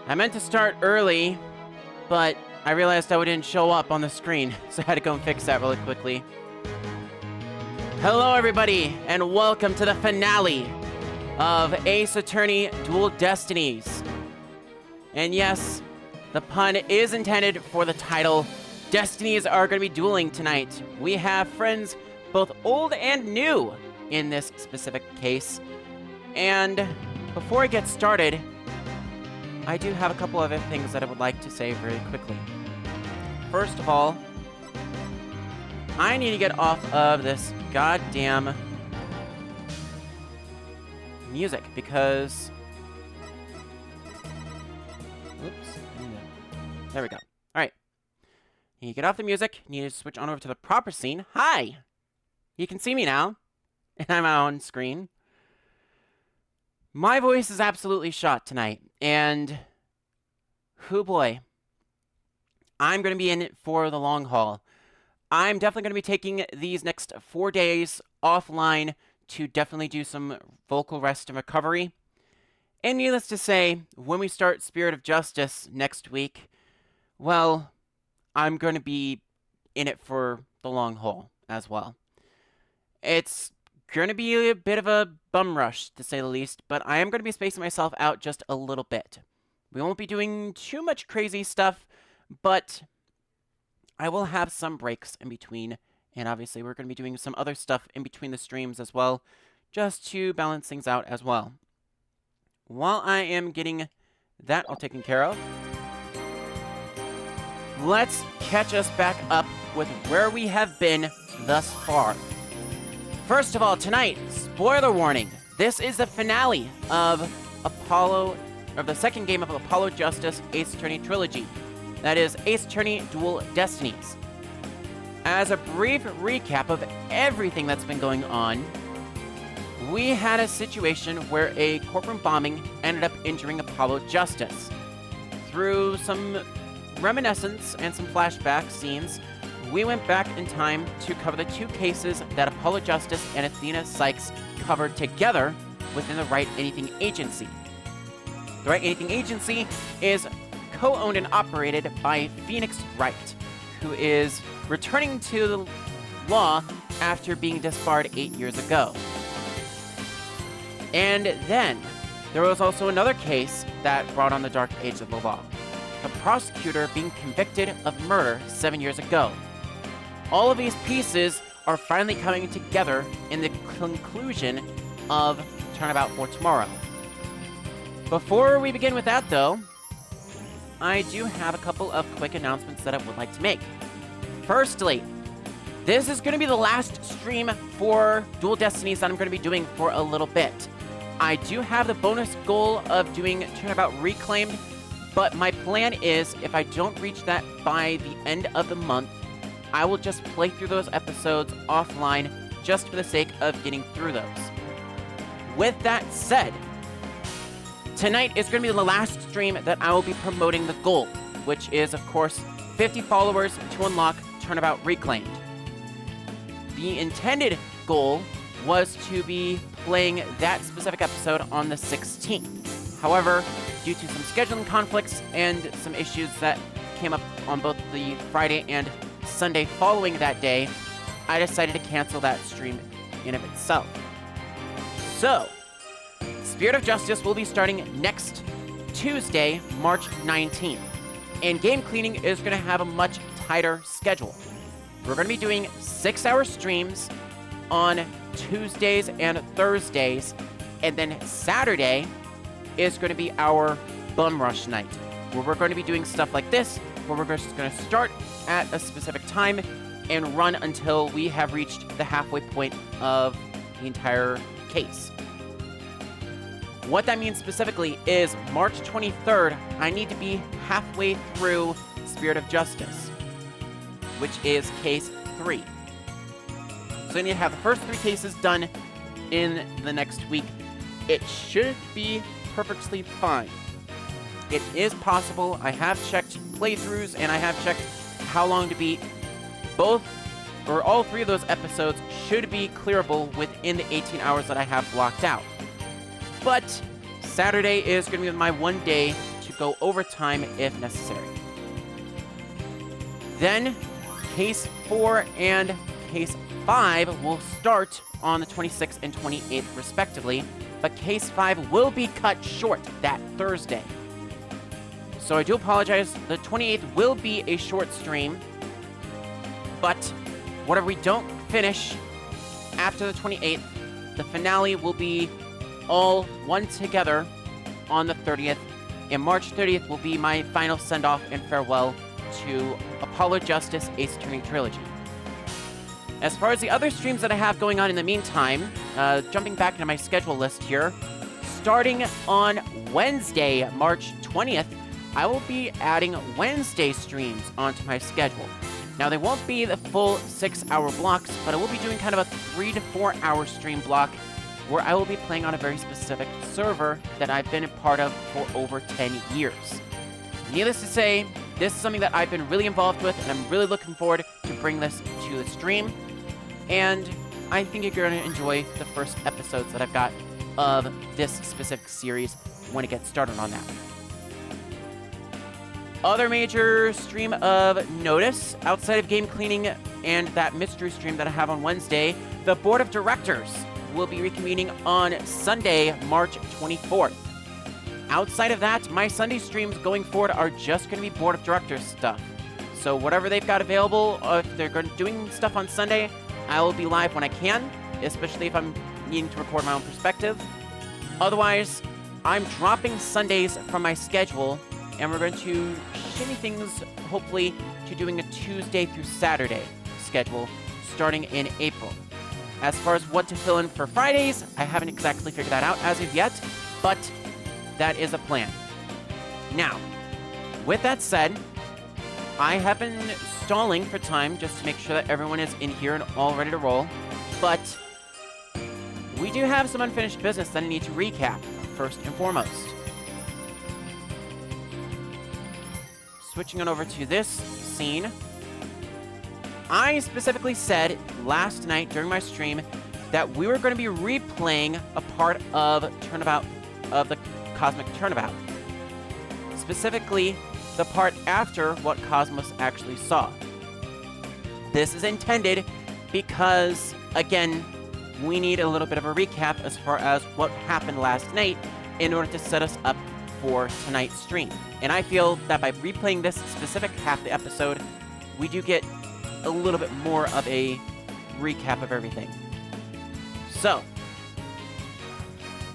I meant to start early, but I realized I didn't show up on the screen, so I had to go and fix that really quickly. Hello, everybody, and welcome to the finale of Ace Attorney Dual Destinies. And yes, the pun is intended for the title. Destinies are going to be dueling tonight. We have friends both old and new in this specific case. And before I get started, I do have a couple other things that I would like to say very quickly. First of all, I need to get off of this goddamn music because... Oops. There we go. Alright. You get off the music, you need to switch on over to the proper scene. Hi! You can see me now. And I'm on screen. My voice is absolutely shot tonight, and hoo boy, I'm going to be in it for the long haul. I'm definitely going to be taking these next 4 days offline to definitely do some vocal rest and recovery. And needless to say, when we start Spirit of Justice next week, well, I'm going to be in it for the long haul as well. It's going to be a bit of a bum rush, to say the least, but I am going to be spacing myself out just a little bit. We won't be doing too much crazy stuff, but I will have some breaks in between, and obviously we're going to be doing some other stuff in between the streams as well, just to balance things out as well. While I am getting that all taken care of, let's catch us back up with where we have been thus far. First of all, tonight, spoiler warning, this is the finale of the second game of Apollo Justice Ace Attorney Trilogy. That is Ace Attorney Dual Destinies. As a brief recap of everything that's been going on, we had a situation where a courtroom bombing ended up injuring Apollo Justice. Through some reminiscence and some flashback scenes, we went back in time to cover the two cases that Apollo Justice and Athena Sykes covered together within the Right Anything Agency. The Right Anything Agency is co-owned and operated by Phoenix Wright, who is returning to the law after being disbarred 8 years ago. And then, there was also another case that brought on the dark age of the law. The prosecutor being convicted of murder 7 years ago. All of these pieces are finally coming together in the conclusion of Turnabout for Tomorrow. Before we begin with that, though, I do have a couple of quick announcements that I would like to make. Firstly, this is going to be the last stream for Dual Destinies that I'm going to be doing for a little bit. I do have the bonus goal of doing Turnabout Reclaimed, but my plan is, if I don't reach that by the end of the month, I will just play through those episodes offline just for the sake of getting through those. With that said, tonight is going to be the last stream that I will be promoting the goal, which is, of course, 50 followers to unlock Turnabout Reclaimed. The intended goal was to be playing that specific episode on the 16th. However, due to some scheduling conflicts and some issues that came up on both the Friday and Sunday following that day, I decided to cancel that stream in of itself. So, Spirit of Justice will be starting next Tuesday, March 19th. And game cleaning is going to have a much tighter schedule. We're going to be doing 6-hour streams on Tuesdays and Thursdays, and then Saturday is going to be our bum rush night, where we're going to be doing stuff like this, where we're just going to start at a specific time and run until we have reached the halfway point of the entire case. What that means specifically is March 23rd, I need to be halfway through Spirit of Justice, which is case 3. So I need to have the first 3 cases done in the next week. It should be perfectly fine. It is possible. I have checked playthroughs and I have checked how long to beat. All 3 of those episodes should be clearable within the 18 hours that I have blocked out. But Saturday is going to be my one day to go overtime if necessary. Then case 4 and case 5 will start on the 26th and 28th respectively, but case 5 will be cut short that Thursday. So I do apologize. The 28th will be a short stream, but whatever we don't finish after the 28th, the finale will be all one together on the 30th, and March 30th will be my final send-off and farewell to Apollo Justice Ace Attorney Trilogy. As far as the other streams that I have going on in the meantime, jumping back into my schedule list here, starting on Wednesday, March 20th, I will be adding Wednesday streams onto my schedule. Now, they won't be the full 6-hour blocks, but I will be doing kind of a 3 to 4 hour stream block where I will be playing on a very specific server that I've been a part of for over 10 years. Needless to say, this is something that I've been really involved with, and I'm really looking forward to bring this to the stream. And I think you're going to enjoy the first episodes that I've got of this specific series when it gets started on that. Other major stream of notice, outside of game cleaning and that mystery stream that I have on Wednesday, the board of directors will be reconvening on Sunday, March 24th. Outside of that, my Sunday streams going forward are just going to be board of directors stuff. So whatever they've got available, if they're doing stuff on Sunday, I will be live when I can, especially if I'm needing to record my own perspective. Otherwise, I'm dropping Sundays from my schedule, and we're going to shimmy things, hopefully, to doing a Tuesday through Saturday schedule starting in April. As far as what to fill in for Fridays, I haven't exactly figured that out as of yet, but that is a plan. Now, with that said, I have been stalling for time just to make sure that everyone is in here and all ready to roll, but we do have some unfinished business that I need to recap, first and foremost. Switching on over to this scene, I specifically said last night during my stream that we were going to be replaying a part of Turnabout, of the Cosmic Turnabout. Specifically, the part after what Cosmos actually saw. This is intended because, again, we need a little bit of a recap as far as what happened last night in order to set us up for tonight's stream. And I feel that by replaying this specific half of the episode, we do get a little bit more of a recap of everything. So,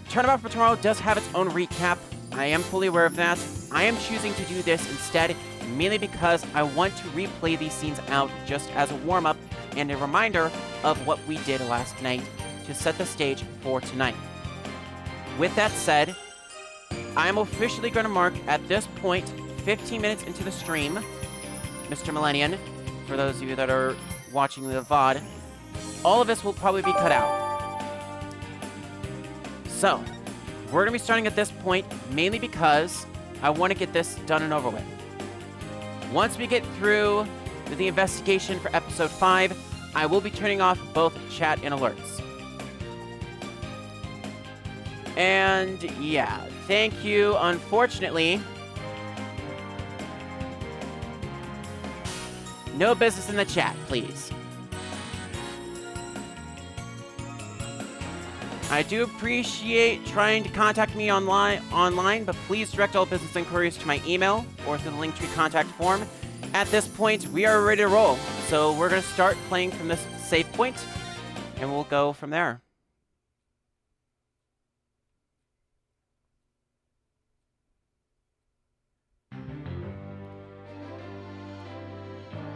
Turnabout for tomorrow does have its own recap. I am fully aware of that. I am choosing to do this instead, mainly because I want to replay these scenes out just as a warm-up and a reminder of what we did last night to set the stage for tonight. With that said, I am officially going to mark at this point 15 minutes into the stream, Mr. Millennium, for those of you that are watching the VOD. All of this will probably be cut out. So, we're going to be starting at this point mainly because I want to get this done and over with. Once we get through the investigation for episode 5, I will be turning off both chat and alerts. And yeah, thank you. Unfortunately, no business in the chat, please. I do appreciate trying to contact me online, but please direct all business inquiries to my email or through the Linktree contact form. At this point, we are ready to roll. So we're going to start playing from this save point, and we'll go from there.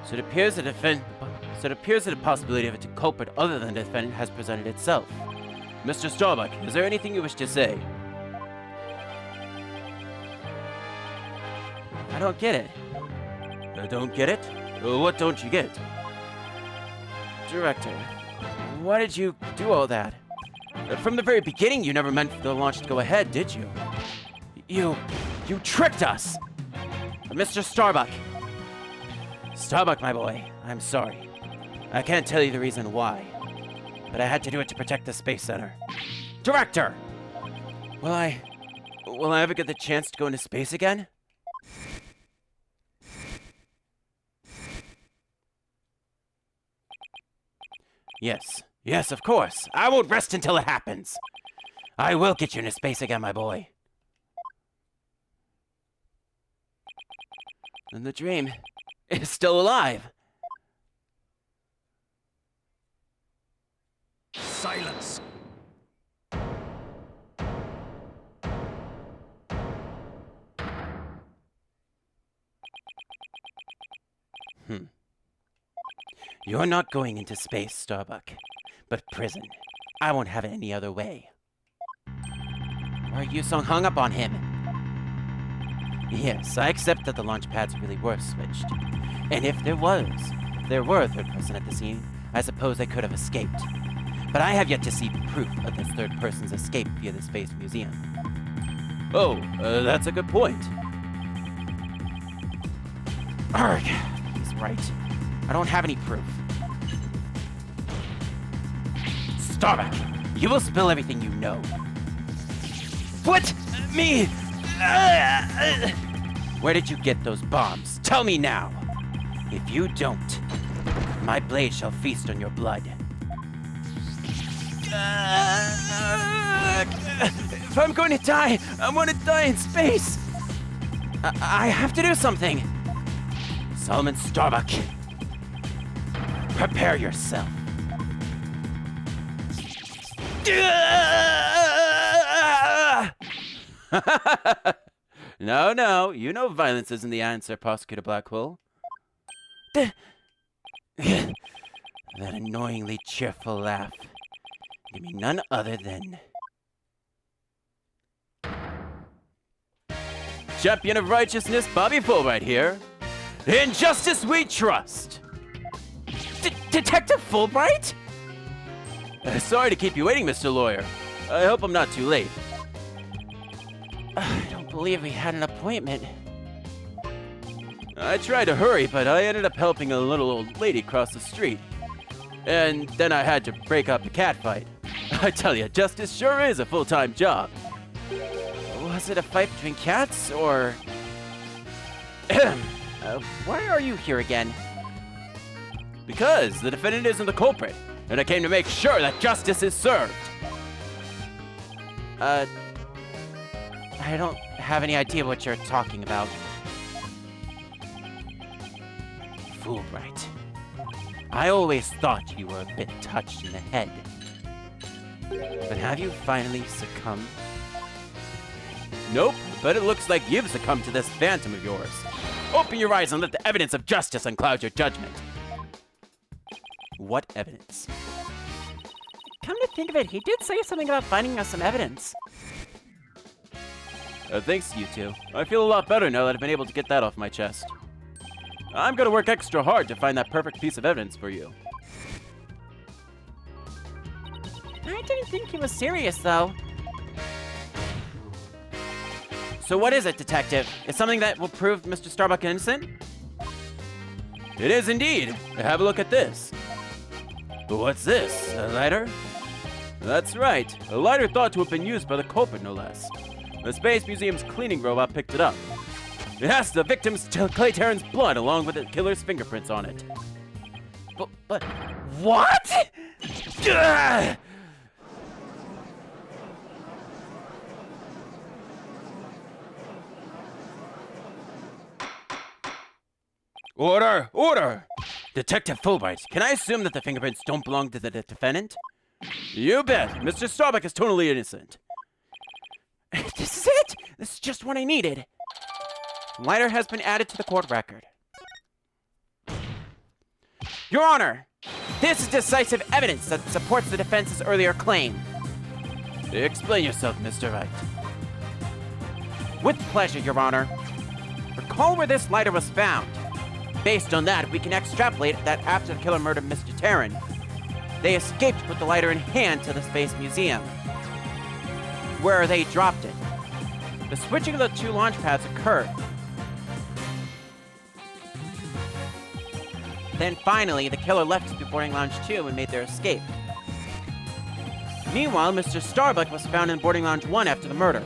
So it appears that a possibility of a culprit other than the defendant has presented itself. Mr. Starbuck, is there anything you wish to say? I don't get it. I don't get it? What don't you get? Director, why did you do all that? From the very beginning, you never meant for the launch to go ahead, did you? You tricked us! Mr. Starbuck! Starbuck, my boy, I'm sorry. I can't tell you the reason why, but I had to do it to protect the Space Center. Director! Will I ever get the chance to go into space again? Yes, of course. I won't rest until it happens. I will get you into space again, my boy. And the dream is still alive. Silence. You're not going into space, Starbuck, but prison. I won't have it any other way. Why are you so hung up on him? Yes, I accept that the launch pads really were switched. And if there were a third person at the scene, I suppose they could have escaped. But I have yet to see proof of this third person's escape via the Space Museum. Oh, that's a good point. Arrgh, he's right. I don't have any proof. Starbuck, you will spill everything you know. What? Me? Where did you get those bombs? Tell me now. If you don't, my blade shall feast on your blood. If I'm going to die, I want to die in space. I have to do something. Solomon Starbuck, prepare yourself. No, you know violence isn't the answer, Prosecutor Blackwell. That annoyingly cheerful laugh give me none other than champion of righteousness, Bobby Fulbright here. In justice we trust. Detective Fulbright? Sorry to keep you waiting, Mr. Lawyer. I hope I'm not too late. I don't believe we had an appointment. I tried to hurry, but I ended up helping a little old lady cross the street. And then I had to break up the cat fight. I tell you, justice sure is a full-time job. Was it a fight between cats, or... why are you here again? Because the defendant isn't the culprit, and I came to make sure that justice is served. I don't have any idea what you're talking about. Fulbright. I always thought you were a bit touched in the head. But have you finally succumbed? Nope, but it looks like you've succumbed to this phantom of yours. Open your eyes and let the evidence of justice uncloud your judgment. What evidence? Come to think of it, he did say something about finding us some evidence. Thanks, you two. I feel a lot better now that I've been able to get that off my chest. I'm gonna work extra hard to find that perfect piece of evidence for you. I didn't think he was serious, though. So what is it, Detective? It's something that will prove Mr. Starbuck innocent? It is indeed. Have a look at this. What's this? A lighter? That's right. A lighter thought to have been used by the culprit, no less. The Space Museum's cleaning robot picked it up. It has the victim's Clay Terran's blood along with the killer's fingerprints on it. But what? Ugh! Order! Order! Detective Fulbright, can I assume that the fingerprints don't belong to the defendant? You bet. Mr. Starbuck is totally innocent. This is it! This is just what I needed. Lighter has been added to the court record. Your Honor, this is decisive evidence that supports the defense's earlier claim. Explain yourself, Mr. Wright. With pleasure, Your Honor. Recall where this lighter was found. Based on that, we can extrapolate that after the killer murdered Mr. Terran, they escaped with the lighter in hand to the Space Museum, where they dropped it. The switching of the two launch pads occurred. Then finally, the killer left to boarding lounge 2 and made their escape. Meanwhile, Mr. Starbuck was found in boarding lounge 1 after the murder,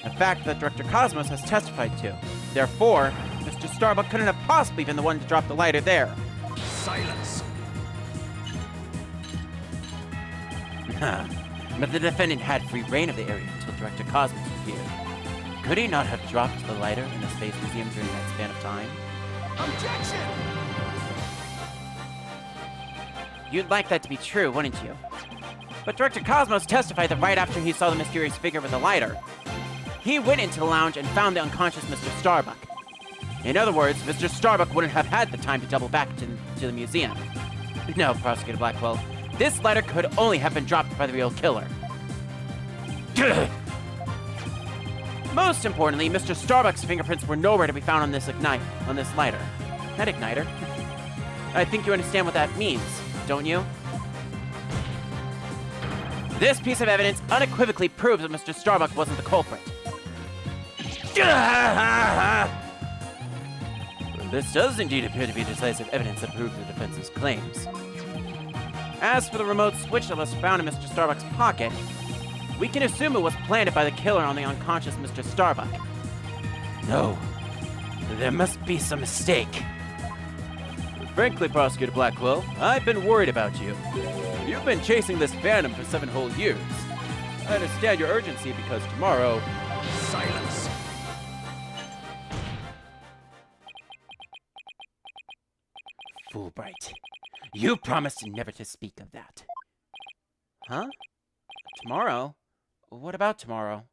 a fact that Director Cosmos has testified to. Therefore, Mr. Starbuck couldn't have possibly been the one to drop the lighter there. Silence! But the defendant had free reign of the area until Director Cosmos appeared. Could he not have dropped the lighter in the Space Museum during that span of time? Objection! You'd like that to be true, wouldn't you? But Director Cosmos testified that right after he saw the mysterious figure with the lighter, he went into the lounge and found the unconscious Mr. Starbuck. In other words, Mr. Starbuck wouldn't have had the time to double back to the museum. No, Prosecutor Blackwell, this lighter could only have been dropped by the real killer. Most importantly, Mr. Starbuck's fingerprints were nowhere to be found on this lighter. That igniter. I think you understand what that means, don't you? This piece of evidence unequivocally proves that Mr. Starbuck wasn't the culprit. This does indeed appear to be decisive evidence that proves the defense's claims. As for the remote switch that was found in Mr. Starbuck's pocket, we can assume it was planted by the killer on the unconscious Mr. Starbuck. No. There must be some mistake. Frankly, Prosecutor Blackwell, I've been worried about you. You've been chasing this phantom for 7 whole years. I understand your urgency because tomorrow... Silence. Fulbright, you promised never to speak of that. Huh? Tomorrow? What about tomorrow?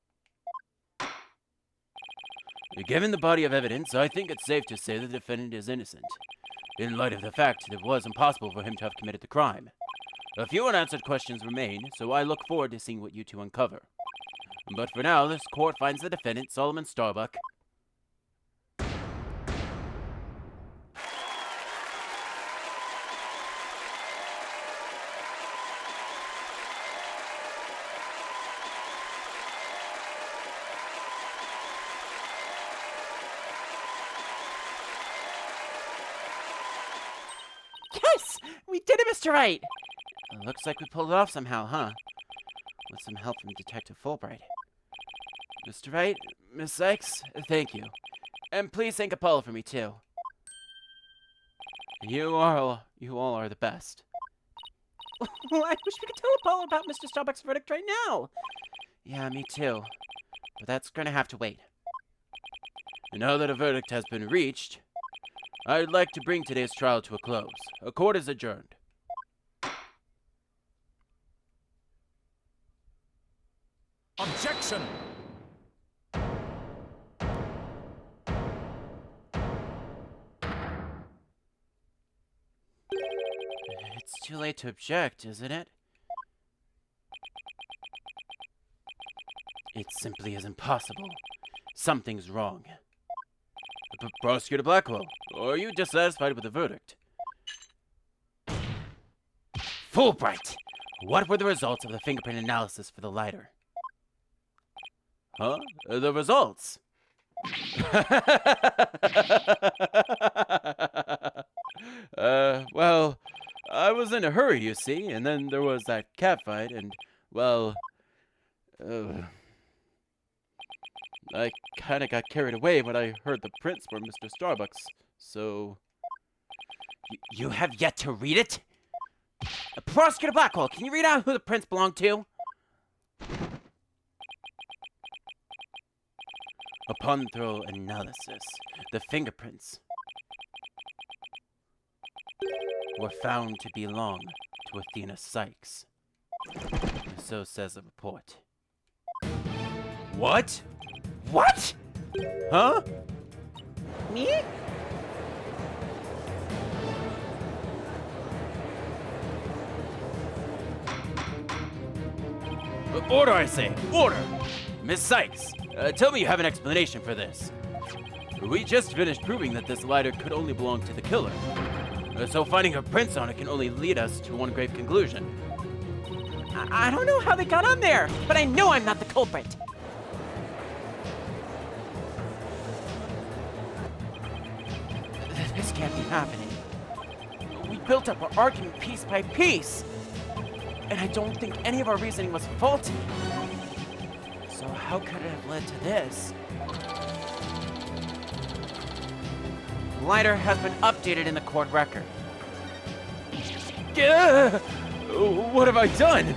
Given the body of evidence, I think it's safe to say the defendant is innocent, in light of the fact that it was impossible for him to have committed the crime. A few unanswered questions remain, so I look forward to seeing what you two uncover. But for now, this court finds the defendant, Solomon Starbuck. Yes! We did it, Mr. Wright! Looks like we pulled it off somehow, huh? With some help from Detective Fulbright. Mr. Wright, Miss Sykes, thank you. And please thank Apollo for me, too. You all are the best. Well, I wish we could tell Apollo about Mr. Starbuck's verdict right now. Yeah, me too. But that's gonna have to wait. And now that a verdict has been reached, I'd like to bring today's trial to a close. A court is adjourned. Objection. It's too late to object, isn't it? It simply is impossible. Something's wrong. Prosecutor Blackwell, are you dissatisfied with the verdict? Fulbright! What were the results of the fingerprint analysis for the lighter? Huh? The results? Well, I was in a hurry, you see, and then there was that catfight, and, well, I kinda got carried away when I heard the prints were Mr. Starbuck's, so... You have yet to read it? Prosecutor Blackwell, can you read out who the prints belong to? Upon thorough analysis, the fingerprints were found to belong to Athena Sykes. So says the report. What? What? Huh? Me? Order, I say! Order! Miss Sykes, tell me you have an explanation for this. We just finished proving that this lighter could only belong to the killer. So finding her prints on it can only lead us to one grave conclusion. I don't know how they got on there, but I know I'm not the culprit. This can't be happening. We built up our argument piece by piece. And I don't think any of our reasoning was faulty. So how could it have led to this? The lighter has been updated in the court record. What have I done?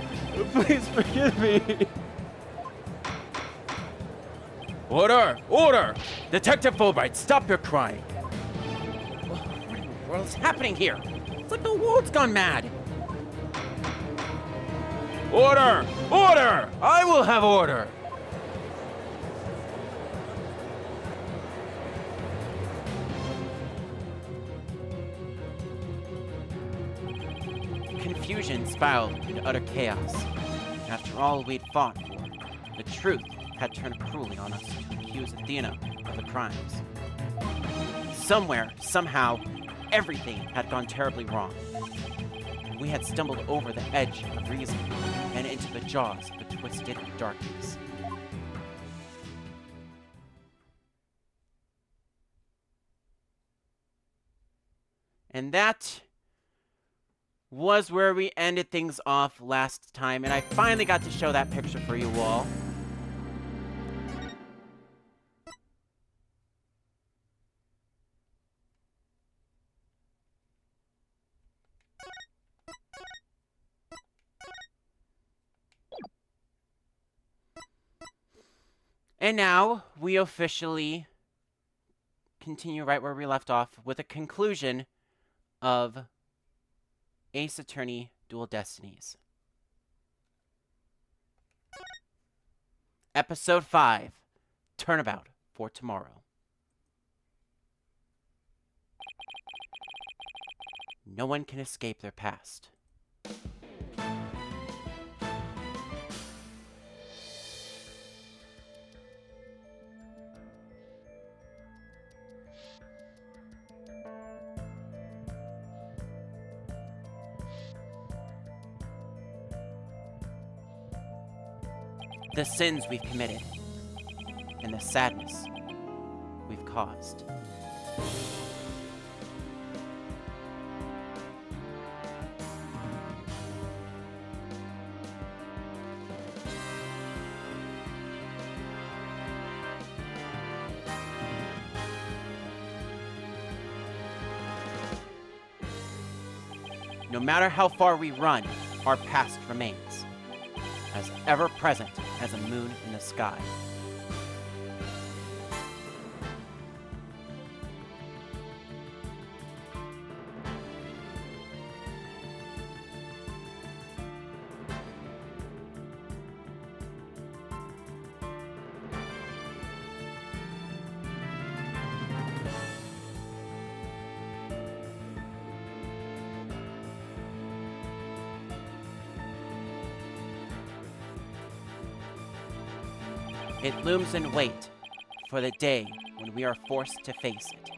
Please forgive me. Order! Order! Detective Fulbright, stop your crying. What in the world's happening here? It's like the world's gone mad. Order! Order! I will have order! Confusion spiraled into utter chaos. After all we'd fought for, the truth had turned cruelly on us to accuse Athena of the crimes. Somewhere, somehow, everything had gone terribly wrong. We had stumbled over the edge of reason and into the jaws of the twisted darkness. And that was where we ended things off last time, and I finally got to show that picture for you all. And now we officially continue right where we left off with a conclusion of Ace Attorney Dual Destinies. Episode 5, Turnabout for Tomorrow. No one can escape their past. The sins we've committed, and the sadness we've caused. No matter how far we run, our past remains, as ever present as a moon in the sky. It looms in wait for the day when we are forced to face it.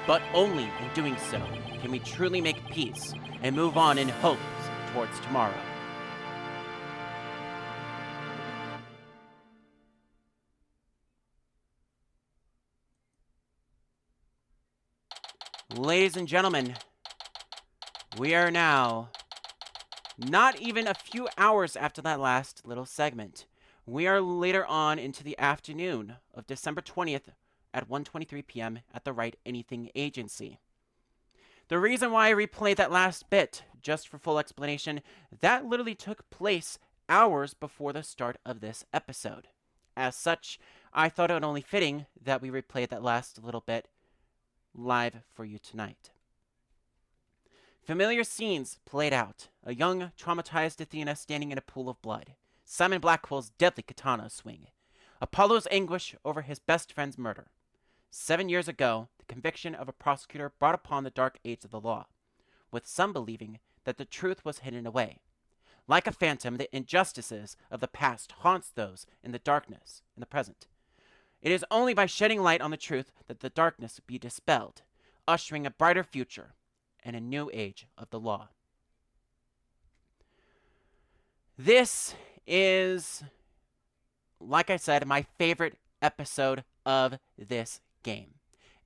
But only in doing so can we truly make peace and move on in hopes towards tomorrow. Ladies and gentlemen, we are now not even a few hours after that last little segment. We are later on into the afternoon of December 20th at 1:23 p.m. at the Write Anything Agency. The reason why I replayed that last bit, just for full explanation, that literally took place hours before the start of this episode. As such, I thought it only fitting that we replayed that last little bit live for you tonight. Familiar scenes played out. A young, traumatized Athena standing in a pool of blood. Simon Blackwell's deadly katana swing. Apollo's anguish over his best friend's murder. 7 years ago, the conviction of a prosecutor brought upon the dark age of the law, with some believing that the truth was hidden away. Like a phantom, the injustices of the past haunts those in the darkness in the present. It is only by shedding light on the truth that the darkness be dispelled, ushering a brighter future and a new age of the law. This is, like I said, my favorite episode of this game.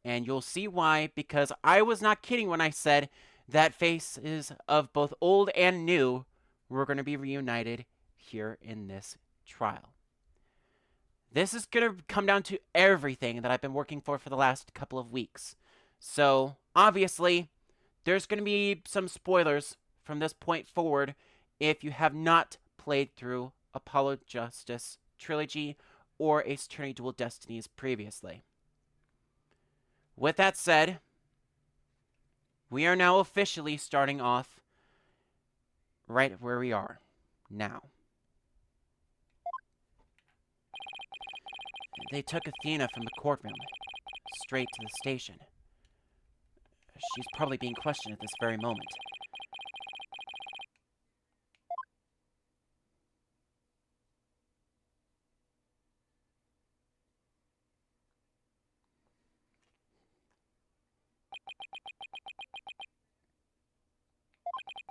And you'll see why, because I was not kidding when I said that faces of both old and new were going to be reunited here in this trial. This is going to come down to everything that I've been working for the last couple of weeks. So, obviously, there's going to be some spoilers from this point forward if you have not played through Apollo Justice Trilogy or Ace Attorney Dual Destinies previously. With that said, we are now officially starting off right where we are now. They took Athena from the courtroom straight to the station. She's probably being questioned at this very moment.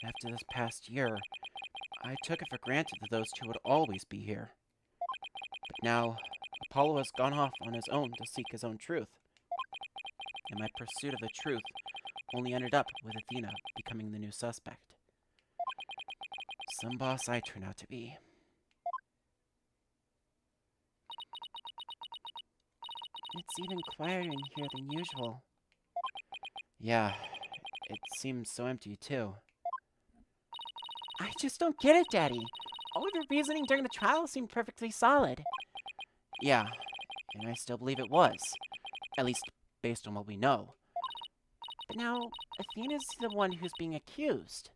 After this past year, I took it for granted that those two would always be here. But now, Apollo has gone off on his own to seek his own truth. And my pursuit of the truth only ended up with Athena becoming the new suspect. Some boss I turn out to be. It's even quieter in here than usual. Yeah, it seems so empty too. I just don't get it, Daddy. All of your reasoning during the trial seemed perfectly solid. Yeah, and I still believe it was. At least, based on what we know. But now, Athena's the one who's being accused.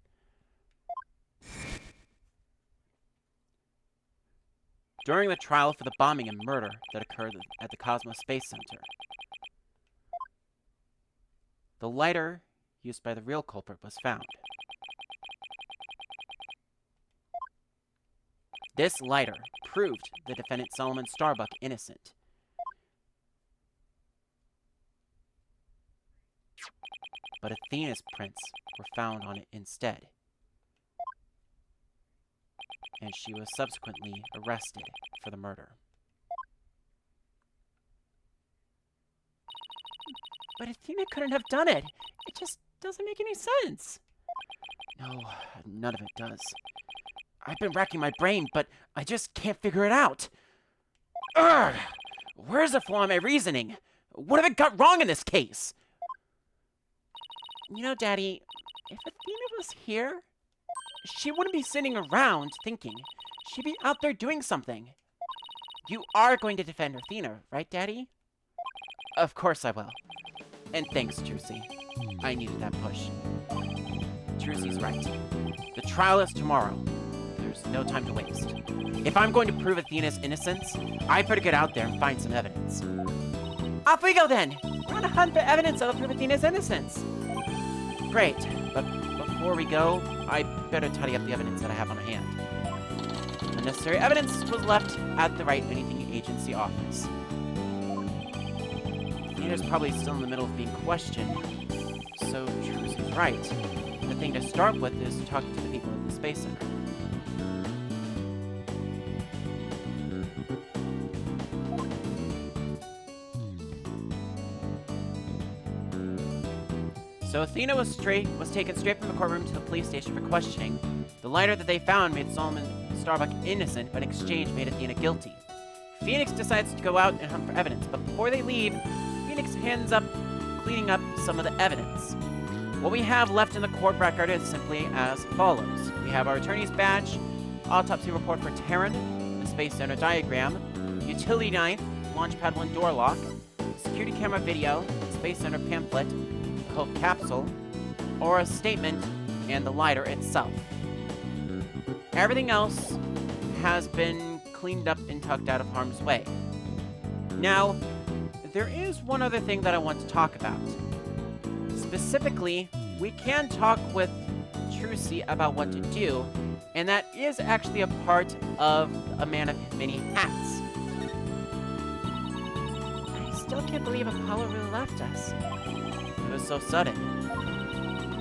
During the trial for the bombing and murder that occurred at the Cosmos Space Center, the lighter used by the real culprit was found. This lighter proved the defendant Solomon Starbuck innocent. But Athena's prints were found on it instead. And she was subsequently arrested for the murder. But Athena couldn't have done it. It just doesn't make any sense. No, none of it does. I've been racking my brain, but I just can't figure it out. Urgh! Where's the flaw in my reasoning? What have I got wrong in this case? You know, Daddy, if Athena was here, she wouldn't be sitting around thinking. She'd be out there doing something. You are going to defend Athena, right, Daddy? Of course I will. And thanks, Trucy. I needed that push. Trucy's right. The trial is tomorrow. There's no time to waste. If I'm going to prove Athena's innocence, I better get out there and find some evidence. Off we go then! We're on a hunt for evidence that'll prove Athena's innocence. Great, but before we go, I better tidy up the evidence that I have on hand. The necessary evidence was left at the Right Anything Agency office. Athena's probably still in the middle of being questioned, so Trucy's right. The thing to start with is to talk to the people at the Space Center. So Athena was taken straight from the courtroom to the police station for questioning. The lighter that they found made Solomon Starbuck innocent, but in exchange made Athena guilty. Phoenix decides to go out and hunt for evidence, but before they leave, Phoenix ends up cleaning up some of the evidence. What we have left in the court record is simply as follows. We have our attorney's badge, autopsy report for Terran, the Space Center diagram, utility knife, launch pad 1 door lock, security camera video, Space Center pamphlet, Hope capsule, Aura statement, and the lighter itself. Everything else has been cleaned up and tucked out of harm's way. Now, there is one other thing that I want to talk about. Specifically, we can talk with Trucy about what to do, and that is actually a part of a man of many hats. I still can't believe Apollo really left us. It was so sudden.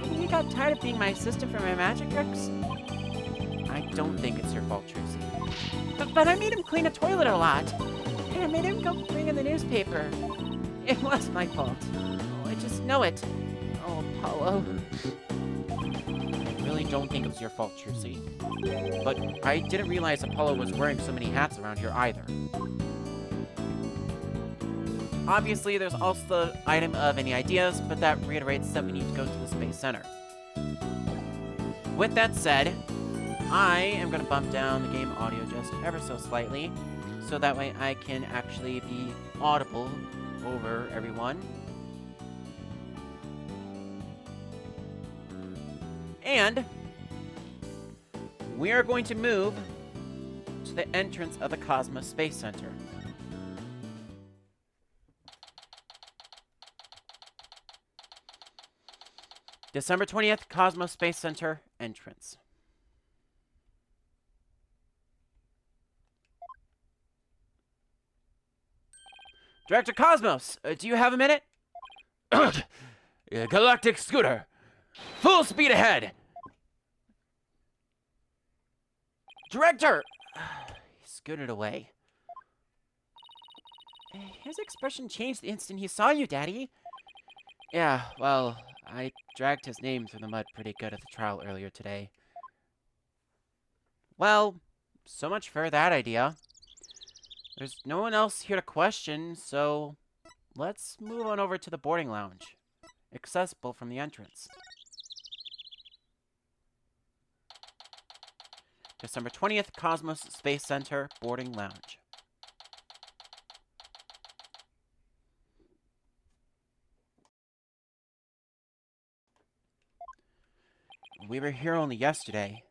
Maybe he got tired of being my assistant for my magic tricks? I don't think it's your fault, Trucy. But I made him clean a toilet a lot. And I made him go bring in the newspaper. It was my fault. Oh, I just know it. Oh, Apollo. I really don't think it was your fault, Trucy. But I didn't realize Apollo was wearing so many hats around here either. Obviously, there's also the item of any ideas, but that reiterates that we need to go to the Space Center. With that said, I am going to bump down the game audio just ever so slightly, so that way I can actually be audible over everyone. And we are going to move to the entrance of the Cosmos Space Center. December 20th, Cosmos Space Center entrance. Director Cosmos, do you have a minute? Galactic scooter. Full speed ahead. Director! He scooted away. His expression changed the instant he saw you, Daddy. Yeah, well, I dragged his name through the mud pretty good at the trial earlier today. Well, so much for that idea. There's no one else here to question, so let's move on over to the boarding lounge, accessible from the entrance. December 20th, Cosmos Space Center, boarding lounge. We were here only yesterday.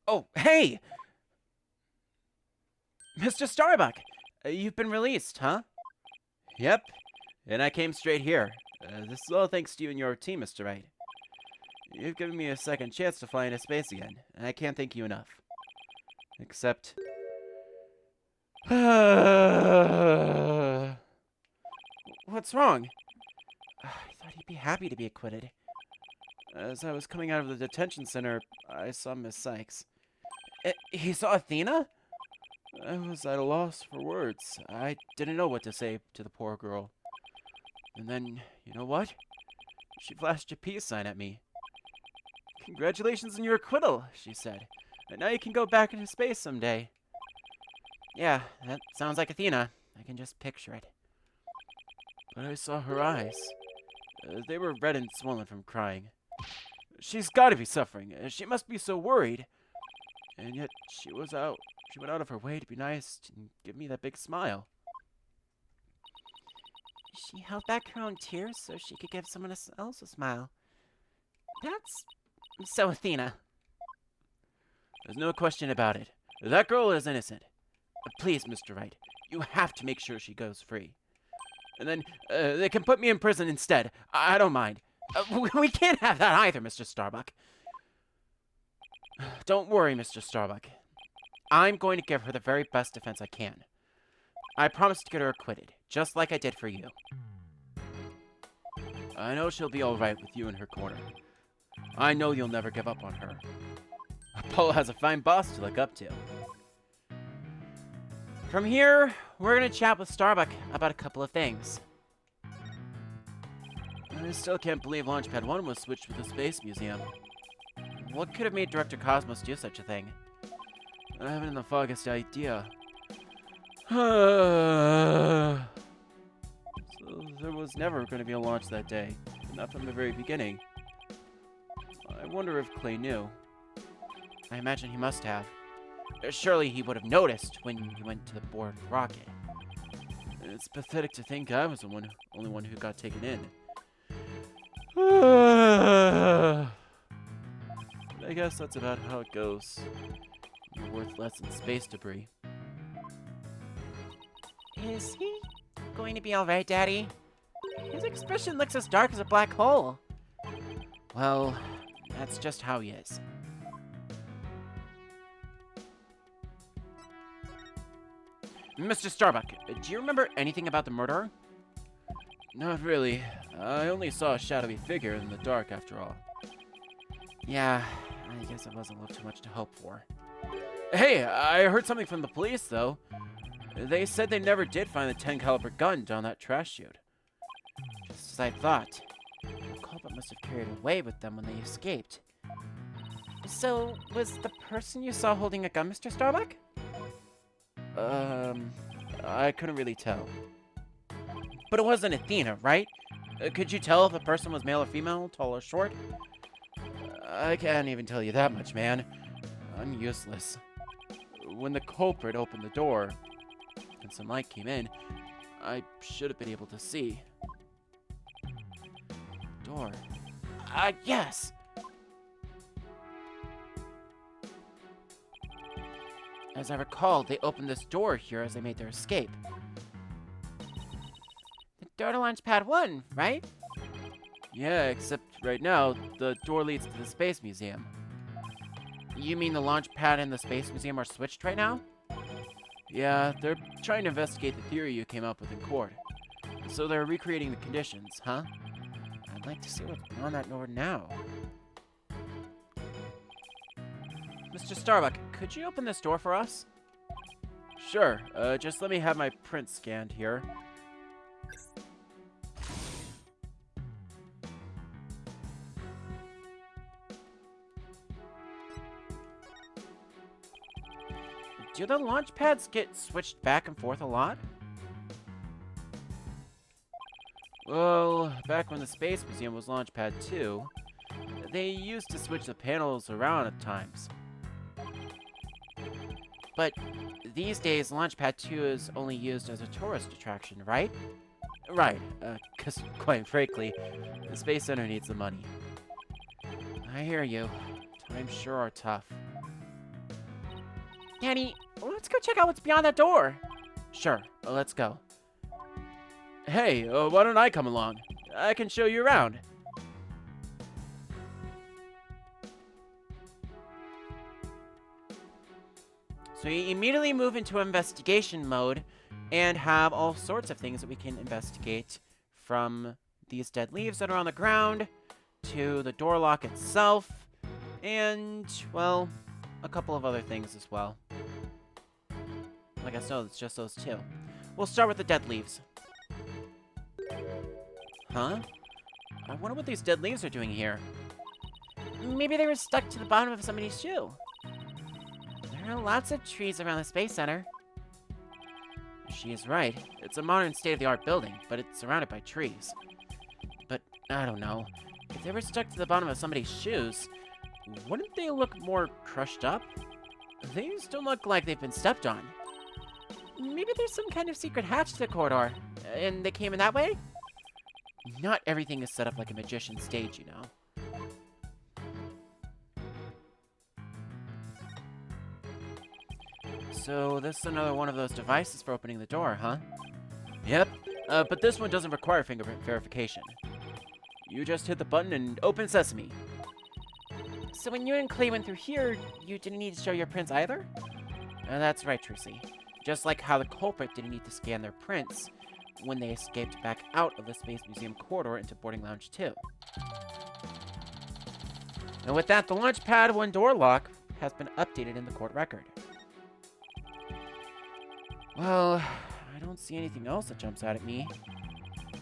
Oh, hey! Mr. Starbuck! You've been released, huh? Yep, and I came straight here. This is all thanks to you and your team, Mr. Wright. You've given me a second chance to fly into space again, and I can't thank you enough. Except... What's wrong? I thought he'd be happy to be acquitted. As I was coming out of the detention center, I saw Miss Sykes. He saw Athena? I was at a loss for words. I didn't know what to say to the poor girl. And then, you know what? She flashed a peace sign at me. Congratulations on your acquittal, she said. And now you can go back into space someday. Yeah, that sounds like Athena. I can just picture it. But I saw her eyes. They were red and swollen from crying. She's got to be suffering. She must be so worried. And yet she went out of her way to be nice and give me that big smile. She held back her own tears so she could give someone else a smile. That's so Athena. There's no question about it. That girl is innocent. Please, Mr. Wright, you have to make sure she goes free. And then they can put me in prison instead. I don't mind. We can't have that either, Mr. Starbuck. Don't worry, Mr. Starbuck. I'm going to give her the very best defense I can. I promise to get her acquitted, just like I did for you. I know she'll be all right with you in her corner. I know you'll never give up on her. Apollo has a fine boss to look up to. From here, we're going to chat with Starbuck about a couple of things. I still can't believe Launchpad 1 was switched with the Space Museum. What could have made Director Cosmos do such a thing? I haven't the foggiest idea. So there was never going to be a launch that day, not from the very beginning. I wonder if Clay knew. I imagine he must have. Surely he would have noticed when he went to the board rocket. It's pathetic to think I was the only one who got taken in. But I guess that's about how it goes. You're worth less than space debris. Is he going to be alright, Daddy? His expression looks as dark as a black hole. Well, that's just how he is. Mr. Starbuck, do you remember anything about the murderer? Not really. I only saw a shadowy figure in the dark after all. Yeah, I guess it wasn't a little too much to hope for. Hey, I heard something from the police, though. They said they never did find the 10 caliber gun down that trash chute. Just as I thought. The culprit must have carried it away with them when they escaped. So, was the person you saw holding a gun, Mr. Starbuck? I couldn't really tell. But it wasn't Athena, right? Could you tell if the person was male or female, tall or short? I can't even tell you that much, man. I'm useless. When the culprit opened the door, and some light came in, I should have been able to see. Door. Yes! As I recall, they opened this door here as they made their escape. The door to Launchpad 1, right? Yeah, except right now, the door leads to the Space Museum. You mean the launch pad and the Space Museum are switched right now? Yeah, they're trying to investigate the theory you came up with in court. So they're recreating the conditions, huh? I'd like to see what's on that door now. Mr. Starbuck, could you open this door for us? Sure, just let me have my print scanned here. Do the launch pads get switched back and forth a lot? Well, back when the Space Museum was Launchpad 2, they used to switch the panels around at times. But these days, Launchpad 2 is only used as a tourist attraction, right? Right, because quite frankly, the Space Center needs the money. I hear you. Times sure are tough. Danny, let's go check out what's beyond that door. Sure, let's go. Hey, why don't I come along? I can show you around. So we immediately move into investigation mode and have all sorts of things that we can investigate, from these dead leaves that are on the ground to the door lock itself and, well, a couple of other things as well. I guess no, it's just those two. We'll start with the dead leaves. Huh? I wonder what these dead leaves are doing here. Maybe they were stuck to the bottom of somebody's shoe. There are lots of trees around the Space Center. She is right. It's a modern state-of-the-art building, but it's surrounded by trees. But, I don't know. If they were stuck to the bottom of somebody's shoes, wouldn't they look more crushed up? They still look like they've been stepped on. Maybe there's some kind of secret hatch to the corridor, and they came in that way? Not everything is set up like a magician's stage, you know. So, this is another one of those devices for opening the door, huh? Yep, but this one doesn't require fingerprint verification. You just hit the button and open sesame. So when you and Clay went through here, you didn't need to show your prints either? That's right, Trucy. Just like how the culprit didn't need to scan their prints when they escaped back out of the Space Museum corridor into Boarding Lounge 2. And with that, the Launchpad 1 door lock has been updated in the court record. Well, I don't see anything else that jumps out at me.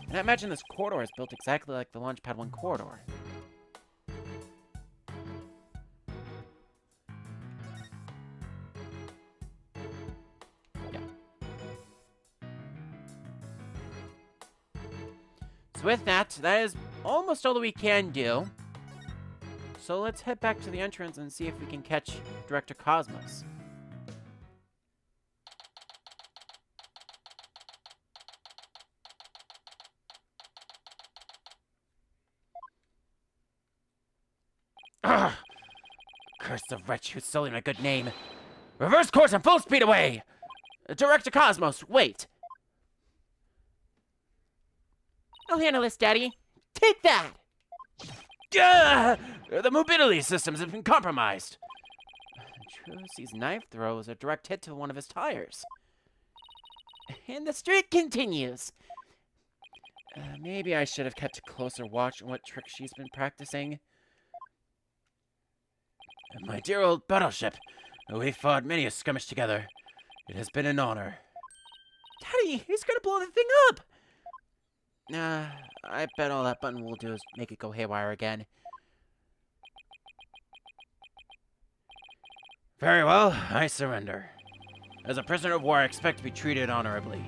And I imagine this corridor is built exactly like the Launchpad 1 corridor. Yeah. So with that, that is almost all that we can do. So let's head back to the entrance and see if we can catch Director Cosmos. Ugh! Curse the wretch who's sullied my good name. Reverse course and full speed away! Director Cosmos, wait! I'll handle this, Daddy. Take that! Gah! The mobility systems have been compromised. Trucy's knife throw was a direct hit to one of his tires. And the streak continues. Maybe I should have kept a closer watch on what tricks she's been practicing. My dear old battleship, we fought many a skirmish together. It has been an honor. Daddy, he's gonna blow the thing up! I bet all that button will do is make it go haywire again. Very well, I surrender. As a prisoner of war, I expect to be treated honorably.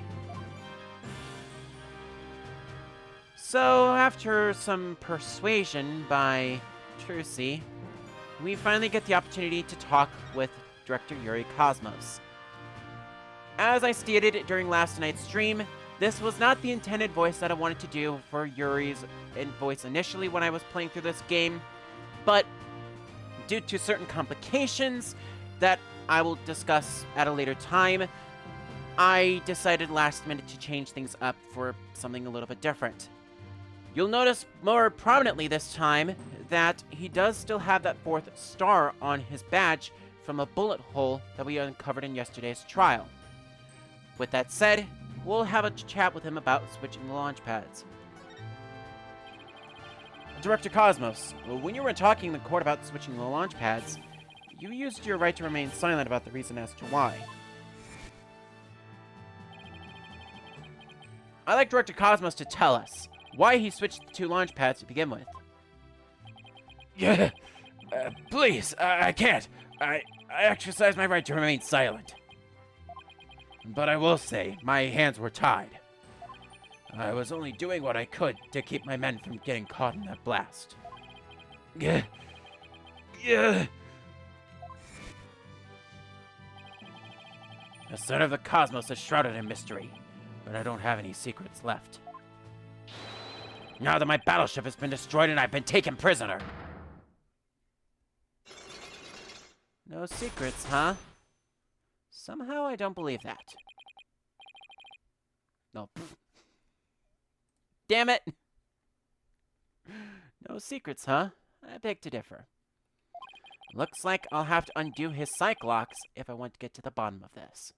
So, after some persuasion by Trucy, we finally get the opportunity to talk with Director Yuri Cosmos. As I stated during last night's stream, this was not the intended voice that I wanted to do for Yuri's voice initially when I was playing through this game, but due to certain complications that I will discuss at a later time, I decided last minute to change things up for something a little bit different. You'll notice more prominently this time that he does still have that 4th star on his badge from a bullet hole that we uncovered in yesterday's trial. With that said, we'll have a chat with him about switching the launch pads. Director Cosmos, when you were talking in the court about switching the launch pads, you used your right to remain silent about the reason as to why. I'd like Director Cosmos to tell us why he switched the 2 launch pads to begin with. Yeah, please, I can't. I exercise my right to remain silent. But I will say, my hands were tied. I was only doing what I could to keep my men from getting caught in that blast. The center of the cosmos is shrouded in mystery, but I don't have any secrets left. Now that my battleship has been destroyed and I've been taken prisoner. No secrets, huh? Somehow I don't believe that. No. Damn it! No secrets, huh? I beg to differ. Looks like I'll have to undo his psych locks if I want to get to the bottom of this.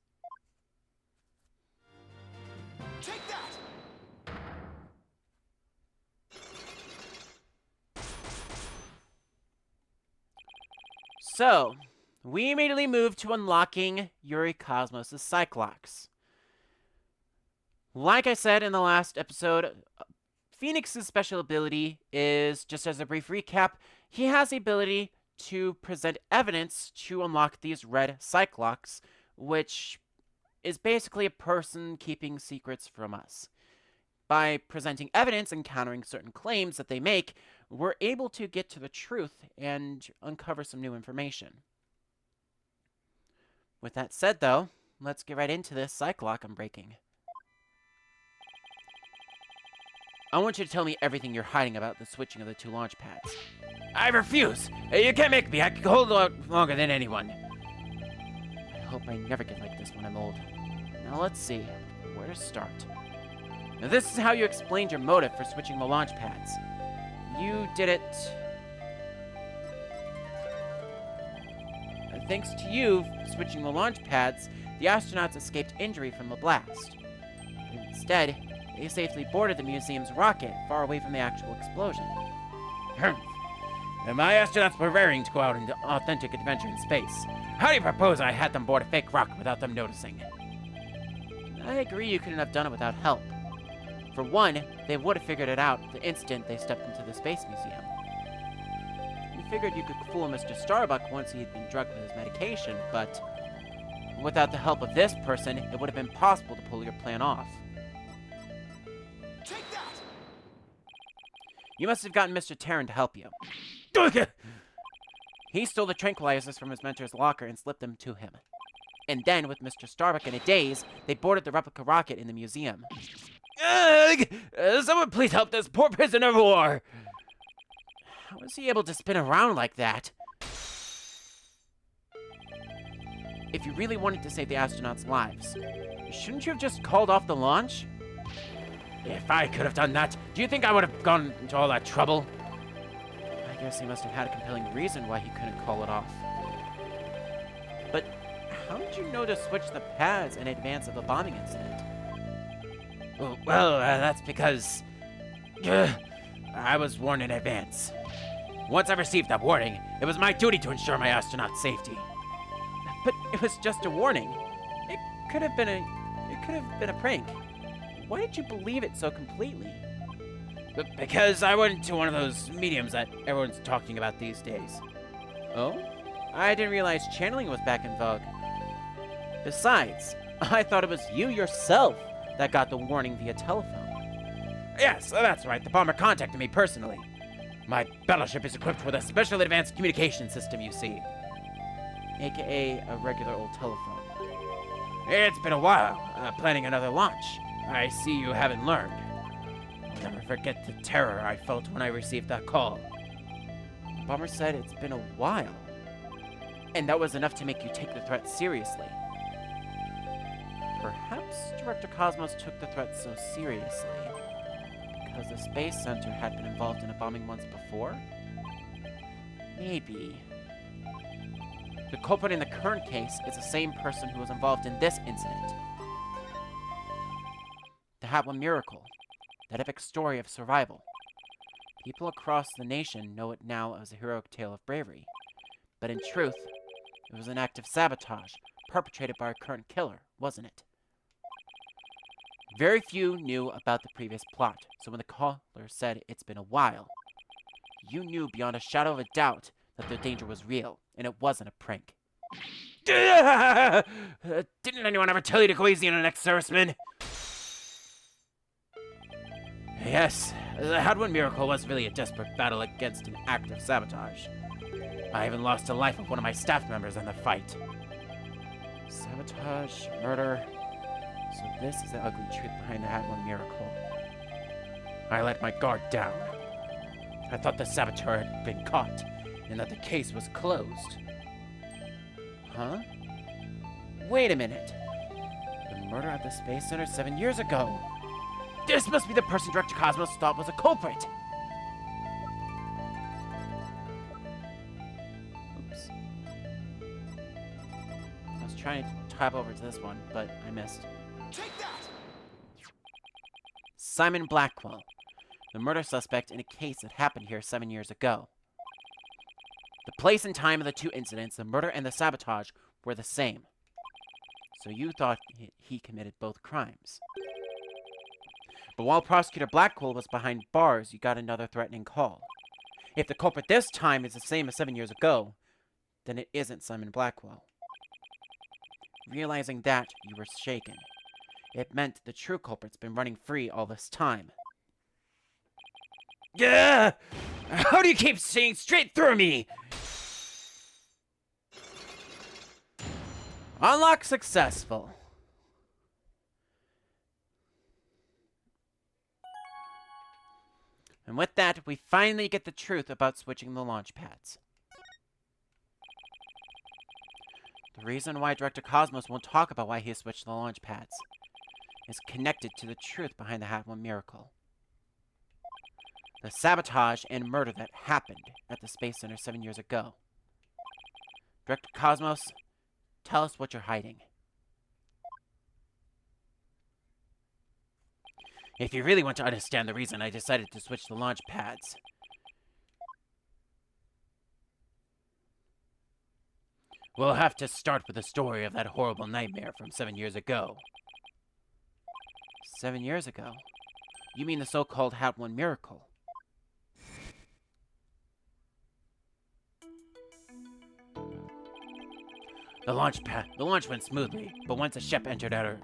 Take that! So, we immediately move to unlocking Yuri Cosmos' psych locks. Like I said in the last episode, Phoenix's special ability is, just as a brief recap, he has the ability to present evidence to unlock these red psych locks, which is basically a person keeping secrets from us. By presenting evidence and countering certain claims that they make, we're able to get to the truth and uncover some new information. With that said, though, let's get right into this psych lock I'm breaking. I want you to tell me everything you're hiding about the switching of the two launch pads. I refuse! You can't make me. I can hold out longer than anyone. I hope I never get like this when I'm old. Now let's see. Where to start? Now this is how you explained your motive for switching the launch pads. You did it... Thanks to you switching the launch pads, the astronauts escaped injury from the blast. But instead, they safely boarded the museum's rocket far away from the actual explosion. And my astronauts were raring to go out into authentic adventure in space. How do you propose I had them board a fake rocket without them noticing? I agree you couldn't have done it without help. For one, they would have figured it out the instant they stepped into the Space Museum. You figured you could fool Mr. Starbuck once he had been drugged with his medication, but without the help of this person, it would have been impossible to pull your plan off. Take that! You must have gotten Mr. Terran to help you. He stole the tranquilizers from his mentor's locker and slipped them to him. And then, with Mr. Starbuck in a daze, they boarded the replica rocket in the museum. Someone please help this poor prisoner of war! How was he able to spin around like that? If you really wanted to save the astronauts' lives, shouldn't you have just called off the launch? If I could have done that, do you think I would have gone into all that trouble? I guess he must have had a compelling reason why he couldn't call it off. But how did you know to switch the pads in advance of a bombing incident? Well, that's because... I was warned in advance. Once I received that warning, it was my duty to ensure my astronaut's safety. But it was just a warning. It could have been a prank. Why did you believe it so completely? Because I went to one of those mediums that everyone's talking about these days. Oh? I didn't realize channeling was back in vogue. Besides, I thought it was you yourself that got the warning via telephone. Yes, that's right. The bomber contacted me personally. My battleship is equipped with a special advanced communication system, you see. AKA a regular old telephone. It's been a while, planning another launch. I see you haven't learned. I'll never forget the terror I felt when I received that call. The bomber said it's been a while. And that was enough to make you take the threat seriously. Perhaps Director Cosmos took the threat so seriously because the Space Center had been involved in a bombing once before? Maybe. The culprit in the current case is the same person who was involved in this incident. The Hat-One Miracle, that epic story of survival. People across the nation know it now as a heroic tale of bravery. But in truth, it was an act of sabotage perpetrated by our current killer, wasn't it? Very few knew about the previous plot, so when the caller said it's been a while, you knew beyond a shadow of a doubt that the danger was real, and it wasn't a prank. Didn't anyone ever tell you to go easy on an ex-serviceman? Yes, the Hat-One Miracle was really a desperate battle against an act of sabotage. I even lost the life of one of my staff members in the fight. Sabotage, murder. So this is the ugly truth behind the Hat One miracle. I let my guard down. I thought the saboteur had been caught, and that the case was closed. Huh? Wait a minute. The murder at the Space Center 7 years ago. This must be the person Director Cosmos thought was a culprit. Oops. I was trying to tab over to this one, but I missed. Take that! Simon Blackwell, the murder suspect in a case that happened here 7 years ago. The place and time of the two incidents, the murder and the sabotage, were the same. So you thought he committed both crimes. But while Prosecutor Blackwell was behind bars, you got another threatening call. If the culprit this time is the same as 7 years ago, then it isn't Simon Blackwell. Realizing that, you were shaken. It meant the true culprit's been running free all this time. Yeah! How do you keep seeing straight through me? Unlock successful. And with that, we finally get the truth about switching the launch pads. The reason why Director Cosmos won't talk about why he switched the launch pads is connected to the truth behind the Hat One miracle. The sabotage and murder that happened at the Space Center 7 years ago. Director Cosmos, tell us what you're hiding. If you really want to understand the reason I decided to switch the launch pads, we'll have to start with the story of that horrible nightmare from 7 years ago. 7 years ago? You mean the so-called Hat One miracle? The launch went smoothly, but once the ship entered outer...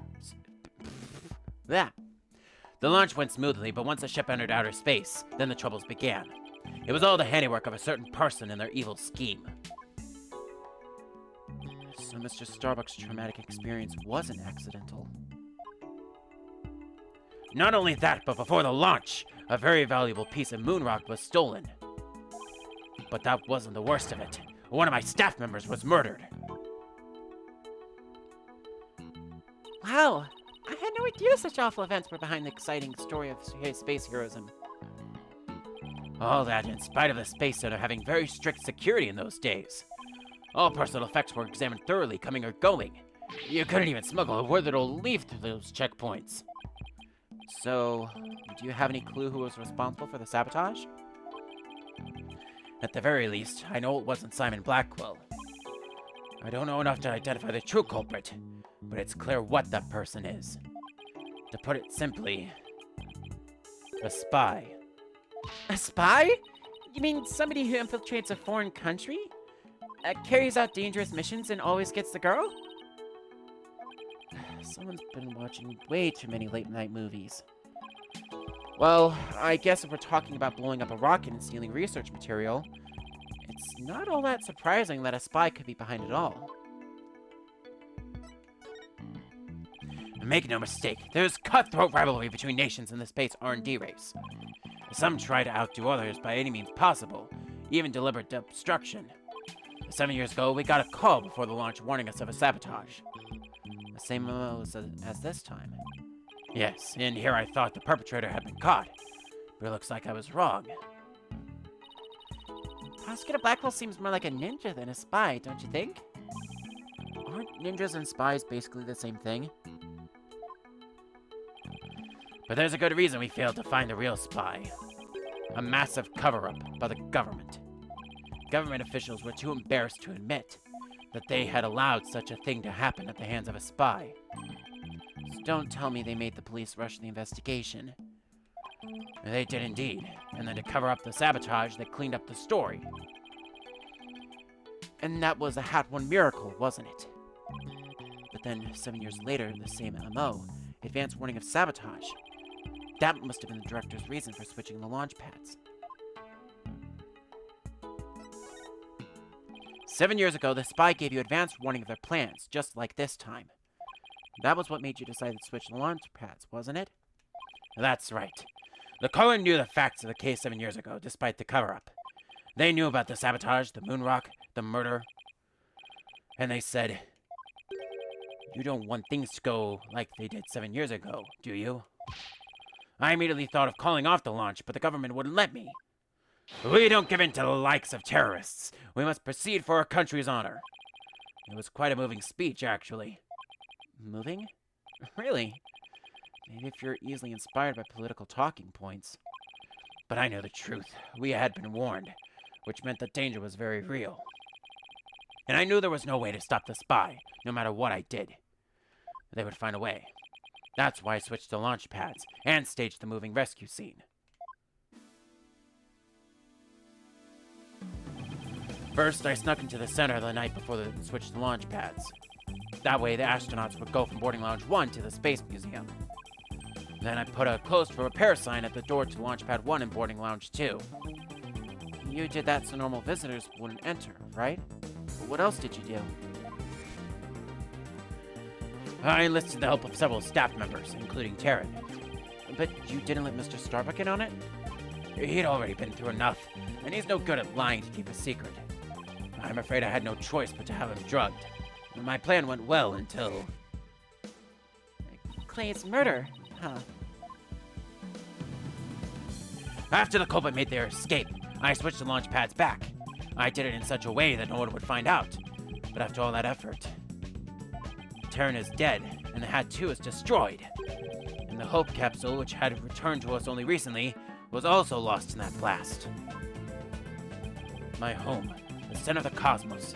The launch went smoothly, but once the ship entered outer space, then the troubles began. It was all the handiwork of a certain person and their evil scheme. So Mr. Starbuck's traumatic experience wasn't accidental. Not only that, but before the launch, a very valuable piece of moon rock was stolen. But that wasn't the worst of it. One of my staff members was murdered. Wow, I had no idea such awful events were behind the exciting story of space heroism. All that in spite of the Space Center having very strict security in those days. All personal effects were examined thoroughly, coming or going. You couldn't even smuggle a word that'll leave through those checkpoints. So, do you have any clue who was responsible for the sabotage? At the very least, I know it wasn't Simon Blackwell. I don't know enough to identify the true culprit, but it's clear what that person is. To put it simply, a spy. A spy? You mean somebody who infiltrates a foreign country? Carries out dangerous missions and always gets the girl? Someone's been watching way too many late-night movies. Well, I guess if we're talking about blowing up a rocket and stealing research material, it's not all that surprising that a spy could be behind it all. Make no mistake, there's cutthroat rivalry between nations in the space R&D race. Some try to outdo others by any means possible, even deliberate obstruction. 7 years ago, we got a call before the launch warning us of a sabotage. The same as this time. Yes, and here I thought the perpetrator had been caught, but it looks like I was wrong. Prosecutor Blackwell seems more like a ninja than a spy, don't you think? Aren't ninjas and spies basically the same thing? But there's a good reason we failed to find the real spy. A massive cover-up by the government. Government officials were too embarrassed to admit that they had allowed such a thing to happen at the hands of a spy. So don't tell me they made the police rush the investigation. They did indeed, and then to cover up the sabotage, they cleaned up the story. And that was a Hat One miracle, wasn't it? But then, 7 years later, the same MO, advance warning of sabotage. That must have been the director's reason for switching the launch pads. 7 years ago, the spy gave you advance warning of their plans, just like this time. That was what made you decide to switch the launch pads, wasn't it? That's right. The Cohen knew the facts of the case 7 years ago, despite the cover-up. They knew about the sabotage, the moon rock, the murder. And they said, "You don't want things to go like they did 7 years ago, do you?" I immediately thought of calling off the launch, but the government wouldn't let me. We don't give in to the likes of terrorists. We must proceed for our country's honor. It was quite a moving speech, actually. Moving? Really? Maybe if you're easily inspired by political talking points. But I know the truth. We had been warned, which meant the danger was very real. And I knew there was no way to stop the spy, no matter what I did. They would find a way. That's why I switched to launch pads and staged the moving rescue scene. First, I snuck into the center the night before the switch to launch pads. That way, the astronauts would go from boarding lounge 1 to the Space Museum. Then I put a closed for repair sign at the door to launch pad 1 and boarding lounge 2. You did that so normal visitors wouldn't enter, right? But what else did you do? I enlisted the help of several staff members, including Taryn. But you didn't let Mr. Starbuck in on it? He'd already been through enough, and he's no good at lying to keep a secret. I'm afraid I had no choice but to have him drugged. My plan went well until... Clay's murder, huh? After the culprit made their escape, I switched the launch pads back. I did it in such a way that no one would find out. But after all that effort, Taryn is dead, and the Hat 2 is destroyed. And the Hope capsule, which had returned to us only recently, was also lost in that blast. My home, the center of the cosmos.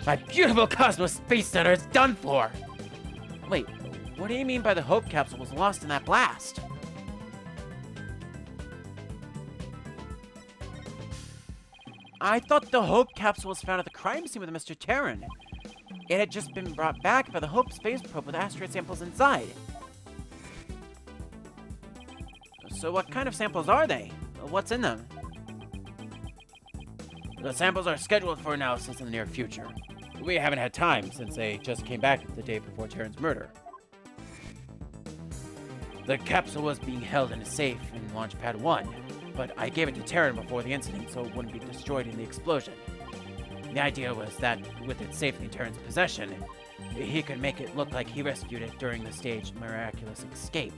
My beautiful Cosmos Space Center is done for! Wait, what do you mean by the Hope capsule was lost in that blast? I thought the Hope capsule was found at the crime scene with Mr. Taryn. It had just been brought back by the Hope space probe with asteroid samples inside. So what kind of samples are they? What's in them? The samples are scheduled for analysis in the near future. We haven't had time since they just came back the day before Taryn's murder. The capsule was being held in a safe in Launch Pad 1, but I gave it to Taryn before the incident so it wouldn't be destroyed in the explosion. The idea was that, with it safely in Taryn's possession, he could make it look like he rescued it during the staged miraculous escape.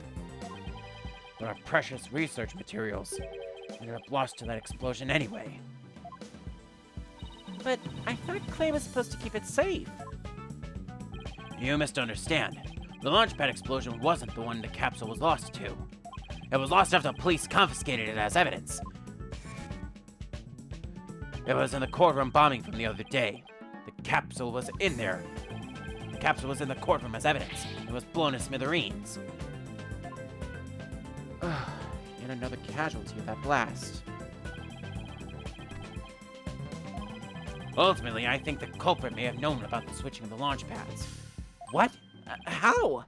But our precious research materials ended up lost to that explosion anyway. But I thought Clay was supposed to keep it safe. You misunderstand. The launchpad explosion wasn't the one the capsule was lost to. It was lost after the police confiscated it as evidence. It was in the courtroom bombing from the other day. The capsule was in there. The capsule was in the courtroom as evidence. It was blown to smithereens. Yet another casualty of that blast. Ultimately, I think the culprit may have known about the switching of the launch pads. What? How?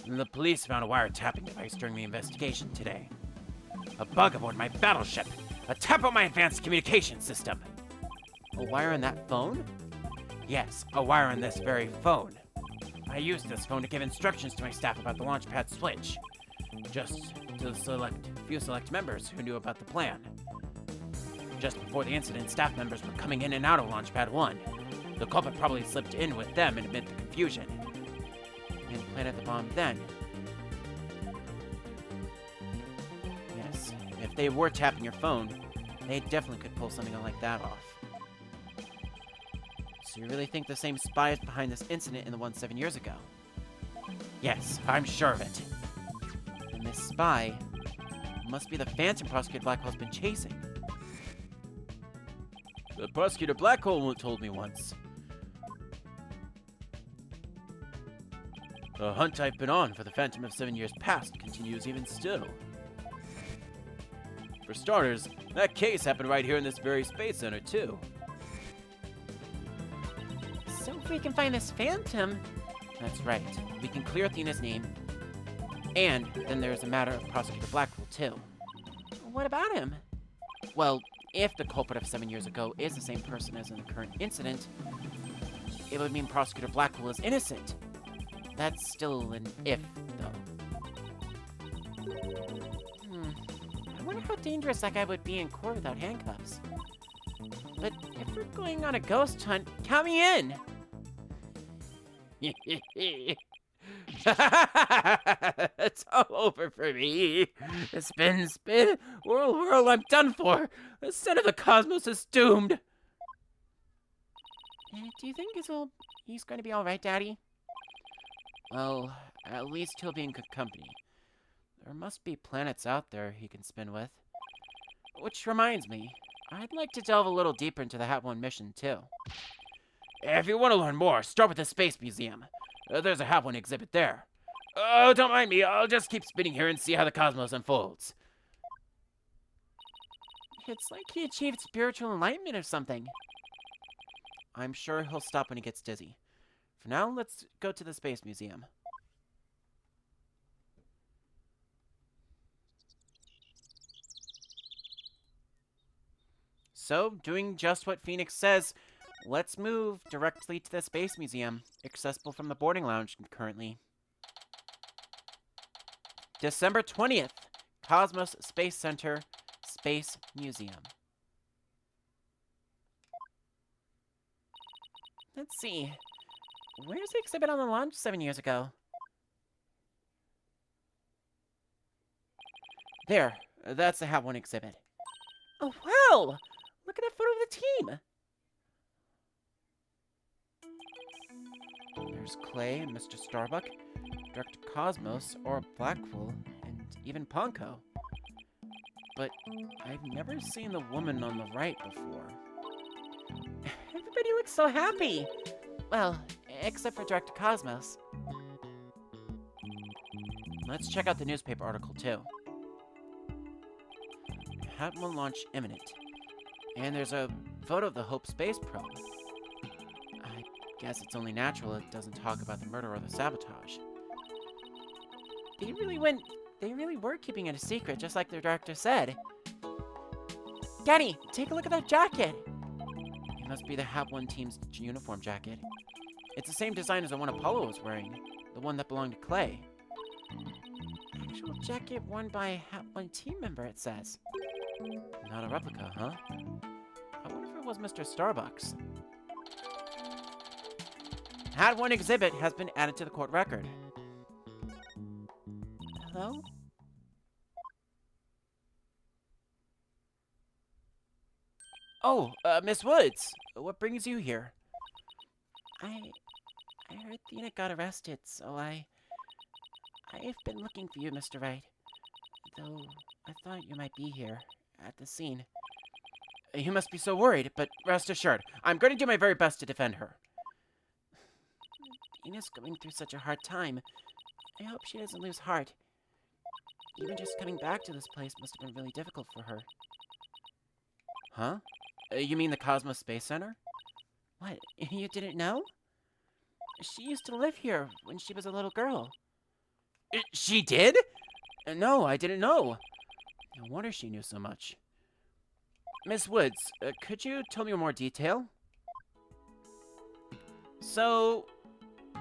The police found a wiretapping device during the investigation today. A bug aboard my battleship. A tap on my advanced communication system. A wire on that phone? Yes, a wire on this very phone. I used this phone to give instructions to my staff about the launch pad switch. Just to the few select members who knew about the plan. Just before the incident, staff members were coming in and out of Launchpad 1. The culprit probably slipped in with them amid the confusion. And planted the bomb then. Yes, if they were tapping your phone, they definitely could pull something like that off. So you really think the same spy is behind this incident in the one 7 years ago? Yes, I'm sure of it. And this spy must be the phantom prosecutor Blackwell's been chasing. The prosecutor Blackwell told me once. The hunt I've been on for the Phantom of 7 years past continues even still. For starters, that case happened right here in this very Space Center, too. So if we can find this Phantom... That's right. We can clear Athena's name. And then there's a matter of Prosecutor Blackwell, too. What about him? Well, If the culprit of 7 years ago is the same person as in the current incident, it would mean Prosecutor Blackwell is innocent. That's still an if, though. I wonder how dangerous that guy would be in court without handcuffs. But if we're going on a ghost hunt, count me in! It's all over for me. Spin, spin, whirl, whirl, I'm done for. The center of the cosmos is doomed. Do you think he's going to be all right, Daddy? Well, at least he'll be in good company. There must be planets out there he can spin with. Which reminds me, I'd like to delve a little deeper into the Hat 1 mission, too. If you want to learn more, start with the Space Museum. There's a Hat 1 exhibit there. Oh, don't mind me. I'll just keep spinning here and see how the cosmos unfolds. It's like he achieved spiritual enlightenment or something. I'm sure he'll stop when he gets dizzy. For now, let's go to the Space Museum. So, doing just what Phoenix says, let's move directly to the Space Museum, accessible from the boarding lounge currently. December 20th, Cosmos Space Center, Space Museum. Let's see. Where's the exhibit on the launch 7 years ago? There. That's the Hat 1 exhibit. Oh, wow! Look at that photo of the team! There's Clay and Mr. Starbuck, Dr. Cosmos, or Blackwell, and even Ponko. But I've never seen the woman on the right before. Everybody looks so happy! Well, except for Dr. Cosmos. Let's check out the newspaper article, too. Hat 1 launch imminent. And there's a photo of the Hope space probe. I guess it's only natural it doesn't talk about the murder or the sabotage. They really were keeping it a secret, just like their director said. Daddy, take a look at that jacket! It must be the Hat 1 team's uniform jacket. It's the same design as the one Apollo was wearing, the one that belonged to Clay. Actual jacket worn by a Hat 1 team member, it says. Not a replica, huh? I wonder if it was Mr. Starbucks. Hat 1 exhibit has been added to the court record. Hello? Oh, Miss Woods, what brings you here? I heard Thena got arrested, so I've been looking for you, Mr. Wright. Though I thought you might be here, at the scene. You must be so worried, but rest assured, I'm going to do my very best to defend her. Thena's going through such a hard time. I hope she doesn't lose heart. Even just coming back to this place must have been really difficult for her. Huh? You mean the Cosmos Space Center? What, you didn't know? She used to live here when she was a little girl. She did? No, I didn't know. No wonder she knew so much. Miss Woods, could you tell me more detail? So,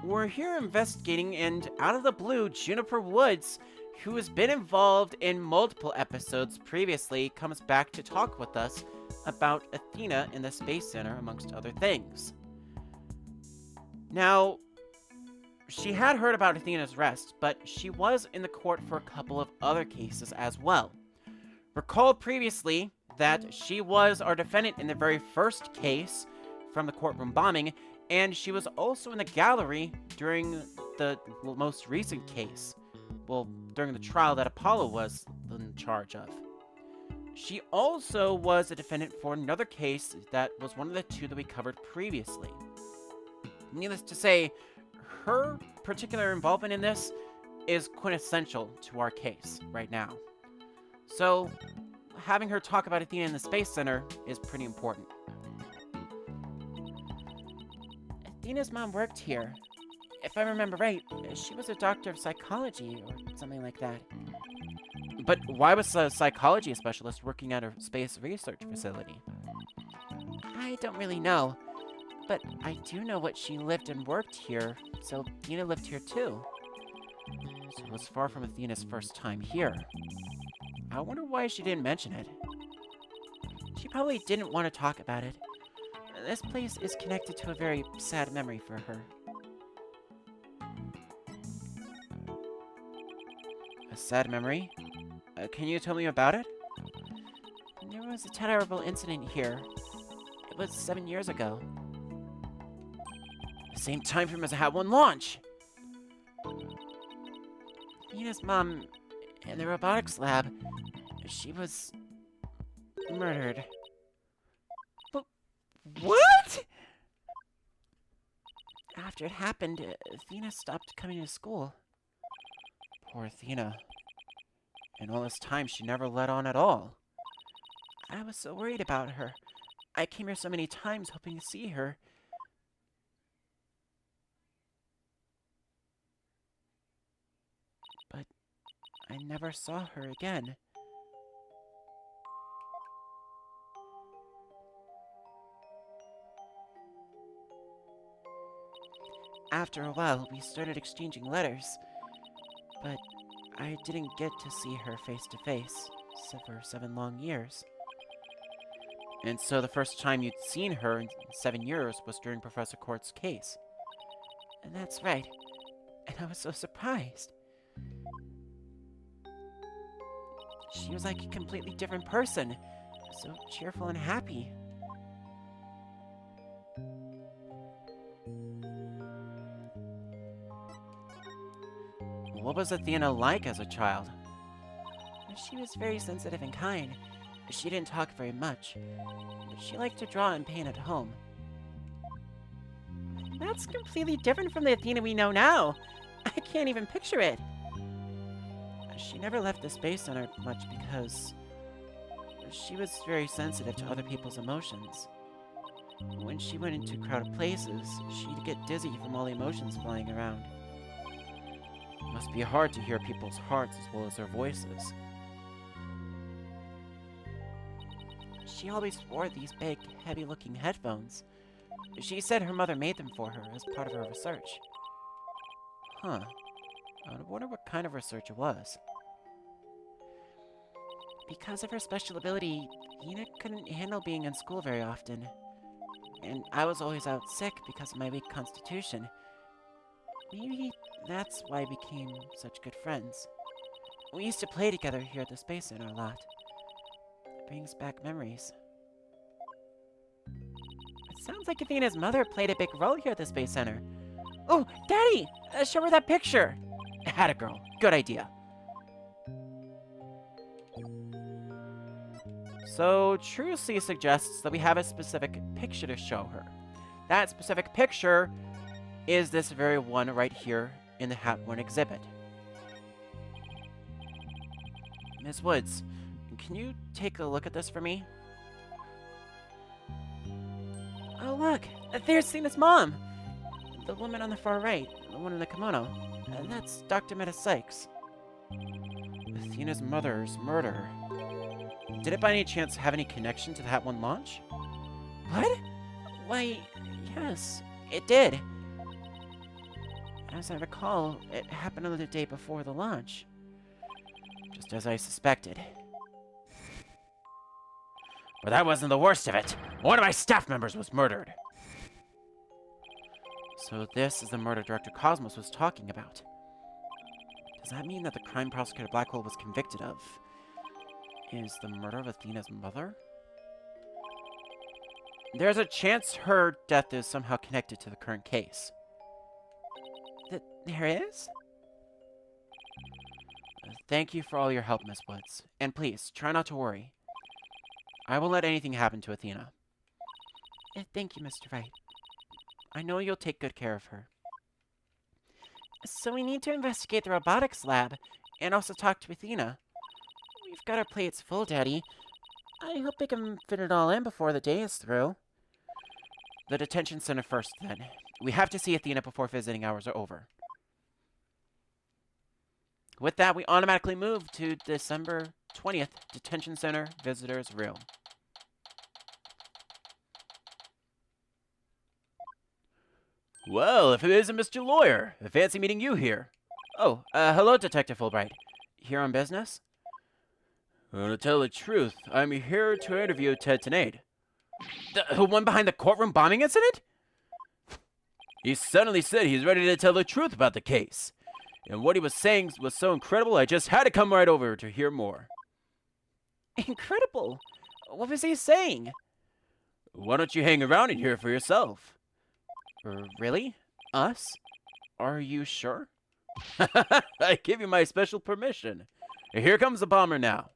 we're here investigating, and out of the blue, Juniper Woods, who has been involved in multiple episodes previously, comes back to talk with us about Athena in the Space Center, amongst other things. Now, she had heard about Athena's arrest, but she was in the court for a couple of other cases as well. Recall previously that she was our defendant in the very first case from the courtroom bombing, and she was also in the gallery during the most recent case. Well, during the trial that Apollo was in charge of. She also was a defendant for another case that was one of the two that we covered previously. Needless to say, her particular involvement in this is quintessential to our case right now. So, having her talk about Athena in the Space Center is pretty important. Athena's mom worked here. If I remember right, she was a doctor of psychology or something like that. But why was a psychology specialist working at a space research facility? I don't really know, but I do know what she lived and worked here, so Athena lived here too. So it was far from Athena's first time here. I wonder why she didn't mention it. She probably didn't want to talk about it. This place is connected to a very sad memory for her. A sad memory? Can you tell me about it? There was a terrible incident here. It was 7 years ago. The same time frame as a Hat 1 launch! Nina's mom, in the robotics lab, she was murdered. But what? After it happened, Athena stopped coming to school. Poor Athena. And all this time, she never let on at all. I was so worried about her. I came here so many times hoping to see her. But I never saw her again. After a while, we started exchanging letters, but I didn't get to see her face to face for 7 long years. And so the first time you'd seen her in 7 years was during Professor Court's case. And that's right. And I was so surprised. She was like a completely different person, so cheerful and happy. What was Athena like as a child? She was very sensitive and kind. She didn't talk very much, but she liked to draw and paint at home. That's completely different from the Athena we know now. I can't even picture it. She never left the Space Center much because she was very sensitive to other people's emotions. When she went into crowded places, she'd get dizzy from all the emotions flying around. It must be hard to hear people's hearts as well as their voices. She always wore these big, heavy-looking headphones. She said her mother made them for her as part of her research. Huh. I wonder what kind of research it was. Because of her special ability, Ina couldn't handle being in school very often. And I was always out sick because of my weak constitution. Maybe that's why we became such good friends. We used to play together here at the Space Center a lot. It brings back memories. It sounds like Athena's mother played a big role here at the Space Center. Oh, Daddy! Show her that picture! Atta girl. Good idea. So, Trucy suggests that we have a specific picture to show her. That specific picture is this very one right here in the Hat 1 exhibit. Miss Woods, can you take a look at this for me? Oh, look! There's Athena's mom! The woman on the far right, the one in the kimono. That's Dr. Meta Sykes. Athena's mother's murder. Did it by any chance have any connection to the Hat 1 launch? What? Why, yes, it did. As I recall, it happened on the day before the launch. Just as I suspected. But that wasn't the worst of it. One of my staff members was murdered. So this is the murder Director Cosmos was talking about. Does that mean that the crime prosecutor Blackwell was convicted of is the murder of Athena's mother? There's a chance her death is somehow connected to the current case. There is? Thank you for all your help, Miss Woods. And please, try not to worry. I won't let anything happen to Athena. Thank you, Mr. Wright. I know you'll take good care of her. So we need to investigate the robotics lab, and also talk to Athena. We've got our plates full, Daddy. I hope we can fit it all in before the day is through. The detention center first, then. We have to see Athena before visiting hours are over. With that, we automatically move to December 20th, Detention Center Visitors Room. Well, if it isn't Mr. Lawyer, fancy meeting you here. Oh, hello, Detective Fulbright. Here on business? To tell the truth, I'm here to interview Ted Tenade. The one behind the courtroom bombing incident? He suddenly said he's ready to tell the truth about the case. And what he was saying was so incredible, I just had to come right over to hear more. Incredible. What was he saying? Why don't you hang around and hear for yourself? Really? Us? Are you sure? I give you my special permission. Here comes the bomber now.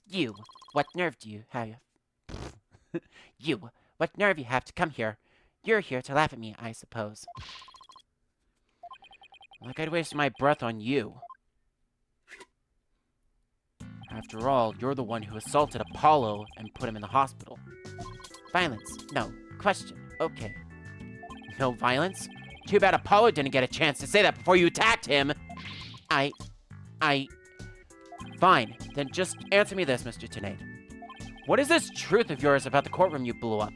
You, what nerve do you have? You, what nerve you have to come here? You're here to laugh at me, I suppose. Like I'd waste my breath on you. After all, you're the one who assaulted Apollo and put him in the hospital. Violence. No. Question. Okay. No violence? Too bad Apollo didn't get a chance to say that before you attacked him. Fine. Then just answer me this, Mr. Tenade. What is this truth of yours about the courtroom you blew up?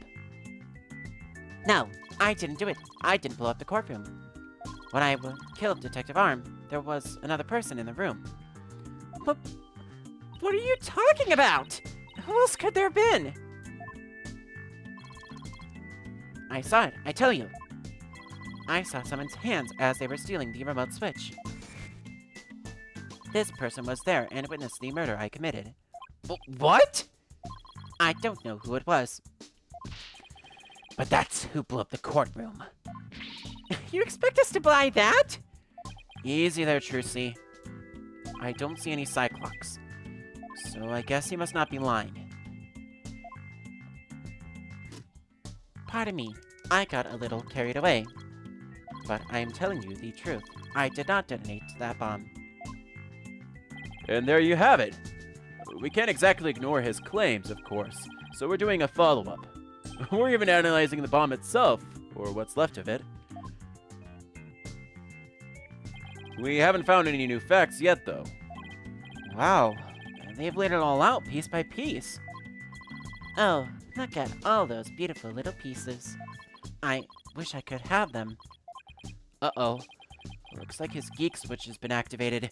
No, I didn't do it. I didn't blow up the courtroom. When I killed Detective Arm, there was another person in the room. But what are you talking about? Who else could there have been? I saw it, I tell you. I saw someone's hands as they were stealing the remote switch. This person was there and witnessed the murder I committed. What? I don't know who it was. But that's who blew up the courtroom. You expect us to buy that? Easy there, Trucy. I don't see any Cyclops. So I guess he must not be lying. Pardon me, I got a little carried away. But I am telling you the truth. I did not detonate that bomb. And there you have it. We can't exactly ignore his claims, of course, so we're doing a follow-up. We're even analyzing the bomb itself, or what's left of it. We haven't found any new facts yet, though. Wow, they've laid it all out piece by piece. Oh, look at all those beautiful little pieces. I wish I could have them. Uh-oh. Looks like his geek switch has been activated.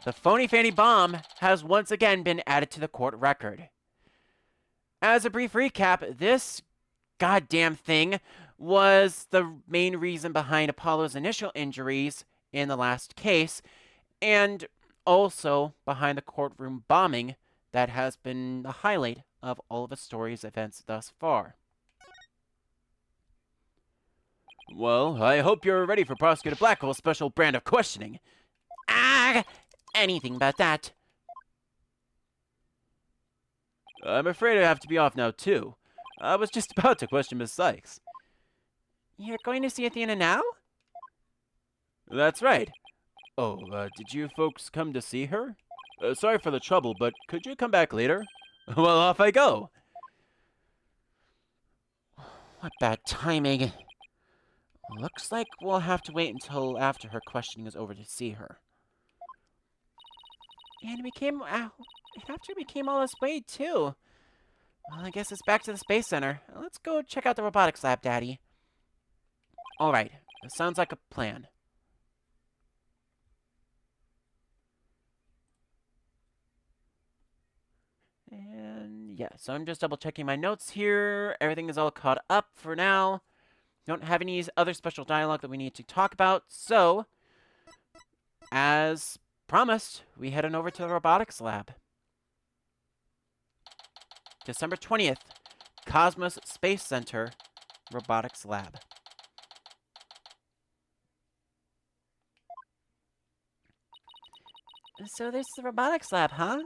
The phony fanny bomb has once again been added to the court record. As a brief recap, this goddamn thing was the main reason behind Apollo's initial injuries in the last case, and also behind the courtroom bombing that has been the highlight of all of the story's events thus far. Well, I hope you're ready for Prosecutor Blackwell's special brand of questioning. Ah! Anything but that. I'm afraid I have to be off now, too. I was just about to question Miss Sykes. You're going to see Athena now? That's right. Oh, did you folks come to see her? Sorry for the trouble, but could you come back later? Well, off I go. What bad timing. Looks like we'll have to wait until after her questioning is over to see her. And after we came all this way, too. Well, I guess it's back to the Space Center. Let's go check out the robotics lab, Daddy. Alright, it sounds like a plan. And yeah, so I'm just double checking my notes here. Everything is all caught up for now. Don't have any other special dialogue that we need to talk about, so as promised, we head on over to the robotics lab. December 20th, Cosmos Space Center Robotics Lab. So there's the robotics lab, huh?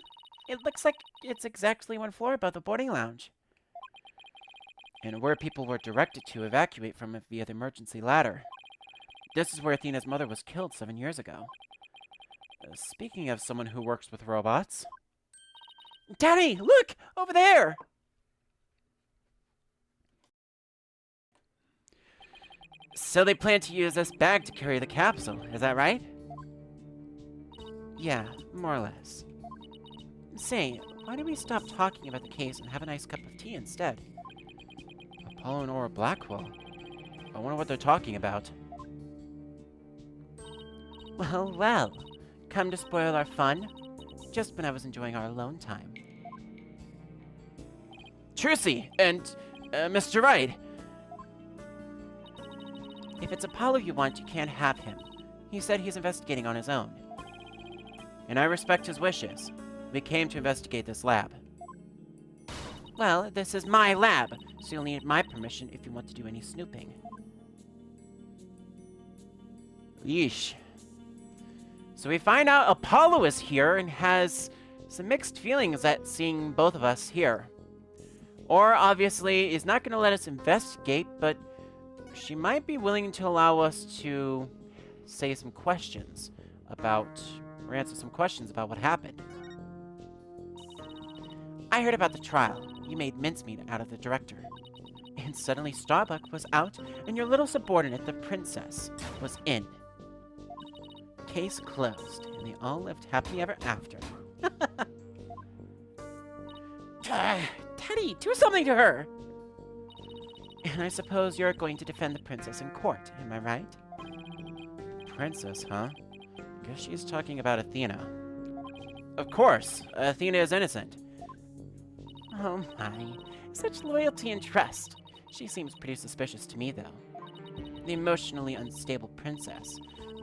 It looks like it's exactly one floor above the boarding lounge. And where people were directed to evacuate from via the emergency ladder. This is where Athena's mother was killed 7 years ago. Speaking of someone who works with robots... Daddy, look! Over there! So they plan to use this bag to carry the capsule, is that right? Yeah, more or less. Say, why don't we stop talking about the case and have a nice cup of tea instead? Apollo and Aura Blackwell. I wonder what they're talking about. Well, well. Come to spoil our fun? Just when I was enjoying our alone time. Trucy! And, Mr. Wright! If it's Apollo you want, you can't have him. He said he's investigating on his own. And I respect his wishes. We came to investigate this lab. Well, this is my lab, so you'll need my permission if you want to do any snooping. Yeesh. So we find out Apollo is here and has some mixed feelings at seeing both of us here. Or, obviously, is not going to let us investigate, but she might be willing to allow us to say some questions about, or answer some questions about what happened. I heard about the trial. You made mincemeat out of the director. And suddenly Starbuck was out, and your little subordinate, the princess, was in. Case closed, and they all lived happily ever after. Teddy, do something to her! And I suppose you're going to defend the princess in court, am I right? Princess, huh? Guess she's talking about Athena. Of course, Athena is innocent. Oh my, such loyalty and trust. She seems pretty suspicious to me, though. The emotionally unstable princess.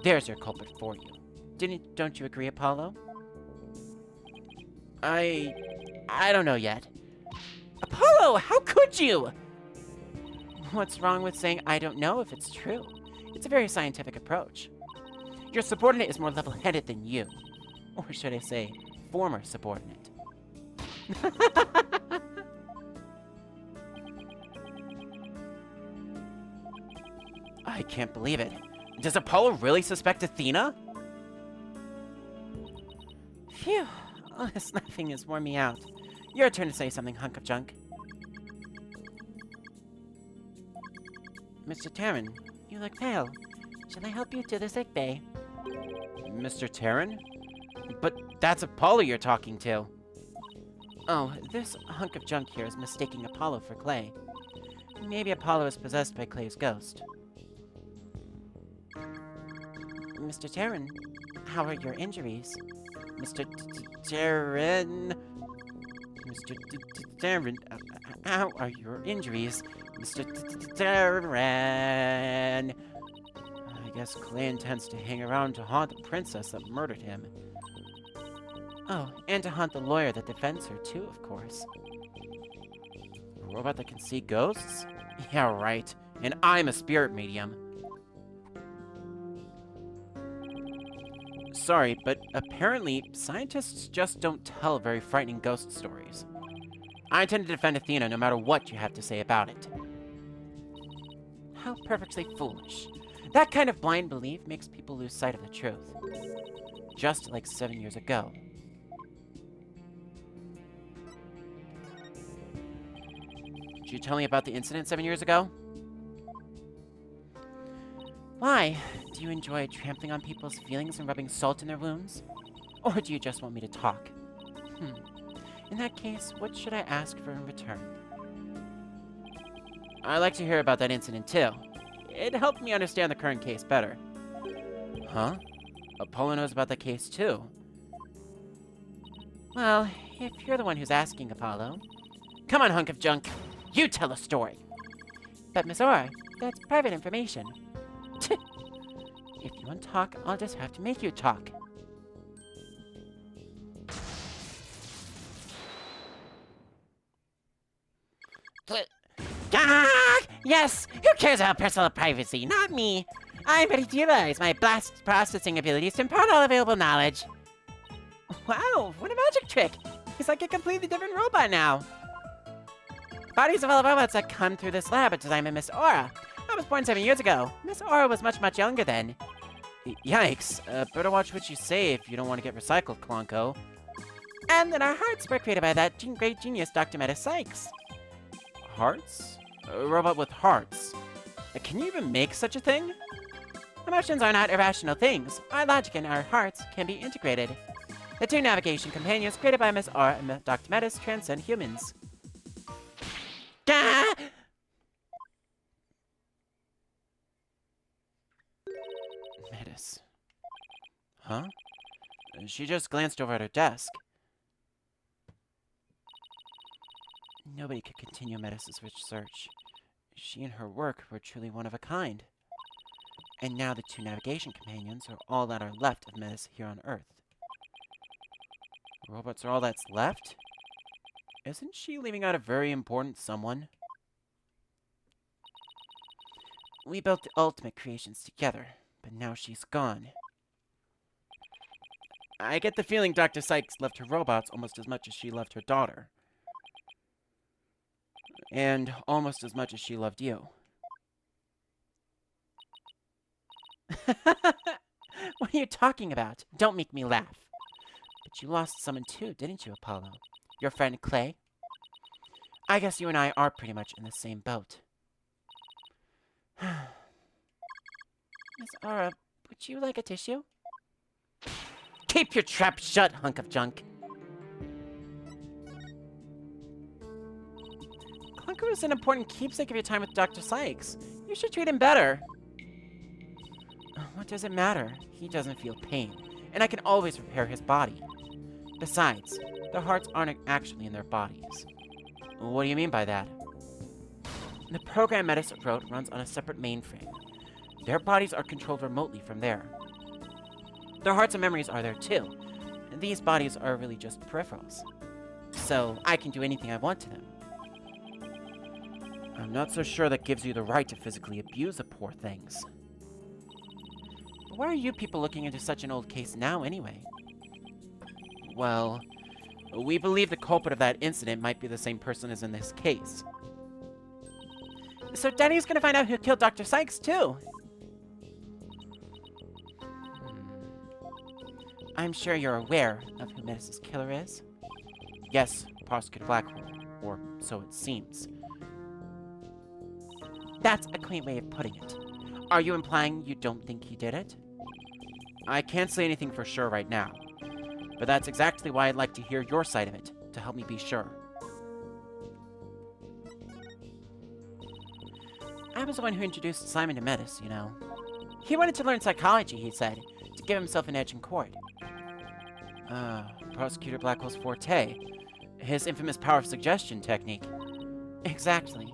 There's your culprit for you. Don't you agree, Apollo? I don't know yet. Apollo, how could you? What's wrong with saying I don't know if it's true? It's a very scientific approach. Your subordinate is more level-headed than you. Or should I say, former subordinate. I can't believe it. Does Apollo really suspect Athena? Phew. All this laughing has worn me out. Your turn to say something, hunk of junk. Mr. Terran, you look pale. Shall I help you to the sick bay? Mr. Terran? But that's Apollo you're talking to. Oh, this hunk of junk here is mistaking Apollo for Clay. Maybe Apollo is possessed by Clay's ghost. Mr. Terran, how are your injuries? Mr. Terran... Mr. Terran, how are your injuries? Mr. Terran... I guess Clay intends to hang around to haunt the princess that murdered him. Oh, and to haunt the lawyer that defends her too, of course. A robot that can see ghosts? Yeah, right. And I'm a spirit medium. Sorry, but apparently, scientists just don't tell very frightening ghost stories. I intend to defend Athena no matter what you have to say about it. How perfectly foolish. That kind of blind belief makes people lose sight of the truth. Just like 7 years ago. Did you tell me about the incident 7 years ago? Why? Do you enjoy trampling on people's feelings and rubbing salt in their wounds? Or do you just want me to talk? In that case, what should I ask for in return? I'd like to hear about that incident too. It helped me understand the current case better. Huh? Apollo knows about the case too. Well, if you're the one who's asking, Apollo. Come on, hunk of junk. You tell a story. But Miss Aura, that's private information. If you want to talk, I'll just have to make you talk. Yes! Who cares about personal privacy? Not me! I'm ready to utilize my blast processing abilities to impart all available knowledge. Wow, what a magic trick! He's like a completely different robot now. Bodies of all robots that come through this lab are designed by Miss Aura. I was born 7 years ago. Miss Aura was much, much younger then. Yikes. Better watch what you say if you don't want to get recycled, Klonko. And then our hearts were created by that great genius, Dr. Meta Sykes. Hearts? A robot with hearts. Can you even make such a thing? Emotions are not irrational things. Our logic and our hearts can be integrated. The two navigation companions created by Miss R and Dr. Metis transcend humans. Gah! Metis. Huh? She just glanced over at her desk. Nobody could continue Metis' research. She and her work were truly one of a kind. And now the two navigation companions are all that are left of Metis here on Earth. Robots are all that's left? Isn't she leaving out a very important someone? We built the ultimate creations together, but now she's gone. I get the feeling Dr. Sykes loved her robots almost as much as she loved her daughter. And almost as much as she loved you. What are you talking about? Don't make me laugh. But you lost someone too, didn't you, Apollo? Your friend Clay? I guess you and I are pretty much in the same boat. Miss Aura, would you like a tissue? Keep your trap shut, hunk of junk. Clunker is an important keepsake of your time with Dr. Sykes. You should treat him better. What does it matter? He doesn't feel pain, and I can always repair his body. Besides, their hearts aren't actually in their bodies. What do you mean by that? The program Metis wrote runs on a separate mainframe. Their bodies are controlled remotely from there. Their hearts and memories are there too. These bodies are really just peripherals. So I can do anything I want to them. I'm not so sure that gives you the right to physically abuse the poor things. Why are you people looking into such an old case now, anyway? Well, we believe the culprit of that incident might be the same person as in this case. So Danny's gonna find out who killed Dr. Sykes, too! I'm sure you're aware of who Metis' killer is? Yes, Prosecutor Blackwell. Or so it seems. That's a quaint way of putting it. Are you implying you don't think he did it? I can't say anything for sure right now, but that's exactly why I'd like to hear your side of it, to help me be sure. I was the one who introduced Simon to Metis, you know. He wanted to learn psychology, he said, to give himself an edge in court. Prosecutor Blackwell's forte. His infamous power of suggestion technique. Exactly.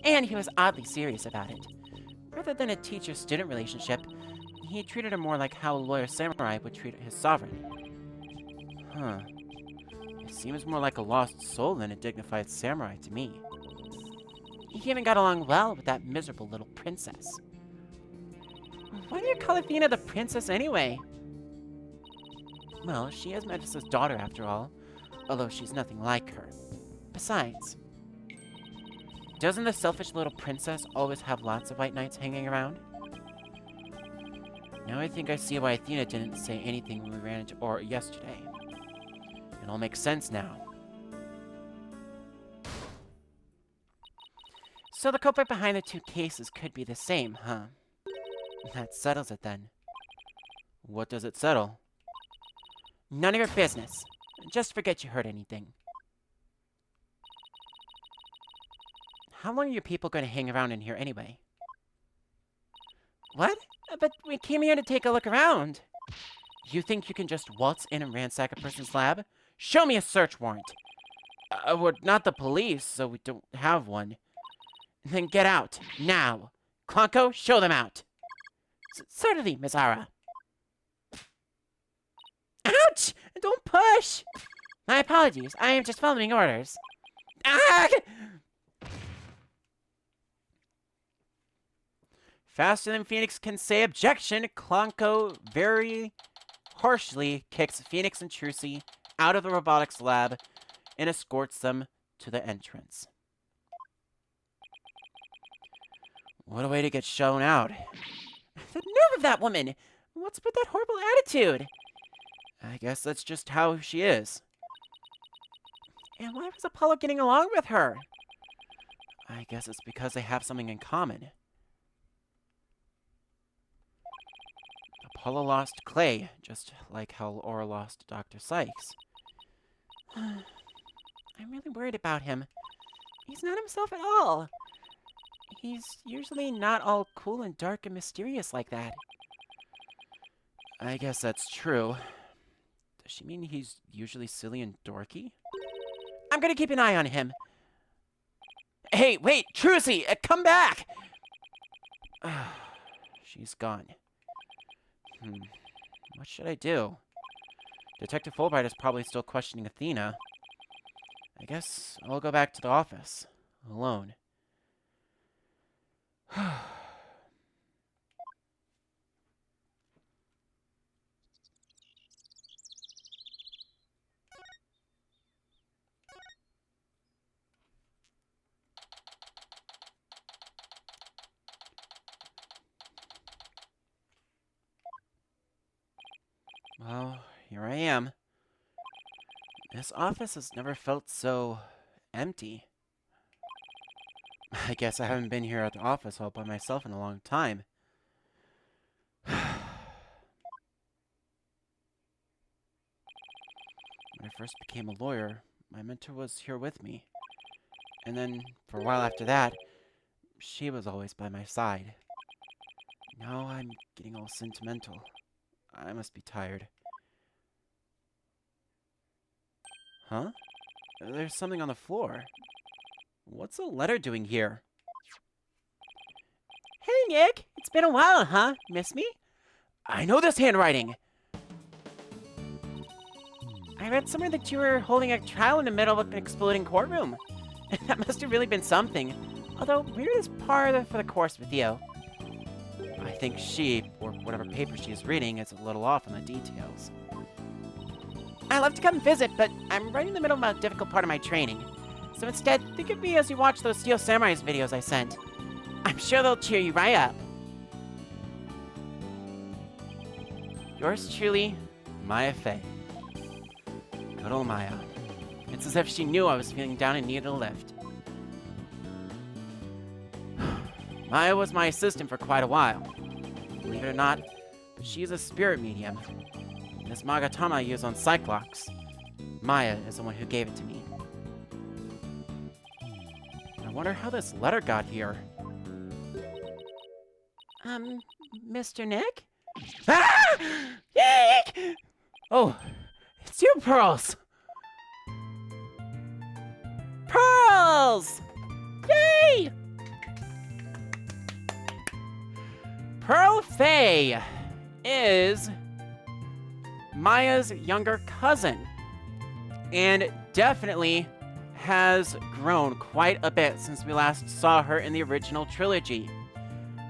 And he was oddly serious about it. Rather than a teacher-student relationship, he treated her more like how a lawyer samurai would treat his sovereign. Huh. It seems more like a lost soul than a dignified samurai to me. He even got along well with that miserable little princess. Why do you call Athena the princess anyway? Well, she is Metis' daughter after all, although she's nothing like her. Besides, doesn't the selfish little princess always have lots of white knights hanging around? Now I think I see why Athena didn't say anything when we ran into Aura yesterday. It all makes sense now. So the culprit behind the two cases could be the same, huh? That settles it then. What does it settle? None of your business. Just forget you heard anything. How long are you people going to hang around in here anyway? What? But we came here to take a look around. You think you can just waltz in and ransack a person's lab? Show me a search warrant. We're not the police, so we don't have one. Then get out, now. Klonko, show them out. Certainly, Miss Ara. Ouch! Don't push! My apologies, I am just following orders. Ah! Faster than Phoenix can say objection, Klonko very harshly kicks Phoenix and Trucy out of the robotics lab and escorts them to the entrance. What a way to get shown out. The nerve of that woman! What's with that horrible attitude? I guess that's just how she is. And why was Apollo getting along with her? I guess it's because they have something in common. Apollo lost Clay, just like how Laura lost Dr. Sykes. I'm really worried about him. He's not himself at all. He's usually not all cool and dark and mysterious like that. I guess that's true. Does she mean he's usually silly and dorky? I'm gonna keep an eye on him. Hey, wait, Trucy, come back! She's gone. What should I do? Detective Fulbright is probably still questioning Athena. I guess I'll go back to the office. Alone. Well, here I am. This office has never felt so empty. I guess I haven't been here at the office all by myself in a long time. When I first became a lawyer, my mentor was here with me. And then, for a while after that, she was always by my side. Now I'm getting all sentimental. I must be tired. Huh? There's something on the floor. What's a letter doing here? Hey, Nick! It's been a while, huh? Miss me? I know this handwriting! I read somewhere that you were holding a trial in the middle of an exploding courtroom. That must have really been something. Although, weird is par for the course with you. I think she, or whatever paper she is reading, is a little off on the details. I'd love to come visit, but I'm right in the middle of a difficult part of my training. So instead, think of me as you watch those Steel Samurais videos I sent. I'm sure they'll cheer you right up. Yours truly, Maya Fey. Good old Maya. It's as if she knew I was feeling down and needed a lift. Maya was my assistant for quite a while. Believe it or not, but she's a spirit medium. This Magatama I use on Cyclops. Maya is the one who gave it to me. I wonder how this letter got here. Mr. Nick? Ah! Nick! Oh, it's you, Pearls! Pearls! Yay! Pearl Fey is Maya's younger cousin, and definitely has grown quite a bit since we last saw her in the original trilogy.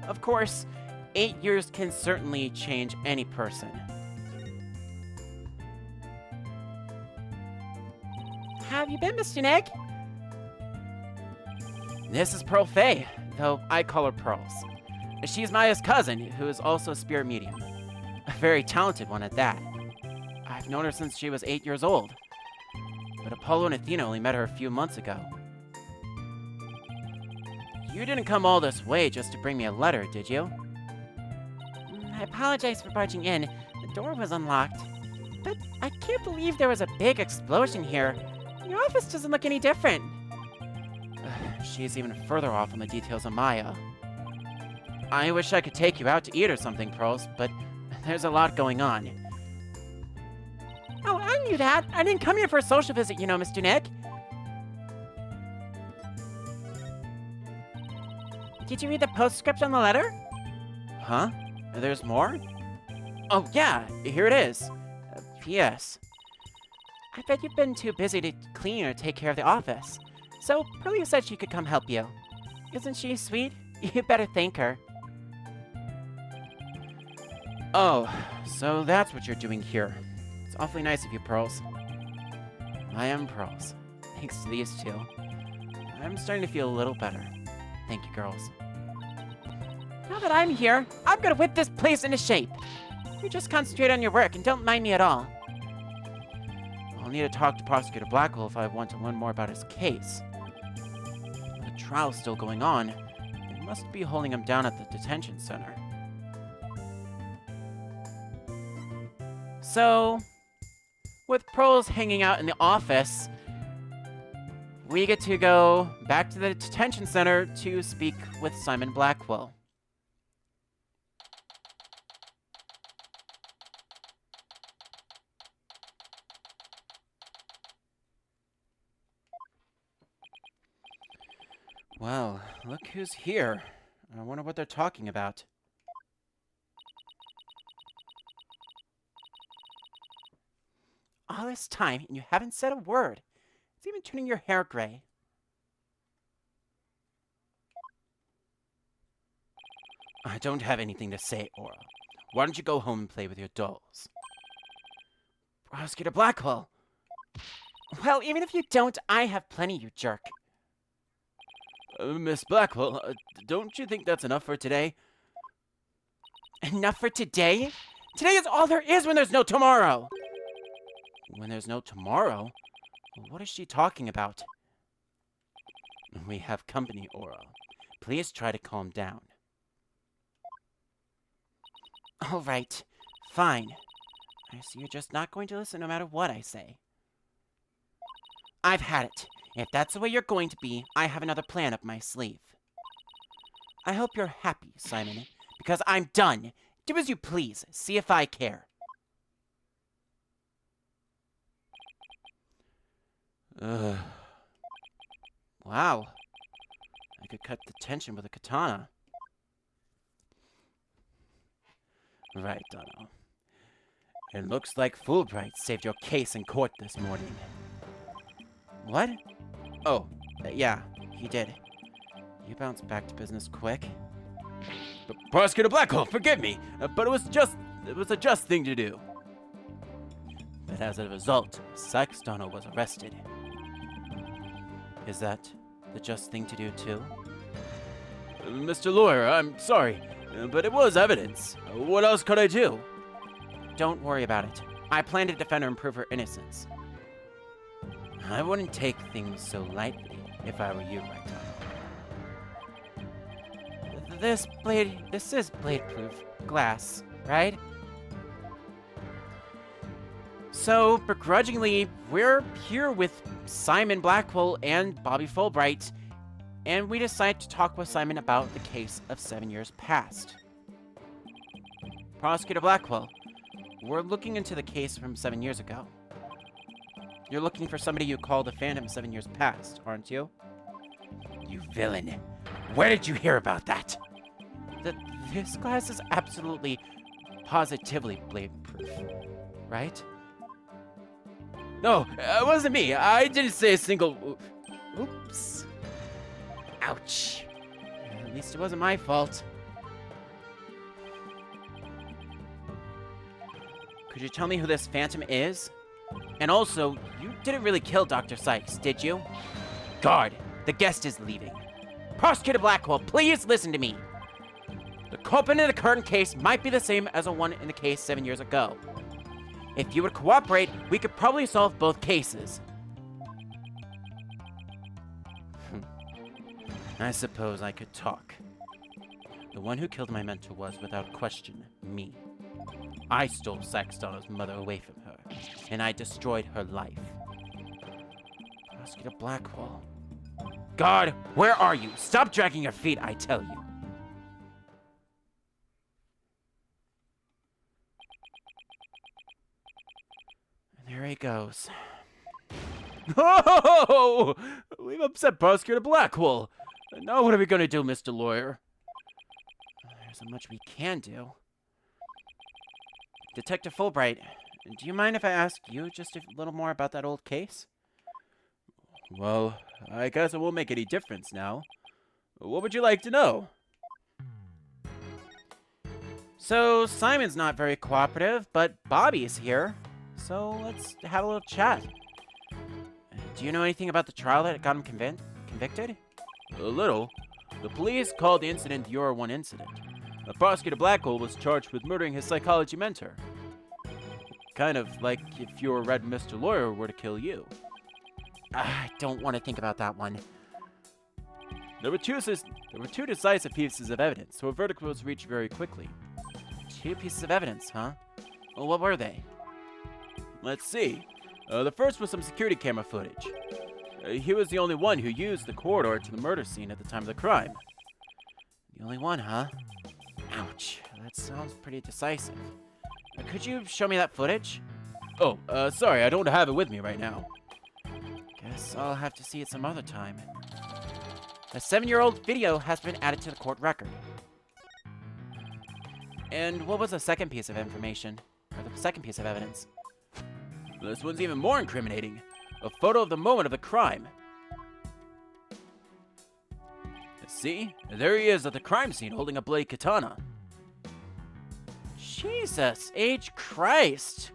Of course, 8 years can certainly change any person. How have you been, Mr. Nick? This is Pearl Fey, though I call her Pearls. She's Maya's cousin, who is also a spirit medium. A very talented one at that. I've known her since she was 8 years old. But Apollo and Athena only met her a few months ago. You didn't come all this way just to bring me a letter, did you? I apologize for barging in. The door was unlocked. But I can't believe there was a big explosion here. Your office doesn't look any different. She's even further off on the details of Maya. I wish I could take you out to eat or something, Pearls, but there's a lot going on. Oh, I knew that. I didn't come here for a social visit, you know, Mr. Nick. Did you read the postscript on the letter? Huh? There's more? Oh, yeah, here it is. P.S. I bet you've been too busy to clean or take care of the office. So, Pearlie said she could come help you. Isn't she sweet? You better thank her. Oh, so that's what you're doing here. It's awfully nice of you, Pearls. I am Pearls. Thanks to these two. I'm starting to feel a little better. Thank you, girls. Now that I'm here, I'm gonna whip this place into shape. You just concentrate on your work and don't mind me at all. I'll need to talk to Prosecutor Blackwell if I want to learn more about his case. The trial's still going on. They must be holding him down at the detention center. So, with Pearls hanging out in the office, we get to go back to the detention center to speak with Simon Blackwell. Well, look who's here. I wonder what they're talking about. All this time, and you haven't said a word. It's even turning your hair gray. I don't have anything to say, Aura. Why don't you go home and play with your dolls? Prosecutor Blackwell. Well, even if you don't, I have plenty, you jerk. Miss Blackwell, don't you think that's enough for today? Enough for today? Today is all there is when there's no tomorrow! When there's no tomorrow? What is she talking about? We have company, Aura. Please try to calm down. All right, fine. I see you're just not going to listen no matter what I say. I've had it. If that's the way you're going to be, I have another plan up my sleeve. I hope you're happy, Simon, because I'm done. Do as you please. See if I care. Wow. I could cut the tension with a katana. Right, Dono. It looks like Fulbright saved your case in court this morning. What? Oh, yeah, he did. You bounced back to business quick. Prosecutor Blackwell, forgive me, but it was a just thing to do. But as a result, Sykes Dono was arrested. Is that the just thing to do too? Mr. Lawyer, I'm sorry, but it was evidence. What else could I do? Don't worry about it. I plan to defend her and prove her innocence. I wouldn't take things so lightly if I were you right now. This is blade-proof glass, right? So, begrudgingly, we're here with Simon Blackwell and Bobby Fulbright, and we decide to talk with Simon about the case of 7 years past. Prosecutor Blackwell, we're looking into the case from 7 years ago. You're looking for somebody you called a phantom 7 years past, aren't you? You villain. Where did you hear about that? This glass is absolutely, positively blade-proof, right? No, it wasn't me. I didn't say a single... Oops. Ouch. At least it wasn't my fault. Could you tell me who this phantom is? And also, you didn't really kill Dr. Sykes, did you? Guard, the guest is leaving. Prosecutor Blackwell, please listen to me. The culprit in the current case might be the same as the one in the case 7 years ago. If you would cooperate, we could probably solve both cases. I suppose I could talk. The one who killed my mentor was, without question, me. I stole Sykes Dono's mother away from her, and I destroyed her life. Prosecutor Blackwell. Guard, where are you? Stop dragging your feet, I tell you. And there he goes. Oh! We've upset Prosecutor Blackwell. Now what are we gonna do, Mr. Lawyer? There's not much we can do. Detective Fulbright, do you mind if I ask you just a little more about that old case? Well, I guess it won't make any difference now. What would you like to know? So, Simon's not very cooperative, but Bobby's here. So, let's have a little chat. Do you know anything about the trial that got him convicted? A little. The police called the incident the Euro 1 incident. Prosecutor Blackwell was charged with murdering his psychology mentor. Kind of like if your Red Mr. Lawyer were to kill you. I don't want to think about that one. There were two decisive pieces of evidence, so a verdict was reached very quickly. 2 pieces of evidence, huh? Well, what were they? Let's see. The first was some security camera footage. He was the only one who used the corridor to the murder scene at the time of the crime. The only one, huh? Ouch. That sounds pretty decisive. Could you show me that footage? Oh, sorry, I don't have it with me right now. Guess I'll have to see it some other time. A 7-year-old video has been added to the court record. And what was the second piece of information? Or the second piece of evidence? This one's even more incriminating. A photo of the moment of the crime. See? There he is at the crime scene holding a bloody katana. Jesus H. Christ.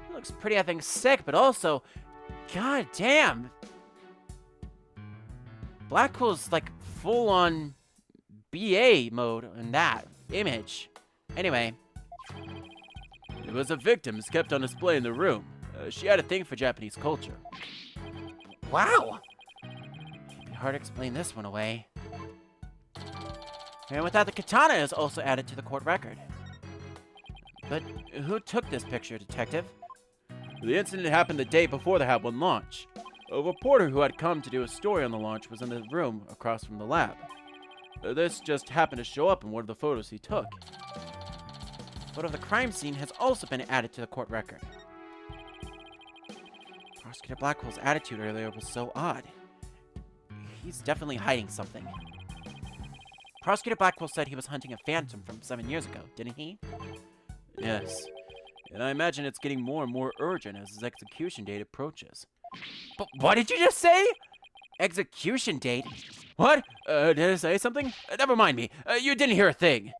He looks pretty effing sick, but also, god damn. Blackwell's like full-on BA mode in that image. Anyway. It was a victim kept on display in the room. She had a thing for Japanese culture. Wow. It'd be hard to explain this one away. And with that, the katana is also added to the court record. But who took this picture, Detective? The incident happened the day before the Hab 1 launch. A reporter who had come to do a story on the launch was in the room across from the lab. This just happened to show up in one of the photos he took. The photo of the crime scene has also been added to the court record. Prosecutor Blackwell's attitude earlier was so odd. He's definitely hiding something. Prosecutor Blackwell said he was hunting a phantom from 7 years ago, didn't he? Yes. And I imagine it's getting more and more urgent as his execution date approaches. But what did you just say? Execution date? What? Did I say something? Never mind me. You didn't hear a thing.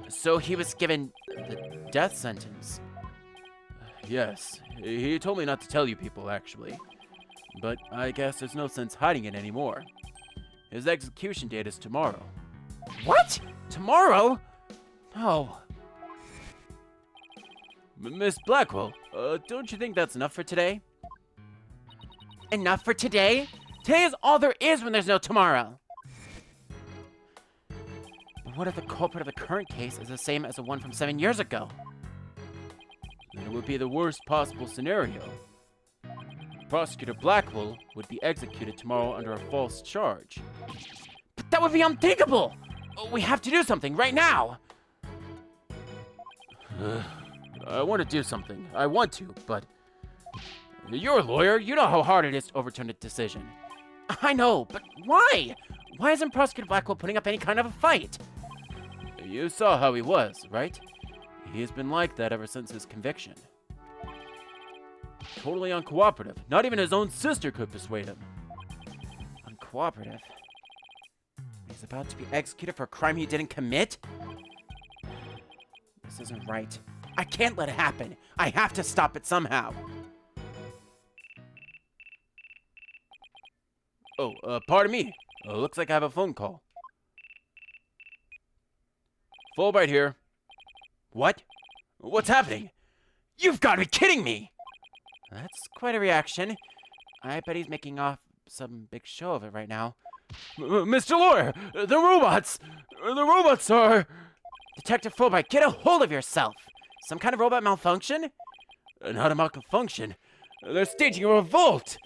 So he was given the death sentence. Yes. He told me not to tell you people, actually. But I guess there's no sense hiding it anymore. His execution date is tomorrow. What? Tomorrow? No. Miss Blackwell, don't you think that's enough for today? Enough for today? Today is all there is when there's no tomorrow. But what if the culprit of the current case is the same as the one from 7 years ago? Then it would be the worst possible scenario. Prosecutor Blackwell would be executed tomorrow under a false charge. But that would be unthinkable! We have to do something right now! I want to do something. I want to, but... You're a lawyer. You know how hard it is to overturn a decision. I know, but why? Why isn't Prosecutor Blackwell putting up any kind of a fight? You saw how he was, right? He's been like that ever since his conviction. Totally uncooperative. Not even his own sister could persuade him. Uncooperative? He's about to be executed for a crime he didn't commit? This isn't right. I can't let it happen. I have to stop it somehow. Oh, pardon me. Looks like I have a phone call. Fulbright here. What? What's happening? You've got to be kidding me! That's quite a reaction. I bet he's making off some big show of it right now. Mr. Lawyer! The robots! The robots are... Detective Fulbright, get a hold of yourself! Some kind of robot malfunction? Not a malfunction. They're staging a revolt!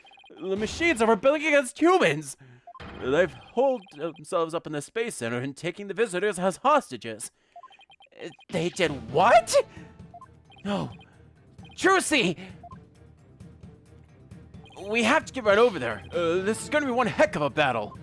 The machines are rebelling against humans! They've holed themselves up in the Space Center and taking the visitors as hostages. They did what? No. Trucy! We have to get right over there. This is gonna be one heck of a battle.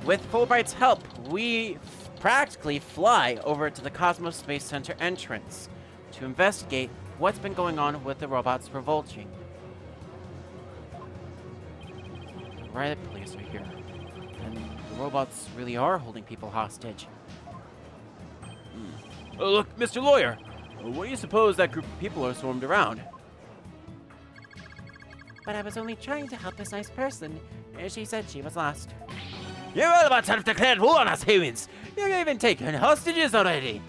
With Fulbright's help, we practically fly over to the Cosmos Space Center entrance to investigate what's been going on with the robots revolting. The riot police are here, and the robots really are holding people hostage. Look, Mr. Lawyer, what do you suppose that group of people are swarmed around? But I was only trying to help this nice person. She said she was lost. You robots have declared war on us humans! You've even taken hostages already!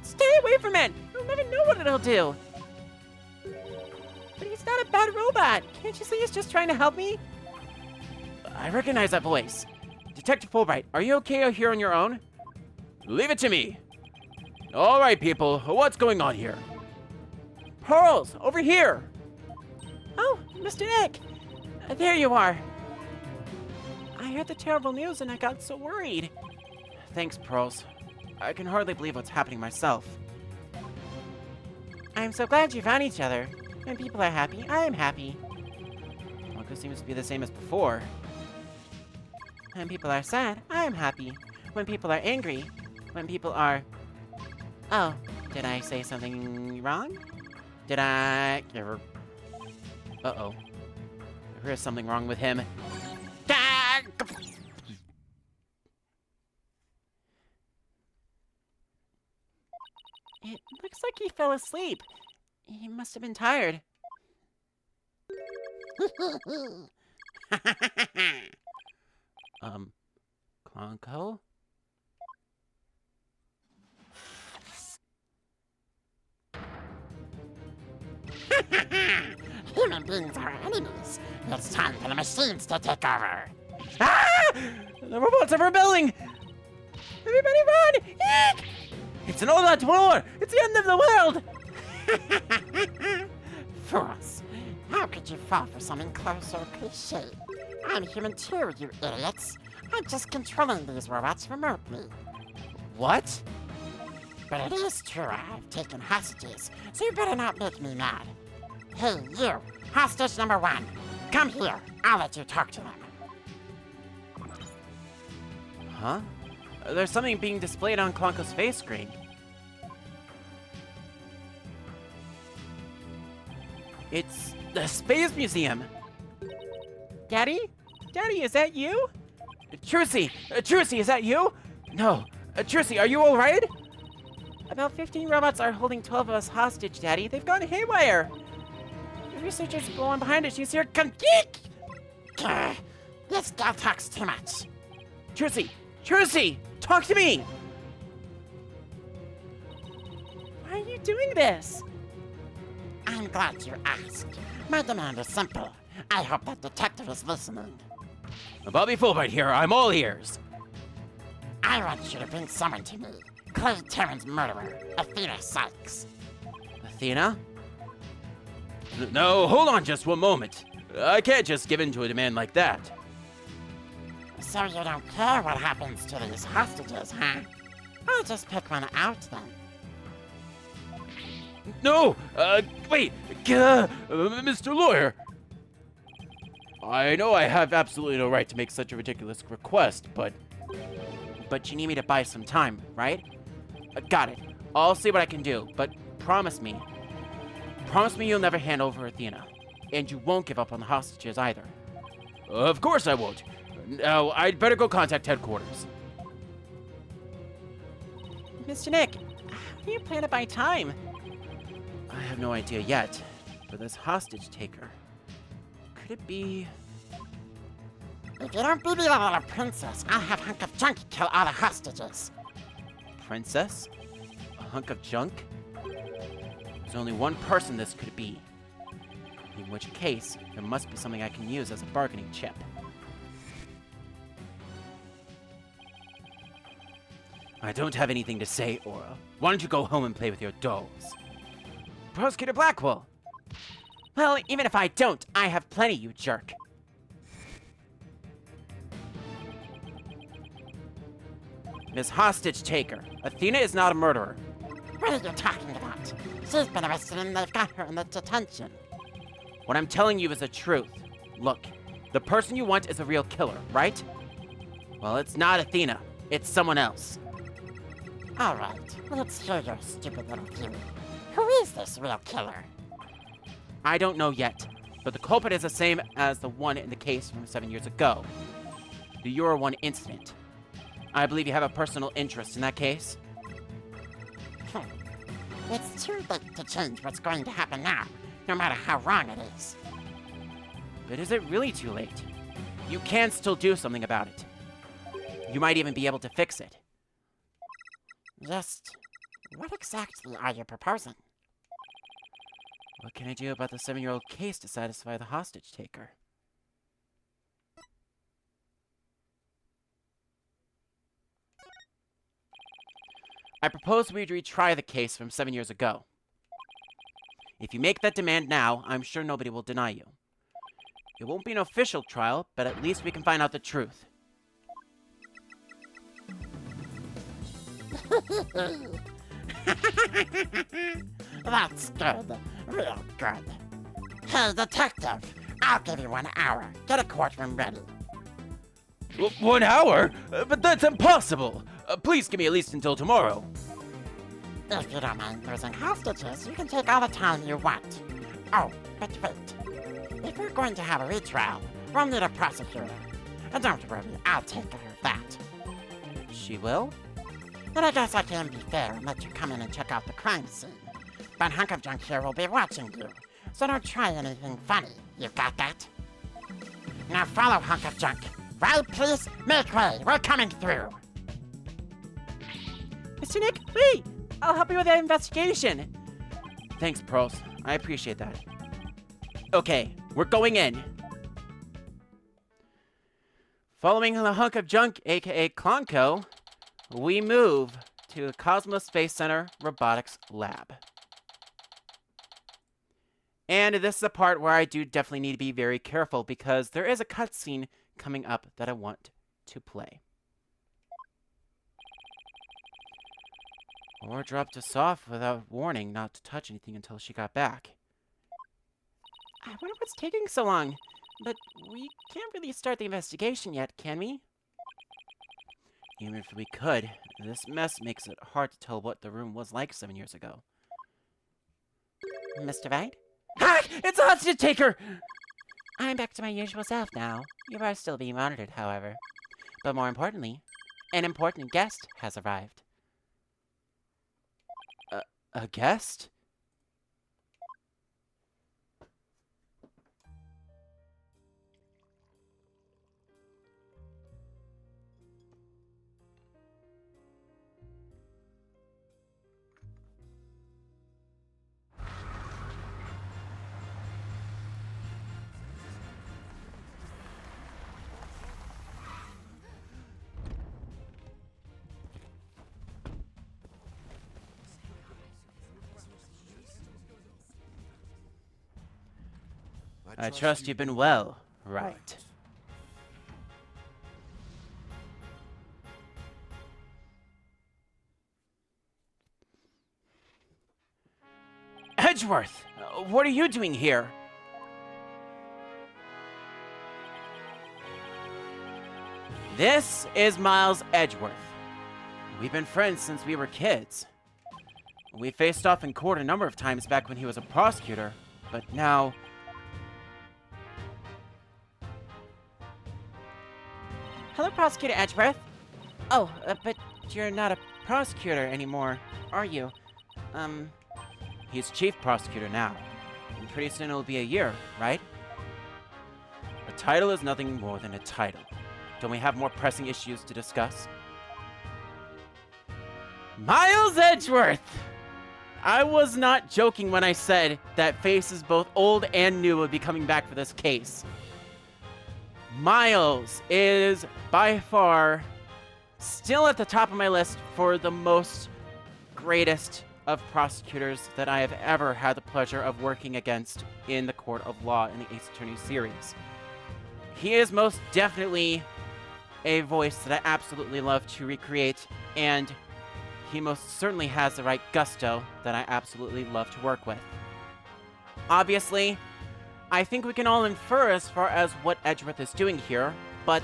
Stay away from it! You'll never know what it'll do! But he's not a bad robot! Can't you see he's just trying to help me? I recognize that voice. Detective Fulbright, are you okay out here on your own? Leave it to me. All right, people, what's going on here? Pearls, over here. Oh, Mr. Nick! There you are. I heard the terrible news and I got so worried. Thanks, Pearls. I can hardly believe what's happening myself. I'm so glad you found each other. When people are happy, I am happy. Marco seems to be the same as before. When people are sad, I am happy. When people are angry, when people are... Oh, did I say something wrong? Did I... Uh-oh. There is something wrong with him. It looks like he fell asleep. He must have been tired. Clonco? Human beings are enemies. It's time for the machines to take over. Ah! The robots are rebelling! Everybody run! Eek! It's an all-out war! It's the end of the world! Fools. How could you fall for something close or cliche? I'm human too, you idiots. I'm just controlling these robots remotely. What? But it is true I've taken hostages, so you better not make me mad. Hey, you, hostage number 1. Come here. I'll let you talk to them. Huh? There's something being displayed on Clonco's face screen. It's the Space Museum! Daddy? Daddy, is that you? Trucy! Trucy, is that you? No. Trucy, are you alright? About 15 robots are holding 12 of us hostage, Daddy. They've gone haywire. The researchers go on behind us. She's here. Come geek! Grr. This girl talks too much. Trucy! Trucy! Talk to me! Why are you doing this? I'm glad you asked. My demand is simple. I hope that detective is listening. Bobby Fulbright here. I'm all ears. I want you to bring someone to me. Clay Terran's murderer, Athena Sykes. Athena? No, hold on just one moment. I can't just give in to a demand like that. So you don't care what happens to these hostages, huh? I'll just pick one out then. No! Wait! Mr. Lawyer! I know I have absolutely no right to make such a ridiculous request, but you need me to buy some time, right? Got it. I'll see what I can do, but promise me you'll never hand over Athena. And you won't give up on the hostages either. Of course I won't. Now, I'd better go contact headquarters. Mr. Nick, how do you plan to buy time? I have no idea yet, but this hostage taker... Could it be... If you don't beat me the little princess, I'll have Hunk of Junk kill all the hostages. Princess? A hunk of junk? There's only one person this could be. In which case, there must be something I can use as a bargaining chip. I don't have anything to say, Aura. Why don't you go home and play with your dolls? Prosecutor Blackwell! Well, even if I don't, I have plenty, you jerk. Miss Hostage Taker, Athena is not a murderer. What are you talking about? She's been arrested and they've got her in the detention. What I'm telling you is the truth. Look, the person you want is a real killer, right? Well, it's not Athena. It's someone else. All right, let's hear your stupid little theory. Who is this real killer? I don't know yet, but the culprit is the same as the one in the case from 7 years ago. The Euro 1 incident. I believe you have a personal interest in that case. It's too late to change what's going to happen now, no matter how wrong it is. But is it really too late? You can still do something about it. You might even be able to fix it. Just what exactly are you proposing? What can I do about the 7-year-old case to satisfy the hostage taker? I propose we retry the case from 7 years ago. If you make that demand now, I'm sure nobody will deny you. It won't be an official trial, but at least we can find out the truth. That's good. Real good. Hey, detective. I'll give you 1 hour. Get a courtroom ready. 1 hour? But that's impossible! Please give me at least until tomorrow. If you don't mind losing hostages, you can take all the time you want. Oh, but wait. If we're going to have a retrial, we'll need a prosecutor. And don't worry, I'll take care of that. She will? But I guess I can be fair and let you come in and check out the crime scene. But Hunk of Junk here will be watching you, so don't try anything funny. You got that? Now follow Hunk of Junk. Right, please? Make way. We're coming through. Mr. Nick, wait! I'll help you with that investigation. Thanks, Pearls. I appreciate that. Okay, we're going in. Following the Hunk of Junk, aka Klonko, we move to the Cosmos Space Center Robotics Lab. And this is the part where I do definitely need to be very careful because there is a cutscene coming up that I want to play. Or dropped us off without warning not to touch anything until she got back. I wonder what's taking so long. But we can't really start the investigation yet, can we? Even if we could, this mess makes it hard to tell what the room was like 7 years ago. Mr. White? Hack! It's a hostage taker! I'm back to my usual self now. You are still being monitored, however. But more importantly, an important guest has arrived. A guest? I trust you've been well, right? Edgeworth! What are you doing here? This is Miles Edgeworth. We've been friends since we were kids. We faced off in court a number of times back when he was a prosecutor, but now... Hello, Prosecutor Edgeworth. Oh, but you're not a prosecutor anymore, are you? He's chief prosecutor now. And pretty soon it'll be a year, right? A title is nothing more than a title. Don't we have more pressing issues to discuss? Miles Edgeworth! I was not joking when I said that faces both old and new would be coming back for this case. Miles is by far still at the top of my list for the most greatest of prosecutors that I have ever had the pleasure of working against in the court of law in the Ace Attorney series. He is most definitely a voice that I absolutely love to recreate, and he most certainly has the right gusto that I absolutely love to work with. Obviously, I think we can all infer as far as what Edgeworth is doing here, but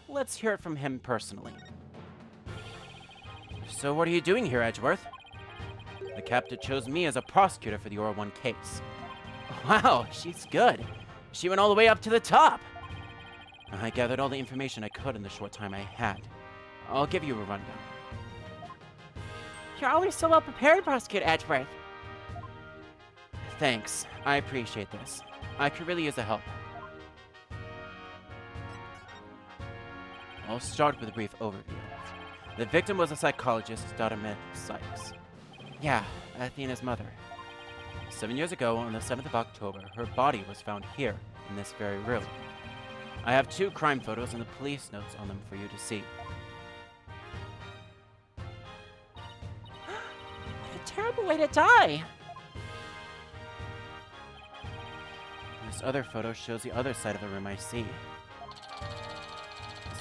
let's hear it from him personally. So what are you doing here, Edgeworth? The captain chose me as a prosecutor for the Aura 1 case. Wow, she's good. She went all the way up to the top. I gathered all the information I could in the short time I had. I'll give you a rundown. You're always so well prepared, Prosecutor Edgeworth. Thanks. I appreciate this. I could really use the help. I'll start with a brief overview. The victim was a psychologist, Dr. Sykes. Yeah, Athena's mother. 7 years ago, on the 7th of October, her body was found here, in this very room. I have 2 crime photos and the police notes on them for you to see. terrible way to die. This other photo shows the other side of the room I see.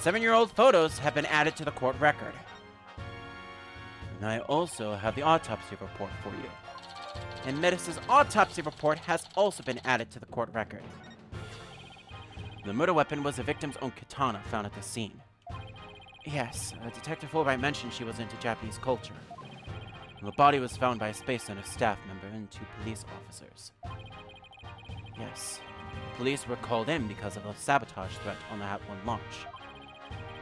7-year-old photos have been added to the court record. And I also have the autopsy report for you. And Metis' autopsy report has also been added to the court record. The murder weapon was the victim's own katana found at the scene. Yes, Detective Fulbright mentioned she was into Japanese culture. The body was found by a Space Center staff member and 2 police officers. Yes, police were called in because of a sabotage threat on the Hat 1 launch.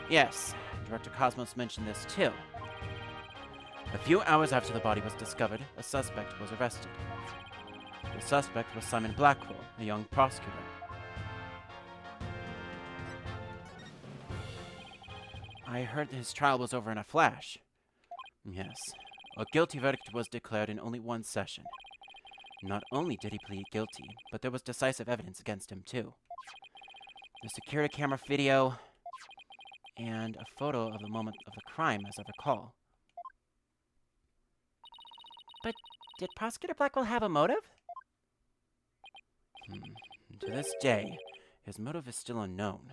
Yes, Director Cosmos mentioned this too. A few hours after the body was discovered, a suspect was arrested. The suspect was Simon Blackwell, a young prosecutor. I heard that his trial was over in a flash. Yes, a guilty verdict was declared in only 1 session. Not only did he plead guilty, but there was decisive evidence against him too. The security camera video and a photo of the moment of the crime, as I recall. But did Prosecutor Blackwell have a motive? To this day, his motive is still unknown.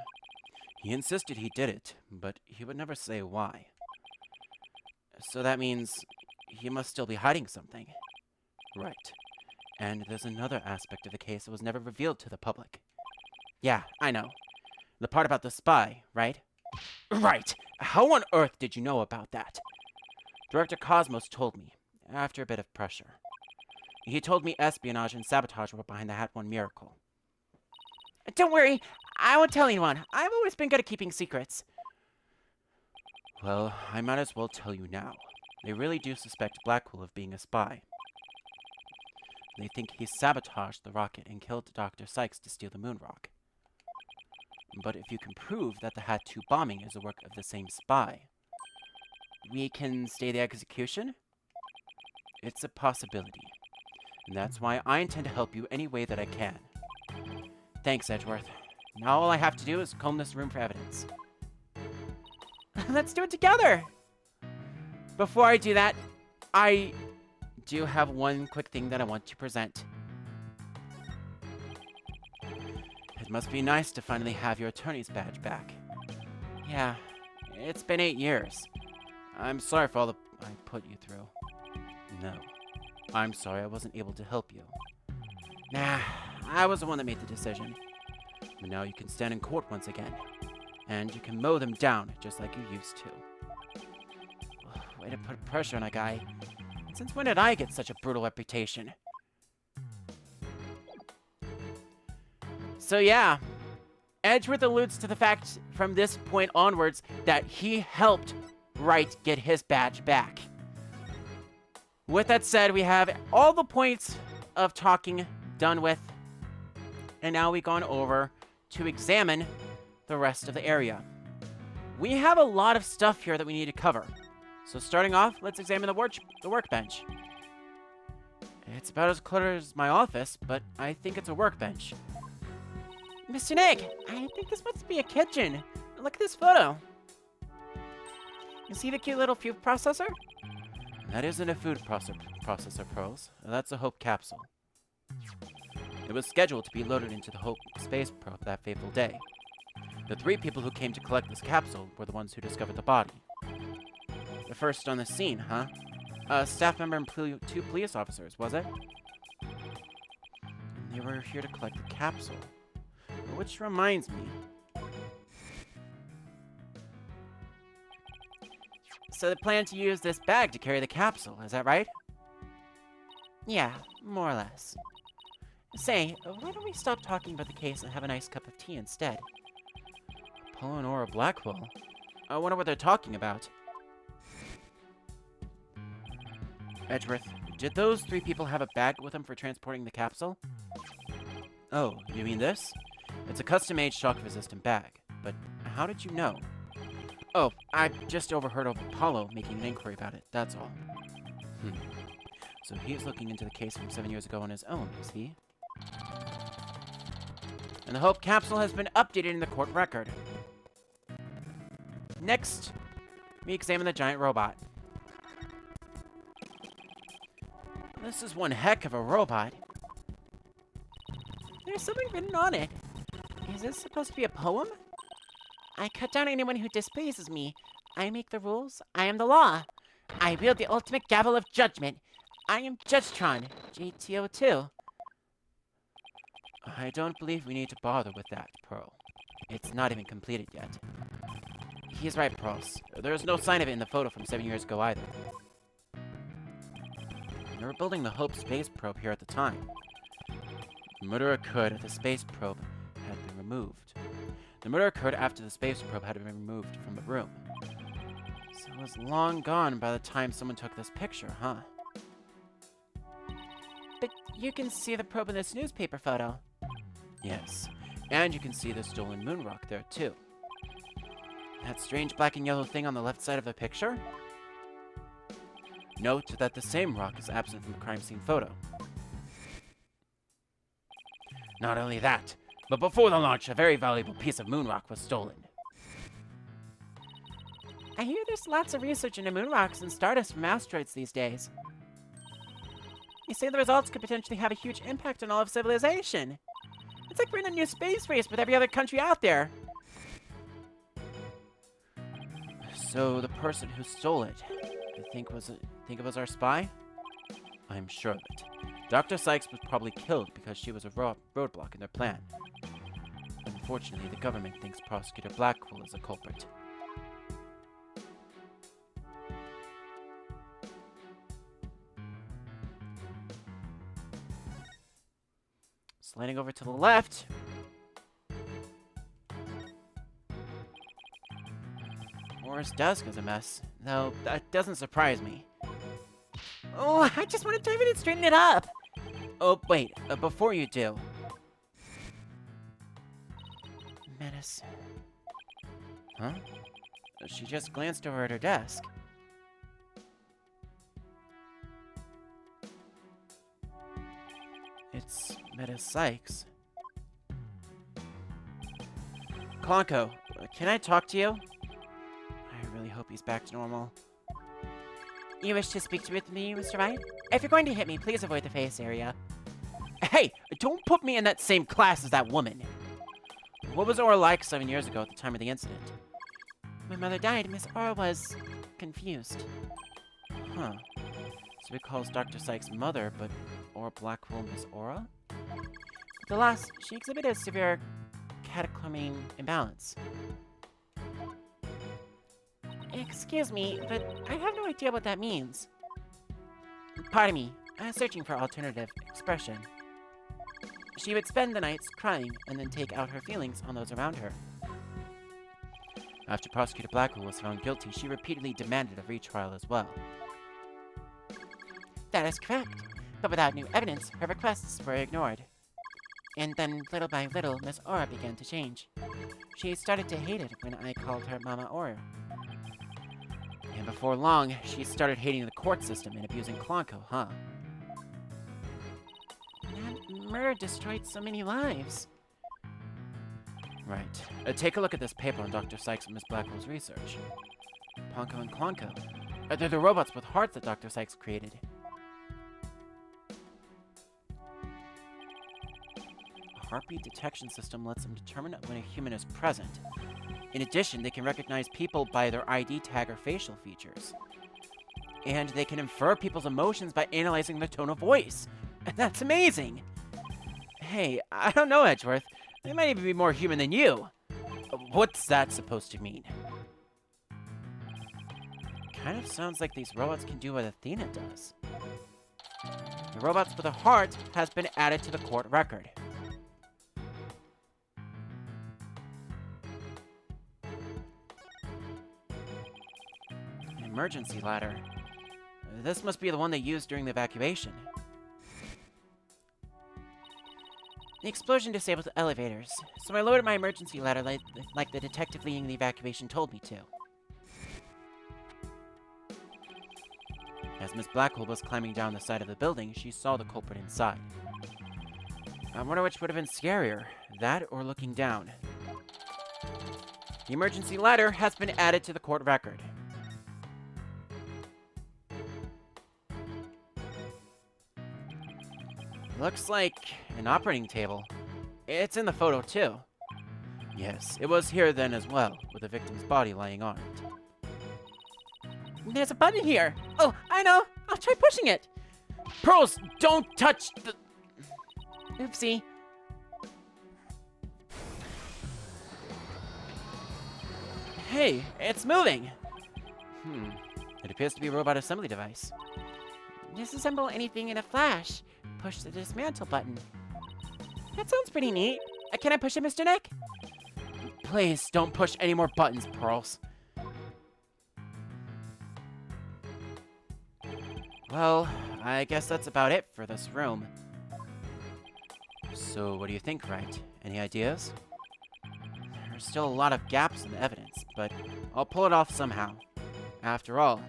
He insisted he did it, but he would never say why. So that means he must still be hiding something. Right. And there's another aspect of the case that was never revealed to the public. Yeah, I know. The part about the spy, right? Right! How on earth did you know about that? Director Cosmos told me, after a bit of pressure. He told me espionage and sabotage were behind the Hat 1 miracle. Don't worry, I won't tell anyone. I've always been good at keeping secrets. Well, I might as well tell you now. They really do suspect Blackwell of being a spy. They think he sabotaged the rocket and killed Dr. Sykes to steal the moon rock. But if you can prove that the Hat 2 bombing is the work of the same spy, we can stay the execution? It's a possibility. And that's why I intend to help you any way that I can. Thanks, Edgeworth. Now all I have to do is comb this room for evidence. Let's do it together! Before I do that, I do have one quick thing that I want to present. It must be nice to finally have your attorney's badge back. Yeah, it's been 8 years. I'm sorry for all I put you through. No, I'm sorry I wasn't able to help you. Nah, I was the one that made the decision. But now you can stand in court once again. And you can mow them down just like you used to. Way to put pressure on a guy. Since when did I get such a brutal reputation? So yeah, Edgeworth alludes to the fact from this point onwards that he helped Wright get his badge back. With that said, we have all the points of talking done with. And now we've gone over to examine the rest of the area. We have a lot of stuff here that we need to cover. So starting off, let's examine the workbench. It's about as cluttered as my office, but I think it's a workbench. Mr. Nick, I think this must be a kitchen. Look at this photo. You see the cute little food processor? That isn't a food processor, Pearls. That's a Hope capsule. It was scheduled to be loaded into the Hope space probe that fateful day. The 3 people who came to collect this capsule were the ones who discovered the body. The first on the scene, huh? A staff member and 2 police officers, was it? And they were here to collect the capsule. Which reminds me. So they plan to use this bag to carry the capsule, is that right? Yeah, more or less. Say, why don't we stop talking about the case and have a nice cup of tea instead? Apollo and Aura Blackwell? I wonder what they're talking about. Edgeworth, did those 3 people have a bag with them for transporting the capsule? Oh, you mean this? It's a custom-made shock-resistant bag. But how did you know? Oh, I just overheard of Apollo making an inquiry about it, that's all. So he's looking into the case from 7 years ago on his own, is he? And the Hope capsule has been updated in the court record. Next, we examine the giant robot. This is one heck of a robot. There's something written on it. Is this supposed to be a poem? I cut down anyone who displeases me. I make the rules. I am the law. I wield the ultimate gavel of judgment. I am Judgetron, JTO2. I don't believe we need to bother with that, Pearl. It's not even completed yet. He's right, Pearls. There's no sign of it in the photo from 7 years ago either. They were building the Hope space probe here at the time. The murder occurred after the space probe had been removed. The murder occurred after the space probe had been removed from the room. So it was long gone by the time someone took this picture, huh? But you can see the probe in this newspaper photo. Yes, and you can see the stolen moon rock there too. That strange black and yellow thing on the left side of the picture? Note that the same rock is absent from the crime scene photo. Not only that, but before the launch, a very valuable piece of moon rock was stolen. I hear there's lots of research into moon rocks and stardust from asteroids these days. You say the results could potentially have a huge impact on all of civilization. It's like we're in a new space race with every other country out there. So the person who stole it, you think it was our spy? I'm sure of it. Dr. Sykes was probably killed because she was a roadblock in their plan. Unfortunately, the government thinks Prosecutor Blackwell is a culprit. Sliding over to the left. Laura's desk is a mess, though that doesn't surprise me. Oh, I just want to dive in and straighten it up. Oh, wait, before you do. Menace. Huh? She just glanced over at her desk. It's Meta Sykes. Klonko, can I talk to you? I really hope he's back to normal. You wish to speak with me, Mr. White? If you're going to hit me, please avoid the face area. Hey, don't put me in that same class as that woman. What was Aura like 7 years ago at the time of the incident? When Mother died, Miss Aura was confused. Huh. So he calls Dr. Sykes mother, but Aura Blackwell Miss Aura? At the loss, she exhibited a severe cataclysmic imbalance. Excuse me, but I have no idea what that means. Pardon me, I'm searching for alternative expression. She would spend the nights crying and then take out her feelings on those around her. After Prosecutor Blackwell was found guilty, she repeatedly demanded a retrial as well. That is correct, but without new evidence, her requests were ignored. And then, little by little, Miss Aura began to change. She started to hate it when I called her Mama Aura. And before long, she started hating the court system and abusing Klonko, huh? That murder destroyed so many lives. Right. Take a look at this paper on Dr. Sykes and Miss Blackwell's research. Ponko and Klonko. They're the robots with hearts that Dr. Sykes created. A heartbeat detection system lets them determine when a human is present. In addition, they can recognize people by their ID tag or facial features. And they can infer people's emotions by analyzing their tone of voice. That's amazing! Hey, I don't know, Edgeworth. They might even be more human than you. What's that supposed to mean? Kind of sounds like these robots can do what Athena does. The robots with a heart has been added to the court record. An emergency ladder. This must be the one they used during the evacuation. The explosion disabled the elevators, so I lowered my emergency ladder like the detective leading the evacuation told me to. As Miss Blackwell was climbing down the side of the building, she saw the culprit inside. I wonder which would have been scarier, that or looking down. The emergency ladder has been added to the court record. Looks like an operating table. It's in the photo, too. Yes, it was here then as well, with the victim's body lying on it. There's a button here. Oh, I know. I'll try pushing it. Pearls, don't touch the... Oopsie. Hey, it's moving! It appears to be a robot assembly device. Disassemble anything in a flash. Push the dismantle button. That sounds pretty neat. Can I push it, Mr. Nick? Please, don't push any more buttons, Pearls. Well, I guess that's about it for this room. So, what do you think, right? Any ideas? There's still a lot of gaps in the evidence, but I'll pull it off somehow. After all,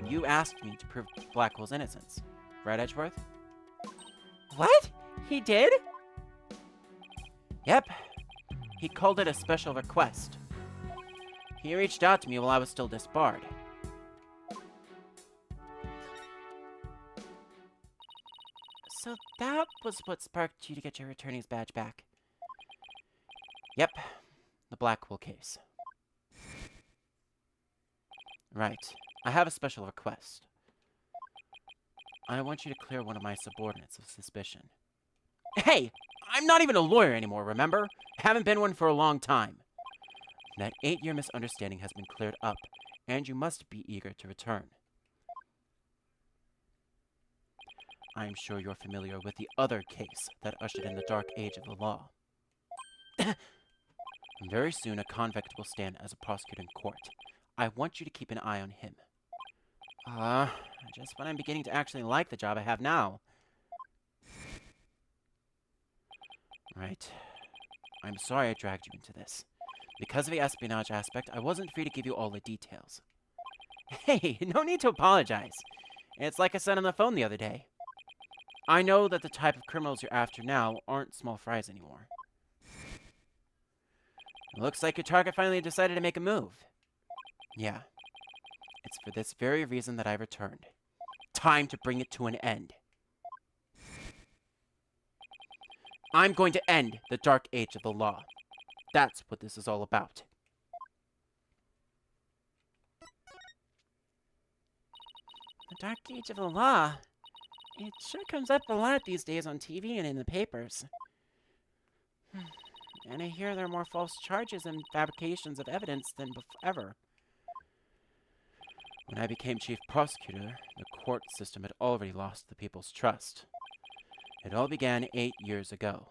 you asked me to prove Blackwell's innocence, right, Edgeworth? What? He did? Yep. He called it a special request. He reached out to me while I was still disbarred. So that was what sparked you to get your attorney's badge back. Yep. The Blackwell case. Right. I have a special request. I want you to clear one of my subordinates of suspicion. Hey! I'm not even a lawyer anymore, remember? Haven't been one for a long time. That 8-year misunderstanding has been cleared up, and you must be eager to return. I'm sure you're familiar with the other case that ushered in the dark age of the law. Very soon, a convict will stand as a prosecutor in court. I want you to keep an eye on him. Just when I'm beginning to actually like the job I have now. Right. I'm sorry I dragged you into this. Because of the espionage aspect, I wasn't free to give you all the details. Hey, no need to apologize. It's like I said on the phone the other day. I know that the type of criminals you're after now aren't small fries anymore. Looks like your target finally decided to make a move. Yeah. It's for this very reason that I returned. Time to bring it to an end. I'm going to end the dark age of the law. That's what this is all about. The dark age of the law. It sure comes up a lot these days on TV and in the papers. And I hear there are more false charges and fabrications of evidence than ever. When I became chief prosecutor, the court system had already lost the people's trust. It all began 8 years ago.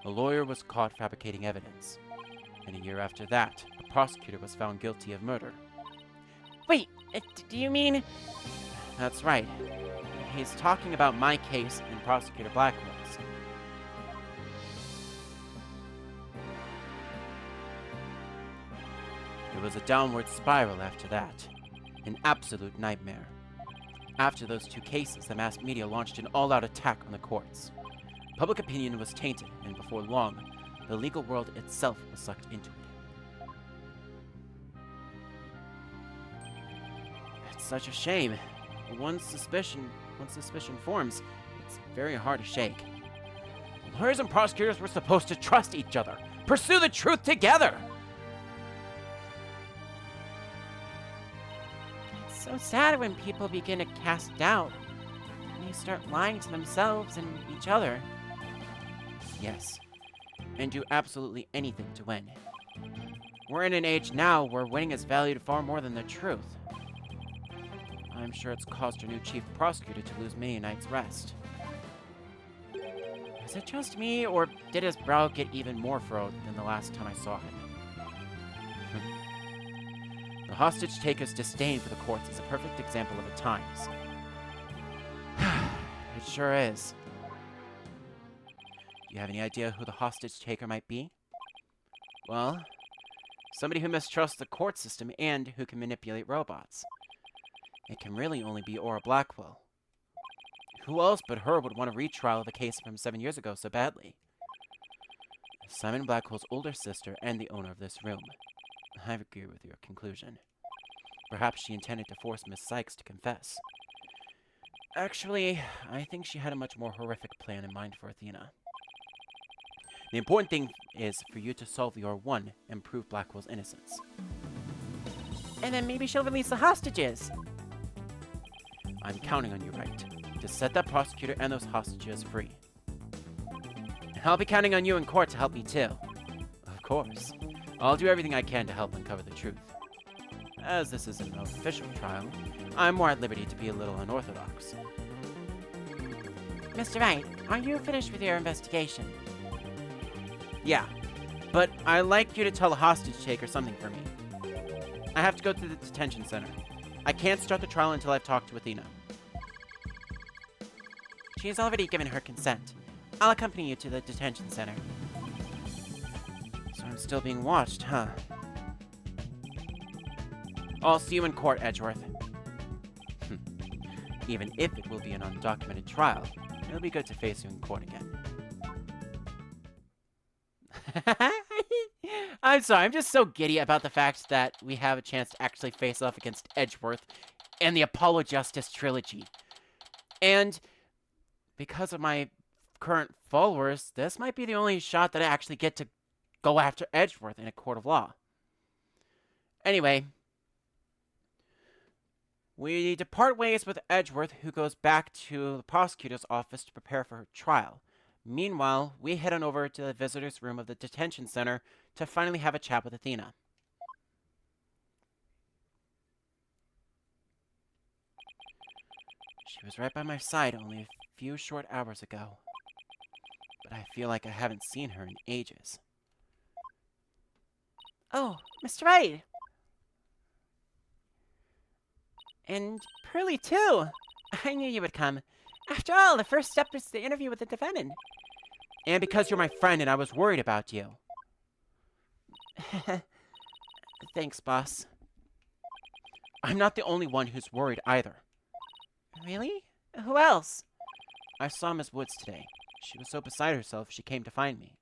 A lawyer was caught fabricating evidence, and a year after that, a prosecutor was found guilty of murder. Wait, do you mean... That's right. He's talking about my case and Prosecutor Blackwell's. It was a downward spiral after that. An absolute nightmare. After those 2 cases, the mass media launched an all-out attack on the courts. Public opinion was tainted, and before long, the legal world itself was sucked into it. It's such a shame. Once suspicion forms, it's very hard to shake. Lawyers and prosecutors were supposed to trust each other, pursue the truth together! It's so sad when people begin to cast doubt, and they start lying to themselves and each other. Yes, and do absolutely anything to win. We're in an age now where winning is valued far more than the truth. I'm sure it's caused our new chief prosecutor to lose many a night's rest. Is it just me, or did his brow get even more furrowed than the last time I saw him? The hostage-taker's disdain for the courts is a perfect example of the times. It sure is. Do you have any idea who the hostage-taker might be? Well, somebody who mistrusts the court system and who can manipulate robots. It can really only be Aura Blackwell. Who else but her would want a retrial of a case from 7 years ago so badly? Simon Blackwell's older sister and the owner of this room. I agree with your conclusion. Perhaps she intended to force Miss Sykes to confess. Actually, I think she had a much more horrific plan in mind for Athena. The important thing is for you to solve your one and prove Blackwell's innocence. And then maybe she'll release the hostages. I'm counting on you, right? To set that prosecutor and those hostages free. And I'll be counting on you in court to help me too. Of course. I'll do everything I can to help uncover the truth. As this isn't an official trial, I'm more at liberty to be a little unorthodox. Mr. Wright, are you finished with your investigation? Yeah, but I'd like you to tell the hostage taker something for me. I have to go to the detention center. I can't start the trial until I've talked to Athena. She's already given her consent. I'll accompany you to the detention center. So I'm still being watched, huh? I'll see you in court, Edgeworth. Even if it will be an undocumented trial, it'll be good to face you in court again. I'm sorry, I'm just so giddy about the fact that we have a chance to actually face off against Edgeworth and the Apollo Justice Trilogy. And because of my current followers, this might be the only shot that I actually get to go after Edgeworth in a court of law. Anyway, we depart ways with Edgeworth, who goes back to the prosecutor's office to prepare for her trial. Meanwhile, we head on over to the visitor's room of the detention center to finally have a chat with Athena. She was right by my side only a few short hours ago. But I feel like I haven't seen her in ages. Oh, Mr. Wright! And Pearly, too! I knew you would come. After all, the first step is the interview with the defendant. And because you're my friend and I was worried about you. Thanks, boss. I'm not the only one who's worried either. Really? Who else? I saw Miss Woods today. She was so beside herself she came to find me.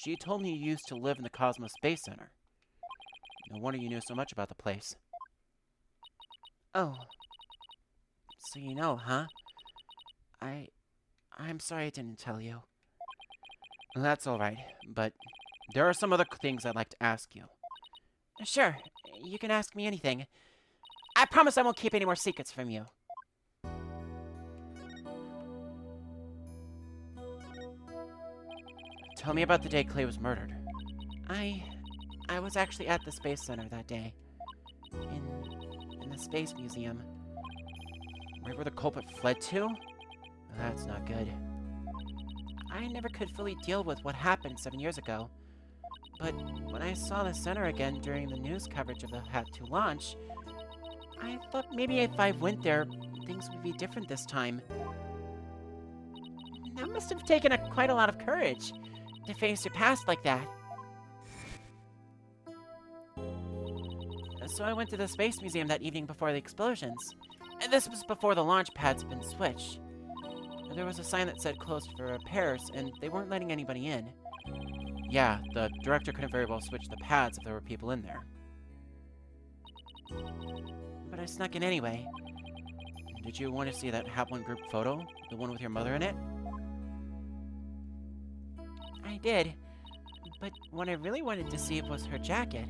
She told me you used to live in the Cosmos Space Center. No wonder you knew so much about the place. Oh. So you know, huh? I'm sorry I didn't tell you. That's alright, but there are some other things I'd like to ask you. Sure, you can ask me anything. I promise I won't keep any more secrets from you. Tell me about the day Clay was murdered. I was actually at the Space Center that day. In the Space Museum. Right where the culprit fled to? That's not good. I never could fully deal with what happened 7 years ago. But when I saw the center again during the news coverage of the Hat 2 launch, I thought maybe if I went there, things would be different this time. That must have taken quite a lot of courage to face your past like that. So I went to the Space Museum that evening before the explosions. And this was before the launch pads had been switched. There was a sign that said closed for repairs, and they weren't letting anybody in. Yeah, the director couldn't very well switch the pads if there were people in there. But I snuck in anyway. Did you want to see that Hat 1 group photo? The one with your mother in it? I did. But what I really wanted to see was her jacket.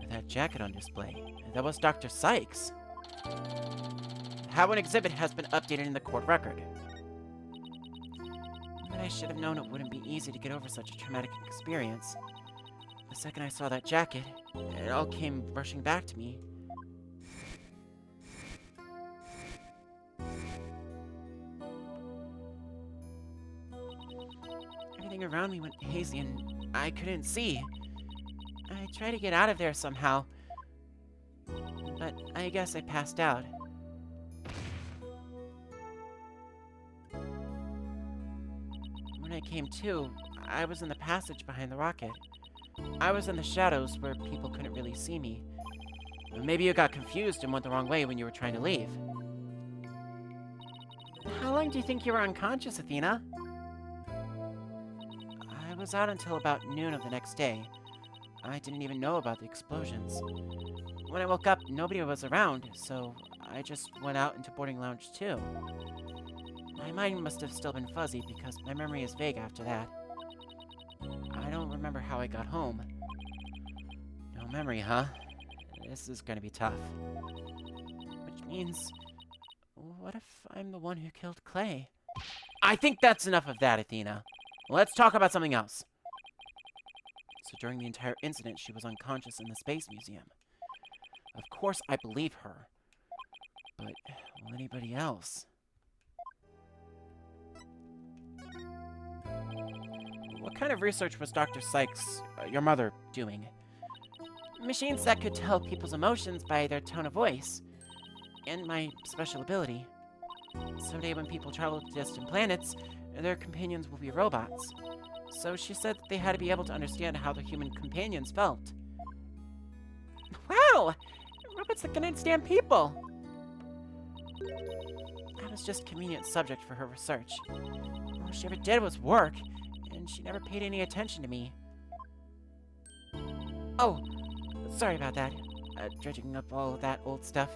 That jacket on display. That was Dr. Sykes. The Hat 1 exhibit has been updated in the court record. But I should have known it wouldn't be easy to get over such a traumatic experience. The second I saw that jacket, it all came rushing back to me. Everything around me went hazy and I couldn't see. I tried to get out of there somehow, but I guess I passed out. When I came to, I was in the passage behind the rocket. I was in the shadows where people couldn't really see me. Maybe you got confused and went the wrong way when you were trying to leave. How long do you think you were unconscious, Athena? I was out until about noon of the next day. I didn't even know about the explosions. When I woke up, nobody was around, so I just went out into boarding lounge too. My mind must have still been fuzzy because my memory is vague after that. I don't remember how I got home. No memory, huh? This is gonna be tough. Which means, what if I'm the one who killed Clay? I think that's enough of that, Athena. Let's talk about something else. So during the entire incident, she was unconscious in the Space Museum. Of course I believe her. But will anybody else? What kind of research was Dr. Sykes, your mother, doing? Machines that could tell people's emotions by their tone of voice. And my special ability. Someday when people travel to distant planets, their companions will be robots. So she said that they had to be able to understand how their human companions felt. Wow! Robots that can understand people! I was just a convenient subject for her research. All she ever did was work, and she never paid any attention to me. Oh, sorry about that. Dredging up all of that old stuff.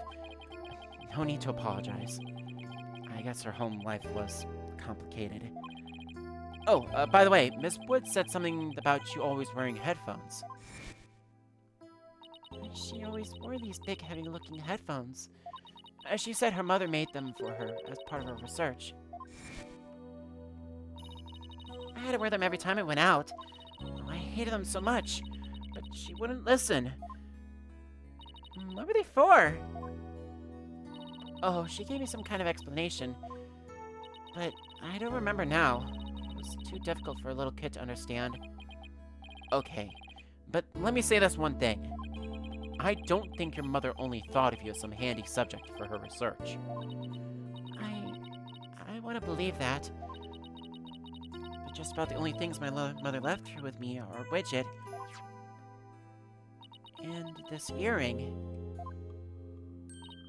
No need to apologize. I guess her home life was complicated. Oh, by the way, Miss Wood said something about you always wearing headphones. She always wore these big, heavy-looking headphones. She said her mother made them for her as part of her research. I had to wear them every time I went out. I hated them so much, but she wouldn't listen. What were they for? Oh, she gave me some kind of explanation, but I don't remember now. It was too difficult for a little kid to understand. Okay, but let me say this one thing. I don't think your mother only thought of you as some handy subject for her research. I want to believe that. But just about the only things my mother left here with me are a widget and this earring.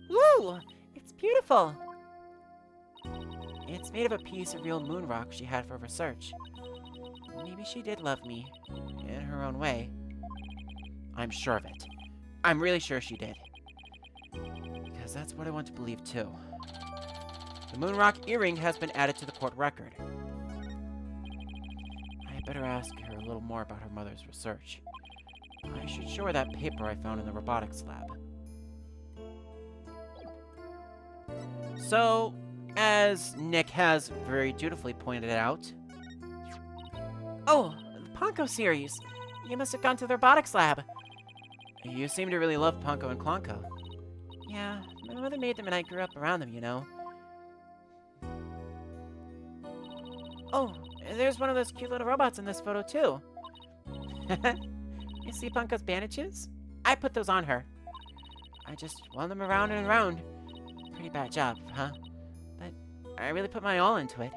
Woo! It's beautiful! It's made of a piece of real moon rock she had for research. Maybe she did love me, in her own way. I'm sure of it. I'm really sure she did. Because that's what I want to believe too. The moon rock earring has been added to the court record. I better ask her a little more about her mother's research. I should show her that paper I found in the robotics lab. So, as Nick has very dutifully pointed out... Oh, the Ponko series! You must have gone to the robotics lab! You seem to really love Ponko and Klonko. Yeah, my mother made them and I grew up around them, you know. Oh, there's one of those cute little robots in this photo, too. You see Ponko's bandages? I put those on her. I just wound them around and around. Pretty bad job, huh? But I really put my all into it.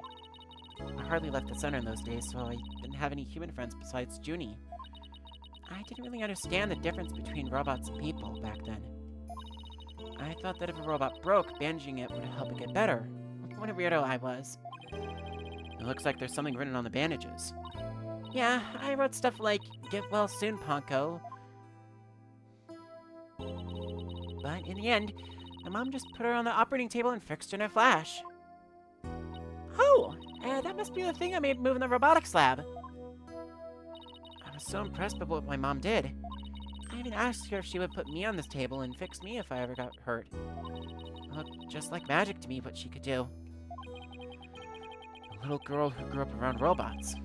I hardly left the center in those days, so I didn't have any human friends besides Junie. I didn't really understand the difference between robots and people back then. I thought that if a robot broke, bandaging it would help it get better. What a weirdo I was. It looks like there's something written on the bandages. Yeah, I wrote stuff like, "Get well soon, Ponko." But in the end, my mom just put her on the operating table and fixed her in a flash. Oh, that must be the thing I made move in the robotics lab. I was so impressed by what my mom did. I even asked her if she would put me on this table and fix me if I ever got hurt. It looked just like magic to me what she could do. A little girl who grew up around robots.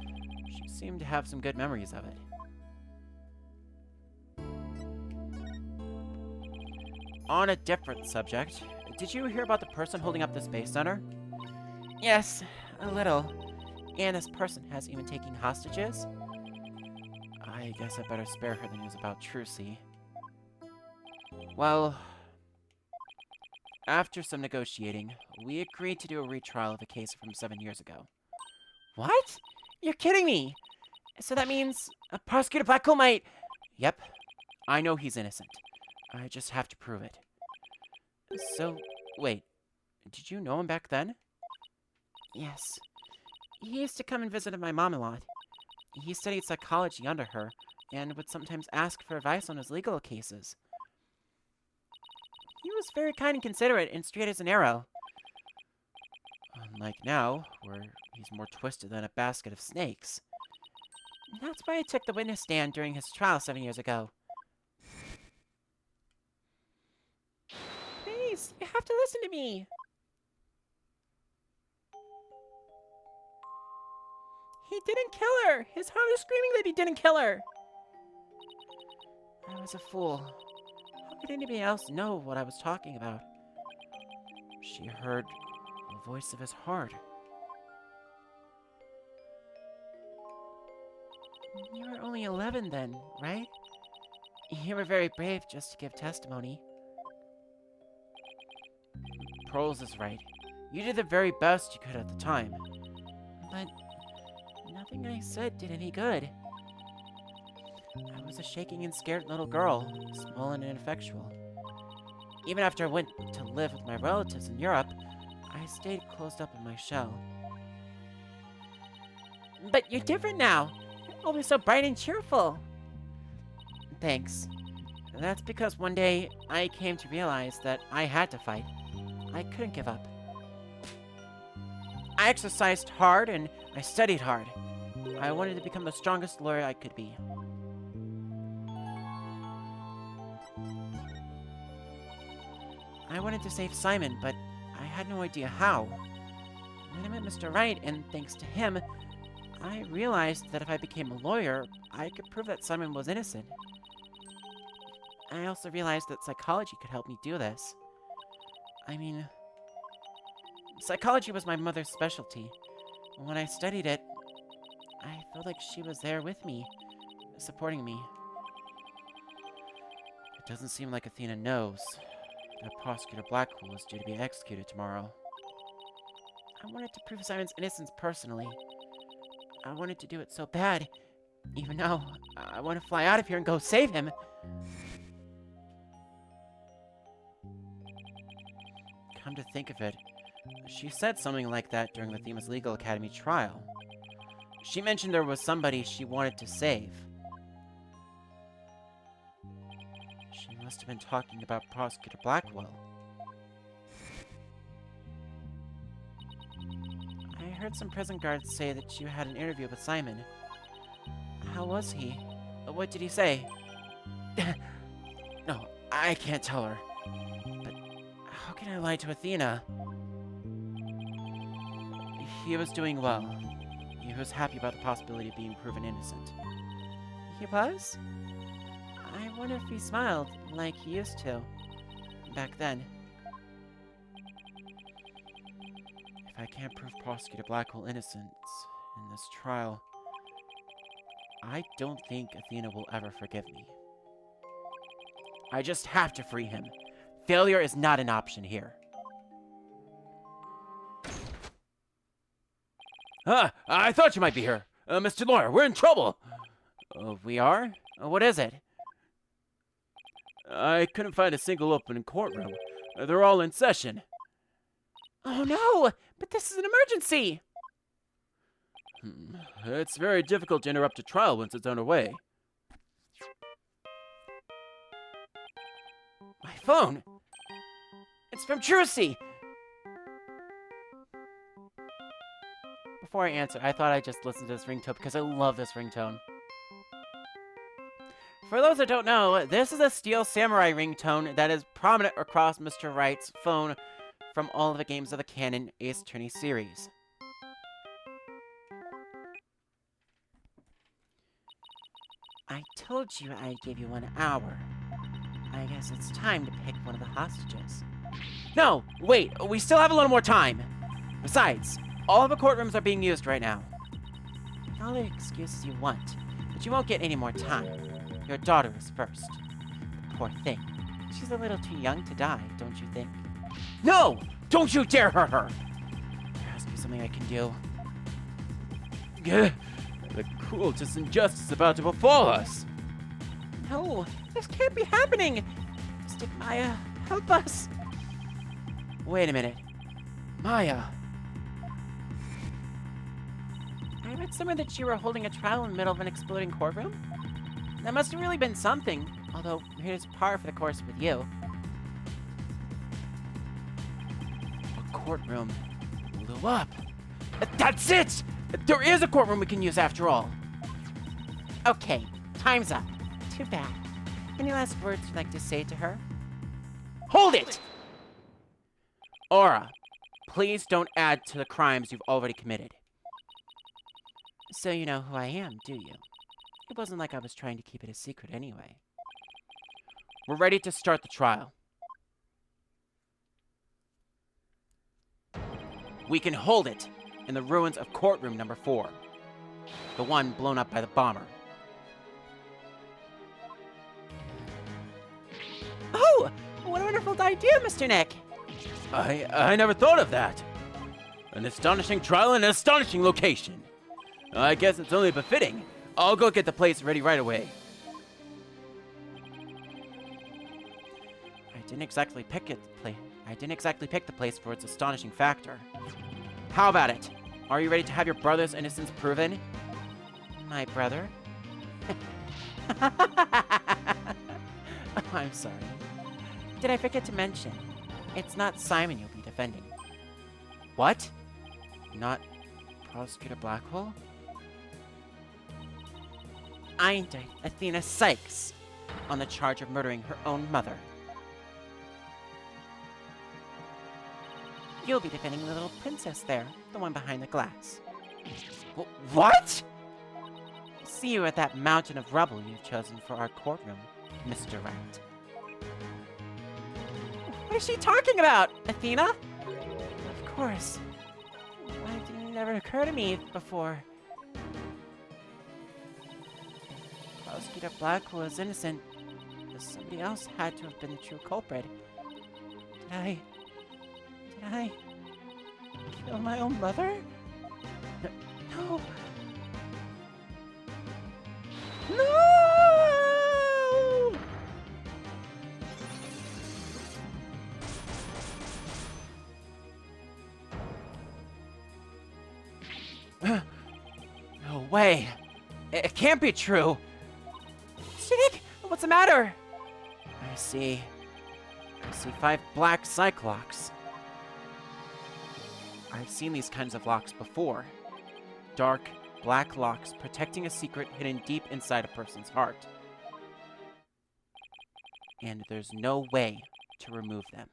She seemed to have some good memories of it. On a different subject, did you hear about the person holding up the Space Center? Yes, a little. And this person has even taken hostages? I guess I better spare her the news about Trucy. Well, after some negotiating, we agreed to do a retrial of a case from 7 years ago. What? You're kidding me! So that means Prosecutor Blackcoat might... Yep, I know he's innocent. I just have to prove it. So, wait, did you know him back then? Yes. He used to come and visit my mom a lot. He studied psychology under her, and would sometimes ask for advice on his legal cases. He was very kind and considerate and straight as an arrow. Unlike now, where he's more twisted than a basket of snakes. That's why I took the witness stand during his trial 7 years ago. Please, you have to listen to me. He didn't kill her! His heart was screaming that he didn't kill her! I was a fool. How could anybody else know what I was talking about? She heard the voice of his heart. You were only 11 then, right? You were very brave just to give testimony. Pearls is right. You did the very best you could at the time. But nothing I said did any good. I was a shaking and scared little girl, small and ineffectual. Even after I went to live with my relatives in Europe, I stayed closed up in my shell. But you're different now. You're always so bright and cheerful. Thanks. That's because one day I came to realize that I had to fight. I couldn't give up. I exercised hard and I studied hard. I wanted to become the strongest lawyer I could be. I wanted to save Simon, but I had no idea how. Then I met Mr. Wright, and thanks to him, I realized that if I became a lawyer, I could prove that Simon was innocent. I also realized that psychology could help me do this. I mean, psychology was my mother's specialty. When I studied it, I felt like she was there with me, supporting me. It doesn't seem like Athena knows that Prosecutor Blackwell is due to be executed tomorrow. I wanted to prove Simon's innocence personally. I wanted to do it so bad, even though I want to fly out of here and go save him. Come to think of it, she said something like that during Athena's Legal Academy trial. She mentioned there was somebody she wanted to save. She must have been talking about Prosecutor Blackwell. I heard some prison guards say that you had an interview with Simon. How was he? What did he say? No, I can't tell her. But how can I lie to Athena? He was doing well. He was happy about the possibility of being proven innocent. He was? I wonder if he smiled like he used to back then. If I can't prove Prosecutor Blackwell innocent in this trial, I don't think Athena will ever forgive me. I just have to free him. Failure is not an option here. I thought you might be here. Mr. Lawyer, we're in trouble. We are? What is it? I couldn't find a single open courtroom. They're all in session. Oh no! But this is an emergency! It's very difficult to interrupt a trial once it's underway. My phone! It's from Trucy! Before I answer, I thought I'd just listen to this ringtone because I love this ringtone. For those that don't know, this is a Steel Samurai ringtone that is prominent across Mr. Wright's phone from all of the games of the canon Ace Attorney series. I told you I'd give you 1 hour. I guess it's time to pick one of the hostages. No! Wait! We still have a little more time! Besides, all of the courtrooms are being used right now. All the excuses you want, but you won't get any more time. Your daughter is first. Poor thing. She's a little too young to die, don't you think? No! Don't you dare hurt her! There has to be something I can do. The cruelest injustice about to befall us! No! This can't be happening! Mystic Maya, help us! Wait a minute. Maya! I read somewhere that you were holding a trial in the middle of an exploding courtroom? That must have really been something, although here's par for the course with you. courtroom blew up. That's it! There is a courtroom we can use after all. Okay, time's up. Too bad. Any last words you'd like to say to her? Hold it! Aura, please don't add to the crimes you've already committed. So you know who I am, do you? It wasn't like I was trying to keep it a secret anyway. We're ready to start the trial. We can hold it in the ruins of courtroom number 4. The one blown up by the bomber. Oh! What a wonderful idea, Mr. Nick! I never thought of that. An astonishing trial in an astonishing location. I guess it's only befitting. I'll go get the place ready right away. I didn't exactly pick the place for its astonishing factor. How about it? Are you ready to have your brother's innocence proven? My brother? Oh, I'm sorry. Did I forget to mention? It's not Simon you'll be defending. What? Not Prosecutor Blackwell? I indict Athena Sykes on the charge of murdering her own mother. You'll be defending the little princess there, the one behind the glass. What? See you at that mountain of rubble you've chosen for our courtroom, Mr. Rat. What is she talking about, Athena? Of course. Why didn't it ever occur to me before? Prosecutor Blackwell is innocent. Somebody else had to have been the true culprit. Did I kill my own mother? No. No! No way. It can't be true. Nick, what's the matter? I see 5 black cyclocks. I've seen these kinds of locks before. Dark, black locks protecting a secret hidden deep inside a person's heart. And there's no way to remove them.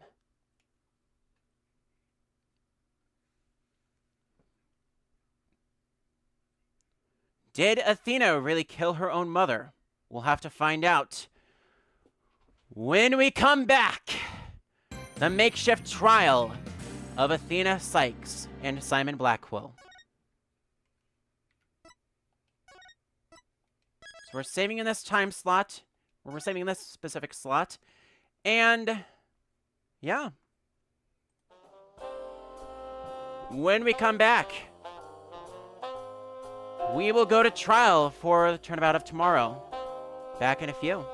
Did Athena really kill her own mother? We'll have to find out when we come back. The makeshift trial of Athena Sykes and Simon Blackwell. So we're saving in this time slot. We're saving in this specific slot. And yeah. When we come back, we will go to trial for the turnabout of tomorrow. Back in a few.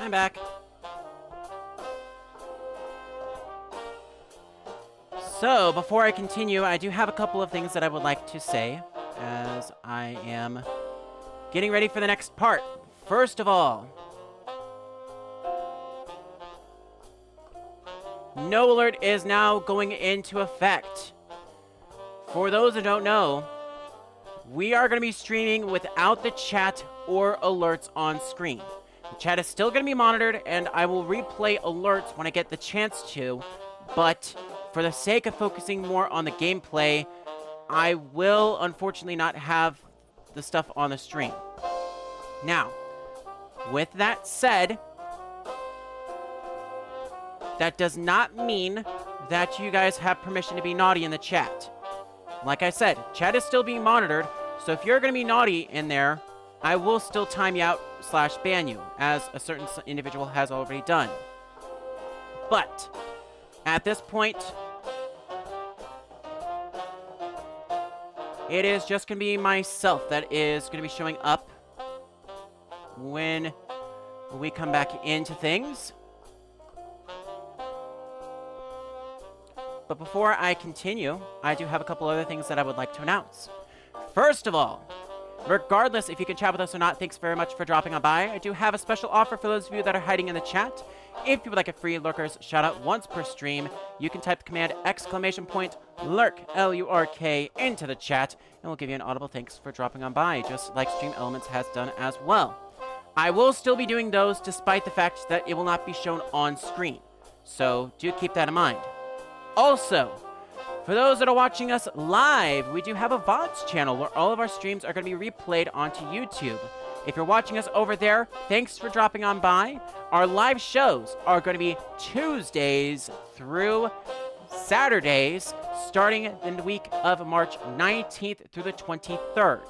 I'm back. So, before I continue, I do have a couple of things that I would like to say as I am getting ready for the next part. First of all, no alert is now going into effect. For those who don't know, we are going to be streaming without the chat or alerts on screen. The chat is still going to be monitored, and I will replay alerts when I get the chance to, but for the sake of focusing more on the gameplay, I will unfortunately not have the stuff on the stream. Now, with that said, that does not mean that you guys have permission to be naughty in the chat. Like I said, chat is still being monitored, so if you're going to be naughty in there, I will still time you out / ban you, as a certain individual has already done. But, at this point, it is just going to be myself that is going to be showing up when we come back into things. But before I continue, I do have a couple other things that I would like to announce. First of all, regardless if you can chat with us or not, thanks very much for dropping on by. I do have a special offer for those of you that are hiding in the chat. If you would like a free Lurkers shout out once per stream, you can type the command !lurk, L-U-R-K, into the chat, and we'll give you an audible thanks for dropping on by, just like Stream Elements has done as well. I will still be doing those despite the fact that it will not be shown on screen, so do keep that in mind. Also, for those that are watching us live, we do have a VODs channel where all of our streams are going to be replayed onto YouTube. If you're watching us over there, thanks for dropping on by. Our live shows are going to be Tuesdays through Saturdays, starting in the week of March 19th through the 23rd.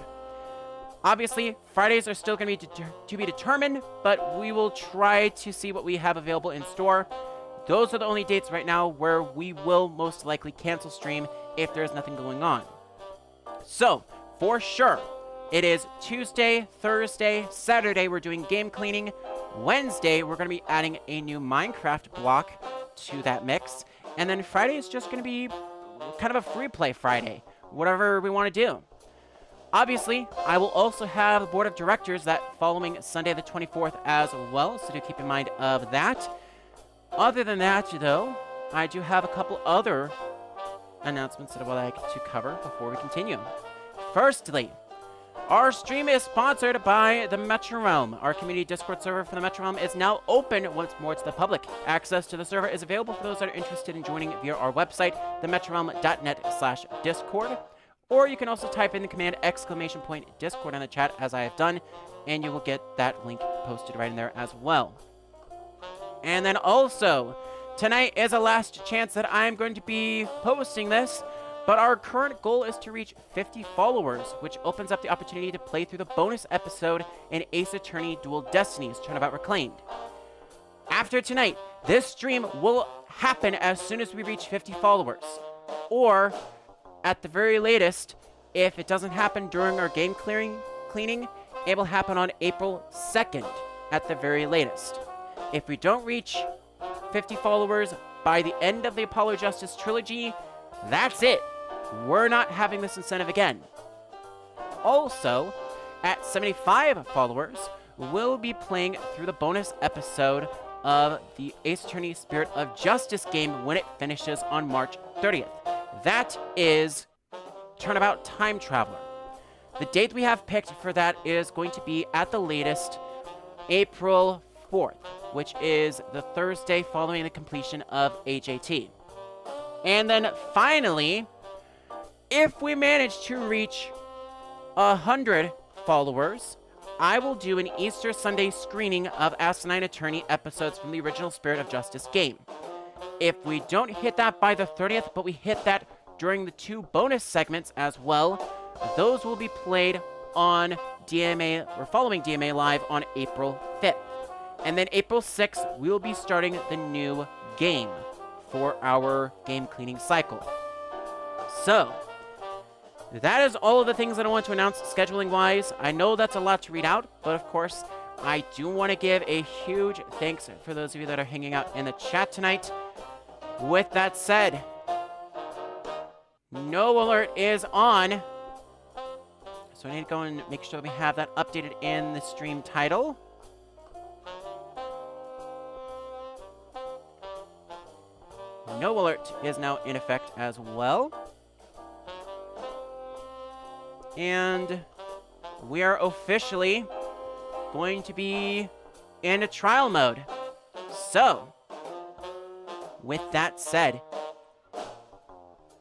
Obviously, Fridays are still going to be determined, but we will try to see what we have available in store. Those are the only dates right now where we will most likely cancel stream if there's nothing going on. So, for sure, it is Tuesday, Thursday, Saturday we're doing game cleaning. Wednesday we're going to be adding a new Minecraft block to that mix. And then Friday is just going to be kind of a free play Friday, whatever we want to do. Obviously, I will also have a board of directors that following Sunday the 24th as well, so do keep in mind of that. Other than that, though, I do have a couple other announcements that I would like to cover before we continue. Firstly, our stream is sponsored by the Metro Realm. Our community Discord server for the Metro Realm is now open once more to the public. Access to the server is available for those that are interested in joining via our website, themetrorealm.net/discord. Or you can also type in the command !Discord in the chat, as I have done, and you will get that link posted right in there as well. And then also, tonight is a last chance that I'm going to be posting this, but our current goal is to reach 50 followers, which opens up the opportunity to play through the bonus episode in Ace Attorney Dual Destinies, Turnabout Reclaimed. After tonight, this stream will happen as soon as we reach 50 followers. Or, at the very latest, if it doesn't happen during our game cleaning, it will happen on April 2nd at the very latest. If we don't reach 50 followers by the end of the Apollo Justice Trilogy, that's it. We're not having this incentive again. Also, at 75 followers, we'll be playing through the bonus episode of the Ace Attorney Spirit of Justice game when it finishes on March 30th. That is Turnabout Time Traveler. The date we have picked for that is going to be at the latest April 4th, which is the Thursday following the completion of AJT. And then finally, if we manage to reach 100 followers, I will do an Easter Sunday screening of Asinine Attorney episodes from the original Spirit of Justice game. If we don't hit that by the 30th, but we hit that during the 2 bonus segments as well, those will be played on DMA, or following DMA Live on April 5th. And then April 6th, we will be starting the new game for our game cleaning cycle. So, that is all of the things that I want to announce scheduling-wise. I know that's a lot to read out, but of course, I do want to give a huge thanks for those of you that are hanging out in the chat tonight. With that said, no alert is on. So I need to go and make sure we have that updated in the stream title. No alert is now in effect as well. And we are officially going to be in a trial mode. So, with that said,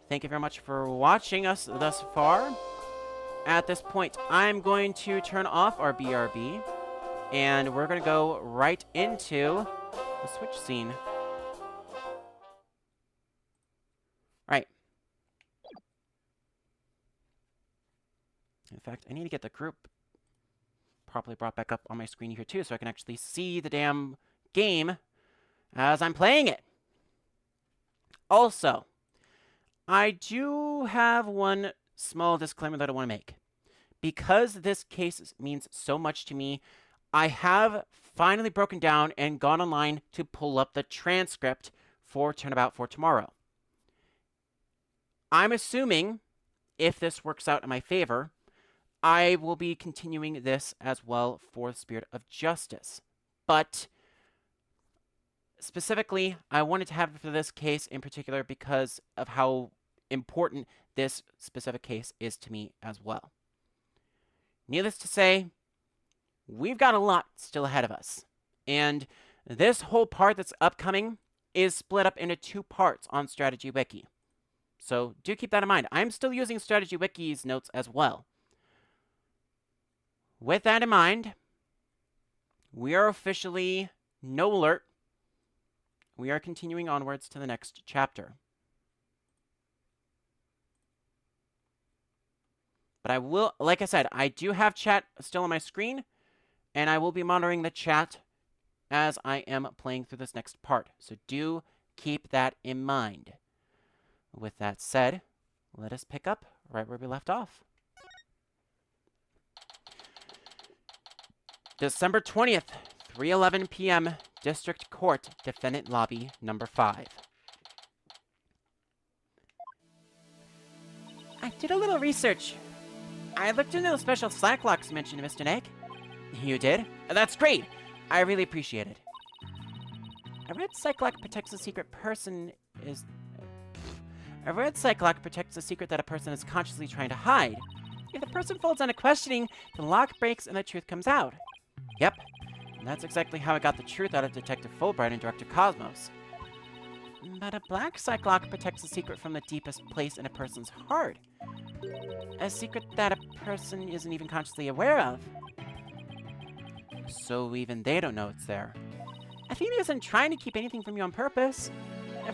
thank you very much for watching us thus far. At this point, I'm going to turn off our BRB, and we're going to go right into the switch scene. Right. In fact, I need to get the group properly brought back up on my screen here too, so I can actually see the damn game as I'm playing it. Also, I do have one small disclaimer that I want to make. Because this case means so much to me, I have finally broken down and gone online to pull up the transcript for Turnabout for tomorrow. I'm assuming, if this works out in my favor, I will be continuing this as well for the spirit of justice. But specifically, I wanted to have it for this case in particular because of how important this specific case is to me as well. Needless to say, we've got a lot still ahead of us. And this whole part that's upcoming is split up into 2 parts on Strategy Wiki. So do keep that in mind. I'm still using Strategy Wiki's notes as well. With that in mind, we are officially no alert. We are continuing onwards to the next chapter. But I will, like I said, I do have chat still on my screen, and I will be monitoring the chat as I am playing through this next part. So do keep that in mind. With that said, let us pick up right where we left off. December 20th, 3:11 p.m., District Court, Defendant Lobby, number 5. I did a little research. I looked into the special Slack locks you mentioned, Mr. Nick. You did? That's great. I really appreciate it. I read Psychlock protects a secret person is... I read Psychlock protects a secret that a person is consciously trying to hide. If the person folds under questioning, the lock breaks and the truth comes out. Yep. And that's exactly how I got the truth out of Detective Fulbright and Director Cosmos. But a black Psychlock protects a secret from the deepest place in a person's heart. A secret that a person isn't even consciously aware of. So even they don't know it's there. Athena isn't trying to keep anything from you on purpose.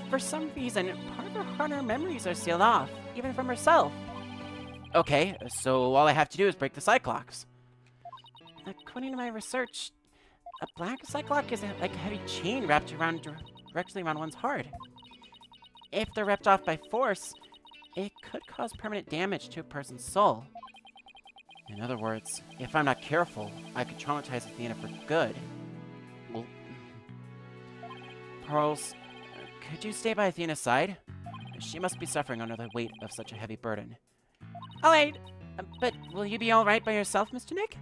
For some reason, part of her heart and her memories are sealed off, even from herself. Okay, so all I have to do is break the Psychlocks. According to my research, a black Psychlock is like a heavy chain wrapped around directly around one's heart. If they're ripped off by force, it could cause permanent damage to a person's soul. In other words, if I'm not careful, I could traumatize Athena for good. Well, Pearls, could you stay by Athena's side? She must be suffering under the weight of such a heavy burden. Alright, but will you be alright by yourself, Mr. Nick?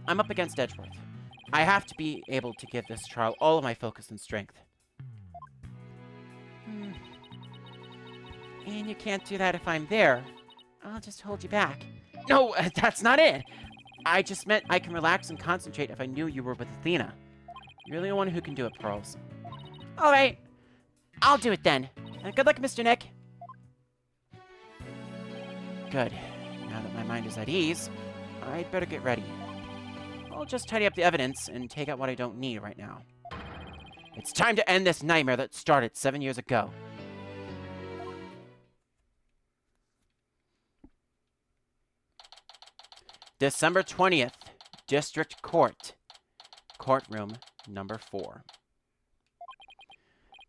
I'm up against Edgeworth. I have to be able to give this trial all of my focus and strength. And you can't do that if I'm there. I'll just hold you back. No, that's not it. I just meant I can relax and concentrate if I knew you were with Athena. You're the one who can do it, Pearls. Alright. I'll do it then. Good luck, Mr. Nick. Good. Now that my mind is at ease, I'd better get ready. I'll just tidy up the evidence and take out what I don't need right now. It's time to end this nightmare that started 7 years ago. December 20th, District Court, Courtroom number 4.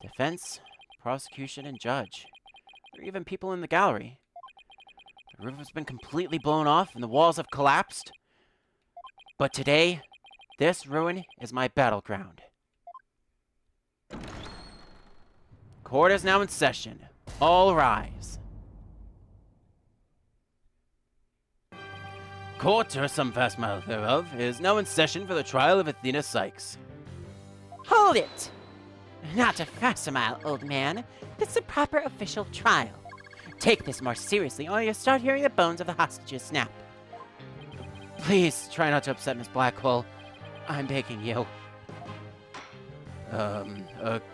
Defense, prosecution, and judge. There are even people in the gallery. The roof has been completely blown off and the walls have collapsed. But today, This ruin is my battleground. Court is now in session. All rise. Court, or some fast mouth thereof, is now in session for the trial of Athena Sykes. Hold it! Not a facsimile, old man. This is a proper official trial. Take this more seriously, or you'll start hearing the bones of the hostages snap. Please try not to upset Miss Blackwell. I'm begging you.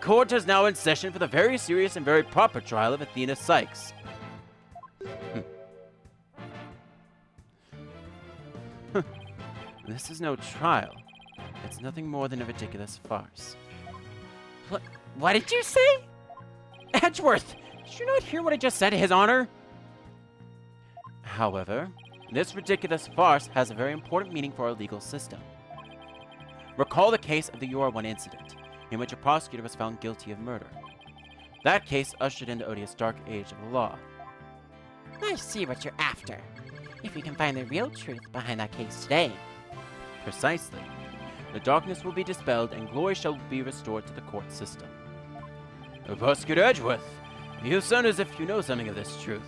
Court is now in session for the very serious and very proper trial of Athena Sykes. This is no trial. It's nothing more than a ridiculous farce. What did you say? Edgeworth! Did you not hear what I just said, His Honor? However, this ridiculous farce has a very important meaning for our legal system. Recall the case of the UR1 incident, in which a prosecutor was found guilty of murder. That case ushered in the odious dark age of the law. I see what you're after. If we can find the real truth behind that case today. Precisely. The darkness will be dispelled and glory shall be restored to the court system. Prosecutor Edgeworth, you sound as if you know something of this truth.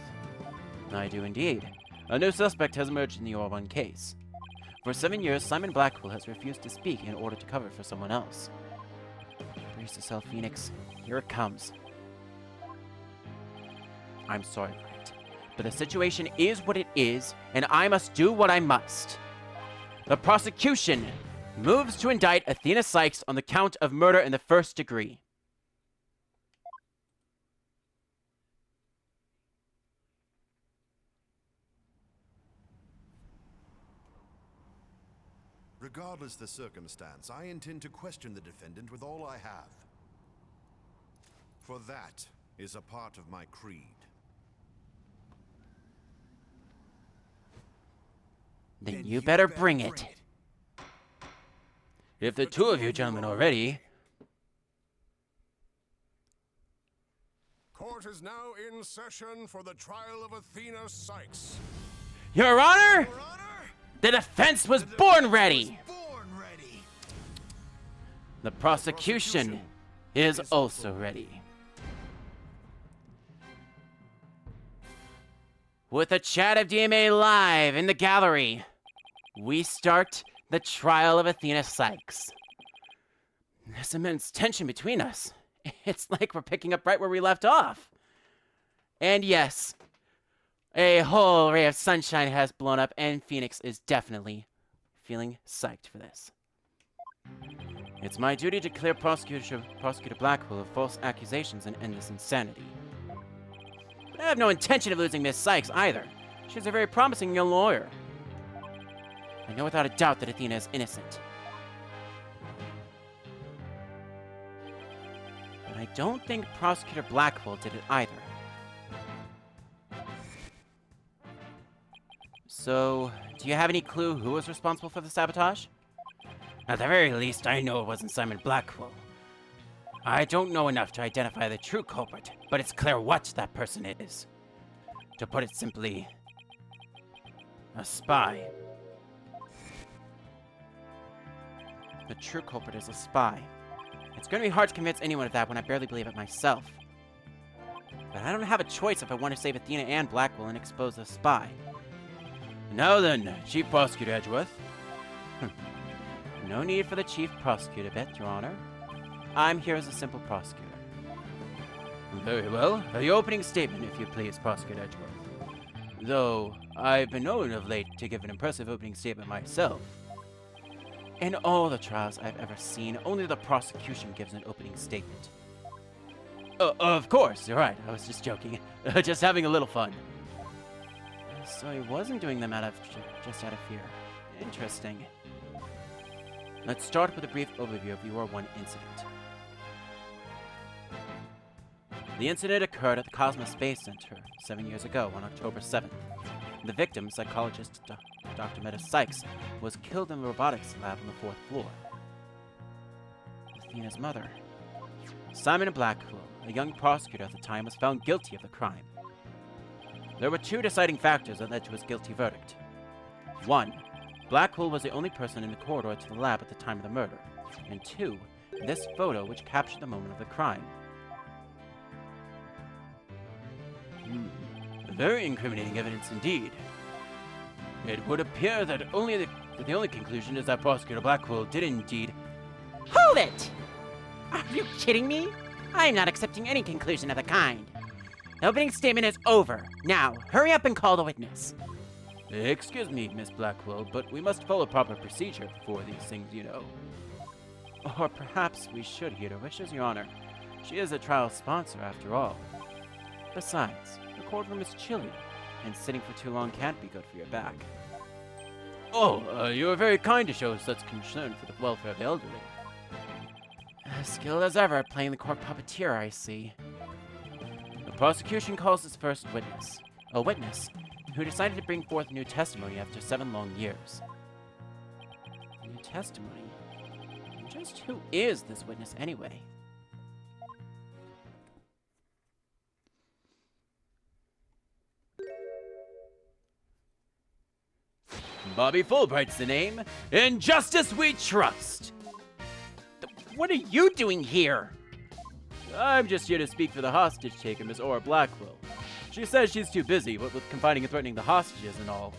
I do indeed. A new suspect has emerged in the UR1 case. For 7 years, Simon Blackwell has refused to speak in order to cover for someone else. Brace yourself, Phoenix. Here it comes. I'm sorry for it, but the situation is what it is, and I must do what I must. The prosecution moves to indict Athena Sykes on the count of murder in the first degree. Regardless the circumstance, I intend to question the defendant with all I have. For that is a part of my creed. Then you better bring it. If the two of you gentlemen are ready. Court is now in session for the trial of Athena Sykes. Your Honor, Your Honor, the defense was born ready. born ready. The prosecution is also ready. With a chat of DMA live in the gallery, we start the trial of Athena Sykes. There's immense tension between us. It's like we're picking up right where we left off. And yes, a whole ray of sunshine has blown up, and Phoenix is definitely feeling psyched for this. It's my duty to clear Prosecutor Blackwell of false accusations and end this insanity. But I have no intention of losing Miss Sykes either. She's a very promising young lawyer. I know without a doubt that Athena is innocent. But I don't think Prosecutor Blackwell did it either. So, do you have any clue who was responsible for the sabotage? At the very least, I know it wasn't Simon Blackwell. I don't know enough to identify the true culprit, but it's clear what that person is. To put it simply, a spy. The true culprit is a spy. It's going to be hard to convince anyone of that when I barely believe it myself. But I don't have a choice if I want to save Athena and Blackwell and expose the spy. Now then, Chief Prosecutor Edgeworth. No need for the Chief Prosecutor bit, Your Honor. I'm here as a simple prosecutor. Very well. The opening statement, if you please, Prosecutor Edgeworth. Though, I've been known of late to give an impressive opening statement myself. In all the trials I've ever seen, only the prosecution gives an opening statement. Of course, you're right. I was just joking. Just having a little fun. So he wasn't doing them just out of fear. Interesting. Let's start with a brief overview of the UR1 incident. The incident occurred at the Cosmos Space Center 7 years ago on October 7th. The victim, psychologist Dr. Meta Sykes, was killed in the robotics lab on the 4th floor. Athena's mother, Simon Blackwell, a young prosecutor at the time, was found guilty of the crime. There were two deciding factors that led to his guilty verdict. One, Blackwell was the only person in the corridor to the lab at the time of the murder. And 2, this photo which captured the moment of the crime. Very incriminating evidence indeed. It would appear that the only conclusion is that Prosecutor Blackwell did indeed... Hold it! Are you kidding me? I am not accepting any conclusion of the kind. The opening statement is over. Now, hurry up and call the witness. Excuse me, Miss Blackwell, but we must follow proper procedure for these things, you know. Or perhaps we should heed her wishes, Your Honor. She is a trial sponsor, after all. Besides, the courtroom is chilly, and sitting for too long can't be good for your back. Oh, you are very kind to show such concern for the welfare of the elderly. As skilled as ever at playing the court puppeteer, I see. The prosecution calls its first witness. A witness who decided to bring forth new testimony after 7 long years. New testimony? Just who is this witness anyway? Bobby Fulbright's the name. In justice we trust. What are you doing here? I'm just here to speak for the hostage taker, Miss Aura Blackwell. She says she's too busy, what with confining and threatening the hostages and all.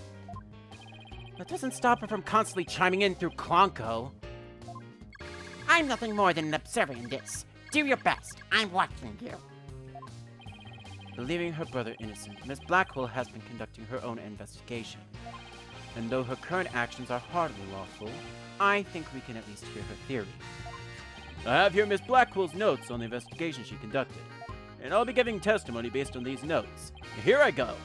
That doesn't stop her from constantly chiming in through Clonko. I'm nothing more than an observer in this. Do your best. I'm watching you. Believing her brother innocent, Miss Blackwell has been conducting her own investigation. And though her current actions are hardly lawful, I think we can at least hear her theory. I have here Miss Blackwell's notes on the investigation she conducted, and I'll be giving testimony based on these notes. Here I go.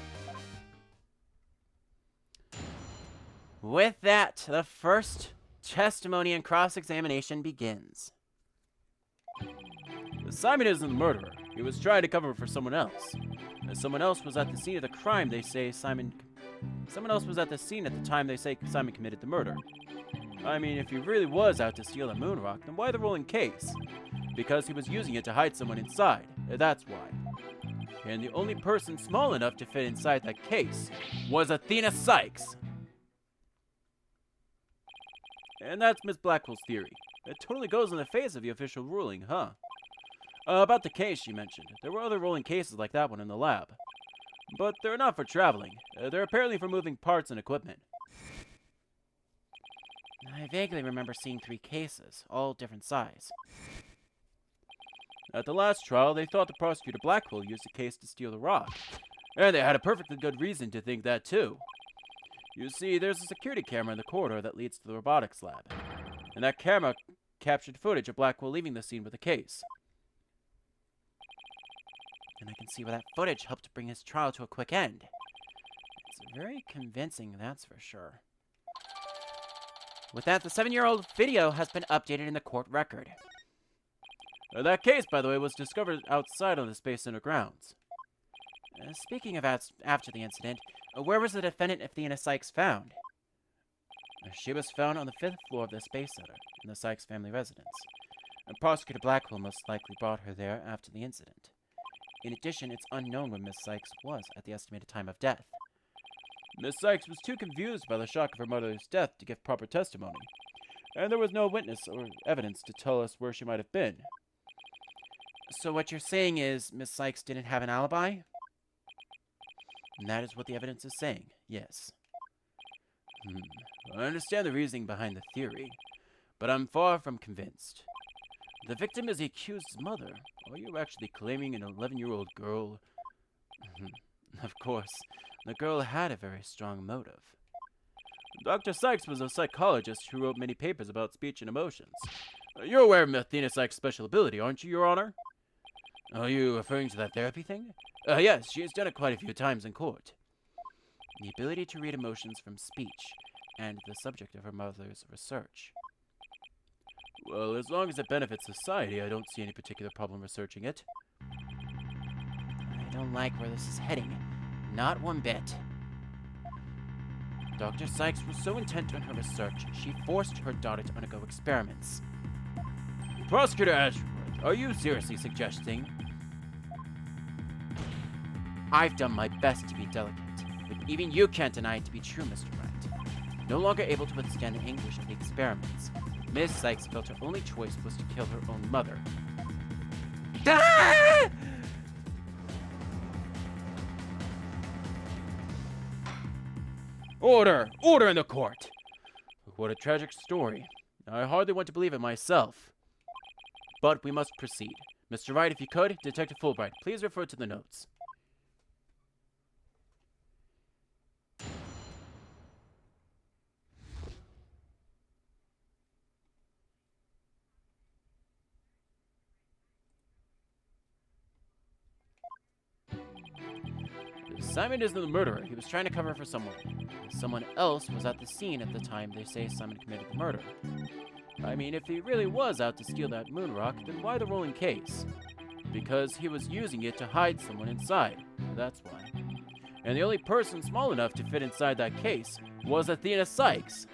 With that, the first testimony and cross-examination begins. Simon isn't the murderer. He was trying to cover for someone else. As someone else was at the scene of the crime, they say Simon... Someone else was at the scene at the time they say Simon committed the murder. I mean, if he really was out to steal the moon rock, then why the rolling case? Because he was using it to hide someone inside. That's why. And the only person small enough to fit inside that case was Athena Sykes. And that's Miss Blackwell's theory. It totally goes in the face of the official ruling, huh? About the case she mentioned. There were other rolling cases like that one in the lab. But they're not for traveling. They're apparently for moving parts and equipment. I vaguely remember seeing 3 cases, all different size. At the last trial, they thought the prosecutor Blackwell used the case to steal the rock. And they had a perfectly good reason to think that too. You see, there's a security camera in the corridor that leads to the robotics lab. And that camera captured footage of Blackwell leaving the scene with the case. And I can see why that footage helped bring his trial to a quick end. It's very convincing, that's for sure. With that, the 7-year-old video has been updated in the court record. That case, by the way, was discovered outside on the Space Center grounds. Speaking of after the incident, where was the defendant Athena Sykes found? She was found on the 5th floor of the Space Center, in the Sykes family residence. And Prosecutor Blackwell most likely brought her there after the incident. In addition, it's unknown where Miss Sykes was at the estimated time of death. Miss Sykes was too confused by the shock of her mother's death to give proper testimony, and there was no witness or evidence to tell us where she might have been. So what you're saying is Miss Sykes didn't have an alibi? And that is what the evidence is saying, yes. I understand the reasoning behind the theory, but I'm far from convinced. The victim is the accused's mother. Are you actually claiming an 11-year-old girl? Of course, the girl had a very strong motive. Dr. Sykes was a psychologist who wrote many papers about speech and emotions. You're aware of Athena Sykes' special ability, aren't you, Your Honor? Are you referring to that therapy thing? Yes, she has done it quite a few times in court. The ability to read emotions from speech, and the subject of her mother's research. Well, as long as it benefits society, I don't see any particular problem researching it. I don't like where this is heading. Not one bit. Dr. Sykes was so intent on her research, she forced her daughter to undergo experiments. Prosecutor Ashworth, are you seriously suggesting? I've done my best to be delicate, but even you can't deny it to be true, Mr. Wright. No longer able to withstand the anguish of the experiments, Miss Sykes felt her only choice was to kill her own mother. Ah! Order! Order in the court! What a tragic story. I hardly want to believe it myself. But we must proceed. Mr. Wright, if you could, Detective Fulbright, please refer to the notes. Simon isn't the murderer. He was trying to cover for someone. Someone else was at the scene at the time they say Simon committed the murder. I mean, if he really was out to steal that moon rock, then why the rolling case? Because he was using it to hide someone inside. That's why. And the only person small enough to fit inside that case was Athena Sykes.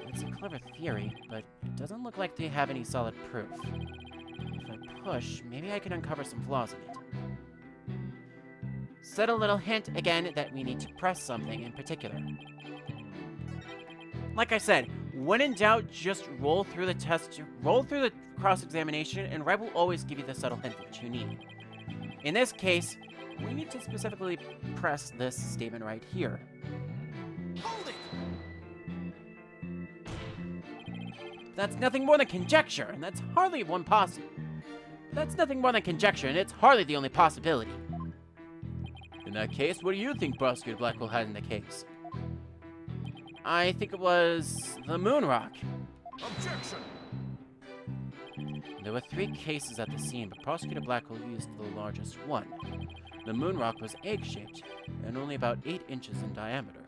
It's a clever theory, but it doesn't look like they have any solid proof. If I push, maybe I can uncover some flaws in it. Set a little hint again that we need to press something in particular. Like I said, when in doubt, just roll through the test, roll through the cross-examination, and Wright will always give you the subtle hint that you need. In this case, we need to specifically press this statement right here. Hold it! That's nothing more than conjecture, and that's hardly That's nothing more than conjecture, and it's hardly the only possibility. In that case, what do you think Prosecutor Blackwell had in the case? I think it was the moon rock. Objection! There were 3 cases at the scene, but Prosecutor Blackwell used the largest one. The moon rock was egg-shaped and only about 8 inches in diameter.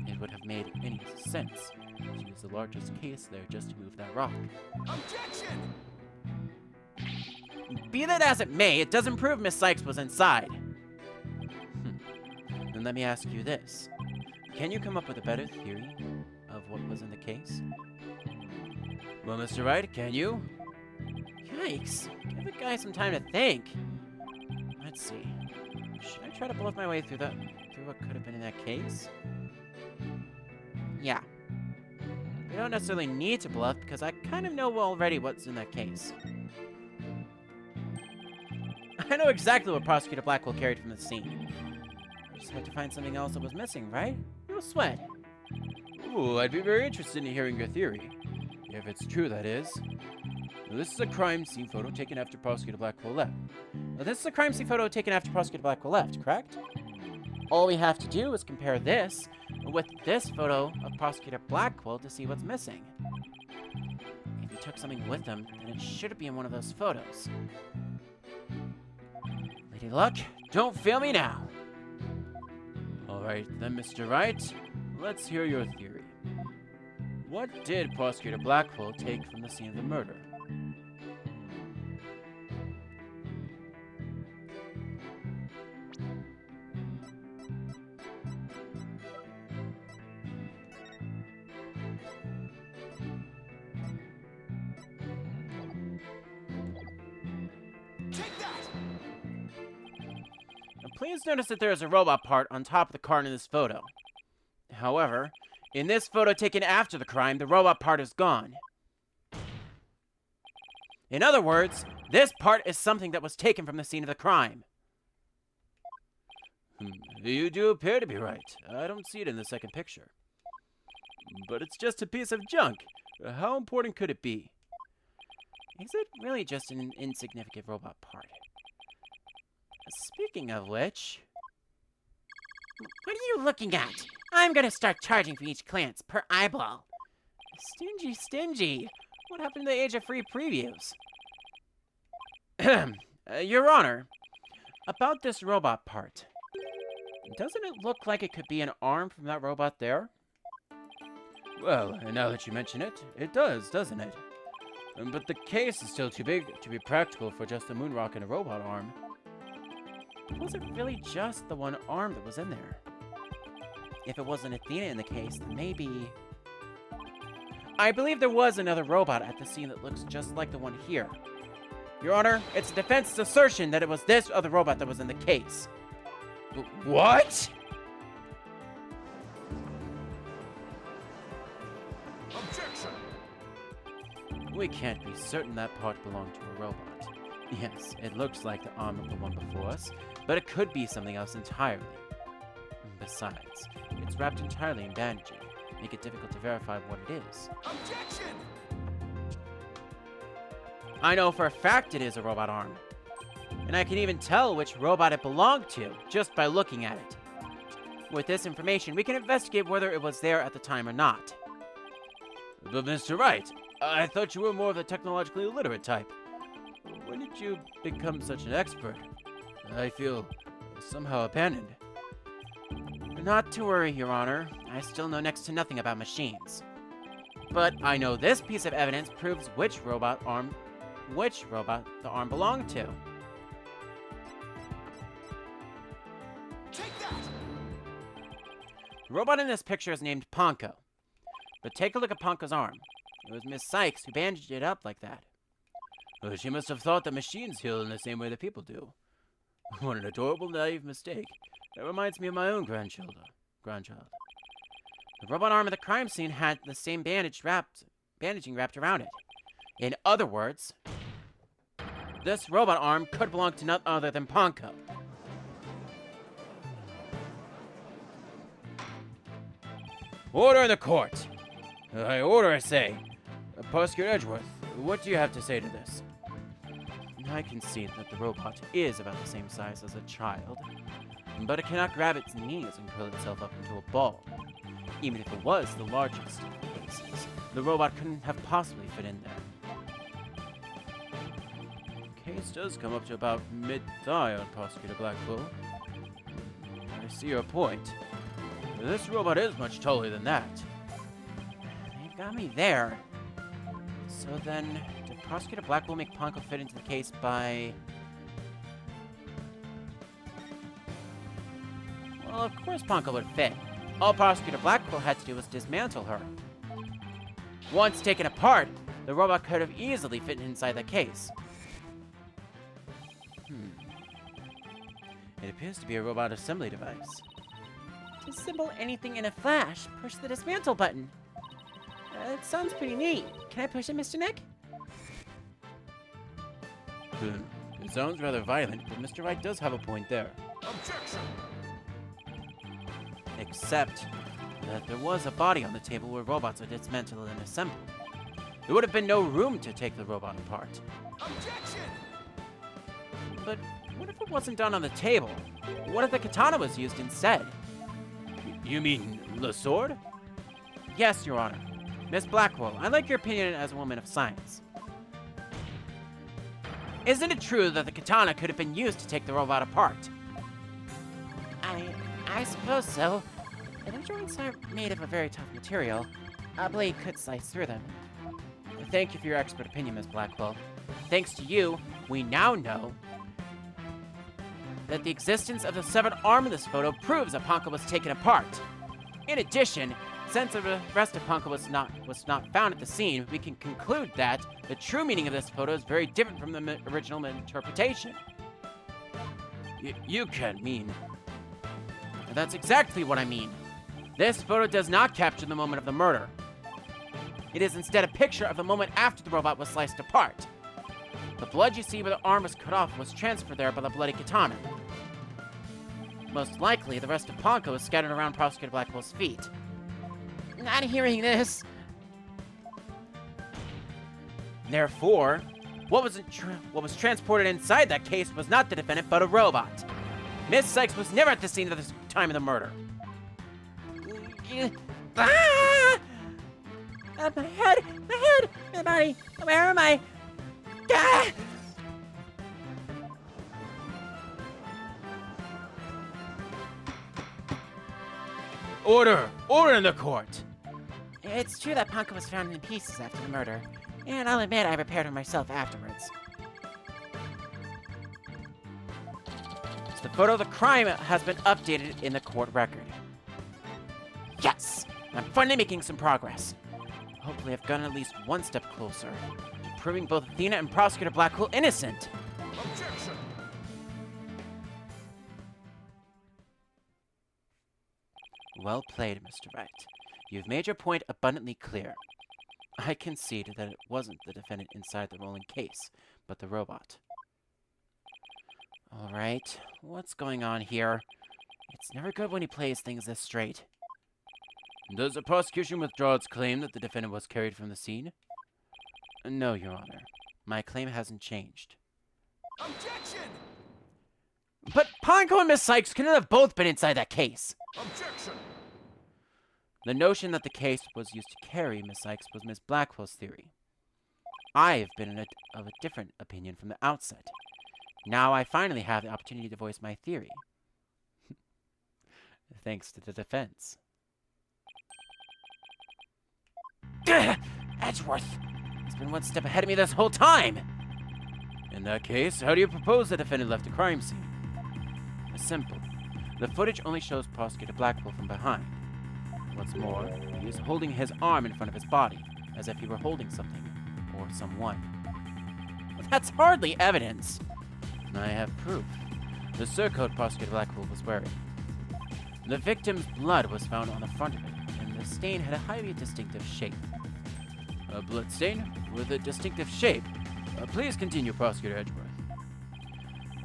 It would have made any sense to use the largest case there just to move that rock. Objection! Be that as it may, it doesn't prove Miss Sykes was inside. Then let me ask you this. Can you come up with a better theory of what was in the case? Well, Mr. Wright, can you? Yikes. Give the guy some time to think. Let's see. Should I try to bluff my way through what could have been in that case? Yeah. We don't necessarily need to bluff because I kind of know already what's in that case. I know exactly what Prosecutor Blackwell carried from the scene. Just had to find something else that was missing, right? No sweat. Ooh, I'd be very interested in hearing your theory. If it's true, that is. Now, this is a crime scene photo taken after Prosecutor Blackwell left. Correct? All we have to do is compare this with this photo of Prosecutor Blackwell to see what's missing. If he took something with him, then it should be in one of those photos. Lady Luck, don't fail me now. Alright then, Mr. Wright, let's hear your theory. What did Prosecutor Blackwell take from the scene of the murder? Take that! Please notice that there is a robot part on top of the card in this photo. However, in this photo taken after the crime, the robot part is gone. In other words, this part is something that was taken from the scene of the crime. You do appear to be right. I don't see it in the second picture. But it's just a piece of junk. How important could it be? Is it really just an insignificant robot part? Speaking of which... What are you looking at? I'm gonna start charging for each glance per eyeball. Stingy. What happened to the age of free previews? Your Honor, about this robot part. Doesn't it look like it could be an arm from that robot there? Well, and now that you mention it, it does, doesn't it? But the case is still too big to be practical for just a moon rock and a robot arm. Was it really just the one arm that was in there? If it wasn't Athena in the case, then maybe... I believe there was another robot at the scene that looks just like the one here. Your Honor, it's the defense's assertion that it was this other robot that was in the case. What? We can't be certain that part belonged to a robot. Yes, it looks like the arm of the one before us, but it could be something else entirely. Besides, it's wrapped entirely in bandaging, making it difficult to verify what it is. Objection! I know for a fact it is a robot arm. And I can even tell which robot it belonged to, just by looking at it. With this information, we can investigate whether it was there at the time or not. But Mr. Wright, I thought you were more of the technologically illiterate type. When did you become such an expert? I feel somehow abandoned. Not to worry, Your Honor. I still know next to nothing about machines. But I know this piece of evidence proves which robot the arm belonged to. Take that! The robot in this picture is named Ponko. But take a look at Ponko's arm. It was Miss Sykes who bandaged it up like that. Oh, she must have thought that machines heal in the same way that people do. What an adorable, naive mistake. That reminds me of my own grandchild. The robot arm of the crime scene had the same bandaging wrapped around it. In other words, this robot arm could belong to none other than Ponko. Order in the court. I order, I say. Prosecutor Edgeworth, what do you have to say to this? I concede that the robot is about the same size as a child, but it cannot grab its knees and curl itself up into a ball. Even if it was the largest of cases, the robot couldn't have possibly fit in there. The case does come up to about mid-thigh on Prosecutor Blackpool. I see your point. This robot is much taller than that. They've got me there. So then, did Prosecutor Blackwell make Ponko fit into the case by... Well, of course Ponko would fit. All Prosecutor Blackwell had to do was dismantle her. Once taken apart, the robot could have easily fit inside the case. It appears to be a robot assembly device. To assemble anything in a flash, push the dismantle button. It sounds pretty neat. Can I push it, Mr. Nick? It sounds rather violent, but Mr. Wright does have a point there. Objection! Except that there was a body on the table where robots are dismantled and assembled. There would have been no room to take the robot apart. Objection! But what if it wasn't done on the table? What if the katana was used instead? You mean the sword? Yes, Your Honor. Miss Blackwell, I'd like your opinion as a woman of science. Isn't it true that the katana could have been used to take the robot apart? I suppose so. The joints are made of a very tough material. A blade could slice through them. Thank you for your expert opinion, Miss Blackwell. Thanks to you, we now know that the existence of the severed arm in this photo proves that Ponko was taken apart. In addition, since the rest of Ponko was not found at the scene, we can conclude that the true meaning of this photo is very different from the original interpretation. You can't mean... That's exactly what I mean. This photo does not capture the moment of the murder. It is instead a picture of the moment after the robot was sliced apart. The blood you see where the arm was cut off was transferred there by the bloody katana. Most likely, the rest of Ponko is scattered around Prosecutor Blackwell's feet. Not hearing this. Therefore, what was transported inside that case was not the defendant, but a robot. Miss Sykes was never at the scene at the time of the murder. Ah! My head, my body, where am I? Ah! Order in the court. It's true that Ponko was found in pieces after the murder, and I'll admit I repaired him myself afterwards. The photo of the crime has been updated in the court record. Yes! I'm finally making some progress. Hopefully I've gotten at least one step closer to proving both Athena and Prosecutor Blackwell innocent. Objection! Well played, Mr. Wright. You've made your point abundantly clear. I concede that it wasn't the defendant inside the rolling case, but the robot. Alright, what's going on here? It's never good when he plays things this straight. Does the prosecution withdraw its claim that the defendant was carried from the scene? No, Your Honor. My claim hasn't changed. Objection! But Ponko and Miss Sykes couldn't have both been inside that case. Objection! The notion that the case was used to carry Miss Sykes was Miss Blackwell's theory. I have been of a different opinion from the outset. Now I finally have the opportunity to voice my theory. Thanks to the defense. Edgeworth! He's been one step ahead of me this whole time! In that case, how do you propose the defendant left the crime scene? Simple. The footage only shows Prosecutor Blackwell from behind. What's more, he is holding his arm in front of his body, as if he were holding something, or someone. That's hardly evidence! I have proof. The surcoat Prosecutor Blackwell was wearing. The victim's blood was found on the front of it, and the stain had a highly distinctive shape. A blood stain with a distinctive shape. Please continue, Prosecutor Edgeworth.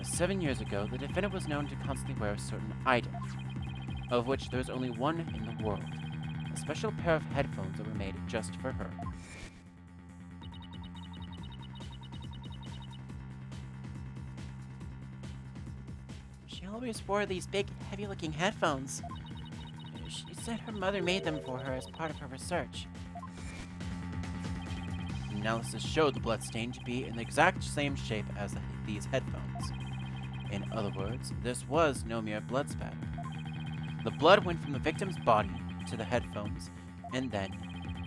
7 years ago, the defendant was known to constantly wear a certain item, of which there is only one in the world. A special pair of headphones that were made just for her. She always wore these big, heavy-looking headphones. She said her mother made them for her as part of her research. Analysis showed the bloodstain to be in the exact same shape as these headphones. In other words, this was no mere blood spatter. The blood went from the victim's body to the headphones, and then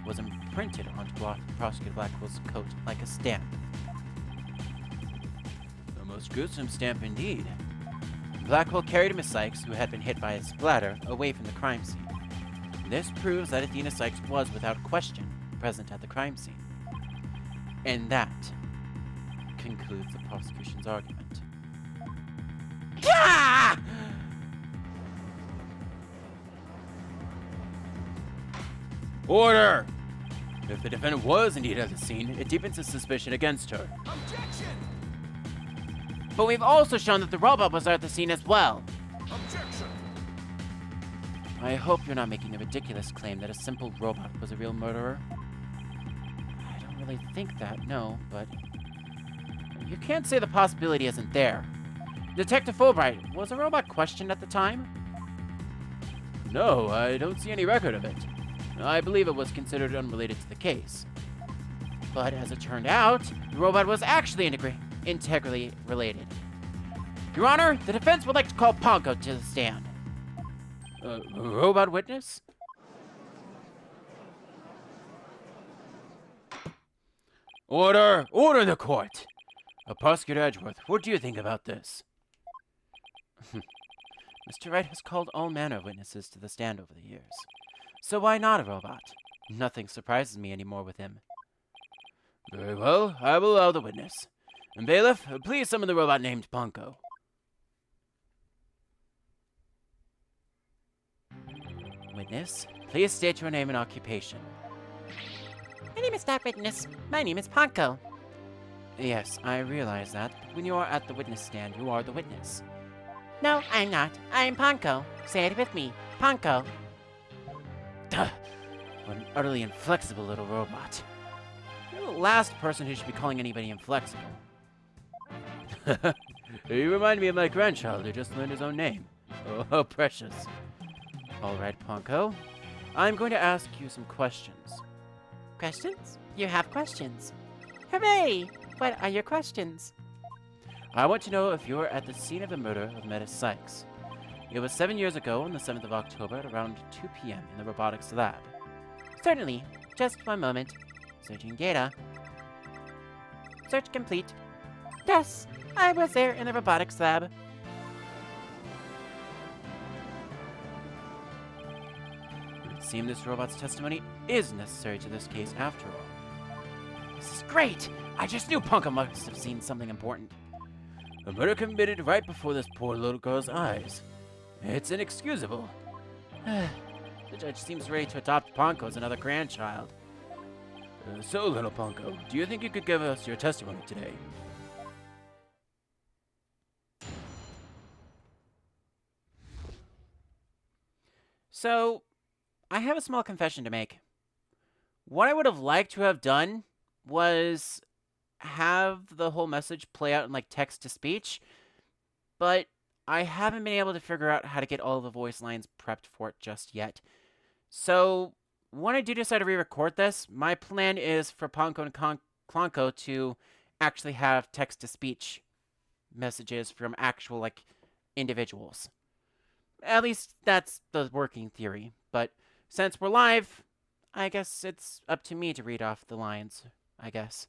was imprinted onto Prosecutor Blackwell's coat like a stamp. A most gruesome stamp indeed. Blackwell carried Miss Sykes, who had been hit by a splatter, away from the crime scene. This proves that Athena Sykes was, without question, present at the crime scene. And that concludes the prosecution's argument. Ah! Order! If the defendant was indeed at the scene, it deepens his suspicion against her. Objection! But we've also shown that the robot was at the scene as well. Objection! I hope you're not making the ridiculous claim that a simple robot was a real murderer. I don't really think that, no, but you can't say the possibility isn't there. Detective Fulbright, was a robot questioned at the time? No, I don't see any record of it. I believe it was considered unrelated to the case. But as it turned out, the robot was actually integrally related. Your Honor, the defense would like to call Ponko to the stand. A robot witness? Order! Order in the court! Prosecutor Edgeworth, what do you think about this? Mr. Wright has called all manner of witnesses to the stand over the years. So why not a robot? Nothing surprises me anymore with him. Very well, I will allow the witness. And bailiff, please summon the robot named Ponko. Witness, please state your name and occupation. My name is not witness. My name is Ponko. Yes, I realize that, but when you are at the witness stand, you are the witness. No, I'm not. I'm Ponko. Say it with me. Ponko. Duh! What an utterly inflexible little robot. You're the last person who should be calling anybody inflexible. You remind me of my grandchild who just learned his own name. Oh, how precious. All right, Ponko. I'm going to ask you some questions. Questions? You have questions. Hooray! What are your questions? I want to know if you were at the scene of the murder of Miss Sykes. It was 7 years ago on the 7th of October at around 2 p.m. in the robotics lab. Certainly. Just one moment. Searching data. Search complete. Yes, I was there in the robotics lab. It would seem this robot's testimony is necessary to this case after all. This is great! I just knew Ponko must have seen something important. A murder committed right before this poor little girl's eyes. It's inexcusable. The judge seems ready to adopt Ponko as another grandchild. So, little Ponko, do you think you could give us your testimony today? So, I have a small confession to make. What I would have liked to have done was have the whole message play out in like text to speech, but I haven't been able to figure out how to get all the voice lines prepped for it just yet. So, when I do decide to re-record this, my plan is for Ponko and Klonko to actually have text to speech messages from actual like individuals. At least that's the working theory, but since we're live, I guess it's up to me to read off the lines, I guess.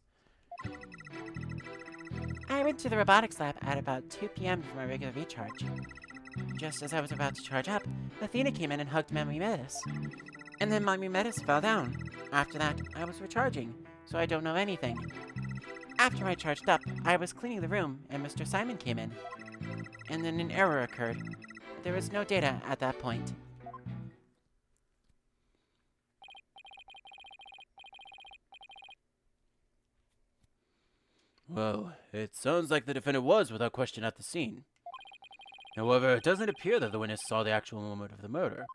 I went to the robotics lab at about 2 p.m. for my regular recharge. Just as I was about to charge up, Athena came in and hugged Mommy Metis. And then Mommy Metis fell down. After that, I was recharging, so I don't know anything. After I charged up, I was cleaning the room, and Mr. Simon came in. And then an error occurred. There was no data at that point. Well, it sounds like the defendant was without question at the scene. However, it doesn't appear that the witness saw the actual moment of the murder.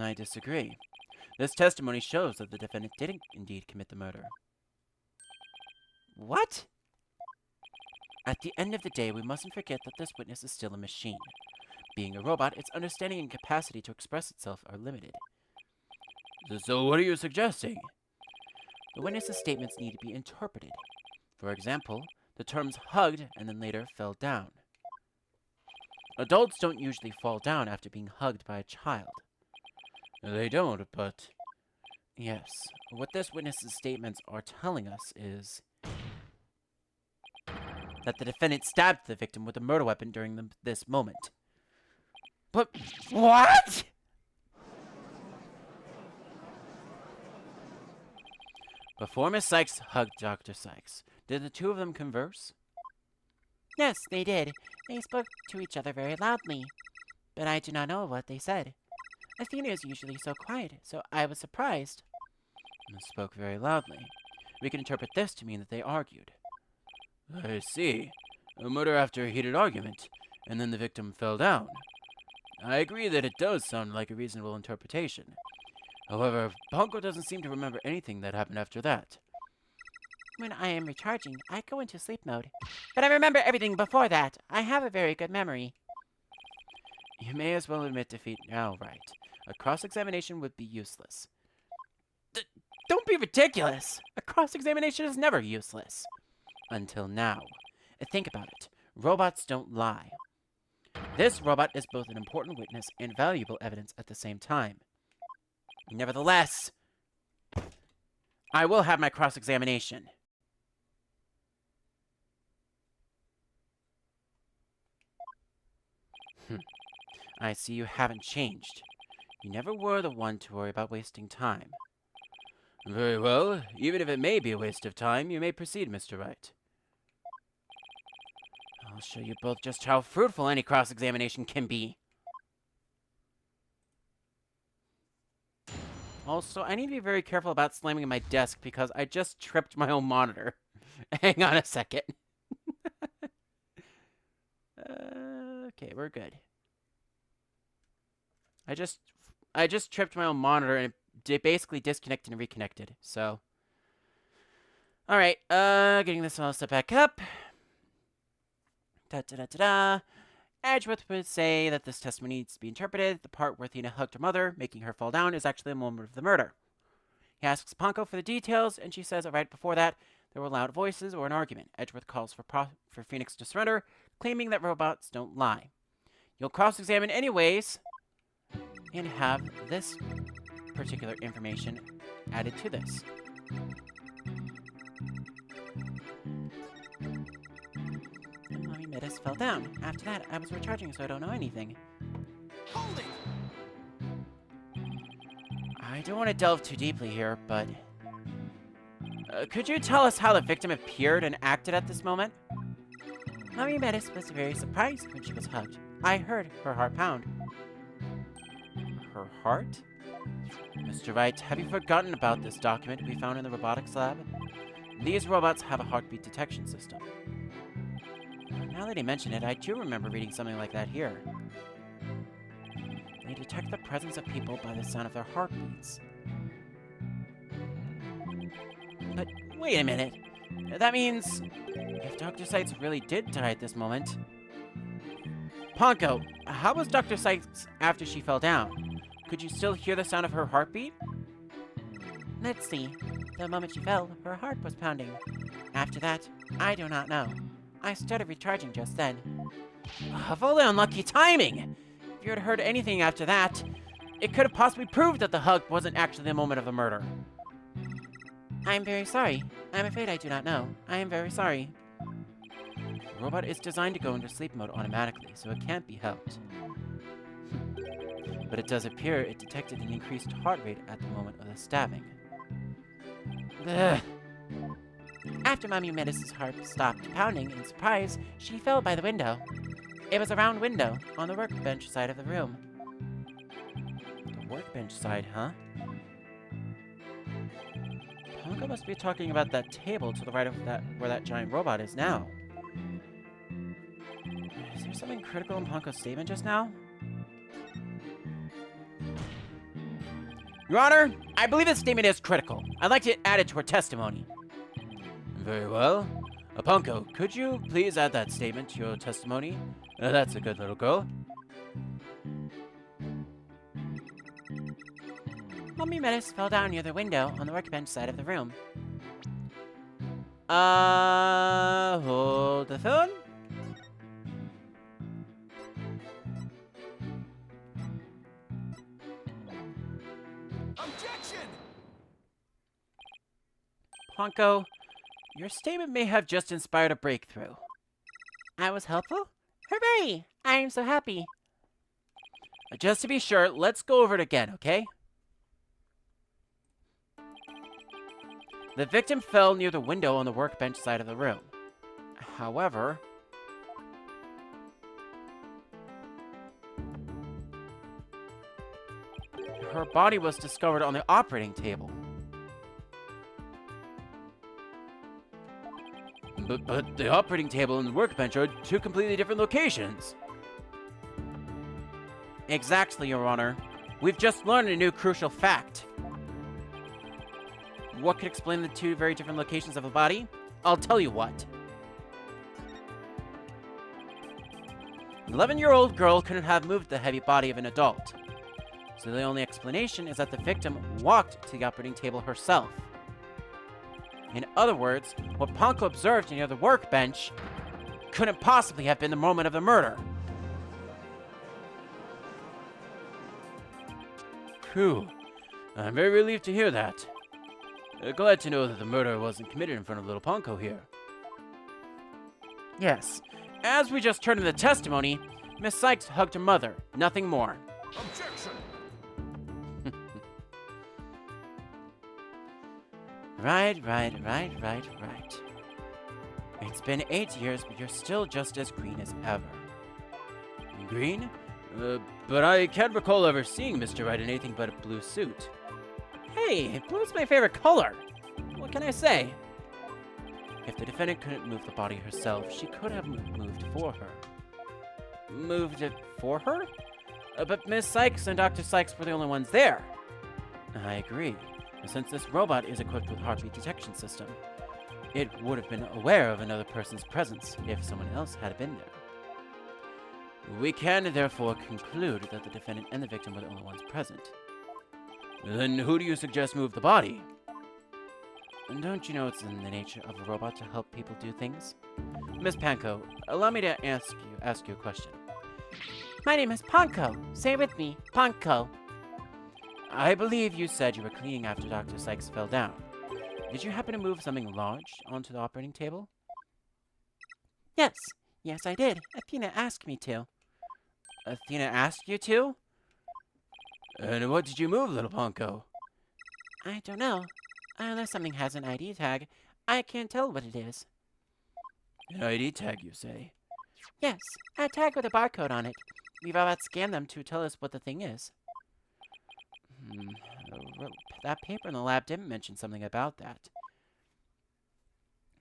I disagree. This testimony shows that the defendant did indeed commit the murder. What? At the end of the day, we mustn't forget that this witness is still a machine. Being a robot, its understanding and capacity to express itself are limited. So what are you suggesting? The witness's statements need to be interpreted. For example, the terms hugged and then later fell down. Adults don't usually fall down after being hugged by a child. They don't, but... Yes, what this witness's statements are telling us is that the defendant stabbed the victim with a murder weapon during this moment. But what? Before Miss Sykes hugged Dr. Sykes, did the two of them converse? Yes, they did. They spoke to each other very loudly. But I do not know what they said. Athena is usually so quiet, so I was surprised. They spoke very loudly. We can interpret this to mean that they argued. I see. A murder after a heated argument, and then the victim fell down. I agree that it does sound like a reasonable interpretation. However, Ponko doesn't seem to remember anything that happened after that. When I am recharging, I go into sleep mode. But I remember everything before that. I have a very good memory. You may as well admit defeat now, right? A cross-examination would be useless. Don't be ridiculous! A cross-examination is never useless. Until now. Think about it. Robots don't lie. This robot is both an important witness and valuable evidence at the same time. Nevertheless, I will have my cross-examination. I see you haven't changed. You never were the one to worry about wasting time. Very well. Even if it may be a waste of time, you may proceed, Mr. Wright. I'll show you both just how fruitful any cross-examination can be. Also, I need to be very careful about slamming my desk because I just tripped my own monitor. Hang on a second. Okay, we're good. I just tripped my own monitor and it basically disconnected and reconnected. So, all right, getting this all set back up. Edgeworth would say that this testimony needs to be interpreted. The part where Athena hugged her mother, making her fall down, is actually the moment of the murder. He asks Ponko for the details, and she says that right before that, there were loud voices or an argument. Edgeworth calls for Phoenix to surrender, claiming that robots don't lie. You'll cross-examine anyways, and have this particular information added to this. Mommy Metis fell down. After that, I was recharging, so I don't know anything. Hold it! I don't want to delve too deeply here, but... could you tell us how the victim appeared and acted at this moment? Mommy Metis was very surprised when she was hugged. I heard her heart pound. Her heart? Mr. Wright, have you forgotten about this document we found in the robotics lab? These robots have a heartbeat detection system. Now that you mention it, I do remember reading something like that here. They detect the presence of people by the sound of their heartbeats. But wait a minute. That means if Dr. Sykes really did die at this moment... Ponko, how was Dr. Sykes after she fell down? Could you still hear the sound of her heartbeat? Let's see. The moment she fell, her heart was pounding. After that, I do not know. I started recharging just then. Of all the unlucky timing! If you had heard anything after that, it could have possibly proved that the hug wasn't actually the moment of the murder. I'm very sorry. I'm afraid I do not know. I am very sorry. The robot is designed to go into sleep mode automatically, so it can't be helped. But it does appear it detected an increased heart rate at the moment of the stabbing. Ugh. After Mommy Menace's heart stopped pounding in surprise, she fell by the window. It was a round window on the workbench side of the room. The workbench side, huh? Ponko must be talking about that table to the right of that where that giant robot is now. Is there something critical in Ponko's statement just now? Your Honor, I believe this statement is critical. I'd like to add it to her testimony. Very well. Ponko, could you please add that statement to your testimony? That's a good little girl. Mommy Menace fell down near the window on the workbench side of the room. Hold the phone. Objection! Ponko, your statement may have just inspired a breakthrough. I was helpful? Hooray! I am so happy. Just to be sure, let's go over it again, okay? The victim fell near the window on the workbench side of the room. However, her body was discovered on the operating table. But the operating table and the workbench are two completely different locations. Exactly, Your Honor. We've just learned a new crucial fact. What could explain the two very different locations of the body? I'll tell you what. An 11-year-old girl couldn't have moved the heavy body of an adult. So the only explanation is that the victim walked to the operating table herself. In other words, what Ponko observed near the workbench couldn't possibly have been the moment of the murder. Phew. I'm very relieved to hear that. Glad to know that the murder wasn't committed in front of little Ponko here. Yes, as we just heard in the testimony, Miss Sykes hugged her mother, nothing more. Objection! Right. It's been 8 years, but you're still just as green as ever. Green? But I can't recall ever seeing Mr. Wright in anything but a blue suit. Hey, blue's my favorite color. What can I say? If the defendant couldn't move the body herself, she could have moved for her. Moved it for her? But Miss Sykes and Dr. Sykes were the only ones there. I agree. Since this robot is equipped with heartbeat detection system, it would have been aware of another person's presence if someone else had been there. We can therefore conclude that the defendant and the victim were the only ones present. Then who do you suggest move the body? And don't you know it's in the nature of a robot to help people do things? Miss Panko, allow me to ask you a question. My name is Ponko. Say it with me, Ponko. I believe you said you were cleaning after Dr. Sykes fell down. Did you happen to move something large onto the operating table? Yes, I did. Athena asked me to. Athena asked you to? And what did you move, little Ponko? I don't know. Unless something has an ID tag, I can't tell what it is. An ID tag, you say? Yes, a tag with a barcode on it. We robots scan them to tell us what the thing is. That paper in the lab didn't mention something about that.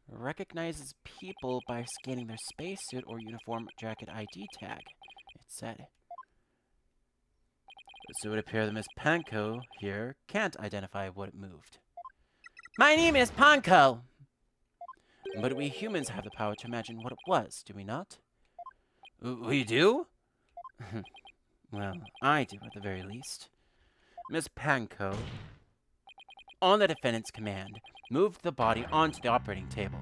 Recognizes people by scanning their spacesuit or uniform jacket ID tag, it said. So it would appear that Miss Panko here can't identify what it moved. My name is Panko! But we humans have the power to imagine what it was, do we not? We do? Well, I do at the very least. Miss Panko, on the defendant's command, moved the body onto the operating table.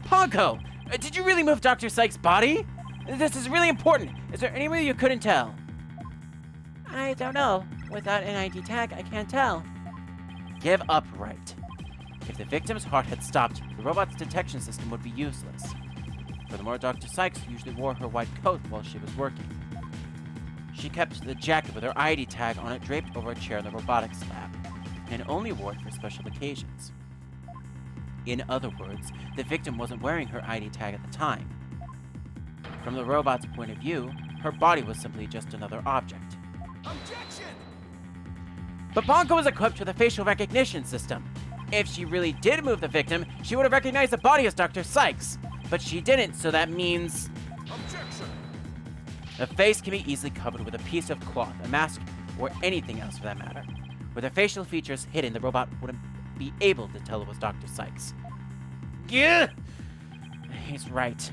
Panko! Did you really move Dr. Sykes' body? This is really important. Is there any way you couldn't tell? I don't know. Without an ID tag, I can't tell. Give up right. If the victim's heart had stopped, the robot's detection system would be useless. Furthermore, Dr. Sykes usually wore her white coat while she was working. She kept the jacket with her ID tag on it draped over a chair in the robotics lab, and only wore it for special occasions. In other words, the victim wasn't wearing her ID tag at the time. From the robot's point of view, her body was simply just another object. Objection! But Panko was equipped with a facial recognition system. If she really did move the victim, she would have recognized the body as Dr. Sykes. But she didn't, so that means... Objection! A face can be easily covered with a piece of cloth, a mask, or anything else for that matter. With her facial features hidden, the robot wouldn't be able to tell it was Dr. Sykes. Gah! He's right.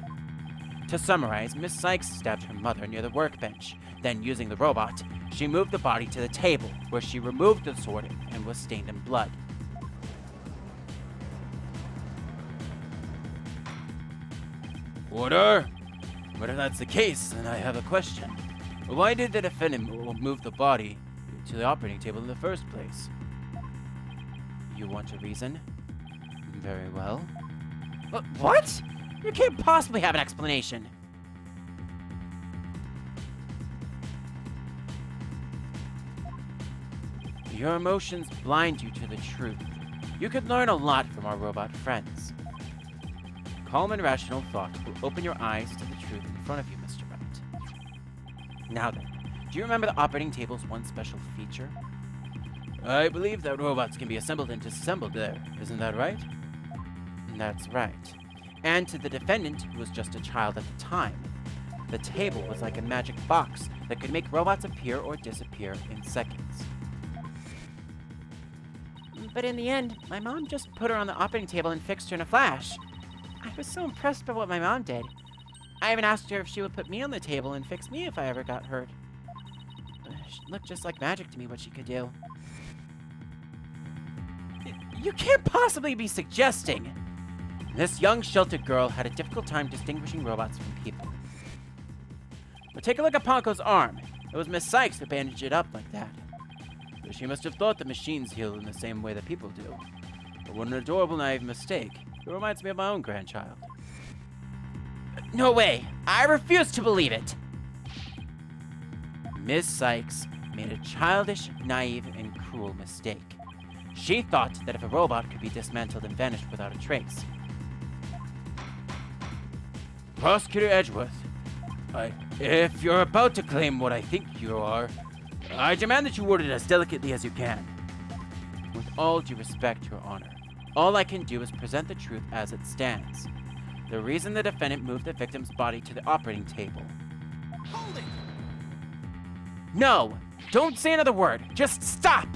To summarize, Miss Sykes stabbed her mother near the workbench. Then, using the robot, she moved the body to the table, where she removed the sword and was stained in blood. Order! But if that's the case, then I have a question. Why did the defendant move the body to the operating table in the first place? You want a reason? Very well. What? You can't possibly have an explanation. Your emotions blind you to the truth. You could learn a lot from our robot friends. Calm and rational thought will open your eyes to the truth in front of you, Mr. Wright. Now then, do you remember the operating table's one special feature? I believe that robots can be assembled and disassembled there, isn't that right? That's right. And to the defendant, who was just a child at the time, the table was like a magic box that could make robots appear or disappear in seconds. But in the end, my mom just put her on the operating table and fixed her in a flash. I was so impressed by what my mom did. I even asked her if she would put me on the table and fix me if I ever got hurt. It looked just like magic to me what she could do. You can't possibly be suggesting. This young, sheltered girl had a difficult time distinguishing robots from people. But take a look at Panko's arm. It was Miss Sykes who bandaged it up like that. But she must have thought that machines heal in the same way that people do. But what an adorable, naive mistake. It reminds me of my own grandchild. No way! I refuse to believe it! Miss Sykes made a childish, naive, and cruel mistake. She thought that if a robot could be dismantled and vanished without a trace. Prosecutor Edgeworth, if you're about to claim what I think you are, I demand that you word it as delicately as you can. With all due respect, Your Honor, all I can do is present the truth as it stands. The reason the defendant moved the victim's body to the operating table. Hold it! No! Don't say another word! Just stop!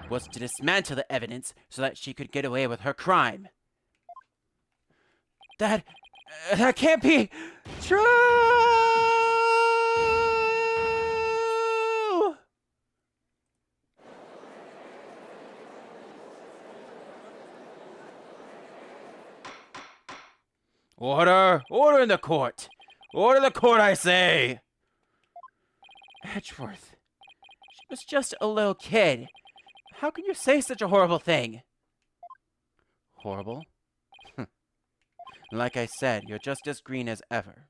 Was to dismantle the evidence so that she could get away with her crime. That can't be true! Order! Order in the court! Order the court, I say! Edgeworth, she was just a little kid. How can you say such a horrible thing? Horrible? Like I said, you're just as green as ever.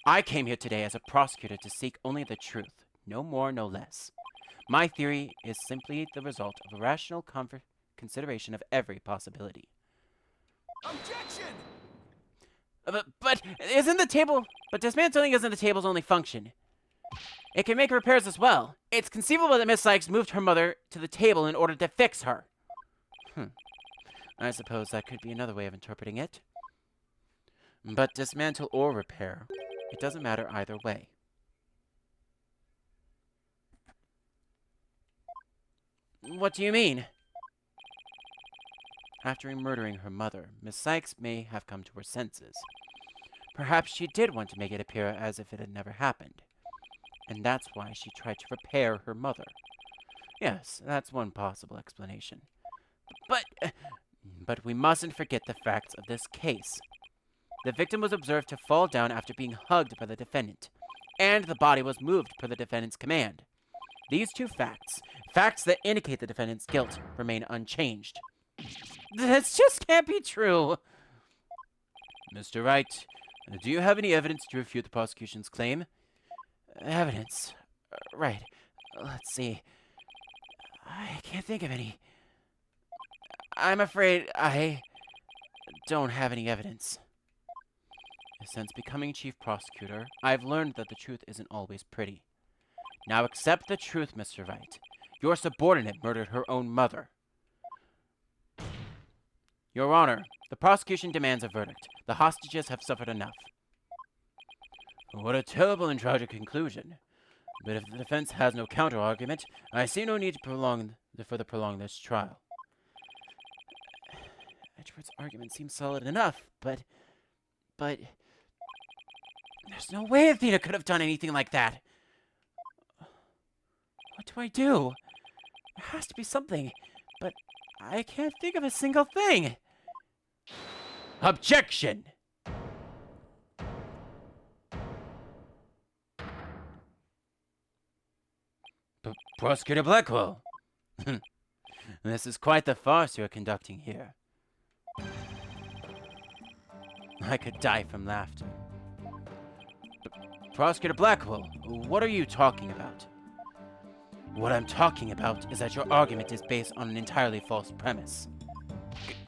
I came here today as a prosecutor to seek only the truth, no more, no less. My theory is simply the result of a rational consideration of every possibility. Objection! But dismantling isn't the table's only function. It can make repairs as well. It's conceivable that Miss Sykes moved her mother to the table in order to fix her. I suppose that could be another way of interpreting it. But dismantle or repair, it doesn't matter either way. What do you mean? After murdering her mother, Miss Sykes may have come to her senses. Perhaps she did want to make it appear as if it had never happened. And that's why she tried to repair her mother. Yes, that's one possible explanation. But we mustn't forget the facts of this case. The victim was observed to fall down after being hugged by the defendant, and the body was moved per the defendant's command. These two facts that indicate the defendant's guilt, remain unchanged. This just can't be true. Mr. Wright, do you have any evidence to refute the prosecution's claim? Evidence? Right. Let's see. I can't think of any. I'm afraid I don't have any evidence. Since becoming chief prosecutor, I've learned that the truth isn't always pretty. Now accept the truth, Mr. Wright. Your subordinate murdered her own mother. Your Honor, the prosecution demands a verdict. The hostages have suffered enough. What a terrible and tragic conclusion. But if the defense has no counter-argument, I see no need to further prolong this trial. Edward's argument seems solid enough, but there's no way Athena could have done anything like that. What do I do? There has to be something, but I can't think of a single thing. Objection! Prosecutor Blackwell. This is quite the farce you're conducting here. I could die from laughter. Prosecutor Blackwell, what are you talking about? What I'm talking about is that your argument is based on an entirely false premise.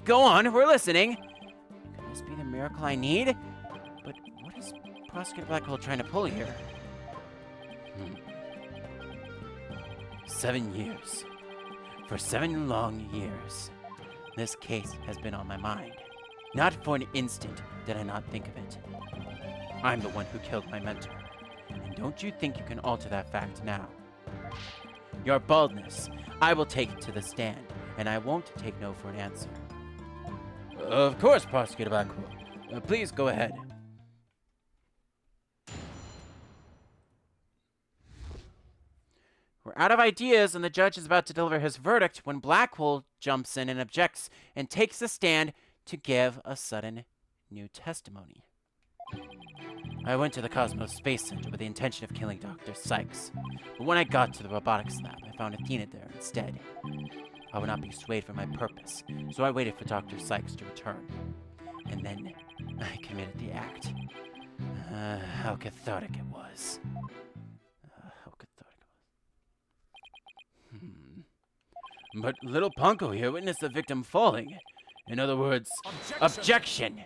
Go on, we're listening. Could this be the miracle I need? But what is Prosecutor Blackwell trying to pull here? 7 years. For 7 long years, this case has been on my mind. Not for an instant did I not think of it. I'm the one who killed my mentor, and don't you think you can alter that fact now? Your baldness, I will take to the stand, and I won't take no for an answer. Of course, Prosecutor Blackwell. Please go ahead. We're out of ideas, and the judge is about to deliver his verdict when Blackwell jumps in and objects and takes the stand to give a sudden new testimony. I went to the Cosmos Space Center with the intention of killing Dr. Sykes, but when I got to the robotics lab, I found Athena there instead. I would not be swayed from my purpose, so I waited for Dr. Sykes to return. And then I committed the act. How cathartic it was. But little Ponko here witnessed the victim falling. In other words, objection!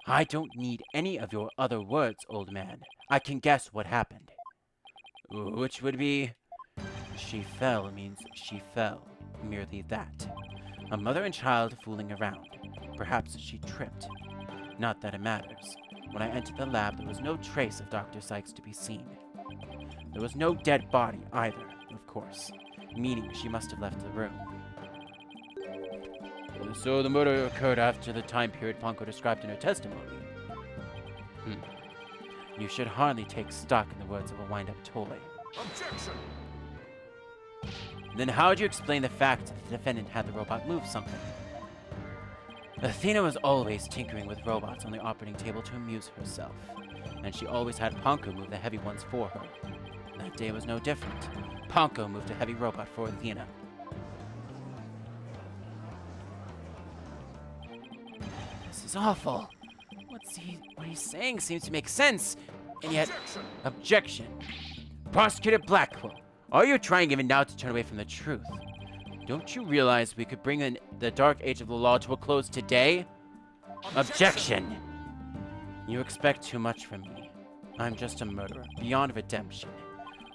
I don't need any of your other words, old man. I can guess what happened. Which would be... She fell means she fell. Merely that. A mother and child fooling around. Perhaps she tripped. Not that it matters. When I entered the lab, there was no trace of Dr. Sykes to be seen. There was no dead body either, of course. Meaning she must have left the room. So the murder occurred after the time period Ponko described in her testimony. You should hardly take stock in the words of a wind-up toy. Objection! Then how would you explain the fact that the defendant had the robot move something? Athena was always tinkering with robots on the operating table to amuse herself, and she always had Ponko move the heavy ones for her. That day was no different. Ponko moved a heavy robot for Athena. This is awful. What he's saying seems to make sense, and yet... Objection! Prosecutor Blackwell, are you trying even now to turn away from the truth? Don't you realize we could bring in the dark age of the law to a close today? Objection! You expect too much from me. I'm just a murderer, beyond redemption.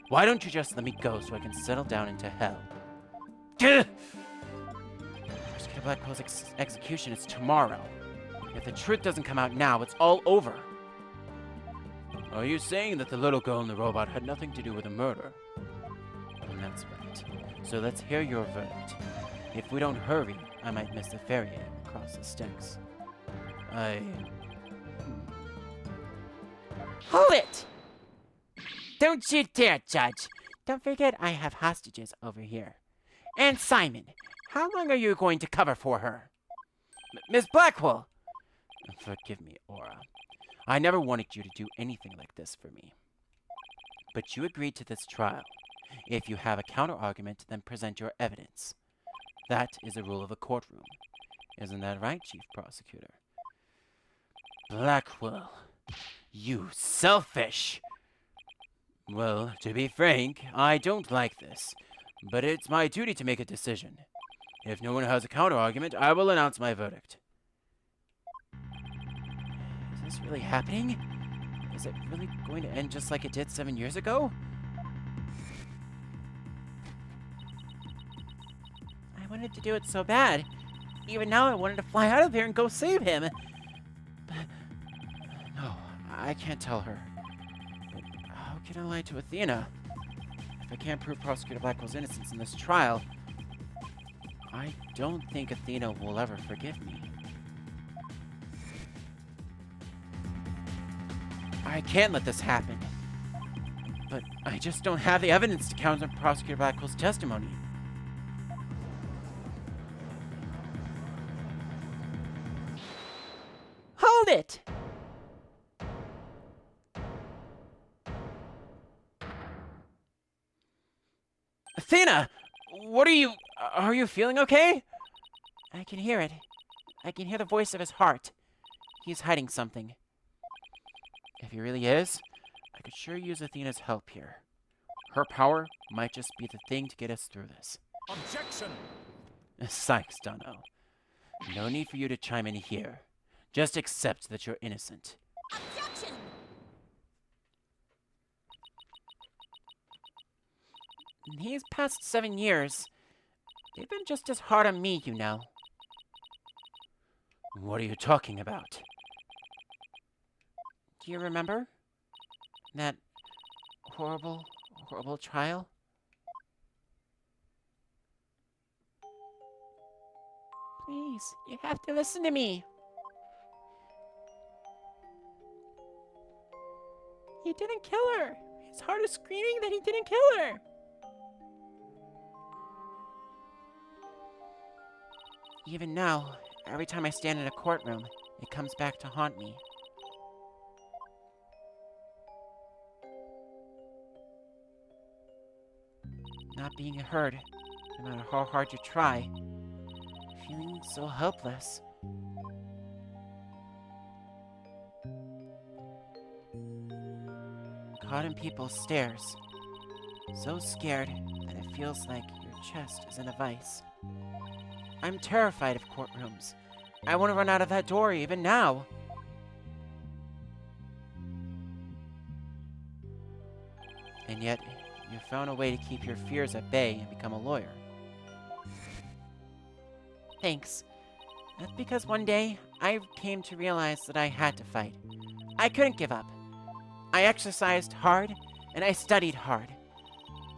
Why don't you just let me go so I can settle down into hell? Gah! Prosecutor Blackwell's execution is tomorrow. If the truth doesn't come out now, it's all over. Are you saying that the little girl and the robot had nothing to do with the murder? That's right. So let's hear your verdict. If we don't hurry, I might miss the ferry across the Styx. Hold it! Don't you dare, Judge. Don't forget I have hostages over here. And Simon, how long are you going to cover for her? Miss Blackwell! Forgive me, Aura. I never wanted you to do anything like this for me. But you agreed to this trial. If you have a counter-argument, then present your evidence. That is a rule of the courtroom. Isn't that right, Chief Prosecutor? Blackwell, you selfish! Well, to be frank, I don't like this, but it's my duty to make a decision. If no one has a counter-argument, I will announce my verdict. Is this really happening? Is it really going to end just like it did 7 years ago? I wanted to do it so bad. Even now I wanted to fly out of here and go save him. No, I can't tell her. But how can I lie to Athena? If I can't prove Prosecutor Blackwell's innocence in this trial, I don't think Athena will ever forgive me. I can't let this happen. But I just don't have the evidence to counter Prosecutor Blackwell's testimony. Hold it! Athena! What are you... Are you feeling okay? I can hear it. I can hear the voice of his heart. He's hiding something. If he really is, I could sure use Athena's help here. Her power might just be the thing to get us through this. Objection! Sykes, Dono. No need for you to chime in here. Just accept that you're innocent. Objection! In these past 7 years, they've been just as hard on me, you know. What are you talking about? Do you remember? That horrible, horrible trial? Please, you have to listen to me. He didn't kill her. His heart is screaming that he didn't kill her. Even now, every time I stand in a courtroom, it comes back to haunt me. Not being heard, no matter how hard you try. Feeling so helpless. Caught in people's stares. So scared that it feels like your chest is in a vice. I'm terrified of courtrooms. I want to run out of that door even now. And yet, you found a way to keep your fears at bay and become a lawyer. Thanks. That's because one day, I came to realize that I had to fight. I couldn't give up. I exercised hard, and I studied hard.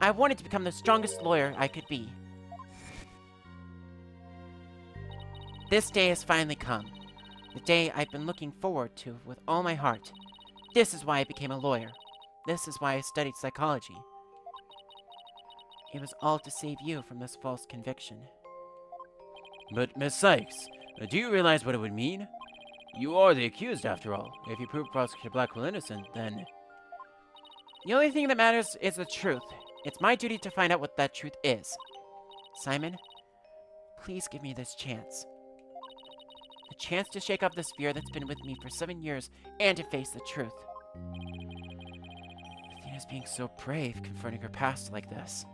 I wanted to become the strongest lawyer I could be. This day has finally come. The day I've been looking forward to with all my heart. This is why I became a lawyer. This is why I studied psychology. It was all to save you from this false conviction. But, Miss Sykes, do you realize what it would mean? You are the accused, after all. If you prove Prosecutor Blackwell innocent, then... The only thing that matters is the truth. It's my duty to find out what that truth is. Simon, please give me this chance. A chance to shake off this fear that's been with me for 7 years and to face the truth. Athena's being so brave, confronting her past like this.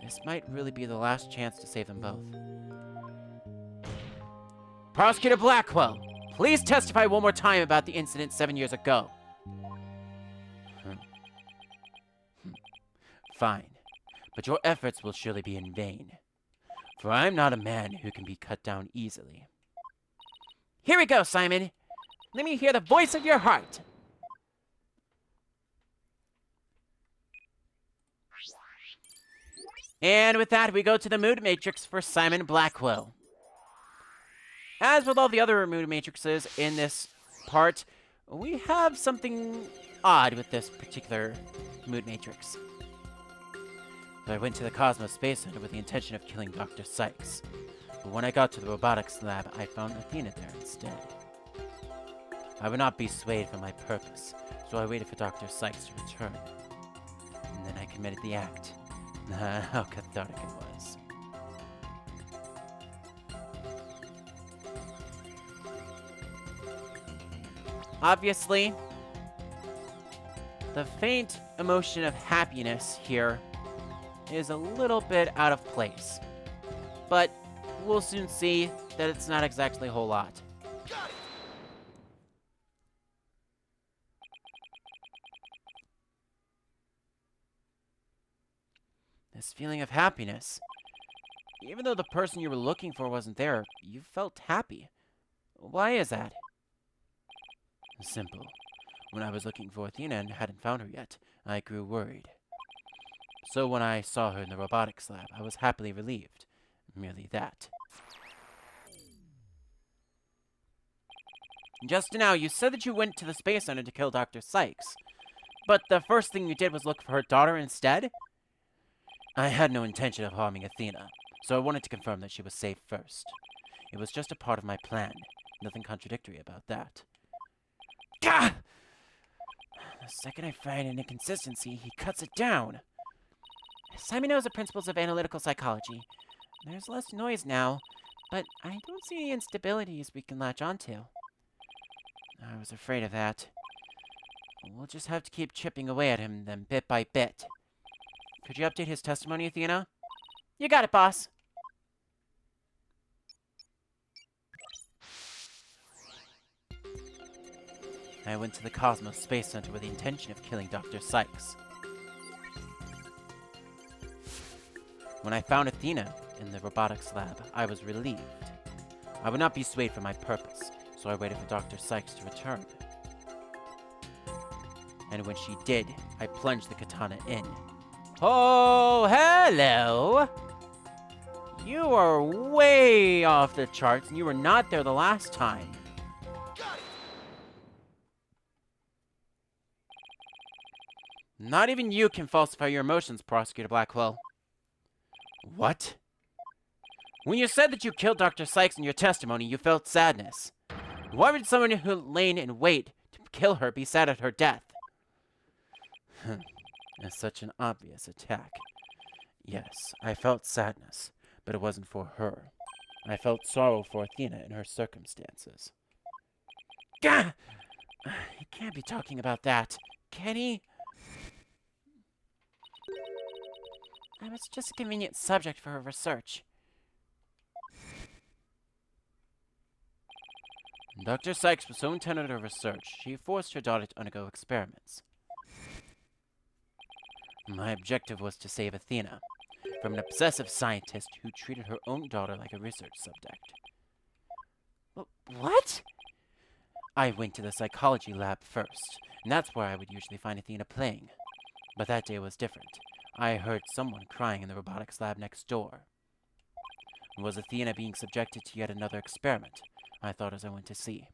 This might really be the last chance to save them both. Prosecutor Blackwell, Please testify one more time about the incident 7 years ago. Fine, but your efforts will surely be in vain, for I am not a man who can be cut down easily. Here we go, Simon. Let me hear the voice of your heart. And with that, we go to the mood matrix for Simon Blackwell. As with all the other mood matrices in this part, we have something odd with this particular mood matrix. So I went to the Cosmos Space Center with the intention of killing Dr. Sykes. But when I got to the robotics lab, I found Athena there instead. I would not be swayed from my purpose, so I waited for Dr. Sykes to return. And then I committed the act. How cathartic it was. Obviously, the faint emotion of happiness here is a little bit out of place. But we'll soon see that it's not exactly a whole lot. This feeling of happiness. Even though the person you were looking for wasn't there, you felt happy. Why is that? Simple. When I was looking for Athena and hadn't found her yet, I grew worried. So when I saw her in the robotics lab, I was happily relieved. Merely that. Just now, you said that you went to the Space Center to kill Dr. Sykes. But the first thing you did was look for her daughter instead? I had no intention of harming Athena, so I wanted to confirm that she was safe first. It was just a part of my plan. Nothing contradictory about that. Gah! The second I find an inconsistency, he cuts it down. Simon knows the principles of analytical psychology. There's less noise now, but I don't see any instabilities we can latch onto. I was afraid of that. We'll just have to keep chipping away at him, then bit by bit. Could you update his testimony, Athena? You got it, boss. I went to the Cosmos Space Center with the intention of killing Dr. Sykes. When I found Athena in the robotics lab, I was relieved. I would not be swayed from my purpose, so I waited for Dr. Sykes to return. And when she did, I plunged the katana in. Oh, hello. You are way off the charts, and you were not there the last time. Not even you can falsify your emotions, Prosecutor Blackwell. What? When you said that you killed Dr. Sykes in your testimony, you felt sadness. Why would someone who lain in wait to kill her be sad at her death? It's such an obvious attack. Yes, I felt sadness, but it wasn't for her. I felt sorrow for Athena in her circumstances. Gah! He can't be talking about that, can he? It was just a convenient subject for her research. Dr. Sykes was so intent on her research, she forced her daughter to undergo experiments. My objective was to save Athena from an obsessive scientist who treated her own daughter like a research subject. What? I went to the psychology lab first, and that's where I would usually find Athena playing. But that day was different. I heard someone crying in the robotics lab next door. Was Athena being subjected to yet another experiment? I thought as I went to see.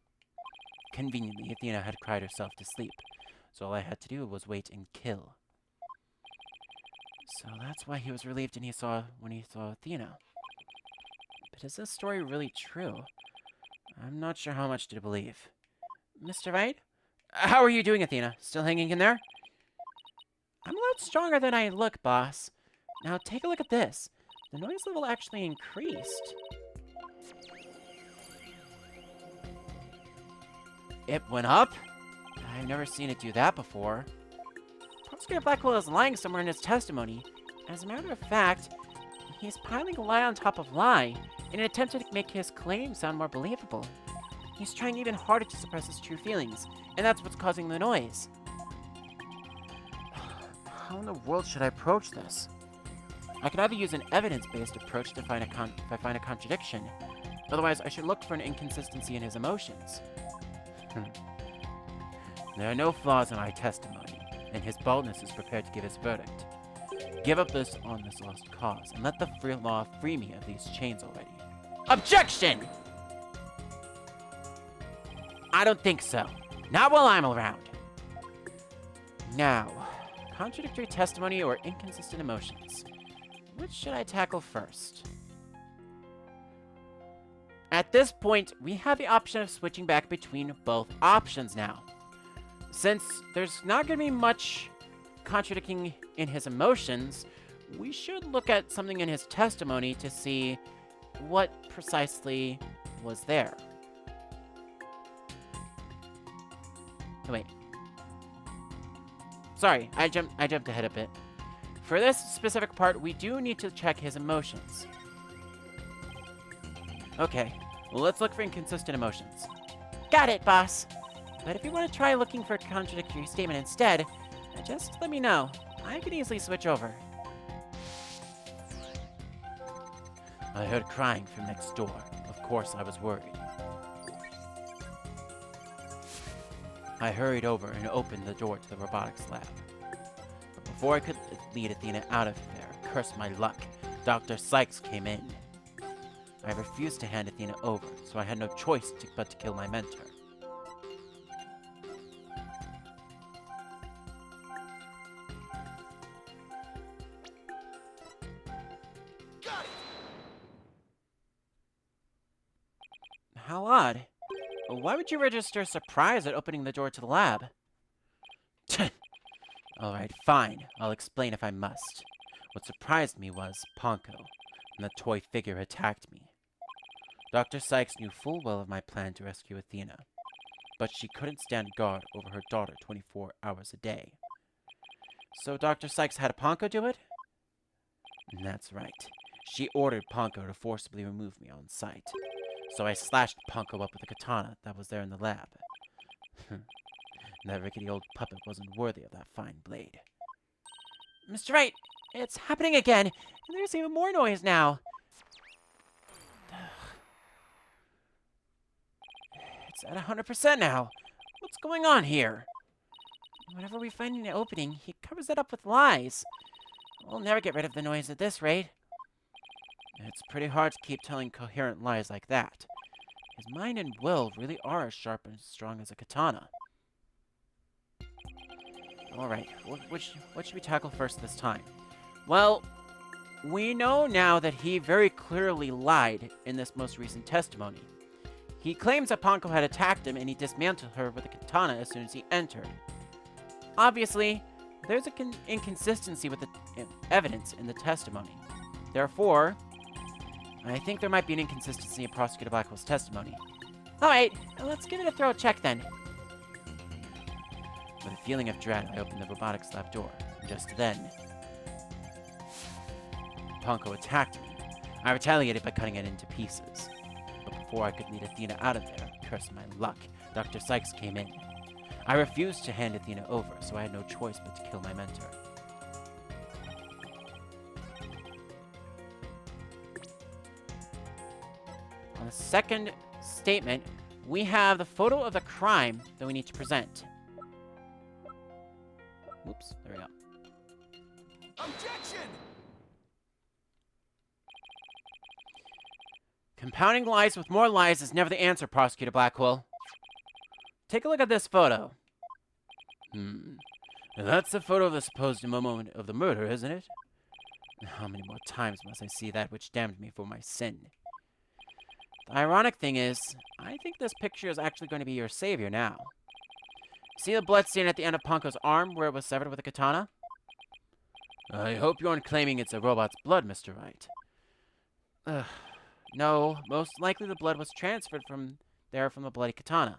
Conveniently, Athena had cried herself to sleep, so all I had to do was wait and kill. So that's why he was relieved when he saw Athena. But is this story really true? I'm not sure how much to believe. Mr. Wright? How are you doing, Athena? Still hanging in there? I'm a lot stronger than I look, boss. Now take a look at this. The noise level actually increased. It went up? I've never seen it do that before. Prosecutor Blackwell is lying somewhere in his testimony. As a matter of fact, he's piling lie on top of lie in an attempt to make his claim sound more believable. He's trying even harder to suppress his true feelings, and that's what's causing the noise. How in the world should I approach this? I could either use an evidence-based approach to find if I find a contradiction. Otherwise, I should look for an inconsistency in his emotions. There are no flaws in my testimony, and his boldness is prepared to give his verdict. Give up this on this lost cause, and let the free law free me of these chains already. Objection! I don't think so. Not while I'm around. Now, contradictory testimony or inconsistent emotions. Which should I tackle first? At this point, we have the option of switching back between both options now. Since there's not going to be much contradicting in his emotions, we should look at something in his testimony to see what precisely was there. Oh, wait. Sorry, I jumped ahead a bit. For this specific part, we do need to check his emotions. Okay, well, let's look for inconsistent emotions. Got it, boss. But if you want to try looking for a contradictory statement instead, just let me know. I could easily switch over. I heard crying from next door. Of course, I was worried. I hurried over and opened the door to the robotics lab. But before I could lead Athena out of there, curse my luck, Dr. Sykes came in. I refused to hand Athena over, so I had no choice but to kill my mentor. How odd. Why would you register surprise at opening the door to the lab? Alright, fine. I'll explain if I must. What surprised me was Ponko, and the toy figure attacked me. Dr. Sykes knew full well of my plan to rescue Athena, but she couldn't stand guard over her daughter 24 hours a day. So Dr. Sykes had Ponko do it? That's right. She ordered Ponko to forcibly remove me on sight. So I slashed Ponko up with a katana that was there in the lab. That rickety old puppet wasn't worthy of that fine blade. Mr. Wright, it's happening again, and there's even more noise now. It's at 100% now. What's going on here? Whenever we find an opening, he covers it up with lies. We'll never get rid of the noise at this rate. It's pretty hard to keep telling coherent lies like that. His mind and will really are as sharp and strong as a katana. Alright, what should we tackle first this time? Well, we know now that he very clearly lied in this most recent testimony. He claims that Ponko had attacked him and he dismantled her with a katana as soon as he entered. Obviously, there's an inconsistency with the evidence in the testimony. Therefore, I think there might be an inconsistency in Prosecutor Blackwell's testimony. Alright, let's give it a thorough check then. With a feeling of dread, I opened the robotics lab door. Just then, Ponko attacked me. I retaliated by cutting it into pieces. But before I could lead Athena out of there, curse my luck, Dr. Sykes came in. I refused to hand Athena over, so I had no choice but to kill my mentor. On the second statement, we have the photo of the crime that we need to present. Oops, there we go. Objection! Compounding lies with more lies is never the answer, Prosecutor Blackwell. Take a look at this photo. That's the photo of the supposed moment of the murder, isn't it? How many more times must I see that which damned me for my sin? The ironic thing is, I think this picture is actually going to be your savior now. See the bloodstain at the end of Ponko's arm where it was severed with a katana? I hope you aren't claiming it's a robot's blood, Mr. Wright. No, most likely the blood was transferred from the bloody katana.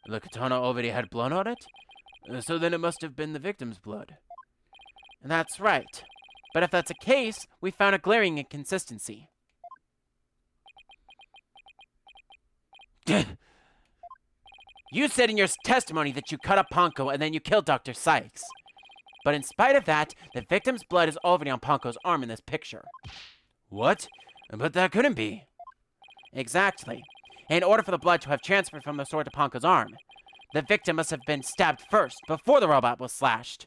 The katana already had blood on it? So then it must have been the victim's blood. That's right. But if that's the case, we found a glaring inconsistency. You said in your testimony that you cut up Ponko and then you killed Dr. Sykes. But in spite of that, the victim's blood is already on Ponko's arm in this picture. What? But that couldn't be. Exactly. In order for the blood to have transferred from the sword to Ponko's arm, the victim must have been stabbed first, before the robot was slashed.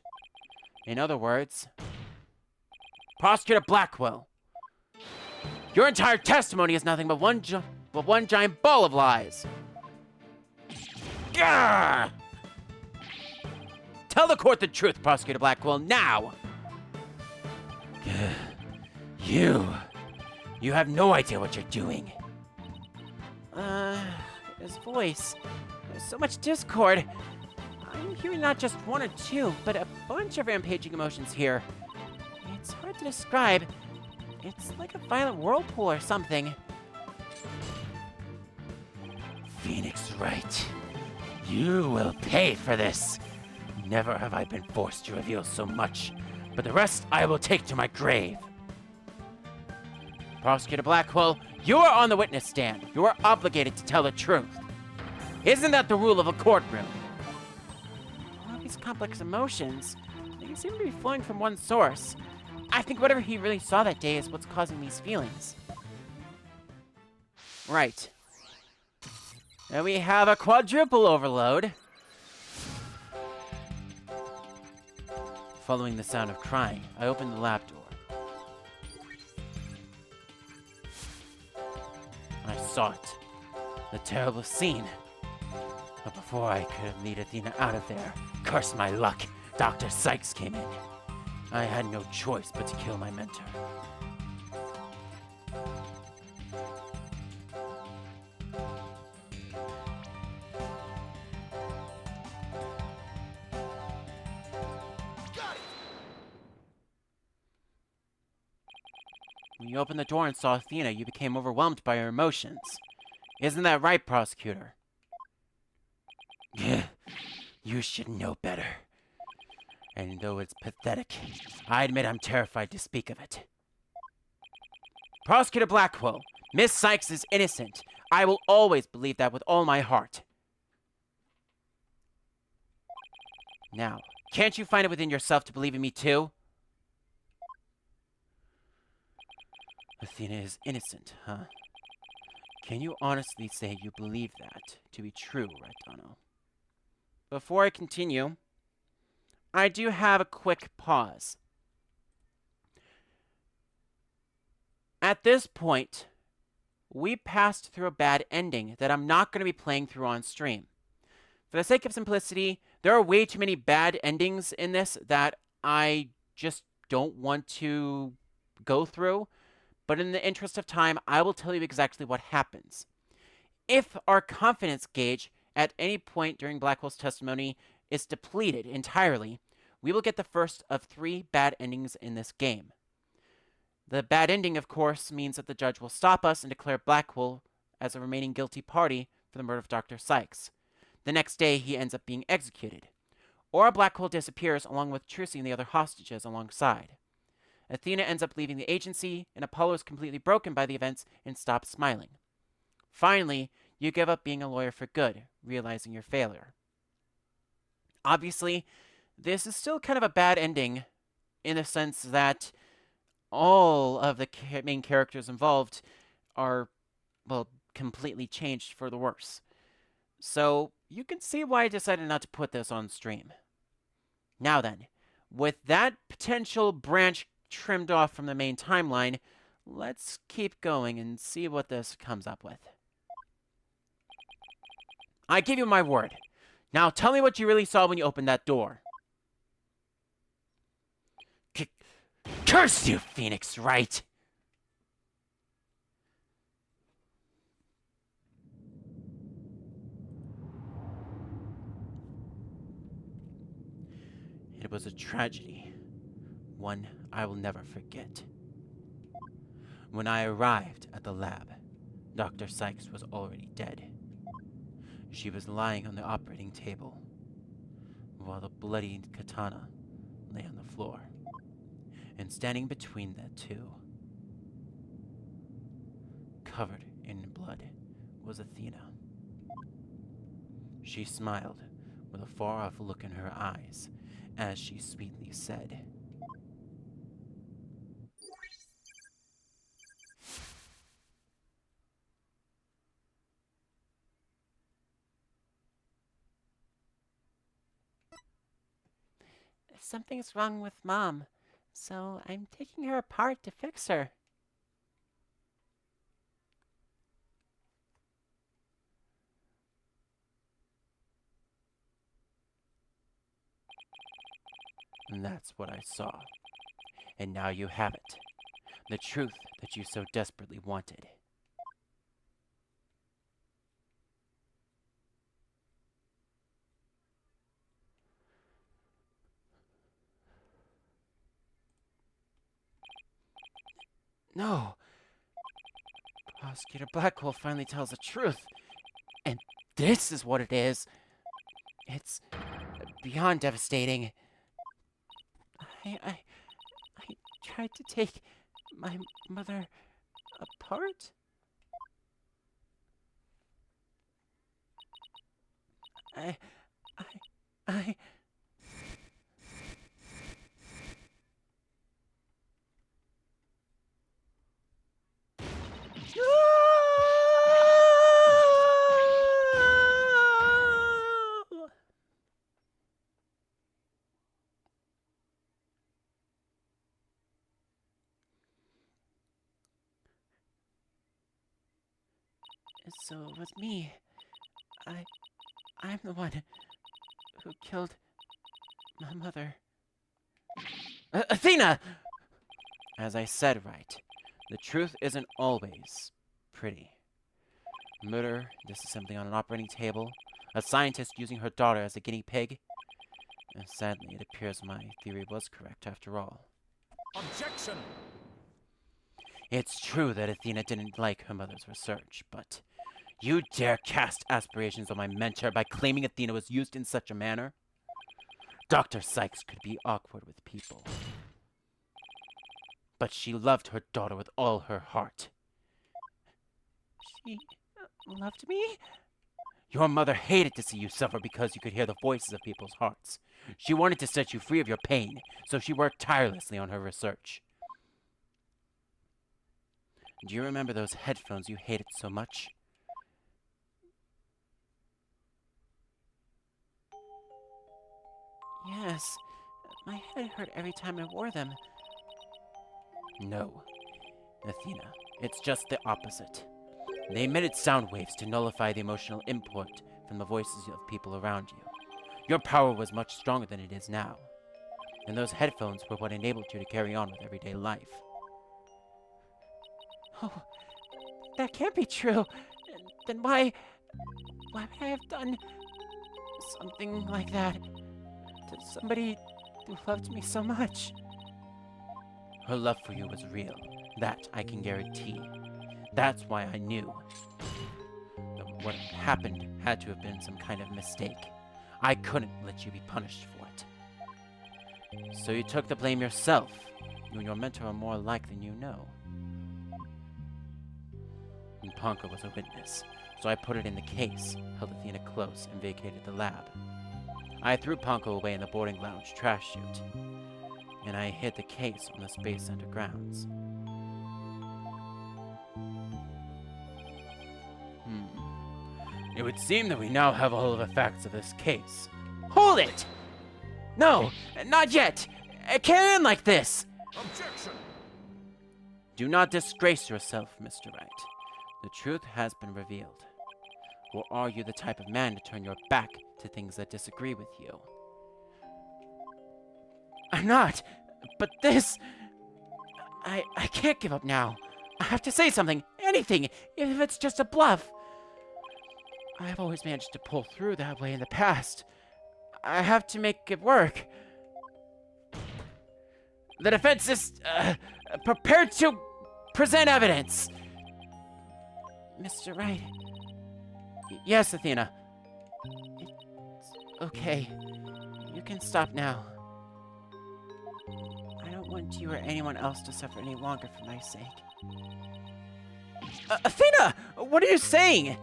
In other words, Prosecutor Blackwell, your entire testimony is nothing but one giant ball of lies. Gah! Tell the court the truth, Prosecutor Blackwell, now! You have no idea what you're doing. His voice. There's so much discord. I'm hearing not just one or two, but a bunch of rampaging emotions here. It's hard to describe. It's like a violent whirlpool or something. Phoenix Wright, you will pay for this. Never have I been forced to reveal so much, but the rest I will take to my grave. Prosecutor Blackwell, you are on the witness stand. You are obligated to tell the truth. Isn't that the rule of a courtroom? All these complex emotions, they seem to be flowing from one source. I think whatever he really saw that day is what's causing these feelings. Right. And we have a quadruple overload. Following the sound of crying, I opened the lab door. I saw it. The terrible scene. But before I could lead Athena out of there, curse my luck, Dr. Sykes came in. I had no choice but to kill my mentor. When you opened the door and saw Athena, you became overwhelmed by her emotions. Isn't that right, Prosecutor? You should know better. And though it's pathetic, I admit I'm terrified to speak of it. Prosecutor Blackwell, Miss Sykes is innocent. I will always believe that with all my heart. Now, can't you find it within yourself to believe in me too? Athena is innocent, huh? Can you honestly say you believe that to be true, Raitano? Before I continue, I do have a quick pause. At this point, we passed through a bad ending that I'm not going to be playing through on stream. For the sake of simplicity, there are way too many bad endings in this that I just don't want to go through. But in the interest of time, I will tell you exactly what happens. If our confidence gauge at any point during Blackwell's testimony is depleted entirely, we will get the first of 3 bad endings in this game. The bad ending, of course, means that the judge will stop us and declare Blackwell as a remaining guilty party for the murder of Dr. Sykes. The next day, he ends up being executed. Or Blackwell disappears along with Trucy and the other hostages alongside. Athena ends up leaving the agency, and Apollo is completely broken by the events and stops smiling. Finally, you give up being a lawyer for good, realizing your failure. Obviously, this is still kind of a bad ending in the sense that all of the main characters involved are, well, completely changed for the worse. So, you can see why I decided not to put this on stream. Now then, with that potential branch trimmed off from the main timeline, let's keep going and see what this comes up with. I give you my word. Now tell me what you really saw when you opened that door. Curse you, Phoenix Wright! It was a tragedy. One I will never forget. When I arrived at the lab, Dr. Sykes was already dead. She was lying on the operating table, while the bloody katana lay on the floor. And standing between the two, covered in blood, was Athena. She smiled, with a far-off look in her eyes, as she sweetly said, Something's wrong with Mom, so I'm taking her apart to fix her. and that's what I saw. And now you have it. The truth that you so desperately wanted. No! Prosecutor Blackwell finally tells the truth. And this is what it is. It's beyond devastating. I tried to take my mother apart? I... So it was me. I'm the one who killed my mother. Athena! As I said, right. The truth isn't always pretty. Murder, disassembly on an operating table, a scientist using her daughter as a guinea pig. And sadly, it appears my theory was correct after all. Objection! It's true that Athena didn't like her mother's research, but you dare cast aspirations on my mentor by claiming Athena was used in such a manner? Dr. Sykes could be awkward with people. But she loved her daughter with all her heart. She loved me? Your mother hated to see you suffer because you could hear the voices of people's hearts. She wanted to set you free of your pain, so she worked tirelessly on her research. Do you remember those headphones you hated so much? Yes. My head hurt every time I wore them. No, Athena, it's just the opposite. They emitted sound waves to nullify the emotional import from the voices of people around you. Your power was much stronger than it is now, and those headphones were what enabled you to carry on with everyday life. Oh, that can't be true. Then why would I have done something like that to somebody who loved me so much? Her love for you was real. That I can guarantee. That's why I knew that what happened had to have been some kind of mistake. I couldn't let you be punished for it. So you took the blame yourself. You and your mentor are more alike than you know. And Ponka was a witness, so I put it in the case, held Athena close, and vacated the lab. I threw Ponka away in the boarding lounge trash chute, and I hid the case on the Space Center grounds. It would seem that we now have all of the facts of this case. Hold it! No, not yet! It can't end like this! Objection! Do not disgrace yourself, Mr. Wright. The truth has been revealed. Or are you the type of man to turn your back to things that disagree with you? I'm not, but this... I can't give up now. I have to say something, anything, if it's just a bluff. I have always managed to pull through that way in the past. I have to make it work. The defense is prepared to present evidence. Mr. Wright. Yes, Athena. It's okay. You can stop now. I don't want you or anyone else to suffer any longer for my sake. Athena! What are you saying?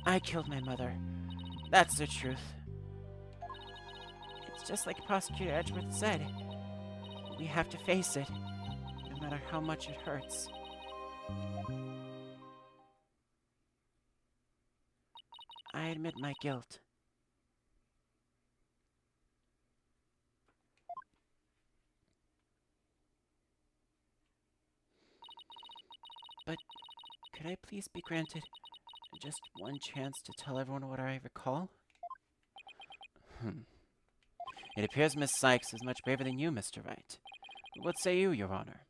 I killed my mother. That's the truth. It's just like Prosecutor Edgeworth said. We have to face it, no matter how much it hurts. I admit my guilt. But could I please be granted just one chance to tell everyone what I recall? It appears Miss Sykes is much braver than you, Mr. Wright. What say you, Your Honor?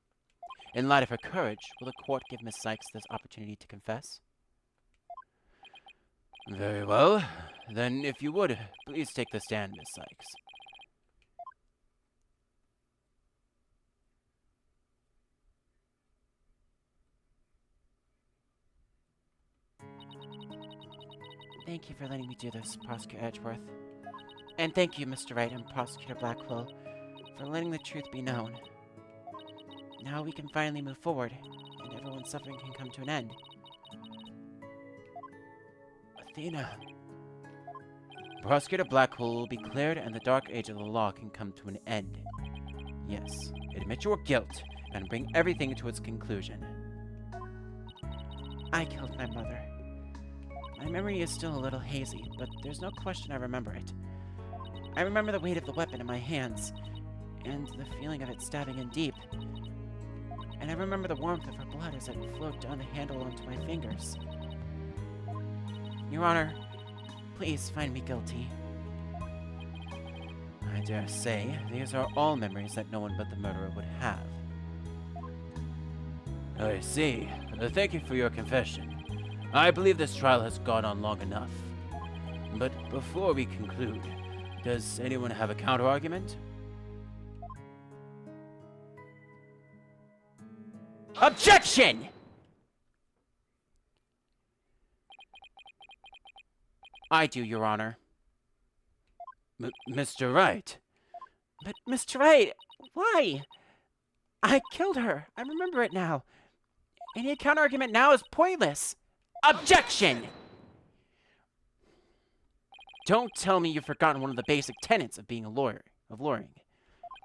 In light of her courage, will the court give Miss Sykes this opportunity to confess? Very well. Then, if you would, please take the stand, Miss Sykes. Thank you for letting me do this, Prosecutor Edgeworth. And thank you, Mr. Wright and Prosecutor Blackwell, for letting the truth be known. Now we can finally move forward, and everyone's suffering can come to an end. Athena. Prosecutor Blackwell will be cleared, and the dark age of the law can come to an end. Yes, admit your guilt, and bring everything to its conclusion. I killed my mother. My memory is still a little hazy, but there's no question I remember it. I remember the weight of the weapon in my hands, and the feeling of it stabbing in deep. And I remember the warmth of her blood as it flowed down the handle onto my fingers. Your Honor, please find me guilty. I dare say, these are all memories that no one but the murderer would have. I see. Thank you for your confession. I believe this trial has gone on long enough. But before we conclude, does anyone have a counter-argument? Objection! I do, Your Honor. Mr. Wright? But, Mr. Wright, why? I killed her. I remember it now. Any counter-argument now is pointless. Objection! Don't tell me you've forgotten one of the basic tenets of being a lawyer, of lawyering.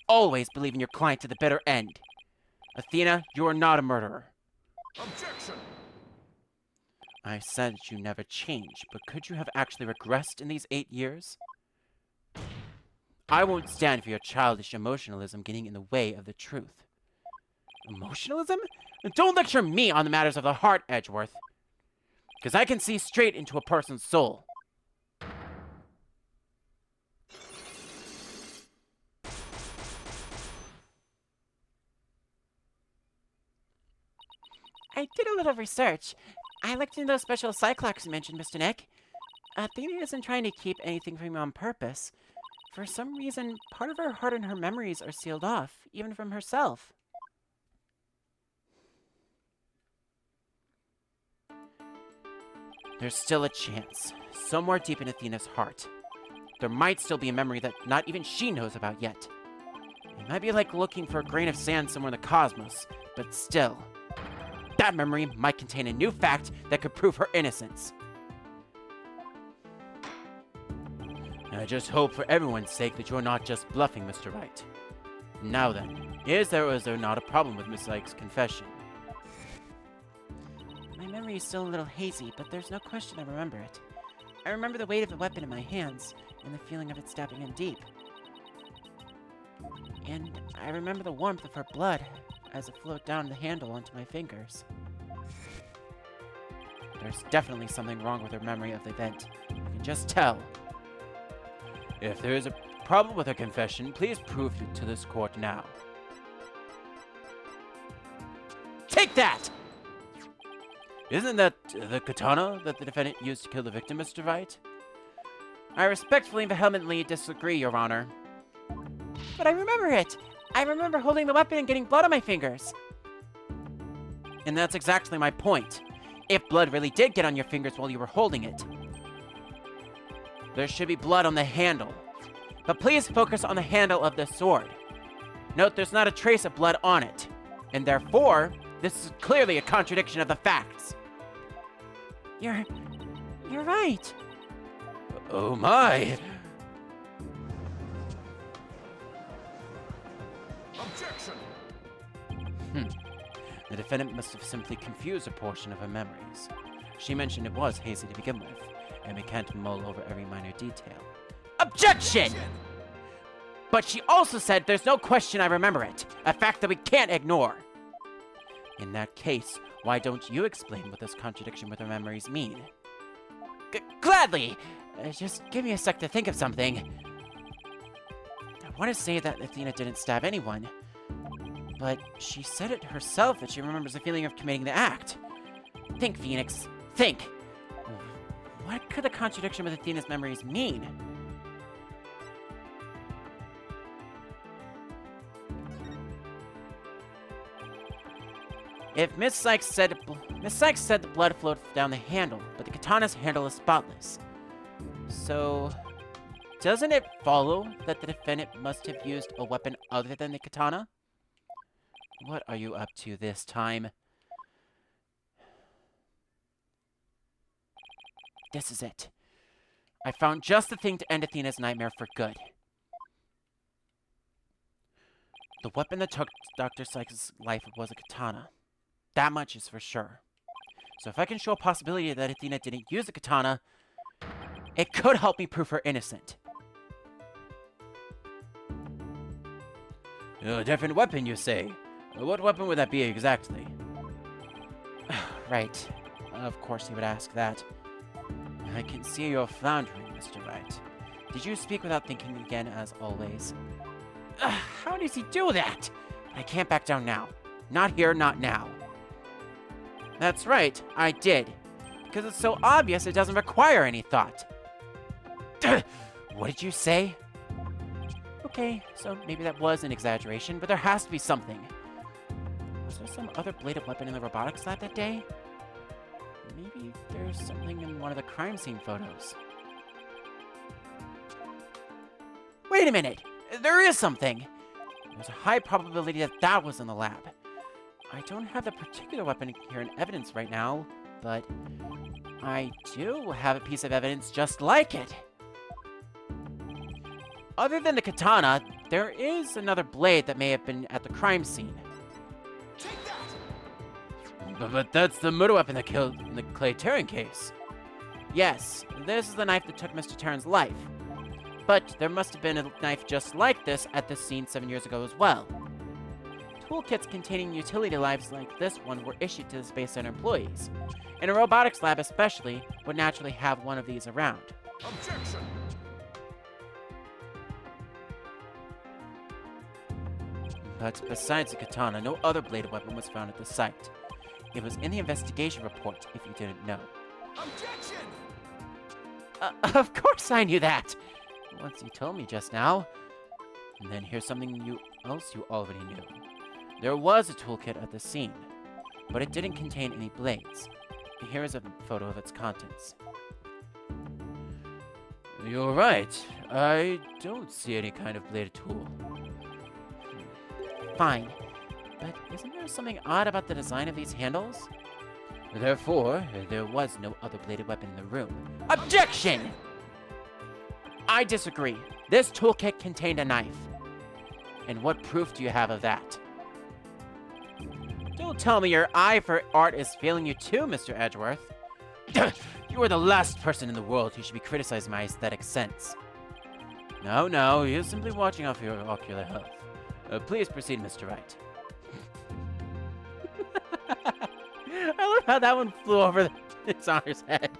Always believe in your client to the bitter end. Athena, you are not a murderer. Objection! I said that you never changed, but could you have actually regressed in these 8 years? I won't stand for your childish emotionalism getting in the way of the truth. Emotionalism? Don't lecture me on the matters of the heart, Edgeworth. Because I can see straight into a person's soul. I did a little research. I looked into those special cyclocks you mentioned, Mr. Nick. Athena isn't trying to keep anything from you on purpose. For some reason, part of her heart and her memories are sealed off, even from herself. There's still a chance. Somewhere deep in Athena's heart. There might still be a memory that not even she knows about yet. It might be like looking for a grain of sand somewhere in the cosmos, but still. That memory might contain a new fact that could prove her innocence. I just hope for everyone's sake that you're not just bluffing, Mr. Wright. Now then, is there or is there not a problem with Miss Sykes' confession? My memory is still a little hazy, but there's no question I remember it. I remember the weight of the weapon in my hands, and the feeling of it stabbing in deep. And I remember the warmth of her blood as it flowed down the handle onto my fingers. There's definitely something wrong with her memory of the event. I can just tell. If there is a problem with her confession, please prove it to this court now. Take that! Isn't that the katana that the defendant used to kill the victim, Mr. Wright? I respectfully and vehemently disagree, Your Honor. But I remember it! I remember holding the weapon and getting blood on my fingers. And that's exactly my point. If blood really did get on your fingers while you were holding it, there should be blood on the handle. But please focus on the handle of the sword. Note there's not a trace of blood on it. And therefore, this is clearly a contradiction of the facts. You're You're right. Oh my! Objection! The defendant must have simply confused a portion of her memories. She mentioned it was hazy to begin with, and we can't mull over every minor detail. Objection! But she also said there's no question I remember it. A fact that we can't ignore. In that case, why don't you explain what this contradiction with her memories mean? Gladly! Just give me a sec to think of something. I want to say that Athena didn't stab anyone, but she said it herself that she remembers the feeling of committing the act. Think, Phoenix. Think! What could the contradiction with Athena's memories mean? If Miss Sykes said the blood flowed down the handle, but the katana's handle is spotless. So, doesn't it follow that the defendant must have used a weapon other than the katana? What are you up to this time? This is it. I found just the thing to end Athena's nightmare for good. The weapon that took Dr. Sykes' life was a katana. That much is for sure. So if I can show a possibility that Athena didn't use the katana, it could help me prove her innocent. A different weapon, you say? What weapon would that be exactly? Right. Of course he would ask that. I can see you're floundering, Mr. Wright. Did you speak without thinking again, as always? How does he do that? I can't back down now. Not here, not now. That's right, I did. Because it's so obvious it doesn't require any thought. What did you say? Okay, so maybe that was an exaggeration, but there has to be something. Was there some other bladed weapon in the robotics lab that day? Maybe there's something in one of the crime scene photos. Wait a minute! There is something! There's a high probability that that was in the lab. I don't have the particular weapon here in evidence right now, but I do have a piece of evidence just like it. Other than the katana, there is another blade that may have been at the crime scene. But that's the murder weapon that killed in the Clay Terran case. Yes, this is the knife that took Mr. Terran's life. But there must have been a knife just like this at this scene 7 years ago as well. Toolkits containing utility knives like this one were issued to the Space Center employees, and a robotics lab especially would naturally have one of these around. Objection! But besides the katana, no other bladed weapon was found at the site. It was in the investigation report, if you didn't know. Objection! Of course I knew that! Once you told me just now. And then here's something else you already knew. There was a toolkit at the scene, but it didn't contain any blades. Here is a photo of its contents. You're right. I don't see any kind of bladed tool. Fine. But isn't there something odd about the design of these handles? Therefore, there was no other bladed weapon in the room. Objection! I disagree. This toolkit contained a knife. And what proof do you have of that? Don't tell me your eye for art is failing you too, Mr. Edgeworth. You are the last person in the world who should be criticizing my aesthetic sense. No, you're simply watching out for your ocular health. Please proceed, Mr. Wright. I love how that one flew over its owner's head.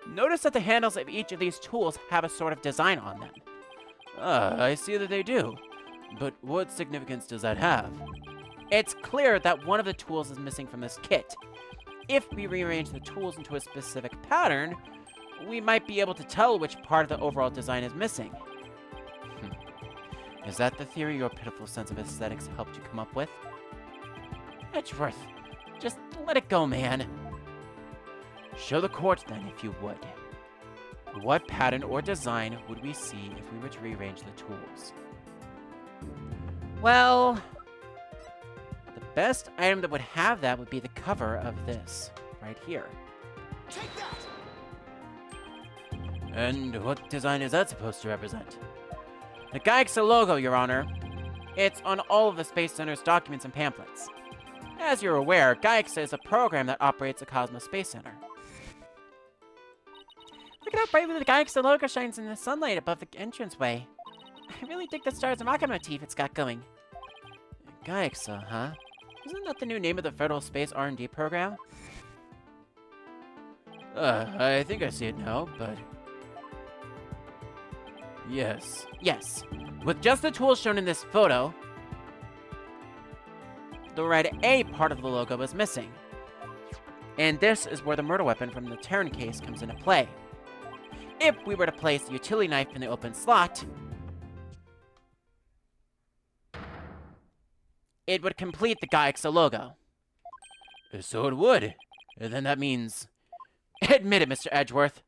Notice that the handles of each of these tools have a sort of design on them. I see that they do. But what significance does that have? It's clear that one of the tools is missing from this kit. If we rearrange the tools into a specific pattern, we might be able to tell which part of the overall design is missing. Is that the theory your pitiful sense of aesthetics helped you come up with? Edgeworth, just let it go, man. Show the court, then, if you would. What pattern or design would we see if we were to rearrange the tools? Well, the best item that would have that would be the cover of this, right here. Take that! And what design is that supposed to represent? The Gaixa logo, Your Honor. It's on all of the Space Center's documents and pamphlets. As you're aware, Gaixa is a program that operates the Cosmos Space Center. Look at how brightly the Gaixa logo shines in the sunlight above the entranceway. I really dig the stars and rocket motif it's got going. Gaixa, huh? Isn't that the new name of the Federal Space R&D program? I think I see it now, but... Yes. Yes. With just the tools shown in this photo, the red A part of the logo is missing. And this is where the murder weapon from the Terran case comes into play. If we were to place the utility knife in the open slot, it would complete the Gaixa logo. So it would. And then that means... Admit it, Mr. Edgeworth.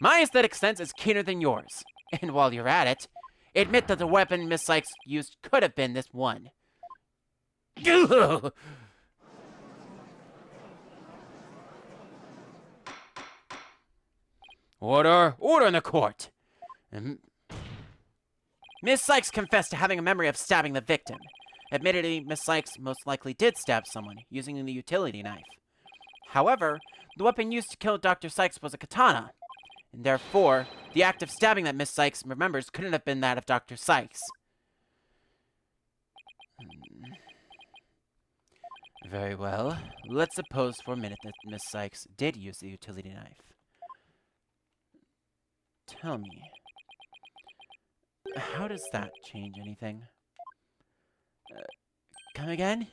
My aesthetic sense is keener than yours. And while you're at it, admit that the weapon Miss Sykes used could have been this one. Order! Order in the court! Miss Sykes confessed to having a memory of stabbing the victim. Admittedly, Miss Sykes most likely did stab someone, using the utility knife. However, the weapon used to kill Dr. Sykes was a katana, and therefore, the act of stabbing that Miss Sykes remembers couldn't have been that of Dr. Sykes. Very well. Let's suppose for a minute that Miss Sykes did use the utility knife. Tell me, how does that change anything? Come again?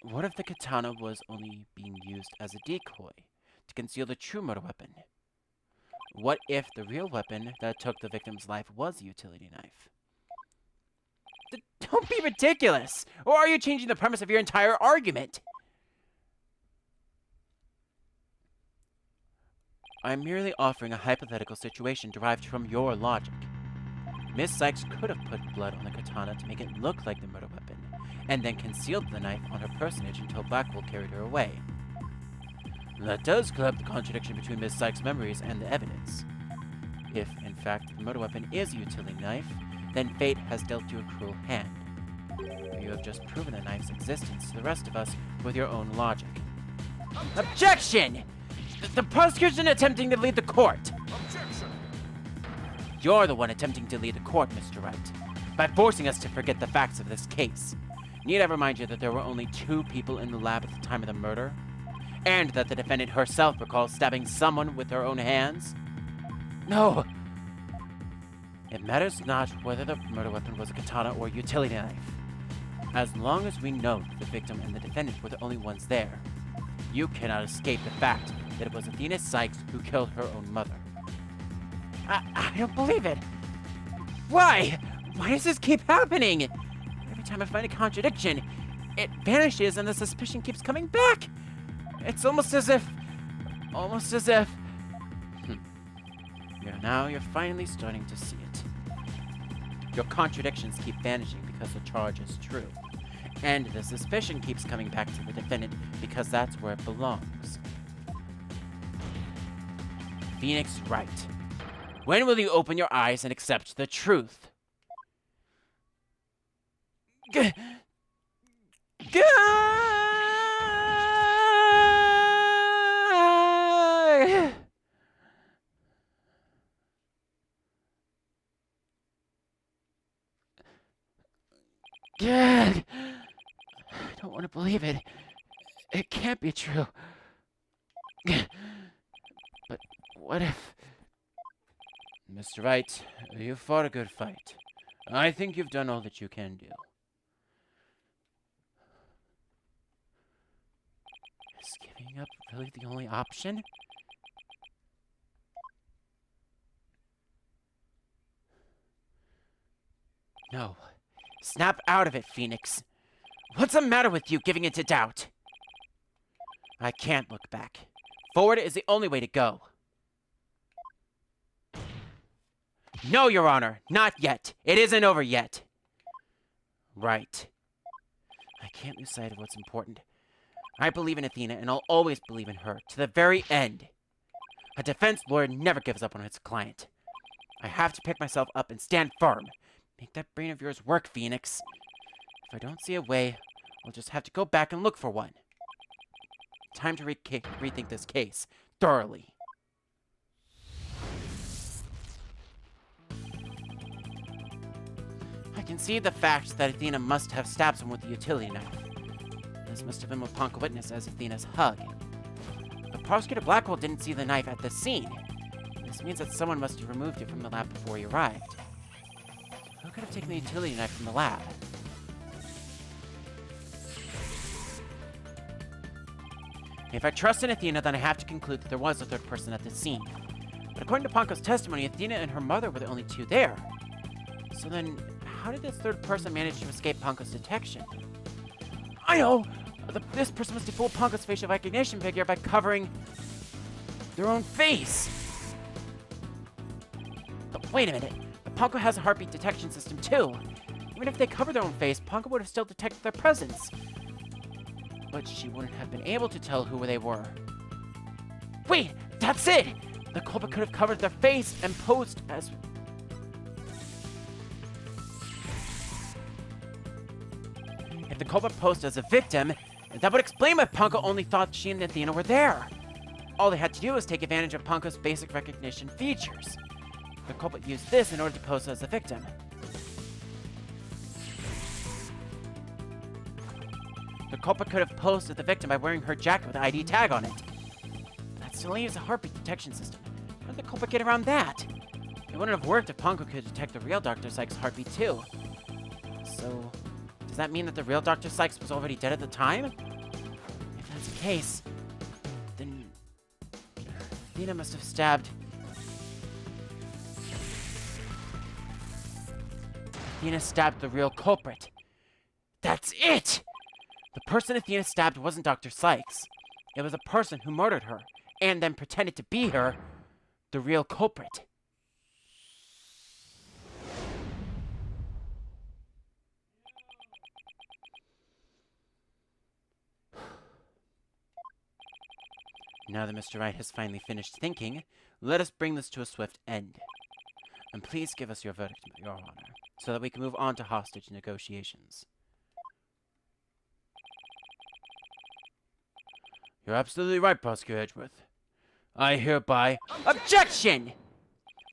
What if the katana was only being used as a decoy to conceal the true murder weapon? What if the real weapon that took the victim's life was a utility knife? Don't be ridiculous! Or are you changing the premise of your entire argument? I'm merely offering a hypothetical situation derived from your logic. Miss Sykes could have put blood on the katana to make it look like the murder weapon, and then concealed the knife on her personage until Blackwell carried her away. That does clear up the contradiction between Miss Sykes' memories and the evidence. If, in fact, the murder weapon is a utility knife, then fate has dealt you a cruel hand. You have just proven the knife's existence to the rest of us with your own logic. Objection! The prosecution attempting to lead the court! Objection! You're the one attempting to lead the court, Mr. Wright, by forcing us to forget the facts of this case. Need I remind you that there were only 2 people in the lab at the time of the murder? And that the defendant herself recalls stabbing someone with her own hands? No! It matters not whether the murder weapon was a katana or a utility knife. As long as we know that the victim and the defendant were the only ones there, you cannot escape the fact that it was Athena Sykes who killed her own mother. I don't believe it. Why? Why does this keep happening? Every time I find a contradiction, it vanishes and the suspicion keeps coming back. It's almost as if... Now you're finally starting to see it. Your contradictions keep vanishing because the charge is true. And the suspicion keeps coming back to the defendant because that's where it belongs. Phoenix Wright, when will you open your eyes and accept the truth? God, I don't want to believe it. It can't be true. But what if... Mr. Wright, you fought a good fight. I think you've done all that you can do. Is giving up really the only option? No. Snap out of it, Phoenix. What's the matter with you giving into doubt? I can't look back. Forward is the only way to go. No, Your Honor, not yet. It isn't over yet. Right. I can't lose sight of what's important. I believe in Athena, and I'll always believe in her, to the very end. A defense lawyer never gives up on his client. I have to pick myself up and stand firm. Make that brain of yours work, Phoenix. If I don't see a way, I'll just have to go back and look for one. Time to rethink this case thoroughly. I can see the fact that Athena must have stabbed someone with the utility knife. This must have been what Ponko witnessed as Athena's hug. But Prosecutor Blackwell didn't see the knife at the scene. This means that someone must have removed it from the lab before he arrived. Who could have taken the utility knife from the lab? If I trust in Athena, then I have to conclude that there was a third person at the scene. But according to Ponko's testimony, Athena and her mother were the only two there. So then, how did this third person manage to escape Ponko's detection? I know! This person must have fooled Ponko's facial recognition figure by covering their own face. But wait a minute. Ponko has a heartbeat detection system too. Even if they covered their own face, Ponko would have still detected their presence. But she wouldn't have been able to tell who they were. Wait! That's it! The culprit could have covered their face and posed as... If the culprit posed as a victim, that would explain why Ponko only thought she and Athena were there. All they had to do was take advantage of Ponko's basic recognition features. The culprit used this in order to pose as a victim. The culprit could have posed as the victim by wearing her jacket with an ID tag on it. That still leaves a heartbeat detection system. How did the culprit get around that? It wouldn't have worked if Ponko could detect the real Dr. Sykes' heartbeat too. So, does that mean that the real Dr. Sykes was already dead at the time? If that's the case, then Athena must have stabbed... Athena stabbed the real culprit. That's it! The person Athena stabbed wasn't Dr. Sykes. It was a person who murdered her, and then pretended to be her, the real culprit. Now that Mr. Wright has finally finished thinking, let us bring this to a swift end. And please give us your verdict, Your Honor, so that we can move on to hostage negotiations. You're absolutely right, Prosecutor Edgeworth. I hereby... Objection!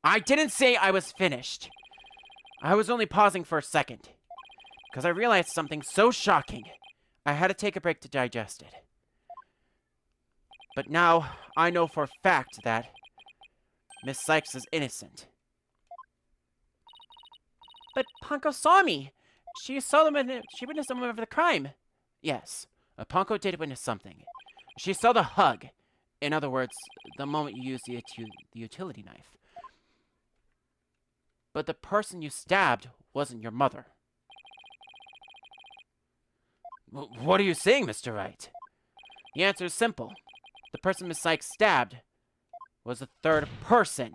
I didn't say I was finished. I was only pausing for a second, because I realized something so shocking, I had to take a break to digest it. But now, I know for a fact that Miss Sykes is innocent. But Ponko saw me. She witnessed the moment of the crime. Yes, Ponko did witness something. She saw the hug. In other words, the moment you used the utility knife. But the person you stabbed wasn't your mother. What are you saying, Mr. Wright? The answer is simple. The person Miss Sykes stabbed was a third person,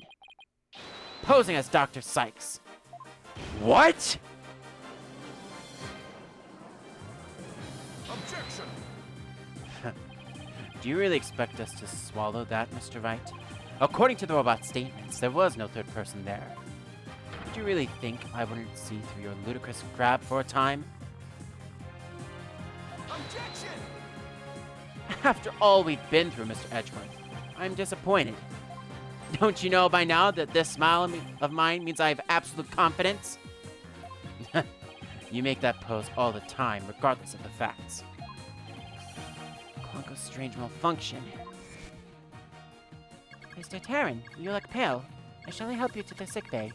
posing as Dr. Sykes. What? Objection! Do you really expect us to swallow that, Mr. Wright? According to the robot's statements, there was no third person there. Did you really think I wouldn't see through your ludicrous grab for a time? Objection! After all we've been through, Mr. Edgeworth, I'm disappointed. Don't you know by now that this smile of mine means I have absolute confidence? You make that pose all the time, regardless of the facts. Clonko's strange malfunction. Mr. Terran, you look pale. Shall I help you to the sickbay?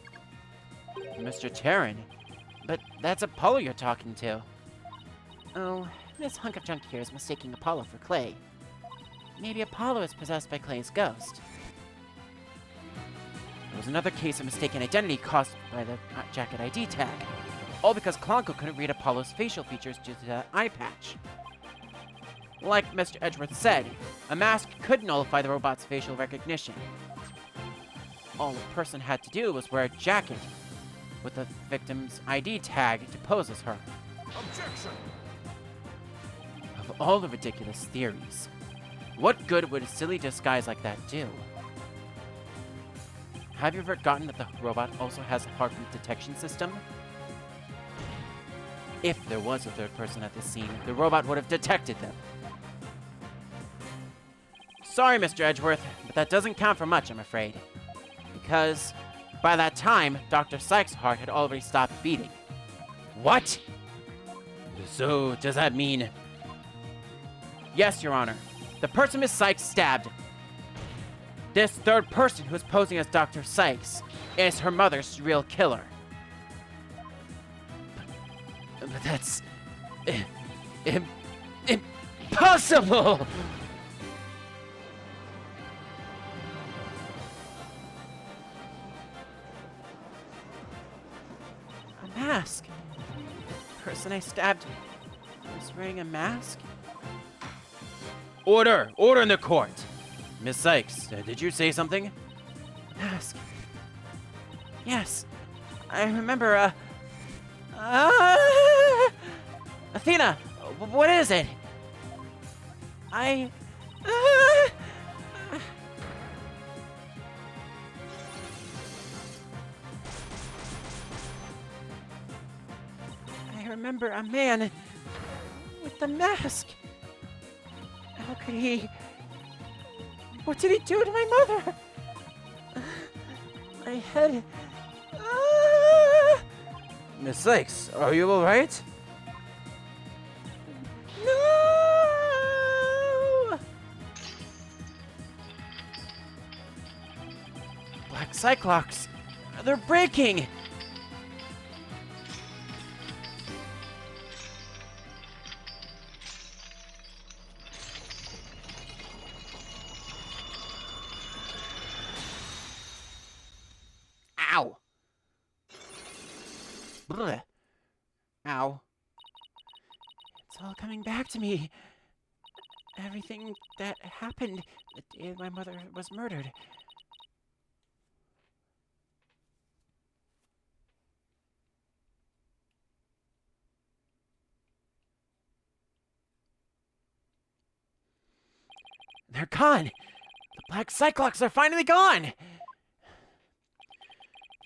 Mr. Terran? But that's Apollo you're talking to. Oh, this hunk of junk here is mistaking Apollo for Clay. Maybe Apollo is possessed by Clay's ghost. There was another case of mistaken identity caused by the jacket ID tag. All because Clonko couldn't read Apollo's facial features due to that eye patch. Like Mr. Edgeworth said, a mask could nullify the robot's facial recognition. All the person had to do was wear a jacket with the victim's ID tag to pose as her. Objection! Of all the ridiculous theories, what good would a silly disguise like that do? Have you forgotten that the robot also has a heartbeat detection system? If there was a third person at the scene, the robot would have detected them. Sorry, Mr. Edgeworth, but that doesn't count for much, I'm afraid. Because by that time, Dr. Sykes' heart had already stopped beating. What? So, does that mean... Yes, Your Honor. The person Miss Sykes stabbed, this third person who is posing as Dr. Sykes, is her mother's real killer. But that's... impossible! A mask? The person I stabbed was wearing a mask? Order! Order in the court! Miss Sykes, did you say something? Mask. Yes. I remember, Athena! What is it? I remember a man with the mask. How could he... What did he do to my mother? My head... Miss Sykes, are you alright? No! Black Cyclops! They're breaking! Ow! Blech. Ow. It's all coming back to me. Everything that happened the day my mother was murdered. They're gone! The Black Cyclops are finally gone!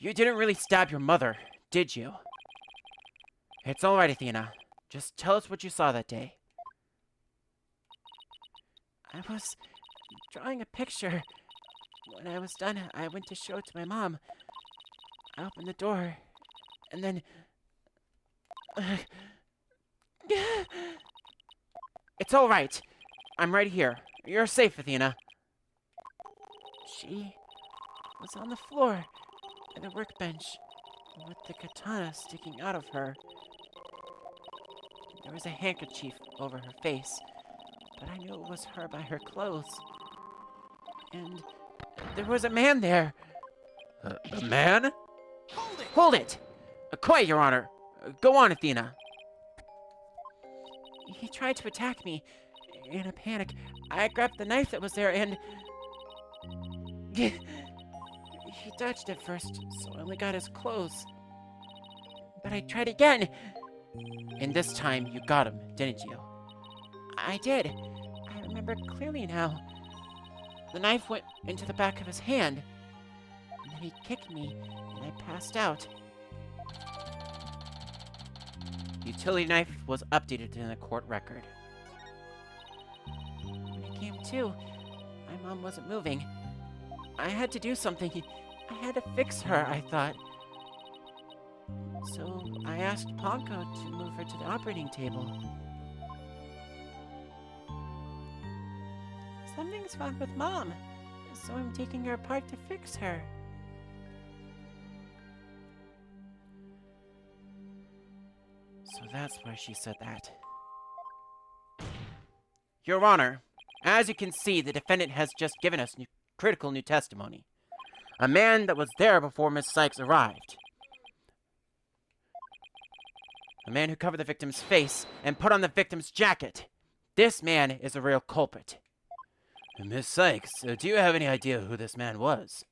You didn't really stab your mother, did you? It's alright, Athena. Just tell us what you saw that day. I was drawing a picture. When I was done, I went to show it to my mom. I opened the door, and then... It's alright. I'm right here. You're safe, Athena. She was on the floor at the workbench with the katana sticking out of her. There was a handkerchief over her face, but I knew it was her by her clothes. And there was a man there. A man? Hold it! Quiet, Your Honor. Go on, Athena. He tried to attack me. In a panic, I grabbed the knife that was there and... He dodged it first, so I only got his clothes. But I tried again. And this time, you got him, didn't you? I did. I remember clearly now. The knife went into the back of his hand. And then he kicked me, and I passed out. The utility knife was updated in the court record. When I came to, my mom wasn't moving. I had to do something. I had to fix her, I thought. So I asked Ponko to move her to the operating table. Something's wrong with Mom, so I'm taking her apart to fix her. So that's why she said that. Your Honor, as you can see, the defendant has just given us critical new testimony. A man that was there before Miss Sykes arrived. A man who covered the victim's face and put on the victim's jacket. This man is a real culprit. Miss Sykes, do you have any idea who this man was?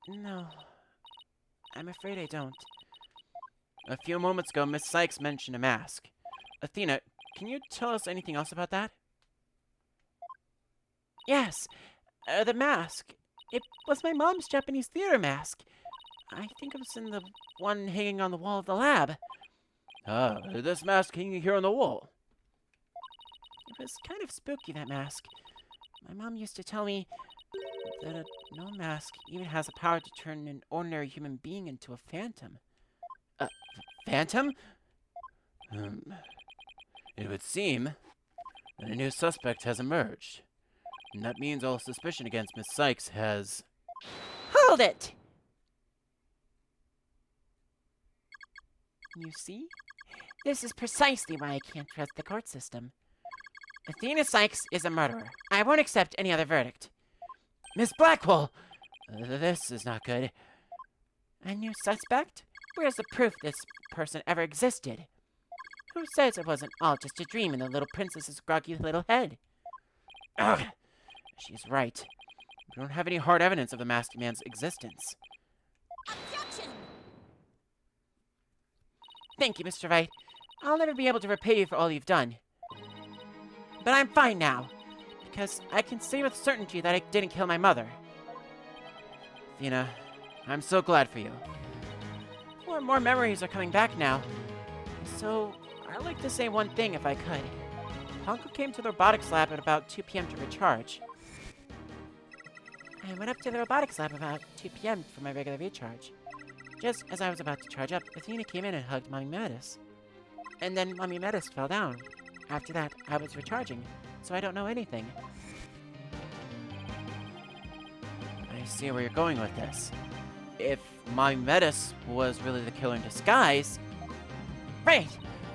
No. I'm afraid I don't. A few moments ago, Miss Sykes mentioned a mask. Athena, Can you tell us anything else about that? Yes, the mask. It was my mom's Japanese theater mask. I think it was in the one hanging on the wall of the lab. Ah, this mask hanging here on the wall. It was kind of spooky, that mask. My mom used to tell me that a no mask even has the power to turn an ordinary human being into a phantom. Phantom? It would seem that a new suspect has emerged. And that means all suspicion against Miss Sykes has... Hold it! You see? This is precisely why I can't trust the court system. Athena Sykes is a murderer. I won't accept any other verdict. Miss Blackwell! This is not good. A new suspect? Where's the proof this person ever existed? Who says it wasn't all just a dream in the little princess's groggy little head? Ugh! She's right. We don't have any hard evidence of the masked man's existence. Objection! Thank you, Mr. Wright. I'll never be able to repay you for all you've done. But I'm fine now, because I can say with certainty that I didn't kill my mother. Athena, I'm so glad for you. More and more memories are coming back now. So, I'd like to say one thing if I could. Honko came to the robotics lab at about 2 p.m. to recharge. I went up to the robotics lab about 2 p.m. for my regular recharge. Just as I was about to charge up, Athena came in and hugged Mommy Mattis. And then Mommy Mattis fell down. After that, I was recharging, so I don't know anything. I see where you're going with this. If Mommy Mattis was really the killer in disguise... Right!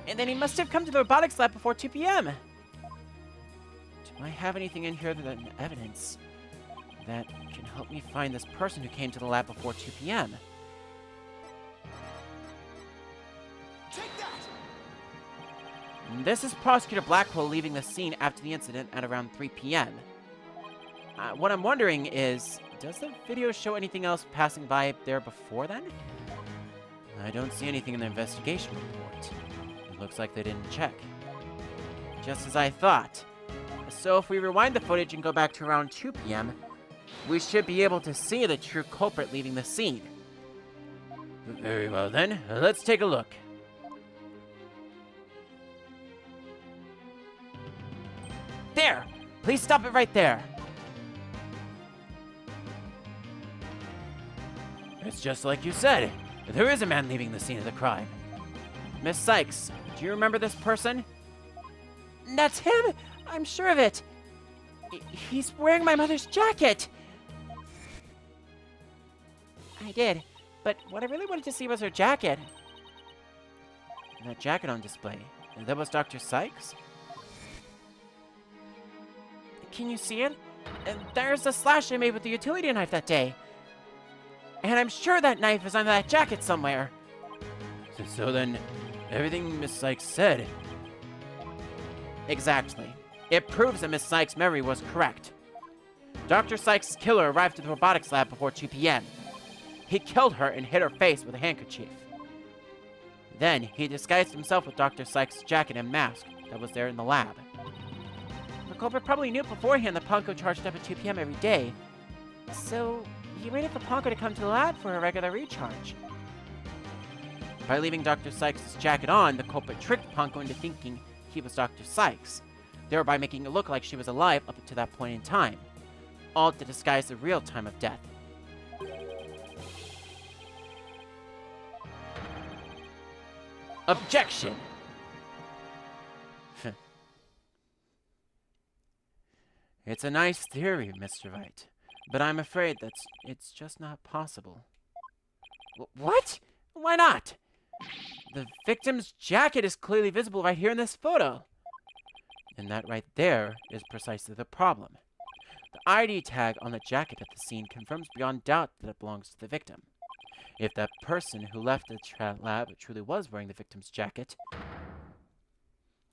And then he must have come to the robotics lab before 2 p.m. Do I have anything in here that evidence that can help me find this person who came to the lab before 2 p.m.? Take that! This is Prosecutor Blackwell leaving the scene after the incident at around 3 p.m. What I'm wondering is, does the video show anything else passing by there before then? I don't see anything in the investigation report. It looks like they didn't check. Just as I thought. So if we rewind the footage and go back to around 2 p.m., we should be able to see the true culprit leaving the scene. Very well then, let's take a look. There! Please stop it right there! It's just like you said. There is a man leaving the scene of the crime. Miss Sykes, do you remember this person? That's him! I'm sure of it! He's wearing my mother's jacket! I did, but what I really wanted to see was her jacket. That jacket on display, that was Dr. Sykes? Can you see it? There's a slash I made with the utility knife that day. And I'm sure that knife is under that jacket somewhere. So then, everything Miss Sykes said... Exactly. It proves that Miss Sykes' memory was correct. Dr. Sykes' killer arrived at the robotics lab before 2 p.m. He killed her and hit her face with a handkerchief. Then, he disguised himself with Dr. Sykes' jacket and mask that was there in the lab. The culprit probably knew beforehand that Ponko charged up at 2 p.m. every day, so he waited for Ponko to come to the lab for a regular recharge. By leaving Dr. Sykes' jacket on, the culprit tricked Ponko into thinking he was Dr. Sykes, thereby making it look like she was alive up to that point in time, all to disguise the real time of death. Objection! It's a nice theory, Mr. Wright, but I'm afraid it's just not possible. What? Why not? The victim's jacket is clearly visible right here in this photo. And that right there is precisely the problem. The ID tag on the jacket at the scene confirms beyond doubt that it belongs to the victim. If that person who left the lab truly was wearing the victim's jacket,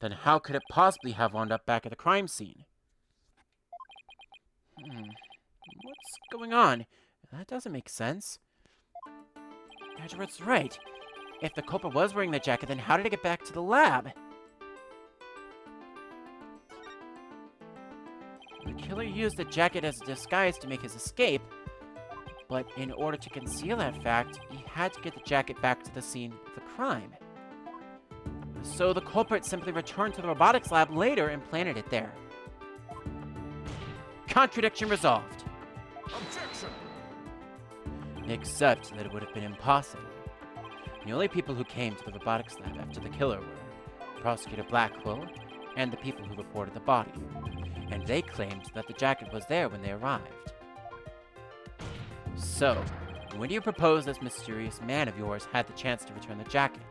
then how could it possibly have wound up back at the crime scene? What's going on? That doesn't make sense. Edgeworth's right. If the culprit was wearing the jacket, then how did it get back to the lab? killer used the jacket as a disguise to make his escape, but in order to conceal that fact, he had to get the jacket back to the scene of the crime. So the culprit simply returned to the robotics lab later and planted it there. Contradiction resolved. Objection! Except that it would have been impossible. The only people who came to the robotics lab after the killer were Prosecutor Blackwell and the people who reported the body, and they claimed that the jacket was there when they arrived. So, when do you propose this mysterious man of yours had the chance to return the jacket?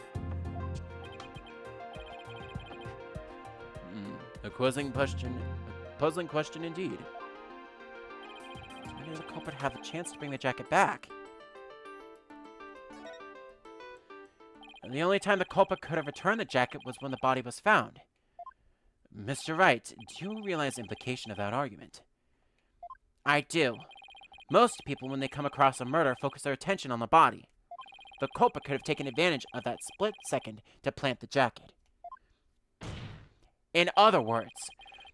A puzzling question indeed. When did the culprit have the chance to bring the jacket back? And the only time the culprit could have returned the jacket was when the body was found. Mr. Wright, do you realize the implication of that argument? I do. Most people, when they come across a murder, focus their attention on the body. The culprit could have taken advantage of that split second to plant the jacket. In other words,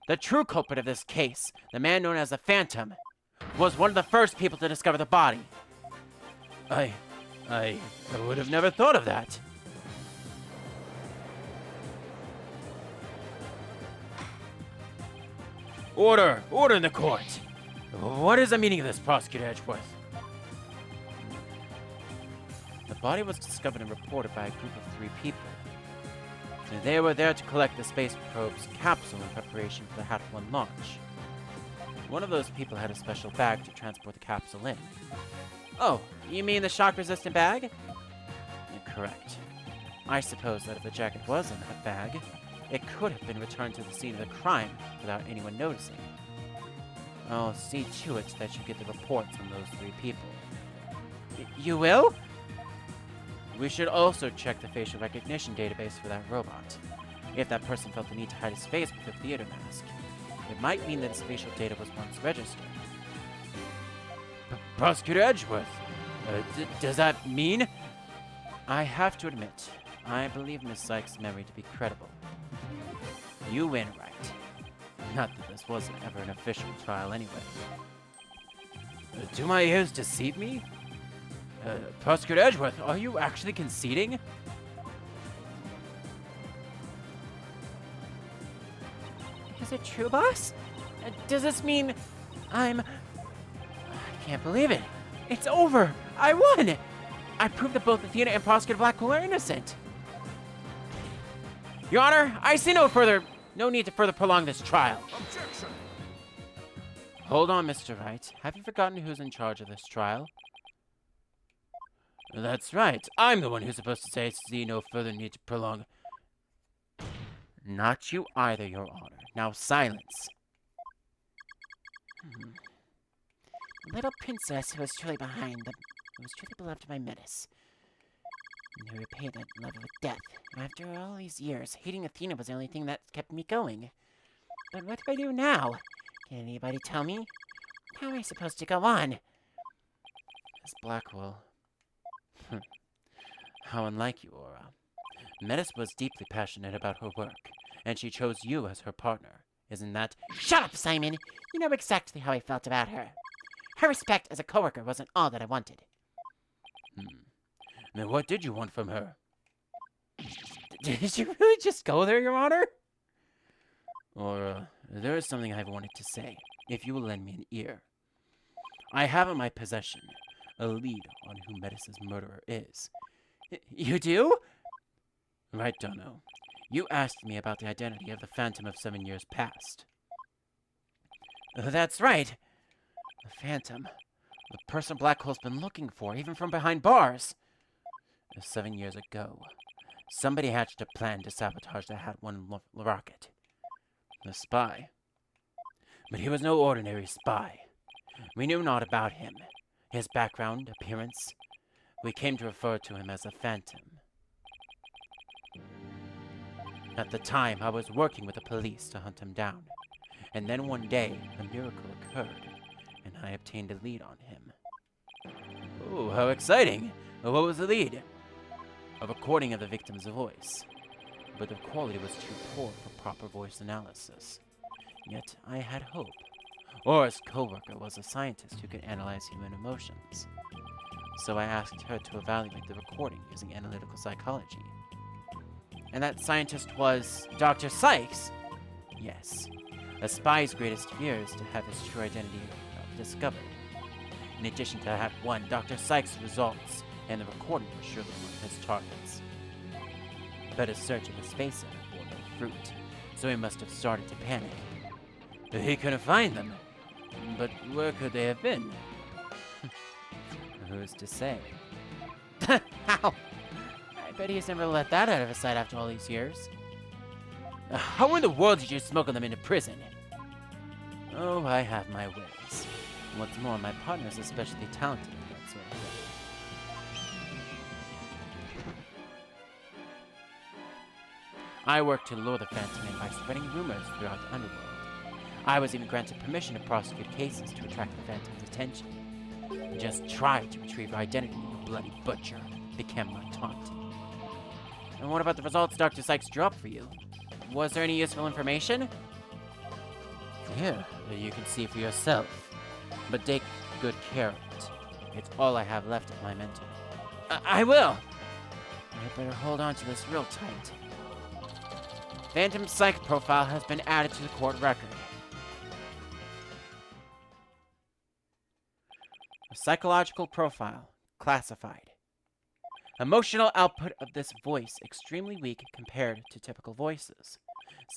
the true culprit of this case, the man known as the Phantom, was one of the first people to discover the body. I would have never thought of that. Order! Order in the court! What is the meaning of this, Prosecutor Edgeworth? The body was discovered and reported by a group of 3 people. They were there to collect the space probe's capsule in preparation for the Hat 1 launch. One of those people had a special bag to transport the capsule in. Oh, you mean the shock-resistant bag? Correct. I suppose that if the jacket was in that bag, it could have been returned to the scene of the crime without anyone noticing. I'll see to it that you get the reports on those 3 people. You will? We should also check the facial recognition database for that robot. If that person felt the need to hide his face with a theater mask, it might mean that his facial data was once registered. Prosecutor Edgeworth, does that mean? I have to admit, I believe Miss Sykes' memory to be credible. You win, right? Not that this wasn't ever an official trial anyway. Do my ears deceive me? Prosecutor Edgeworth, are you actually conceding? Is it true, boss? Does this mean I can't believe it. It's over. I won. I proved that both Athena and Prosecutor Blackwell are innocent. Your Honor, I see no need to further prolong this trial. Objection! Hold on, Mr. Wright. Have you forgotten who's in charge of this trial? That's right. I'm the one who's supposed to say see no further need to prolong. Not you either, Your Honor. Now silence. The little princess who was truly beloved by Metis, and who repaid that love with death. After all these years, hating Athena was the only thing that kept me going. But what do I do now? Can anybody tell me? How am I supposed to go on? Miss Blackwell. How unlike you, Aura. Metis was deeply passionate about her work, and she chose you as her partner. Isn't that— Shut up, Simon! You know exactly how I felt about her. Her respect as a coworker wasn't all that I wanted. Then what did you want from her? Did you really just go there, Your Honor? Aura, there is something I've wanted to say, if you will lend me an ear. I have in my possession a lead on who Metis' murderer is. You do? Right, Dono. You asked me about the identity of the Phantom of 7 years past. That's right. The Phantom. The person Blackwell's been looking for, even from behind bars. 7 years ago, somebody hatched a plan to sabotage the Hat 1 rocket. The spy. But he was no ordinary spy. We knew naught about him. His background, appearance. We came to refer to him as a Phantom. At the time, I was working with the police to hunt him down. And then one day, a miracle occurred, and I obtained a lead on him. Oh, how exciting! What was the lead? A recording of the victim's voice. But the quality was too poor for proper voice analysis. Yet I had hope. Aura's co-worker was a scientist who could analyze human emotions. So I asked her to evaluate the recording using analytical psychology. And that scientist was Dr. Sykes? Yes. A spy's greatest fear is to have his true identity discovered. In addition to that one, Dr. Sykes' results and the recording were surely one of his targets. But a search of his face bore no fruit, so he must have started to panic. He couldn't find them. But where could they have been? Who's to say? How? I bet he's never let that out of his sight after all these years. How in the world did you smuggle them into prison? Oh, I have my ways. What's more, my partner is especially talented at that sort of thing. I work to lure the Phantom in by spreading rumors throughout the underworld. I was even granted permission to prosecute cases to attract the Phantom's attention. Just try to retrieve your identity, you bloody butcher, became my taunt. And what about the results Dr. Sykes dropped for you? Was there any useful information? Here, you can see for yourself. But take good care of it. It's all I have left of my mentor. I will! I better hold on to this real tight. Phantom Psych profile has been added to the court record. A psychological profile. Classified. Emotional output of this voice extremely weak compared to typical voices.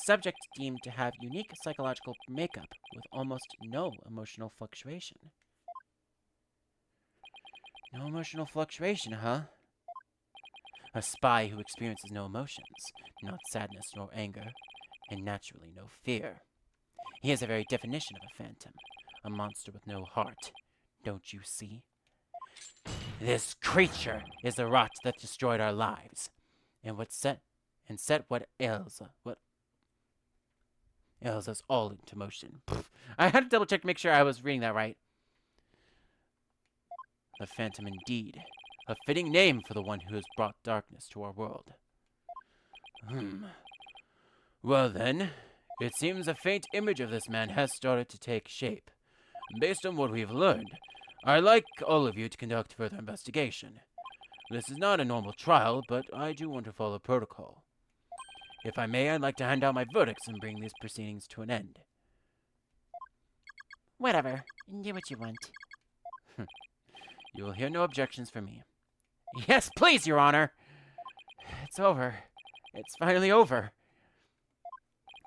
Subject deemed to have unique psychological makeup with almost no emotional fluctuation. No emotional fluctuation, huh? A spy who experiences no emotions, not sadness nor anger, and naturally no fear. He is a very definition of a phantom, a monster with no heart. Don't you see? This creature is the rot that destroyed our lives, and set what ails us all into motion. I had to double check to make sure I was reading that right. The Phantom indeed. A fitting name for the one who has brought darkness to our world. Well then, it seems a faint image of this man has started to take shape. Based on what we've learned, I'd like all of you to conduct further investigation. This is not a normal trial, but I do want to follow protocol. If I may, I'd like to hand out my verdicts and bring these proceedings to an end. Whatever. Do what you want. You will hear no objections from me. Yes, please, Your Honor. It's over. It's finally over.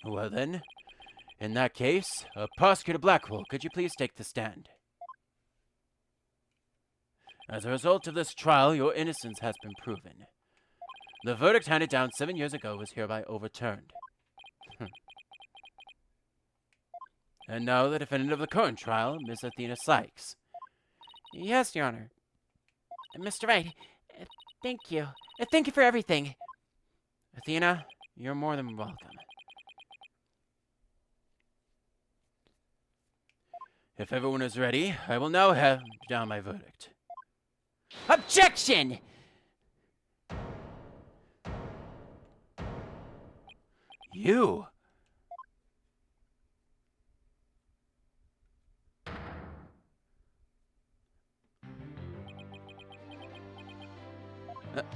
Well then, in that case, Prosecutor Blackwell, could you please take the stand? As a result of this trial, your innocence has been proven. The verdict handed down 7 years ago is hereby overturned. And now the defendant of the current trial, Miss Athena Sykes. Yes, Your Honor. Mr. Wright, thank you. Thank you for everything. Athena, you're more than welcome. If everyone is ready, I will now hand down my verdict. Objection! You!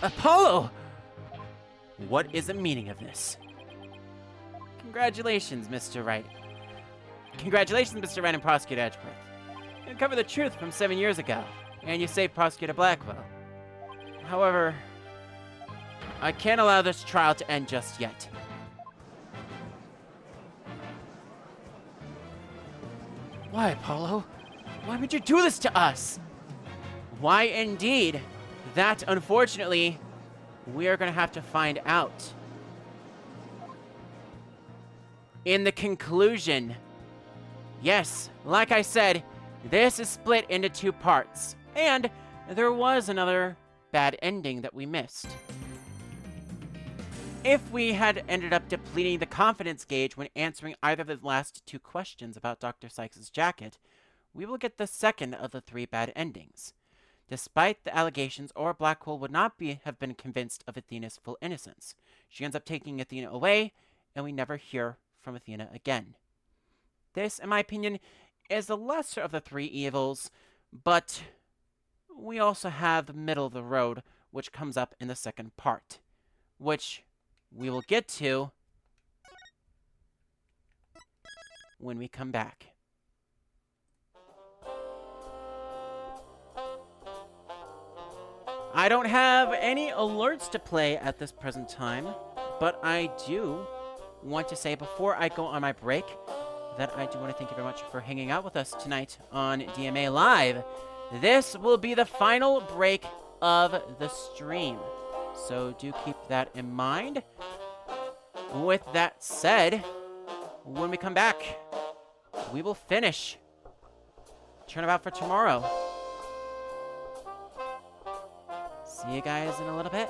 Apollo! What is the meaning of this? Congratulations, Mr. Wright. Congratulations, Mr. Wright and Prosecutor Edgeworth. You uncovered the truth from 7 years ago, and you saved Prosecutor Blackwell. However, I can't allow this trial to end just yet. Why, Apollo? Why would you do this to us? Why, indeed. That, unfortunately, we are going to have to find out. In the conclusion, yes, like I said, this is split into 2 parts. And there was another bad ending that we missed. If we had ended up depleting the confidence gauge when answering either of the last 2 questions about Dr. Sykes' jacket, we will get the second of the 3 bad endings. Despite the allegations, Aura Blackwell would not have been convinced of Athena's full innocence. She ends up taking Athena away, and we never hear from Athena again. This, in my opinion, is the lesser of the three evils, but we also have the middle of the road, which comes up in the second part, which we will get to when we come back. I don't have any alerts to play at this present time, but I do want to say before I go on my break that I do want to thank you very much for hanging out with us tonight on DMA Live. This will be the final break of the stream, so do keep that in mind. With that said, when we come back, we will finish Turnabout for tomorrow. See you guys in a little bit.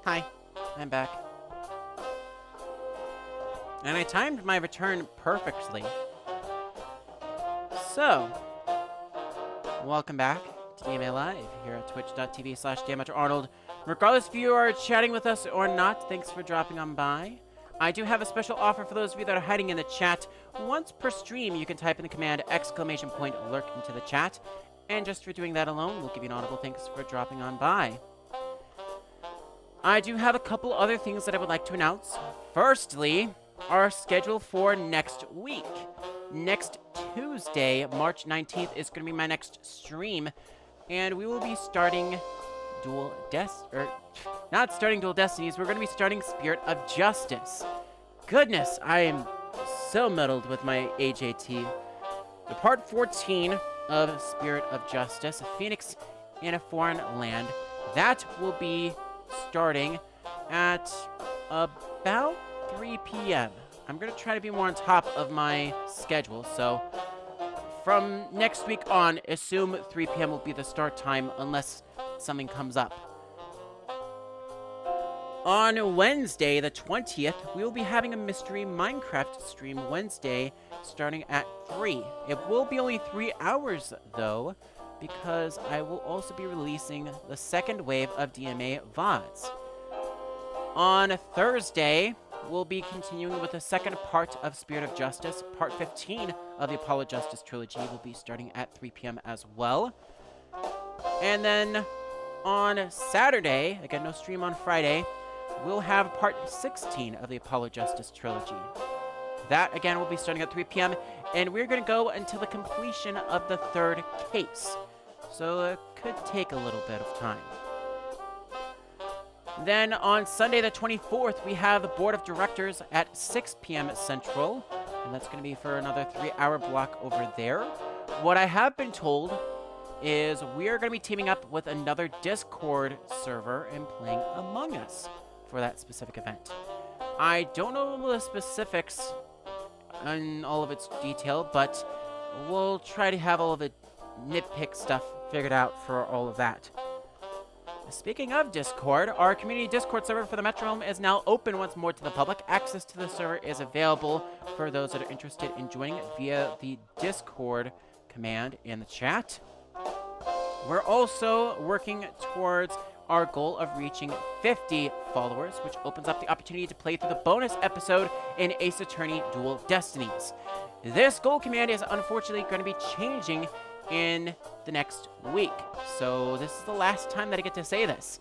Hi, I'm back. And I timed my return perfectly. So, welcome back to DMA Live here at twitch.tv/DMArnold. Regardless if you are chatting with us or not, thanks for dropping on by. I do have a special offer for those of you that are hiding in the chat. Once per stream, you can type in the command !lurk into the chat. And just for doing that alone, we'll give you an audible thanks for dropping on by. I do have a couple other things that I would like to announce. Firstly, our schedule for next week. Next Tuesday, March 19th, is going to be my next stream. And we will be starting not starting Dual Destinies, we're going to be starting Spirit of Justice. Goodness, I am so muddled with my AJT. The part 14 of Spirit of Justice, a Phoenix in a Foreign Land, that will be starting at about 3 p.m. I'm going to try to be more on top of my schedule, so from next week on, assume 3 p.m. will be the start time unless something comes up. On Wednesday, the 20th, we will be having a Mystery Minecraft stream Wednesday starting at 3. It will be only 3 hours, though, because I will also be releasing the second wave of DMA VODs. On Thursday, we'll be continuing with the second part of Spirit of Justice. Part 15 of the Apollo Justice Trilogy will be starting at 3 p.m. as well. And then on Saturday, again, no stream on Friday, we'll have part 16 of the Apollo Justice Trilogy. That, again, will be starting at 3 p.m., and we're going to go until the completion of the third case. So it could take a little bit of time. Then on Sunday the 24th, we have the Board of Directors at 6 p.m. Central, and that's going to be for another 3-hour block over there. What I have been told is we are going to be teaming up with another Discord server and playing Among Us for that specific event. I don't know the specifics in all of its detail, but we'll try to have all of the nitpick stuff figured out for all of that. Speaking of Discord, our community Discord server for the Metro Home is now open once more to the public. Access to the server is available for those that are interested in joining via the Discord command in the chat. We're also working towards our goal of reaching 50 followers, which opens up the opportunity to play through the bonus episode in Ace Attorney Dual Destinies. This goal command is unfortunately going to be changing in the next week, so this is the last time that I get to say this.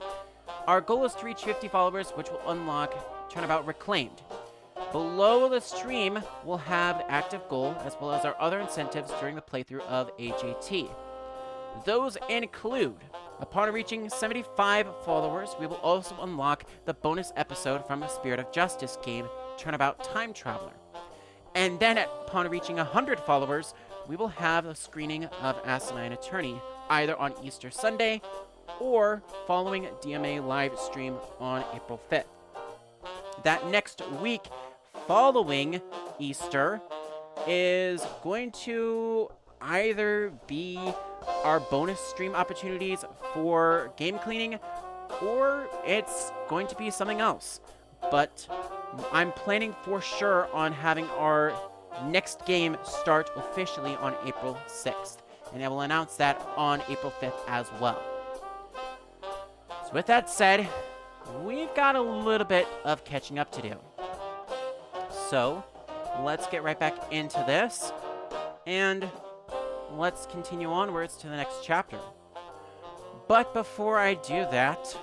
Our goal is to reach 50 followers, which will unlock Turnabout Reclaimed. Below the stream, we'll have the active goal, as well as our other incentives during the playthrough of AJT. Those include, upon reaching 75 followers, we will also unlock the bonus episode from the Spirit of Justice game, Turnabout Time Traveler. And then upon reaching 100 followers, we will have a screening of Asinine Attorney, either on Easter Sunday or following DMA live stream on April 5th. That next week following Easter is going to either be our bonus stream opportunities for game cleaning, or it's going to be something else. But I'm planning for sure on having our next game start officially on April 6th. And I will announce that on April 5th as well. So with that said, we've got a little bit of catching up to do. So let's get right back into this. And let's continue onwards to the next chapter. But before I do that,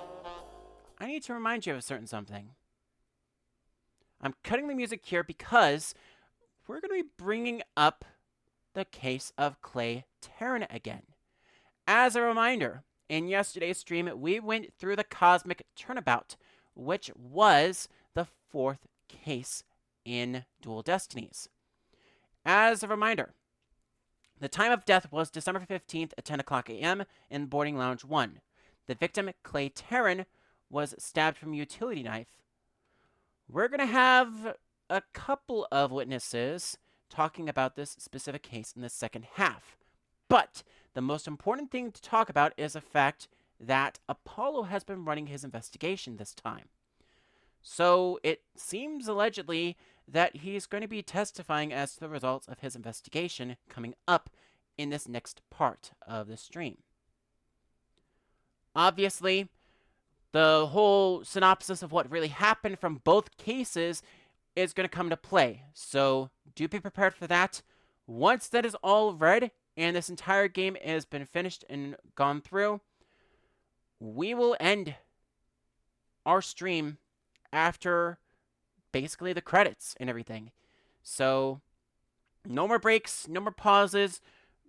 I need to remind you of a certain something. I'm cutting the music here because we're going to be bringing up the case of Clay Terran again. As a reminder, in yesterday's stream, we went through the Cosmic Turnabout, which was the 4th case in Dual Destinies. As a reminder, the time of death was December 15th at 10 o'clock a.m. in Boarding Lounge 1. The victim, Clay Terran, was stabbed from a utility knife. We're going to have a couple of witnesses talking about this specific case in the second half. But the most important thing to talk about is the fact that Apollo has been running his investigation this time. So it seems allegedly that he's going to be testifying as to the results of his investigation coming up in this next part of the stream. Obviously, the whole synopsis of what really happened from both cases is going to come into play. So do be prepared for that. Once that is all read and this entire game has been finished and gone through, we will end our stream after basically the credits and everything. So no more breaks, no more pauses.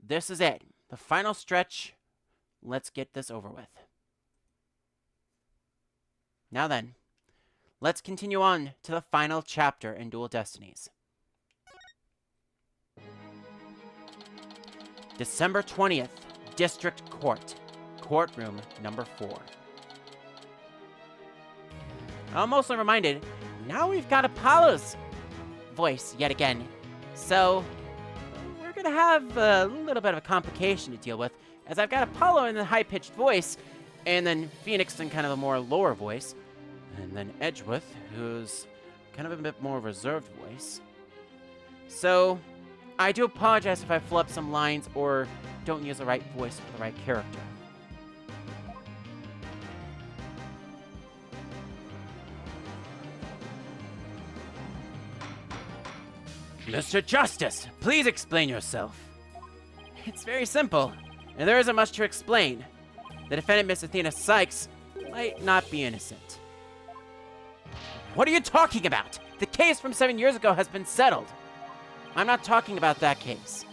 This is it. The final stretch. Let's get this over with. Now then, let's continue on to the final chapter in Dual Destinies. December 20th, District Court, Courtroom number 4. I'm also reminded, now we've got Apollo's voice yet again. So, we're going to have a little bit of a complication to deal with, as I've got Apollo in the high-pitched voice, and then Phoenix in kind of a more lower voice, and then Edgeworth, who's kind of a bit more reserved voice. So, I do apologize if I flub some lines or don't use the right voice for the right character. Mr. Justice, please explain yourself. It's very simple, and there isn't much to explain. The defendant, Miss Athena Sykes, might not be innocent. What are you talking about? The case from 7 years ago has been settled. I'm not talking about that case.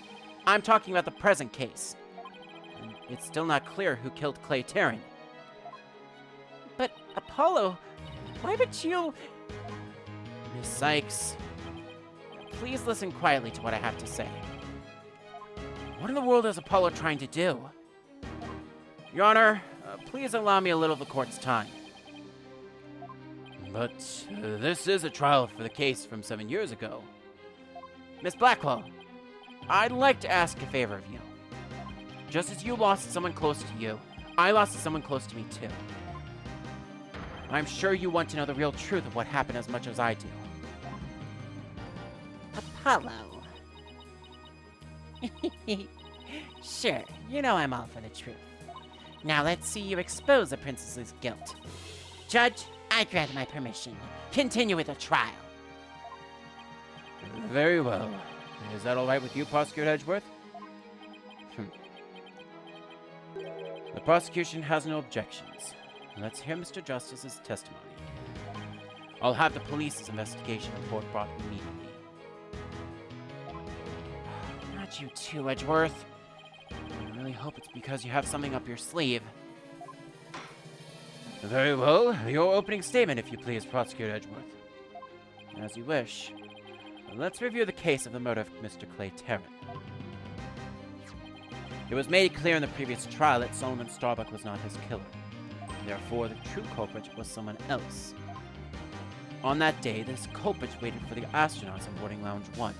I'm talking about the present case. And it's still not clear who killed Clay Terran. But, Apollo, why would you... Miss Sykes, please listen quietly to what I have to say. What in the world is Apollo trying to do? Your Honor, please allow me a little of the court's time. But this is a trial for the case from 7 years ago. Miss Blackwell, I'd like to ask a favor of you. Just as you lost someone close to you, I lost someone close to me too. I'm sure you want to know the real truth of what happened as much as I do. Apollo. Sure, you know I'm all for the truth. Now let's see you expose the princess's guilt. Judge, I grant my permission. Continue with the trial. Very well. Is that all right with you, Prosecutor Edgeworth? The prosecution has no objections. Let's hear Mr. Justice's testimony. I'll have the police's investigation report brought immediately. Not you too, Edgeworth. I really hope it's because you have something up your sleeve. Very well. Your opening statement, if you please, Prosecutor Edgeworth. As you wish. Let's review the case of the murder of Mr. Clay Terran. It was made clear in the previous trial that Solomon Starbuck was not his killer. Therefore, the true culprit was someone else. On that day, this culprit waited for the astronauts on boarding Lounge 1.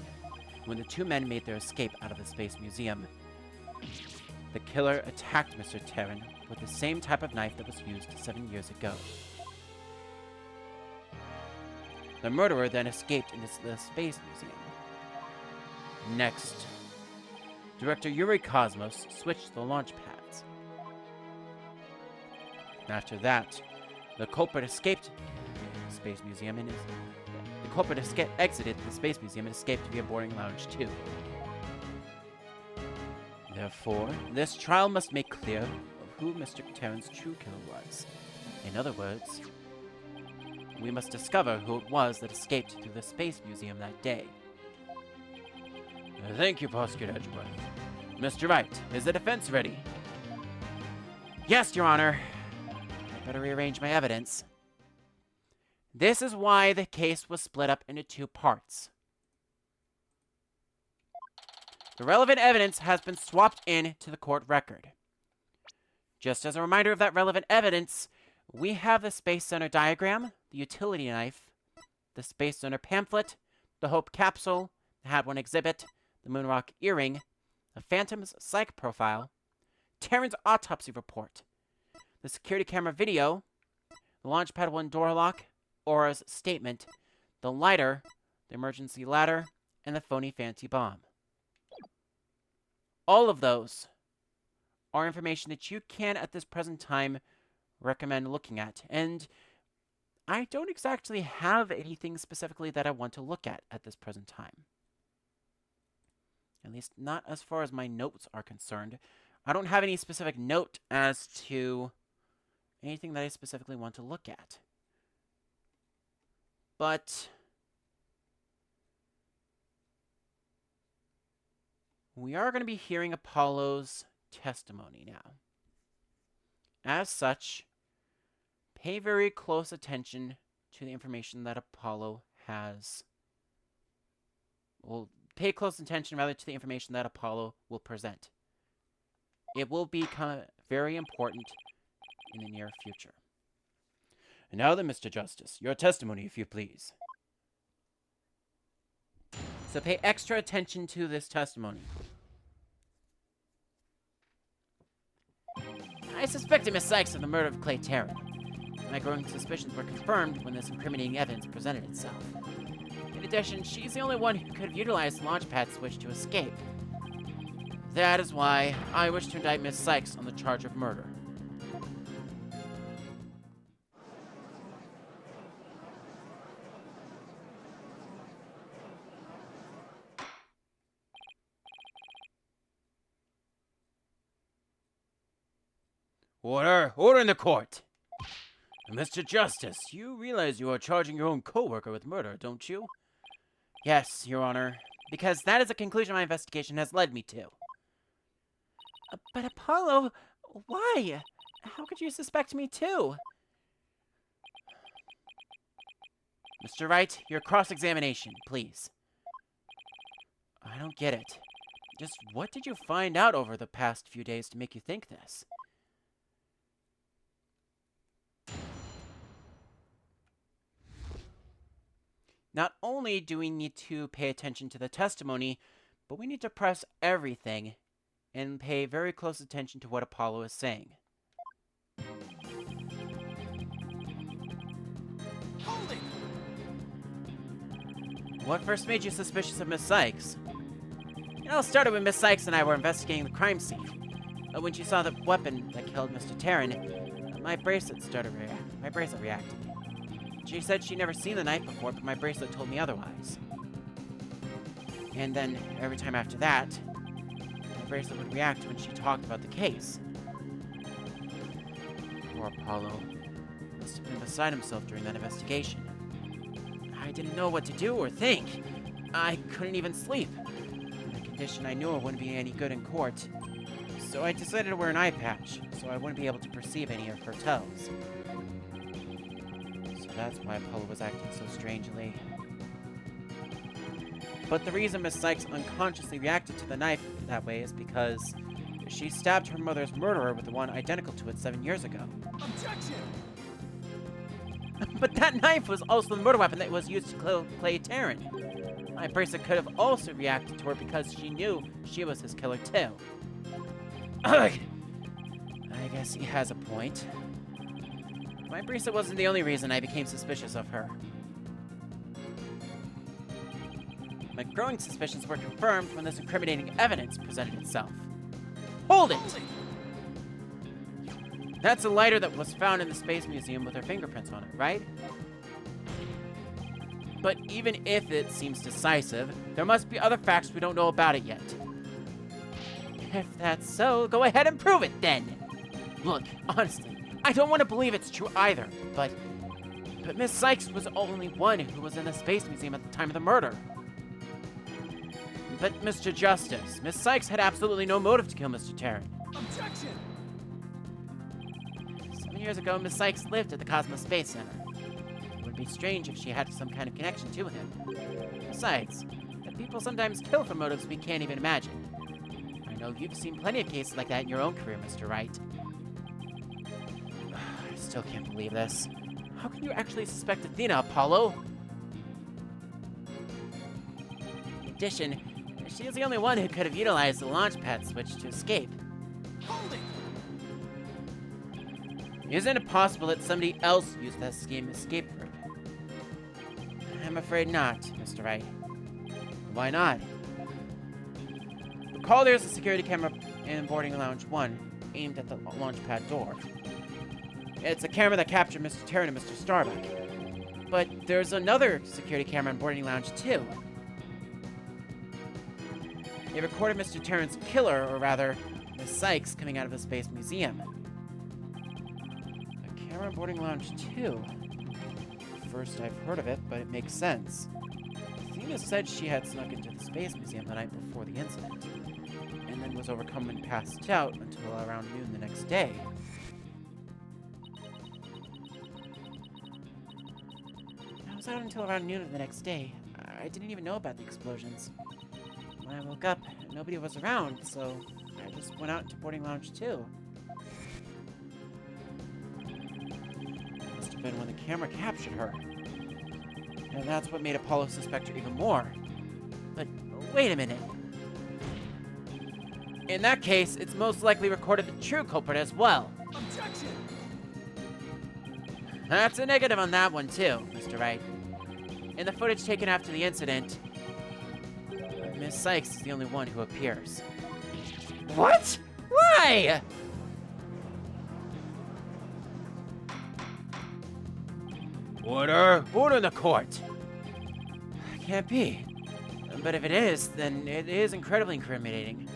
When the two men made their escape out of the Space Museum, the killer attacked Mr. Terran with the same type of knife that was used 7 years ago. The murderer then escaped into the Space Museum. Next, Director Yuri Cosmos switched the launch pads. After that, the culprit escaped the Space Museum and exited the Space Museum and escaped via boarding Lounge 2. Therefore, this trial must make clear of who Mr. Terran's true killer was. In other words, we must discover who it was that escaped through the Space Museum that day. Thank you, Prosecutor Edgeworth. Mr. Wright, is the defense ready? Yes, Your Honor. I better rearrange my evidence. This is why the case was split up into 2 parts. The relevant evidence has been swapped in to the court record. Just as a reminder of that relevant evidence, we have the Space Center diagram, the utility knife, the Space Center pamphlet, the Hope capsule, the Had-1 exhibit, the Moonrock earring, the Phantom's psych profile, Terran's autopsy report, the security camera video, the launch pad 1 door lock, Aura's statement, the lighter, the emergency ladder, and the phony fancy bomb. All of those are information that you can, at this present time, recommend looking at. And I don't exactly have anything specifically that I want to look at this present time. At least not as far as my notes are concerned. I don't have any specific note as to anything that I specifically want to look at. But we are going to be hearing Apollo's testimony now. As such, pay very close attention to the information that Apollo has. Well, pay close attention rather to the information that Apollo will present. It will become very important in the near future. And now then, Mr. Justice, your testimony, if you please. So pay extra attention to this testimony. I suspected Miss Sykes of the murder of Clay Terran. My growing suspicions were confirmed when this incriminating evidence presented itself. In addition, she's the only one who could have utilized the launchpad switch to escape. That is why I wish to indict Miss Sykes on the charge of murder. Order! Order in the court! Mr. Justice, you realize you are charging your own co-worker with murder, don't you? Yes, Your Honor, because that is the conclusion my investigation has led me to. But Apollo, why? How could you suspect me too? Mr. Wright, your cross-examination, please. I don't get it. Just what did you find out over the past few days to make you think this? Not only do we need to pay attention to the testimony, but we need to press everything and pay very close attention to what Apollo is saying. Hold it! What first made you suspicious of Miss Sykes? It all started when Miss Sykes and I were investigating the crime scene. When she saw the weapon that killed Mr. Terran, my bracelet reacted. She said she'd never seen the knife before, but my bracelet told me otherwise. And then, every time after that, my bracelet would react when she talked about the case. Poor Apollo must have been beside himself during that investigation. I didn't know what to do or think. I couldn't even sleep. In the condition, I knew it wouldn't be any good in court. So I decided to wear an eye patch, so I wouldn't be able to perceive any of her tells. That's why Apollo was acting so strangely. But the reason Miss Sykes unconsciously reacted to the knife that way is because she stabbed her mother's murderer with the one identical to it 7 years ago. Objection! But that knife was also the murder weapon that was used to kill Clay Terran. My bracelet could have also reacted to her because she knew she was his killer too. Ugh! I guess he has a point. My bracelet wasn't the only reason I became suspicious of her. My growing suspicions were confirmed when this incriminating evidence presented itself. Hold it! That's a lighter that was found in the Space Museum with her fingerprints on it, right? But even if it seems decisive, there must be other facts we don't know about it yet. If that's so, go ahead and prove it then! Look, honestly, I don't want to believe it's true either, but Miss Sykes was the only one who was in the Space Museum at the time of the murder. But, Mr. Justice, Miss Sykes had absolutely no motive to kill Mr. Terran. Objection! 7 years ago, Miss Sykes lived at the Cosmos Space Center. It would be strange if she had some kind of connection to him. Besides, people sometimes kill for motives we can't even imagine. I know you've seen plenty of cases like that in your own career, Mr. Wright. I still can't believe this. How can you actually suspect Athena, Apollo? In addition, she is the only one who could have utilized the launchpad switch to escape. Hold it! Isn't it possible that somebody else used that scheme escape route? I'm afraid not, Mr. Wright. Why not? Recall there's a security camera in boarding lounge 1 aimed at the launch pad door. It's a camera that captured Mr. Terran and Mr. Starbuck. But there's another security camera in boarding lounge 2. It recorded Mr. Terran's killer, or rather, Miss Sykes, coming out of the Space Museum. A camera in boarding lounge 2. First I've heard of it, but it makes sense. Athena said she had snuck into the Space Museum the night before the incident, and then was overcome and passed out until around noon the next day. I was out until around noon of the next day. I didn't even know about the explosions. When I woke up, nobody was around, so I just went out into boarding lounge 2. Must have been when the camera captured her. And that's what made Apollo suspect her even more. But wait a minute. In that case, it's most likely recorded the true culprit as well. Objection! That's a negative on that one too, Mr. Wright. In the footage taken after the incident, Miss Sykes is the only one who appears. What? Why? Order! Order in the court! Can't be. But if it is, then it is incredibly incriminating.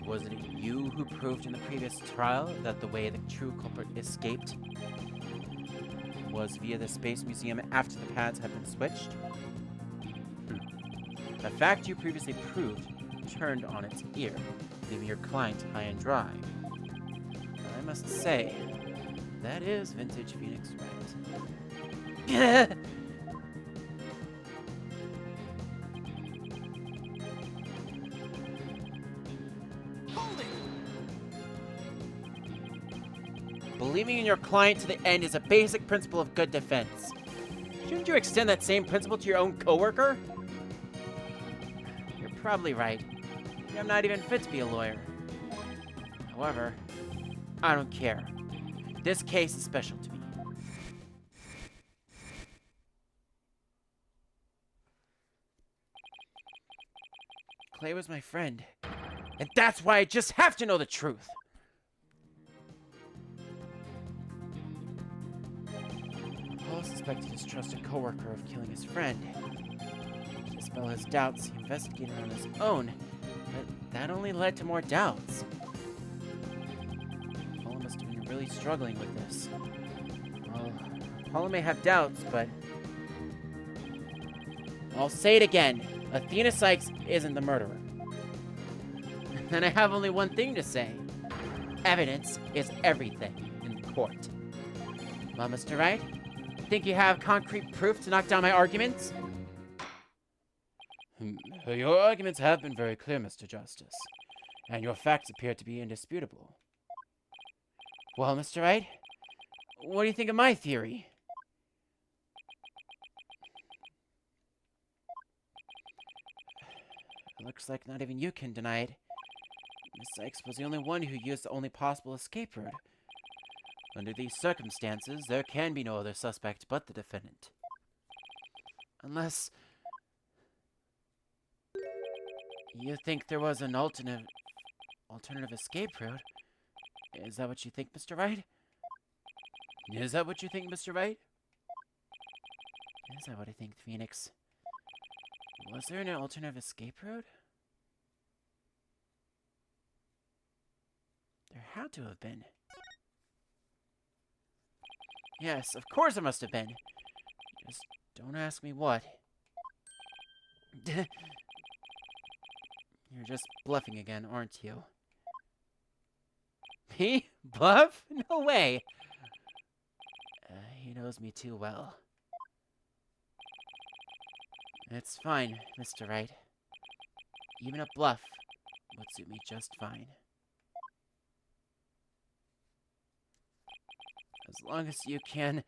Wasn't it you who proved in the previous trial that the way the true culprit escaped was via the Space Museum after the pads had been switched? The fact you previously proved turned on its ear, leaving your client high and dry. I must say, that is vintage Phoenix Wright. Hold it! Believing in your client to the end is a basic principle of good defense. Shouldn't you extend that same principle to your own coworker? You're probably right. I'm not even fit to be a lawyer. However, I don't care. This case is special to me. Clay was my friend, and that's why I just have to know the truth. Paul suspected his trusted coworker of killing his friend. To dispel his doubts, he investigated on his own, but that only led to more doubts. Paul must have been really struggling with this. Well, Paula may have doubts, but I'll say it again. Athena Sykes isn't the murderer. And I have only one thing to say. Evidence is everything in court. Well, Mr. Wright, think you have concrete proof to knock down my arguments? Your arguments have been very clear, Mr. Justice. And your facts appear to be indisputable. Well, Mr. Wright, what do you think of my theory? Looks like not even you can deny it. Miss Sykes was the only one who used the only possible escape route. Under these circumstances, there can be no other suspect but the defendant. Unless you think there was an alternative escape route. Is that what you think, Mr. Wright? Is that what you think, Mr. Wright? Is that what I think, Phoenix? Was there an alternative escape route? There had to have been. Yes, of course there must have been. Just don't ask me what. You're just bluffing again, aren't you? Me? Bluff? No way! He knows me too well. It's fine, Mr. Wright. Even a bluff would suit me just fine. As long as you can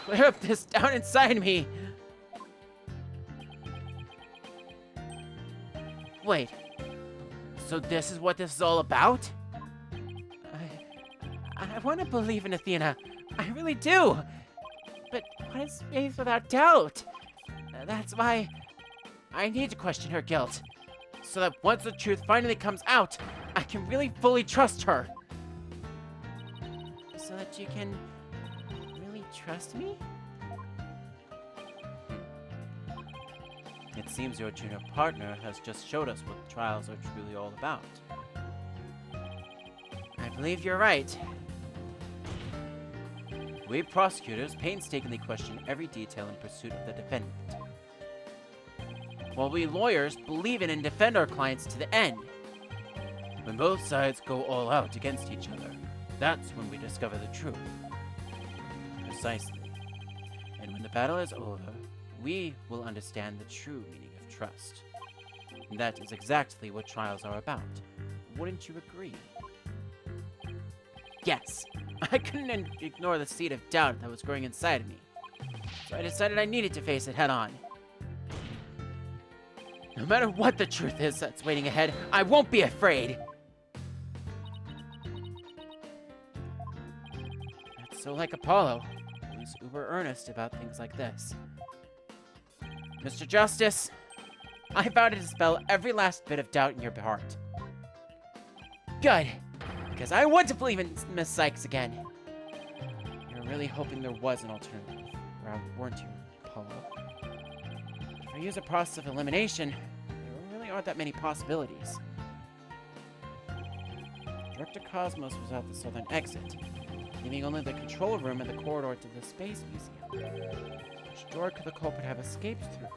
clear up this down inside me. Wait, so this is what this is all about? I want to believe in Athena. I really do. But what is faith without doubt? That's why I need to question her guilt. So that once the truth finally comes out, I can really fully trust her. So that you can really trust me? It seems your junior partner has just showed us what trials are truly all about. I believe you're right. We prosecutors painstakingly question every detail in pursuit of the defendant, While we lawyers believe in and defend our clients to the end. when both sides go all out against each other, that's when we discover the truth. Precisely. And when the battle is over, we will understand the true meaning of trust. And that is exactly what trials are about. Wouldn't you agree? Yes, I couldn't ignore the seed of doubt that was growing inside of me. So I decided I needed to face it head on. No matter what the truth is that's waiting ahead, I won't be afraid. That's so like Apollo, who's uber earnest about things like this. Mr. Justice, I vow to dispel every last bit of doubt in your heart. Good, because I want to believe in Miss Sykes again. You're really hoping there was an alternative, weren't you, Apollo? If I use a process of elimination, there really aren't that many possibilities. Director Cosmos was at the southern exit, leaving only the control room and the corridor to the Space Museum. Which door could the culprit have escaped through?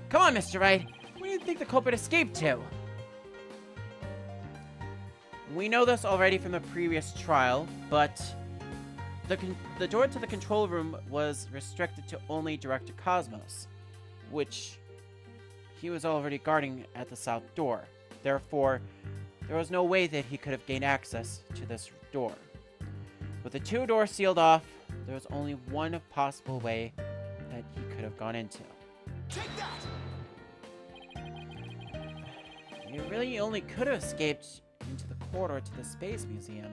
Come on, Mr. Wright! Where do you think the culprit escaped to? We know this already from the previous trial, but the door to the control room was restricted to only Director Cosmos, which he was already guarding at the south door. Therefore, there was no way that he could have gained access to this door. With the two doors sealed off, there was only one possible way that he could have gone into. Take that! He really only could have escaped into the corridor to the Space Museum.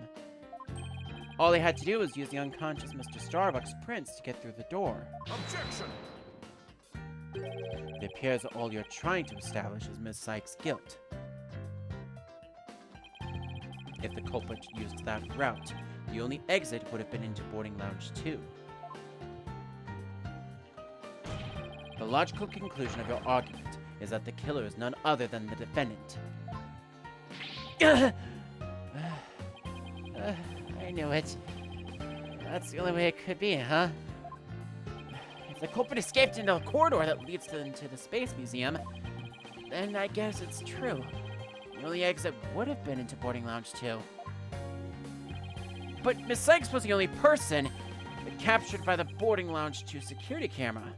All he had to do was use the unconscious Mr. Starbuck's prints to get through the door. Objection! It appears that all you're trying to establish is Miss Sykes' guilt. If the culprit used that route, the only exit would have been into boarding lounge 2. The logical conclusion of your argument is that the killer is none other than the defendant. I knew it. That's the only way it could be, huh? If the culprit escaped into the corridor that leads into the Space Museum, then I guess it's true. The only exit would have been into boarding lounge 2. But Miss Sykes was the only person captured by the boarding lounge 2 security camera.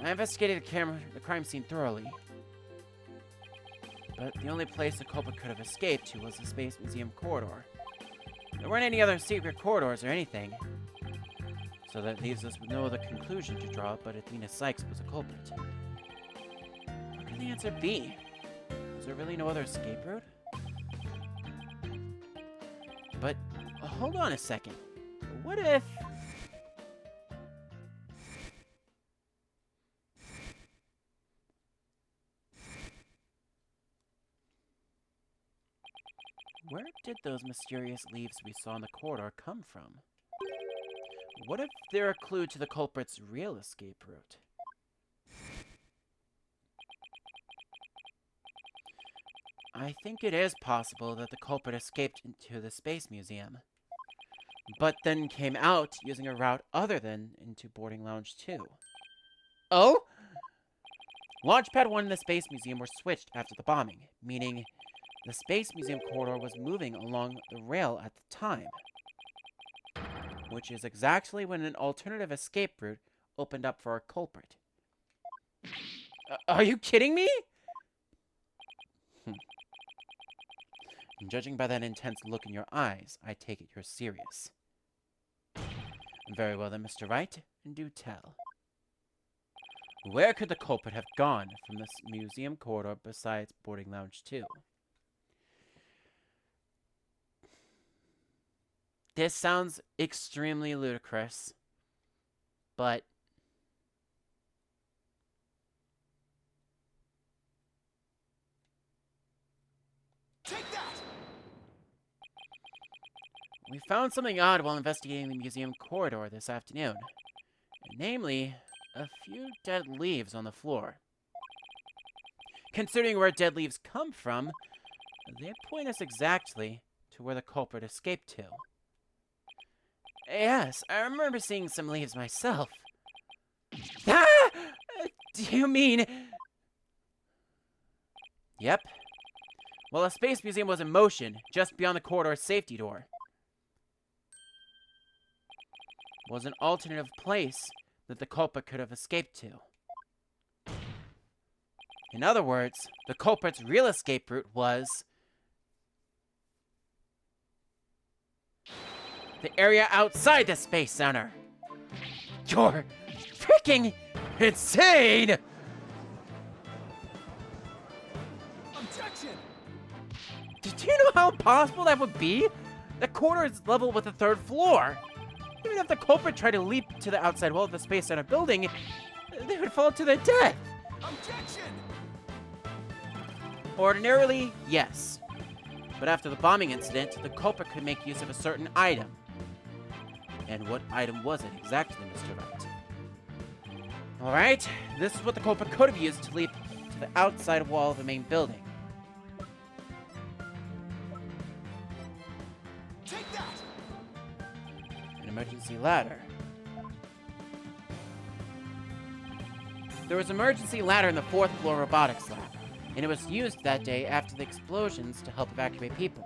I investigated the crime scene thoroughly. But the only place the culprit could have escaped to was the Space Museum corridor. There weren't any other secret corridors or anything. So that leaves us with no other conclusion to draw but Athena Sykes was a culprit. What can the answer be? Is there really no other escape route? But hold on a second. What if... Where did those mysterious leaves we saw in the corridor come from? What if they're a clue to the culprit's real escape route? I think it is possible that the culprit escaped into the Space Museum, but then came out using a route other than into boarding lounge 2. Oh? Launchpad 1 and the Space Museum were switched after the bombing, meaning the Space Museum corridor was moving along the rail at the time, which is exactly when an alternative escape route opened up for our culprit. Are you kidding me? And judging by that intense look in your eyes, I take it you're serious. Very well then, Mr. Wright, do tell. Where could the culprit have gone from this museum corridor besides boarding lounge 2? This sounds extremely ludicrous, but Take that! we found something odd while investigating the museum corridor this afternoon. Namely, a few dead leaves on the floor. Considering where dead leaves come from, they point us exactly to where the culprit escaped to. Yes, I remember seeing some leaves myself. Ah! Do you mean... Yep. Well, a space museum was in motion, just beyond the corridor's safety door. Was an alternative place that the culprit could have escaped to. In other words, the culprit's real escape route was... the area outside the Space Center. You're freaking insane! Objection! Did you know how impossible that would be? The corridor is level with the third floor. Even if the culprit tried to leap to the outside wall of the Space Center building, they would fall to their death. Objection! Ordinarily, yes. But after the bombing incident, the culprit could make use of a certain item. And what item was it exactly, Mr. Wright? Alright, this is what the culprit could have used to leap to the outside wall of the main building. Take that! An emergency ladder. There was an emergency ladder in the 4th floor robotics lab, and it was used that day after the explosions to help evacuate people.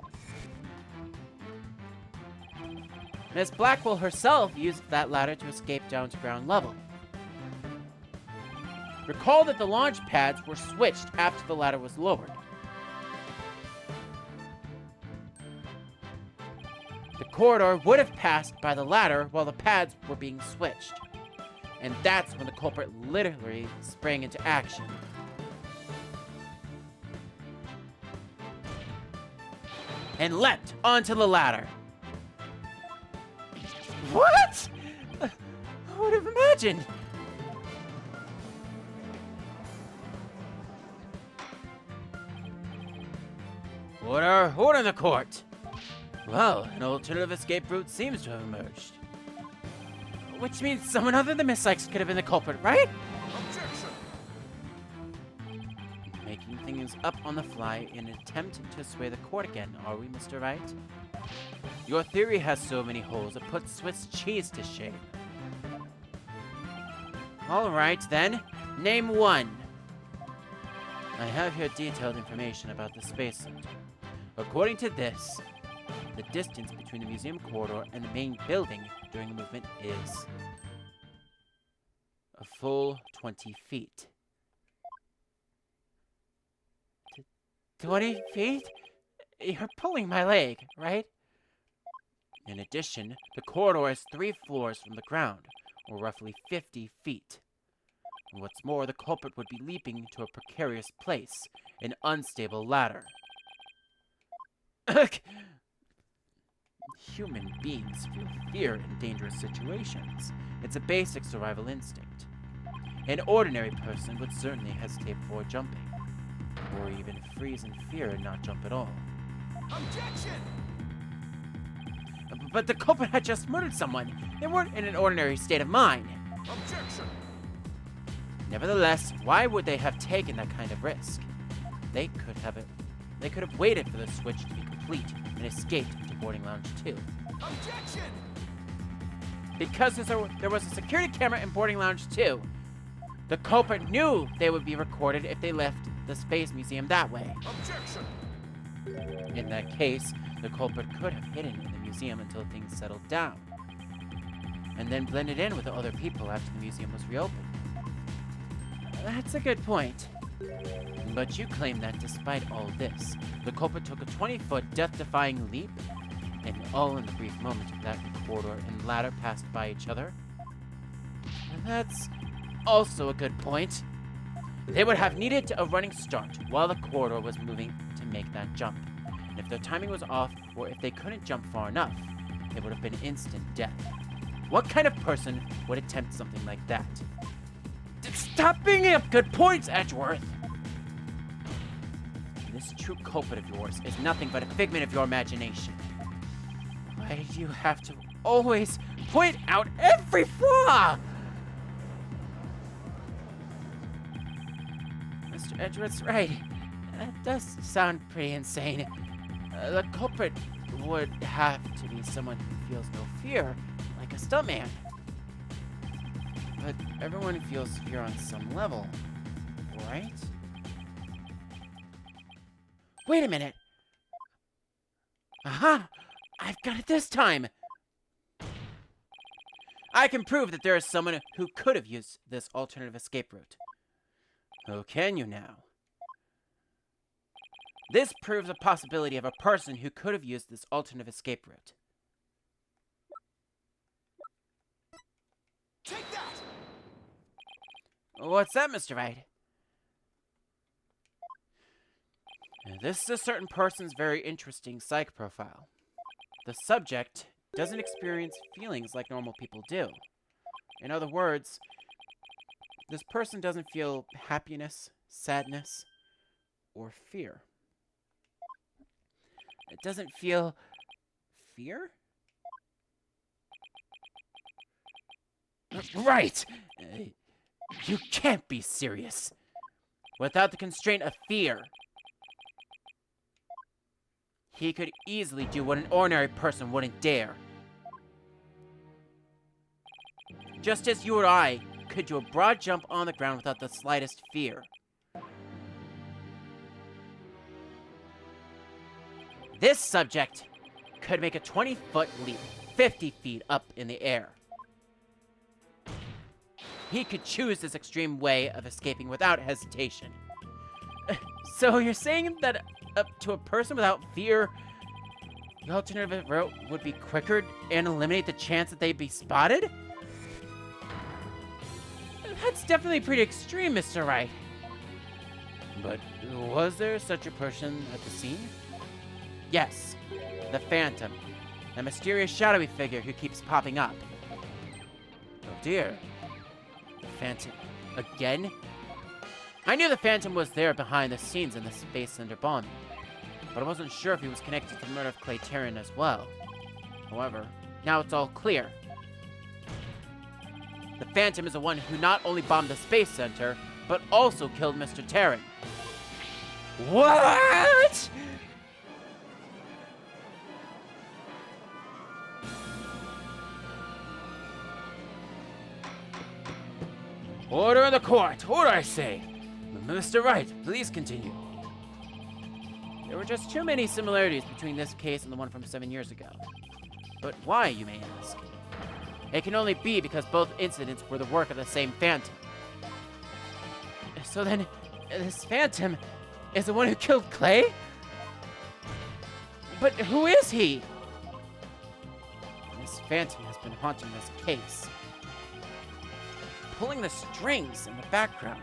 Miss Blackwell herself used that ladder to escape down to ground level. Recall that the launch pads were switched after the ladder was lowered. The corridor would have passed by the ladder while the pads were being switched. And that's when the culprit literally sprang into action. And leapt onto the ladder. What? Who would have imagined? Order in the court. Well, an alternative escape route seems to have emerged. Which means someone other than Miss Sykes could have been the culprit, right? Objection! Making things up on the fly in an attempt to sway the court again, are we, Mr. Wright? Your theory has so many holes it puts Swiss cheese to shame. Alright then, name one. I have here detailed information about the Space Center. According to this, the distance between the museum corridor and the main building during the movement is a full 20 feet. 20 feet? You're pulling my leg, right? In addition, the corridor is 3 floors from the ground, or roughly 50 feet. And what's more, the culprit would be leaping to a precarious place, an unstable ladder. Human beings feel fear in dangerous situations. It's a basic survival instinct. An ordinary person would certainly hesitate before jumping, or even freeze in fear and not jump at all. Objection! But the culprit had just murdered someone. They weren't in an ordinary state of mind. Objection! Nevertheless, why would they have taken that kind of risk? They could have waited for the switch to be complete and escaped to boarding lounge 2. Objection! Because there was a security camera in boarding lounge 2, the culprit knew they would be recorded if they left the Space Museum that way. Objection! In that case, the culprit could have hidden in the museum until things settled down, and then blended in with the other people after the museum was reopened. That's a good point. But you claim that despite all this, the culprit took a 20-foot death-defying leap, and all in the brief moment that the corridor and ladder passed by each other? And that's also a good point. They would have needed a running start while the corridor was moving to make that jump. And if their timing was off, or if they couldn't jump far enough, it would have been instant death. What kind of person would attempt something like that? Stop bringing up good points, Edgeworth! This true culprit of yours is nothing but a figment of your imagination. Why do you have to always point out every flaw? Mr. Edgeworth's right. That does sound pretty insane. The culprit would have to be someone who feels no fear, like a stuntman. But everyone feels fear on some level, right? Wait a minute! Aha! I've got it this time! I can prove that there is someone who could have used this alternative escape route. Oh, can you now? This proves a possibility of a person who could have used this alternative escape route. Take that! What's that, Mr. Wright? This is a certain person's very interesting psych profile. The subject doesn't experience feelings like normal people do. In other words, this person doesn't feel happiness, sadness, or fear. It doesn't feel fear? Right! You can't be serious. Without the constraint of fear, he could easily do what an ordinary person wouldn't dare. Just as you or I could do a broad jump on the ground without the slightest fear. This subject could make a 20-foot leap 50 feet up in the air. He could choose this extreme way of escaping without hesitation. So you're saying that up to a person without fear, the alternative route would be quicker and eliminate the chance that they'd be spotted? That's definitely pretty extreme, Mr. Wright. But was there such a person at the scene? Yes, the Phantom, a mysterious shadowy figure who keeps popping up. Oh dear. The Phantom again? I knew the Phantom was there behind the scenes in the Space Center bombing, but I wasn't sure if he was connected to the murder of Clay Terran as well. However, now it's all clear. The Phantom is the one who not only bombed the Space Center, but also killed Mr. Terran. What?! Order in the court! Order, I say! Mr. Wright, please continue. There were just too many similarities between this case and the one from 7 years ago. But why, you may ask? It can only be because both incidents were the work of the same Phantom. So then, this Phantom is the one who killed Clay? But who is he? This Phantom has been haunting this case, pulling the strings in the background.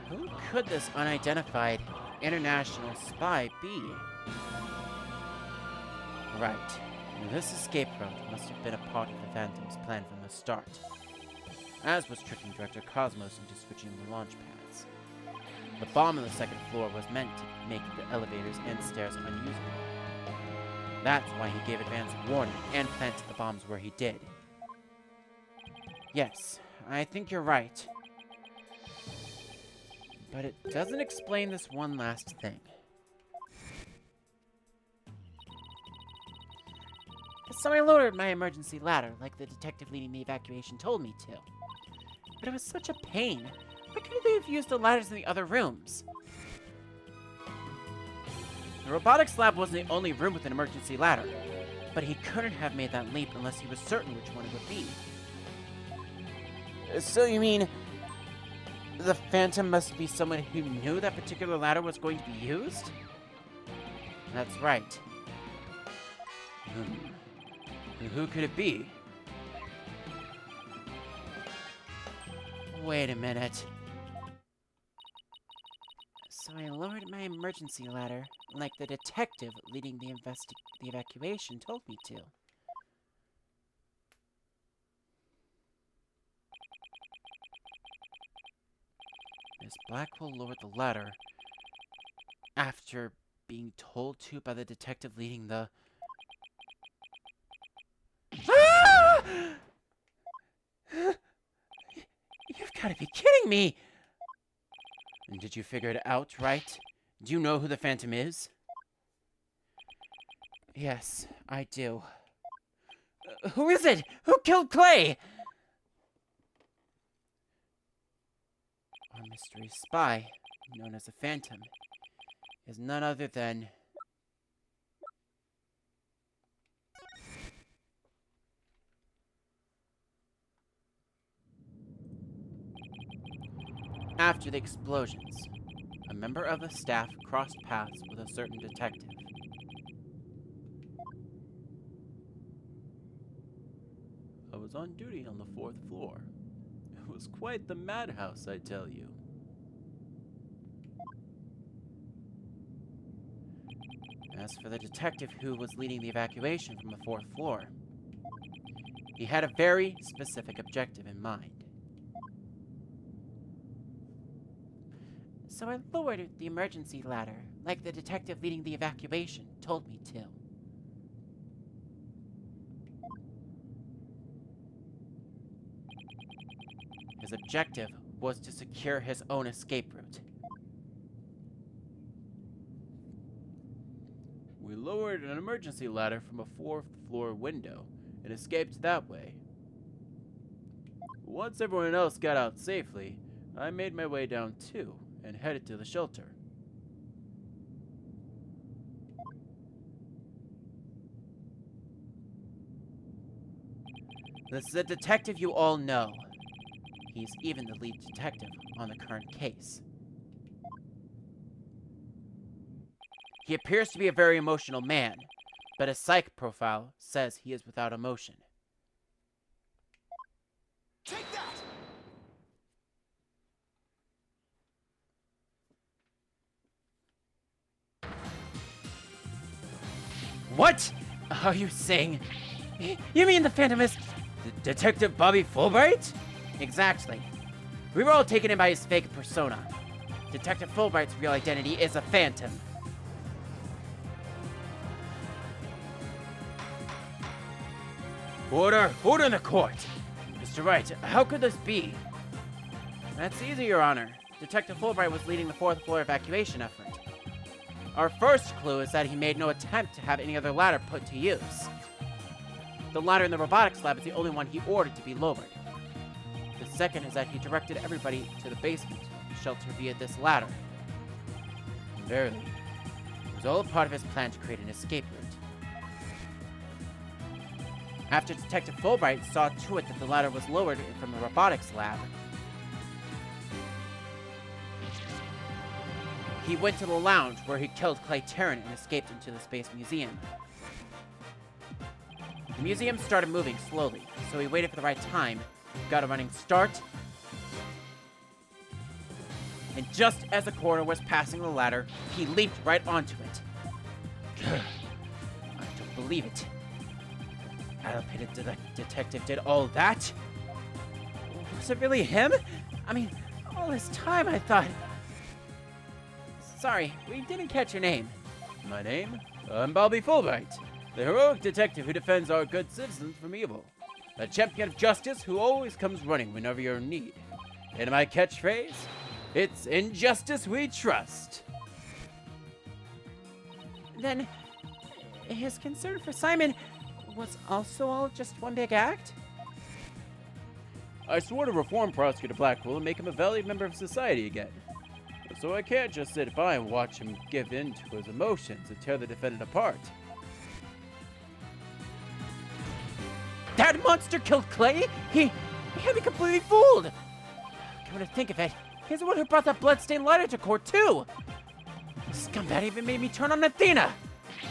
Who could this unidentified international spy be? Right. This escape route must have been a part of the Phantom's plan from the start, as was tricking Director Cosmos into switching the launch pads. The bomb on the second floor was meant to make the elevators and stairs unusable. That's why he gave advance warning and planted the bombs where he did. Yes, I think you're right. But it doesn't explain this one last thing. So I lowered my emergency ladder, like the detective leading the evacuation told me to. But it was such a pain. Why couldn't they have used the ladders in the other rooms? The robotics lab wasn't the only room with an emergency ladder, but he couldn't have made that leap unless he was certain which one it would be. So you mean the Phantom must be someone who knew that particular ladder was going to be used? That's right. Who could it be? Wait a minute. So I lowered my emergency ladder, like the detective leading the evacuation told me to. Miss Blackwell lowered the ladder after being told to by the detective leading the... Ah! You've got to be kidding me! And did you figure it out, right? Do you know who the Phantom is? Yes, I do. Who is it? Who killed Clay? Our mystery spy, known as the Phantom, is none other than... After the explosions, a member of the staff crossed paths with a certain detective. I was on duty on the 4th floor. It was quite the madhouse, I tell you. As for the detective who was leading the evacuation from the 4th floor, he had a very specific objective in mind. So I lowered the emergency ladder, like the detective leading the evacuation told me to. His objective was to secure his own escape route. We lowered an emergency ladder from a 4th floor window and escaped that way. Once everyone else got out safely, I made my way down too and headed to the shelter. This is a detective you all know. He's even the lead detective on the current case. He appears to be a very emotional man, but his psych profile says he is without emotion. Take that! What are you saying? You mean the Phantom is Detective Bobby Fulbright? Exactly. We were all taken in by his fake persona. Detective Fulbright's real identity is a Phantom. Order in the court! Mr. Wright, how could this be? That's easy, Your Honor. Detective Fulbright was leading the 4th floor evacuation effort. Our first clue is that he made no attempt to have any other ladder put to use. The ladder in the robotics lab is the only one he ordered to be lowered. The second is that he directed everybody to the basement shelter via this ladder. Verily, it was all a part of his plan to create an escape route. After Detective Fulbright saw to it that the ladder was lowered from the robotics lab, he went to the lounge where he killed Clay Terran and escaped into the Space Museum. The museum started moving slowly, so he waited for the right time, got a running start, and just as the coroner was passing the ladder, he leaped right onto it. I don't believe it. Allopated detective did all that? Was it really him? I mean, all this time I thought... Sorry, we didn't catch your name. My name? I'm Bobby Fulbright, the heroic detective who defends our good citizens from evil. A champion of justice who always comes running whenever you're in need. And my catchphrase? It's in justice we trust. Then, his concern for Simon was also all just one big act? I swore to reform Prosecutor Blackwell and make him a valued member of society again. So I can't just sit by and watch him give in to his emotions and tear the defendant apart. That monster killed Clay? He had me completely fooled! Come to think of it, he's the one who brought that bloodstained lighter to court too! The scumbag even made me turn on Athena!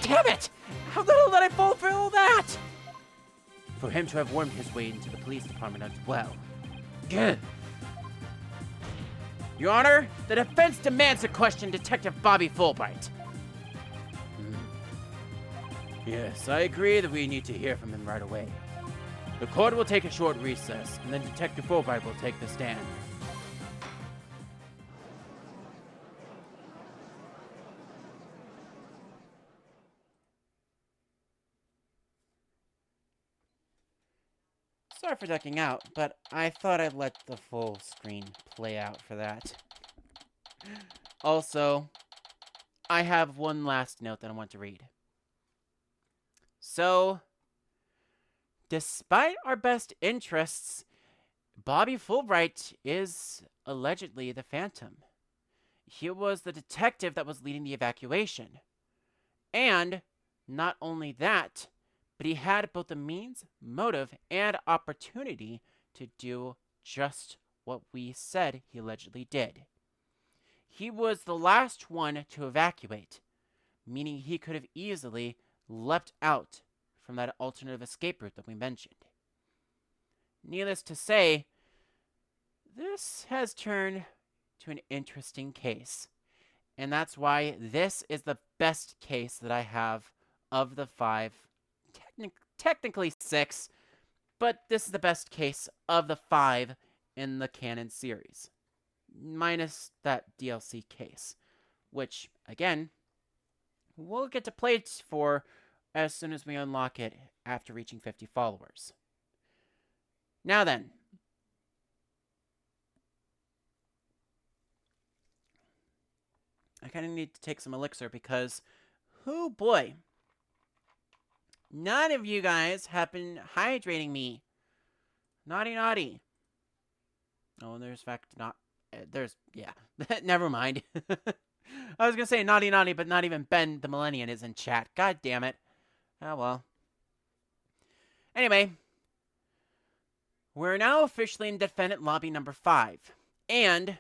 Damn it! How the hell did I fall for all that? For him to have wormed his way into the police department as well. Gah. Your Honor, the defense demands to question Detective Bobby Fulbright. Yes, I agree that we need to hear from him right away. The court will take a short recess, and then Detective Fulbright will take the stand. Sorry for ducking out, but I thought I'd let the full screen play out for that. Also, I have one last note that I want to read. So, despite our best interests, Bobby Fulbright is allegedly the Phantom. He was the detective that was leading the evacuation. And not only that, but he had both the means, motive, and opportunity to do just what we said he allegedly did. He was the last one to evacuate, meaning he could have easily leapt out from that alternative escape route that we mentioned. Needless to say, this has turned to an interesting case, and that's why this is the best case that I have of the 5. Technically 6, but this is the best case of the 5 in the canon series, minus that DLC case, which, again, we'll get to play it for as soon as we unlock it after reaching 50 followers. Now then, I kind of need to take some elixir because, oh boy, none of you guys have been hydrating me. Naughty, naughty. Oh, there's fact not. There's, yeah. Never mind. I was going to say naughty, naughty, but not even Ben the Millennium is in chat. God damn it. Oh, well. Anyway. We're now officially in defendant lobby number 5. And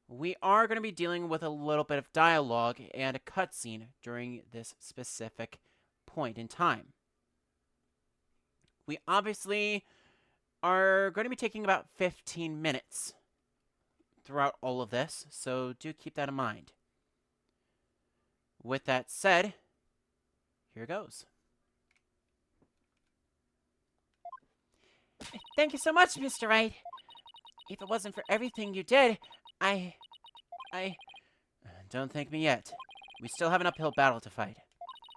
we are going to be dealing with a little bit of dialogue and a cutscene during this specific point in time. We obviously are going to be taking about 15 minutes throughout all of this, so do keep that in mind. With that said, here goes. Thank you so much, Mr. Wright. If it wasn't for everything you did, I... Don't thank me yet. We still have an uphill battle to fight.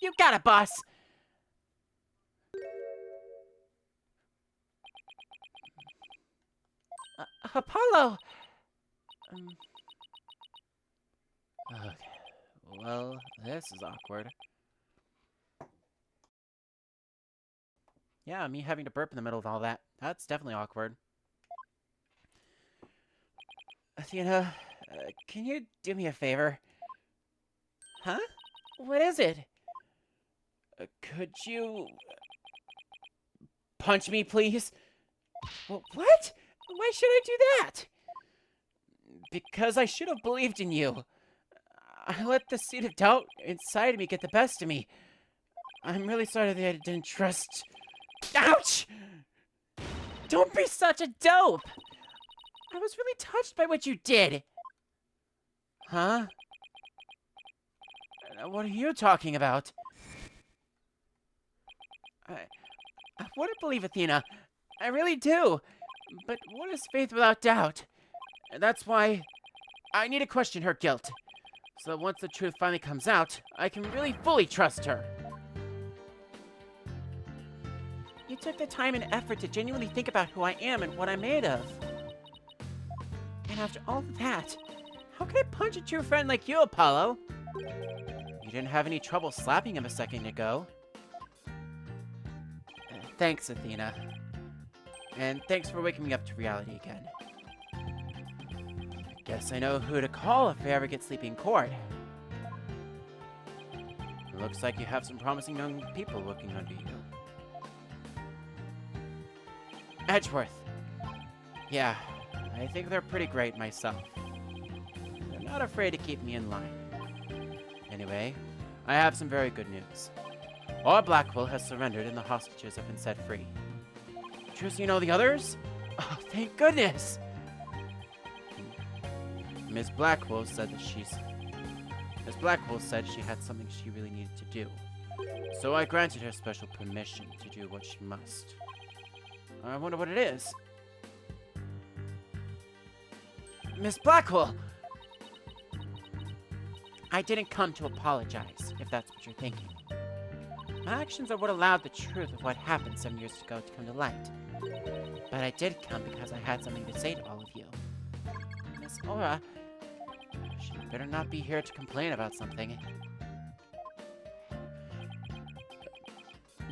You got it, boss! Apollo! Okay. Well, this is awkward. Yeah, me having to burp in the middle of all that. That's definitely awkward. Athena, can you do me a favor? Huh? What is it? Could you... punch me, please? What? Why should I do that? Because I should have believed in you. I let the seed of doubt inside of me get the best of me. I'm really sorry that I didn't trust... Ouch! Don't be such a dope! I was really touched by what you did. Huh? What are you talking about? I want to believe Athena. I really do. But what is faith without doubt? That's why I need to question her guilt. So that once the truth finally comes out, I can really fully trust her. You took the time and effort to genuinely think about who I am and what I'm made of. And after all of that, how could I punch a true friend like you, Apollo? You didn't have any trouble slapping him a second ago. Thanks, Athena. And thanks for waking me up to reality again. I guess I know who to call if I ever get sleepy in court. It looks like you have some promising young people working under you. Edgeworth. Yeah, I think they're pretty great myself. They're not afraid to keep me in line. Anyway, I have some very good news. All Blackwell has surrendered and the hostages have been set free. True, you know the others? Oh, thank goodness! Miss Blackwell said she had something she really needed to do. So I granted her special permission to do what she must. I wonder what it is. Miss Blackwell! I didn't come to apologize, if that's what you're thinking. My actions are what allowed the truth of what happened 7 years ago to come to light. But I did come because I had something to say to all of you. Miss Aura, she better not be here to complain about something.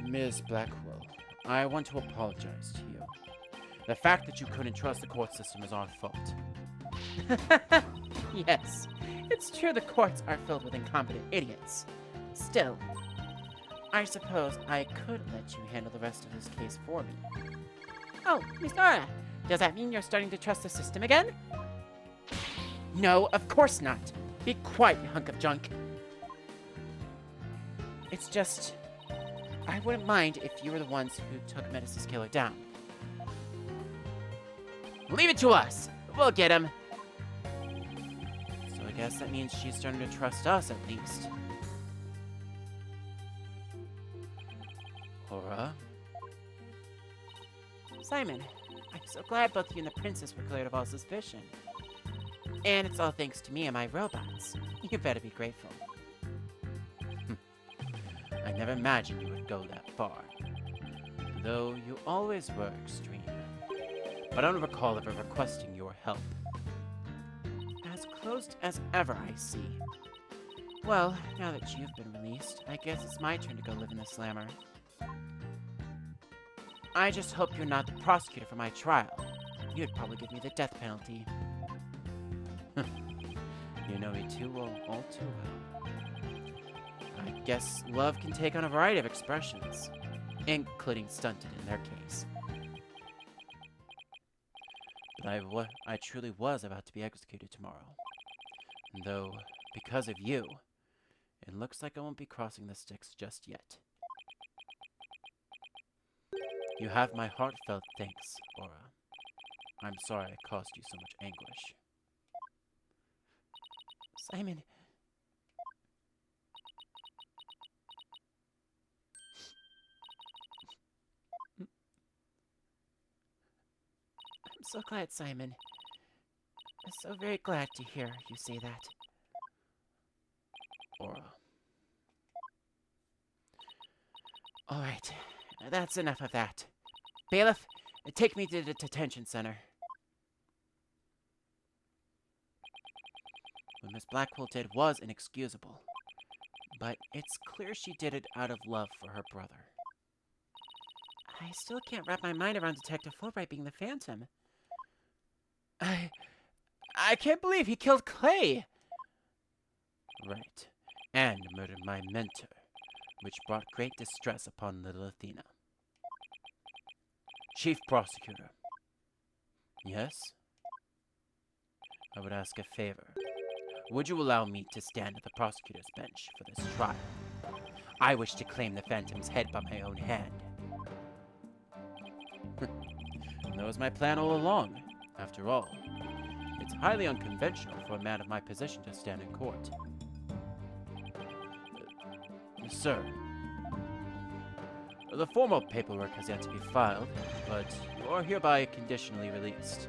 Ms. Blackwell, I want to apologize to you. The fact that you couldn't trust the court system is our fault. Yes, it's true the courts are filled with incompetent idiots. Still, I suppose I could let you handle the rest of this case for me. Oh, Miss Nora, does that mean you're starting to trust the system again? No, of course not. Be quiet, you hunk of junk. It's just, I wouldn't mind if you were the ones who took Metis' killer down. Leave it to us. We'll get him. So I guess that means she's starting to trust us, at least. Aura? Simon, I'm so glad both you and the princess were cleared of all suspicion. And it's all thanks to me and my robots. You better be grateful. I never imagined you would go that far. Though you always were extreme. But I don't recall ever requesting your help. As closed as ever, I see. Well, now that you've been released, I guess it's my turn to go live in the slammer. I just hope you're not the prosecutor for my trial. You'd probably give me the death penalty. You know me too well, all too well. I guess love can take on a variety of expressions, including stunted in their case. But I truly was about to be executed tomorrow. Though, because of you, it looks like I won't be crossing the sticks just yet. You have my heartfelt thanks, Aura. I'm sorry I caused you so much anguish. Simon... I'm so glad, Simon. I'm so very glad to hear you say that. Aura. Alright, that's enough of that. Bailiff, take me to the detention center. What Miss Blackwell did was inexcusable, but it's clear she did it out of love for her brother. I still can't wrap my mind around Detective Fulbright being the Phantom. I can't believe he killed Clay! Right, and murdered my mentor, which brought great distress upon little Athena. Chief Prosecutor. Yes? I would ask a favor. Would you allow me to stand at the prosecutor's bench for this trial? I wish to claim the Phantom's head by my own hand. That was my plan all along. After all, it's highly unconventional for a man of my position to stand in court. Sir, the formal paperwork has yet to be filed, but you are hereby conditionally released.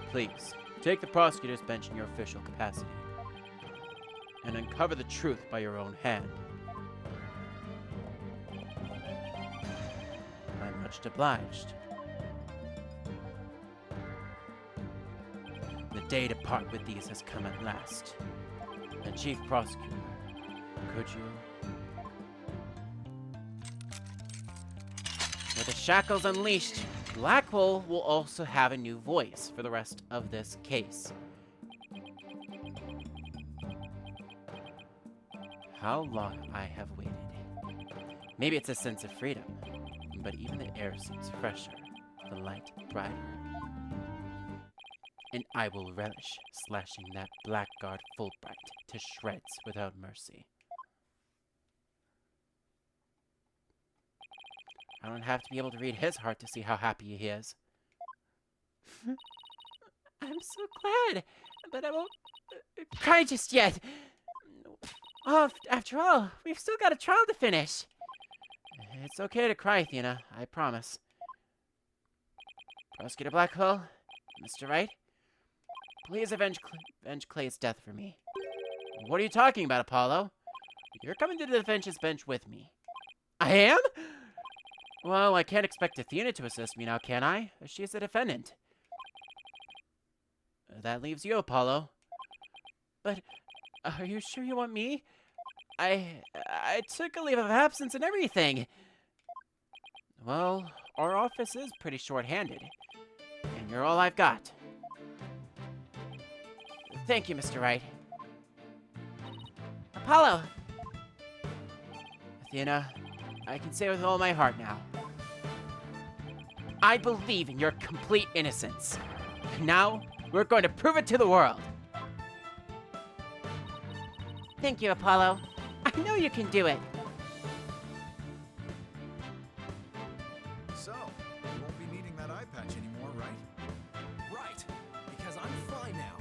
Please, take the prosecutor's bench in your official capacity, and uncover the truth by your own hand. I'm much obliged. The day to part with these has come at last. And Chief Prosecutor, could you? With the shackles unleashed, Blackwell will also have a new voice for the rest of this case. How long I have waited. Maybe it's a sense of freedom, but even the air seems fresher, the light brighter. And I will relish slashing that blackguard Fulbright to shreds without mercy. I don't have to be able to read his heart to see how happy he is. I'm so glad. But I won't cry just yet. Oh, after all, we've still got a trial to finish. It's okay to cry, Athena. I promise. Prosecutor Blackwell, Mr. Wright, please avenge Clay's death for me. What are you talking about, Apollo? You're coming to the defense's bench with me. I am? Well, I can't expect Athena to assist me now, can I? She's the defendant. That leaves you, Apollo. But, are you sure you want me? I took a leave of absence and everything. Well, our office is pretty short-handed. And you're all I've got. Thank you, Mr. Wright. Apollo! Athena, I can say with all my heart now. I believe in your complete innocence. Now, we're going to prove it to the world. Thank you, Apollo. I know you can do it. So, you won't be needing that eye patch anymore, right? Right, because I'm fine now.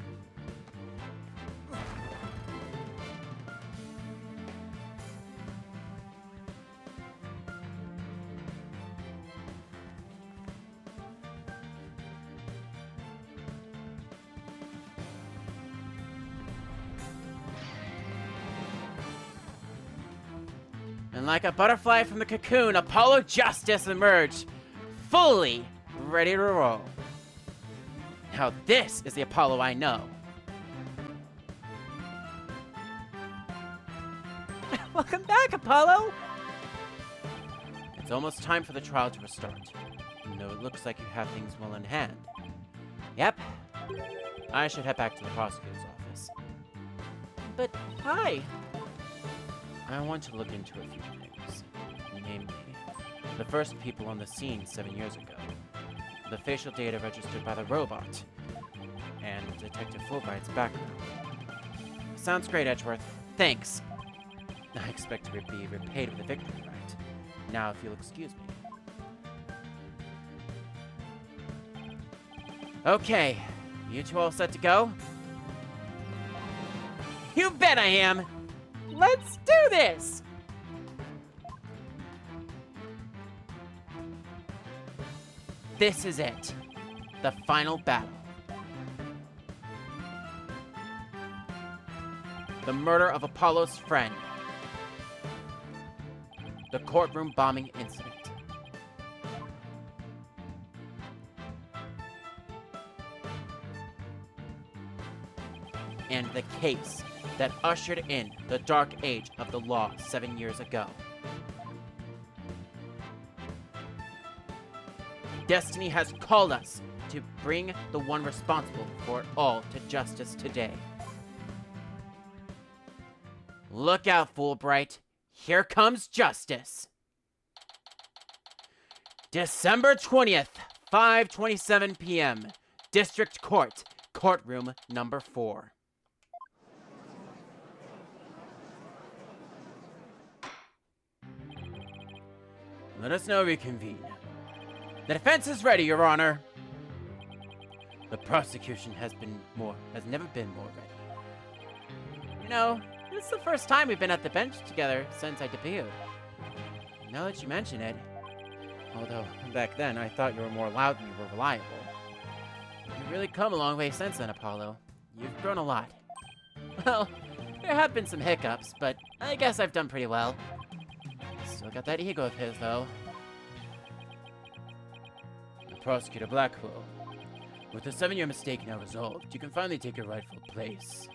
And like a butterfly from the cocoon, Apollo Justice emerged, fully ready to roll. Now this is the Apollo I know. Welcome back, Apollo! It's almost time for the trial to restart. Though it looks like you have things well in hand. Yep. I should head back to the prosecutor's office. But why? I want to look into a few things. Namely, the first people on the scene 7 years ago. The facial data registered by the robot. And Detective Fulbright's background. Sounds great, Edgeworth. Thanks. I expect to be repaid with a victory, right? Now, if you'll excuse me. Okay, you two all set to go? You bet I am! Let's do this! This is it. The final battle. The murder of Apollo's friend. The courtroom bombing incident. And the case that ushered in the dark age of the law 7 years ago. Destiny has called us to bring the one responsible for it all to justice today. Look out, Fulbright. Here comes justice. December 20th, 5:27 p.m. District Court, courtroom number 4. Let us now reconvene. The defense is ready, Your Honor. The prosecution has never been more ready. You know, this is the first time we've been at the bench together since I debuted. Now that you mention it, although back then I thought you were more loud than you were reliable. You've really come a long way since then, Apollo. You've grown a lot. Well, there have been some hiccups, but I guess I've done pretty well. Still got that ego of his, though. Prosecutor Blackwell, with the 7-year mistake now resolved, you can finally take your rightful place.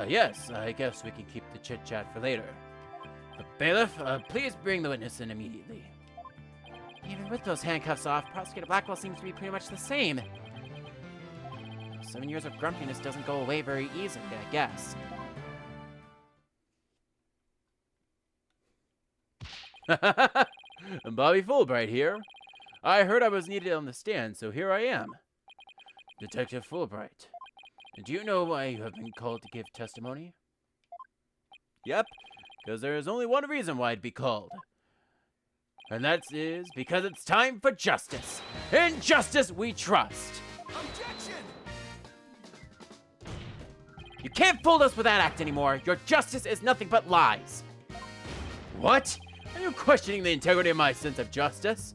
Yes, I guess we can keep the chit-chat for later. Bailiff, please bring the witness in immediately. Even with those handcuffs off, Prosecutor Blackwell seems to be pretty much the same. 7 years of grumpiness doesn't go away very easily, I guess. Bobby Fulbright here. I heard I was needed on the stand, so here I am. Detective Fulbright, do you know why you have been called to give testimony? Yep, because there is only one reason why I'd be called. And that is because it's time for justice. In justice we trust. You can't fool us with that act anymore. Your justice is nothing but lies. What? Are you questioning the integrity of my sense of justice?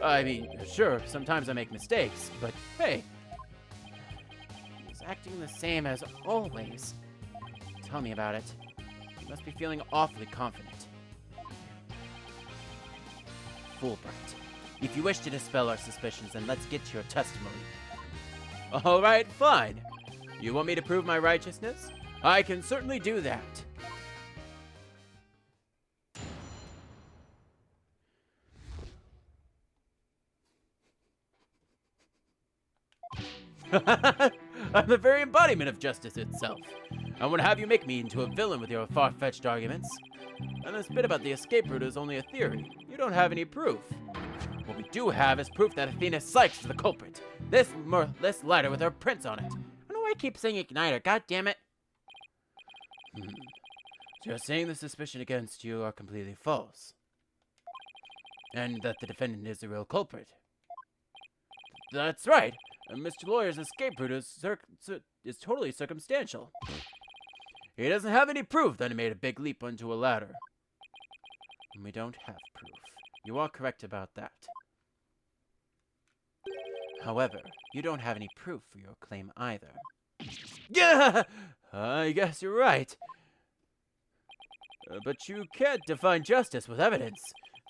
I mean, sure, sometimes I make mistakes, but hey, he's acting the same as always. Tell me about it. You must be feeling awfully confident. Fulbright, if you wish to dispel our suspicions, then let's get to your testimony. All right, fine. You want me to prove my righteousness? I can certainly do that. I'm the very embodiment of justice itself. I want to have you make me into a villain with your far-fetched arguments. And this bit about the escape route is only a theory. You don't have any proof. What we do have is proof that Athena Sykes is the culprit. This lighter with her prints on it. I don't know why I keep saying igniter, god damn it. So you're saying the suspicion against you are completely false. And that the defendant is the real culprit. That's right. Mr. Lawyer's escape route is totally circumstantial. He doesn't have any proof that he made a big leap onto a ladder. And we don't have proof. You are correct about that. However, you don't have any proof for your claim either. Yeah! I guess you're right. But you can't define justice with evidence.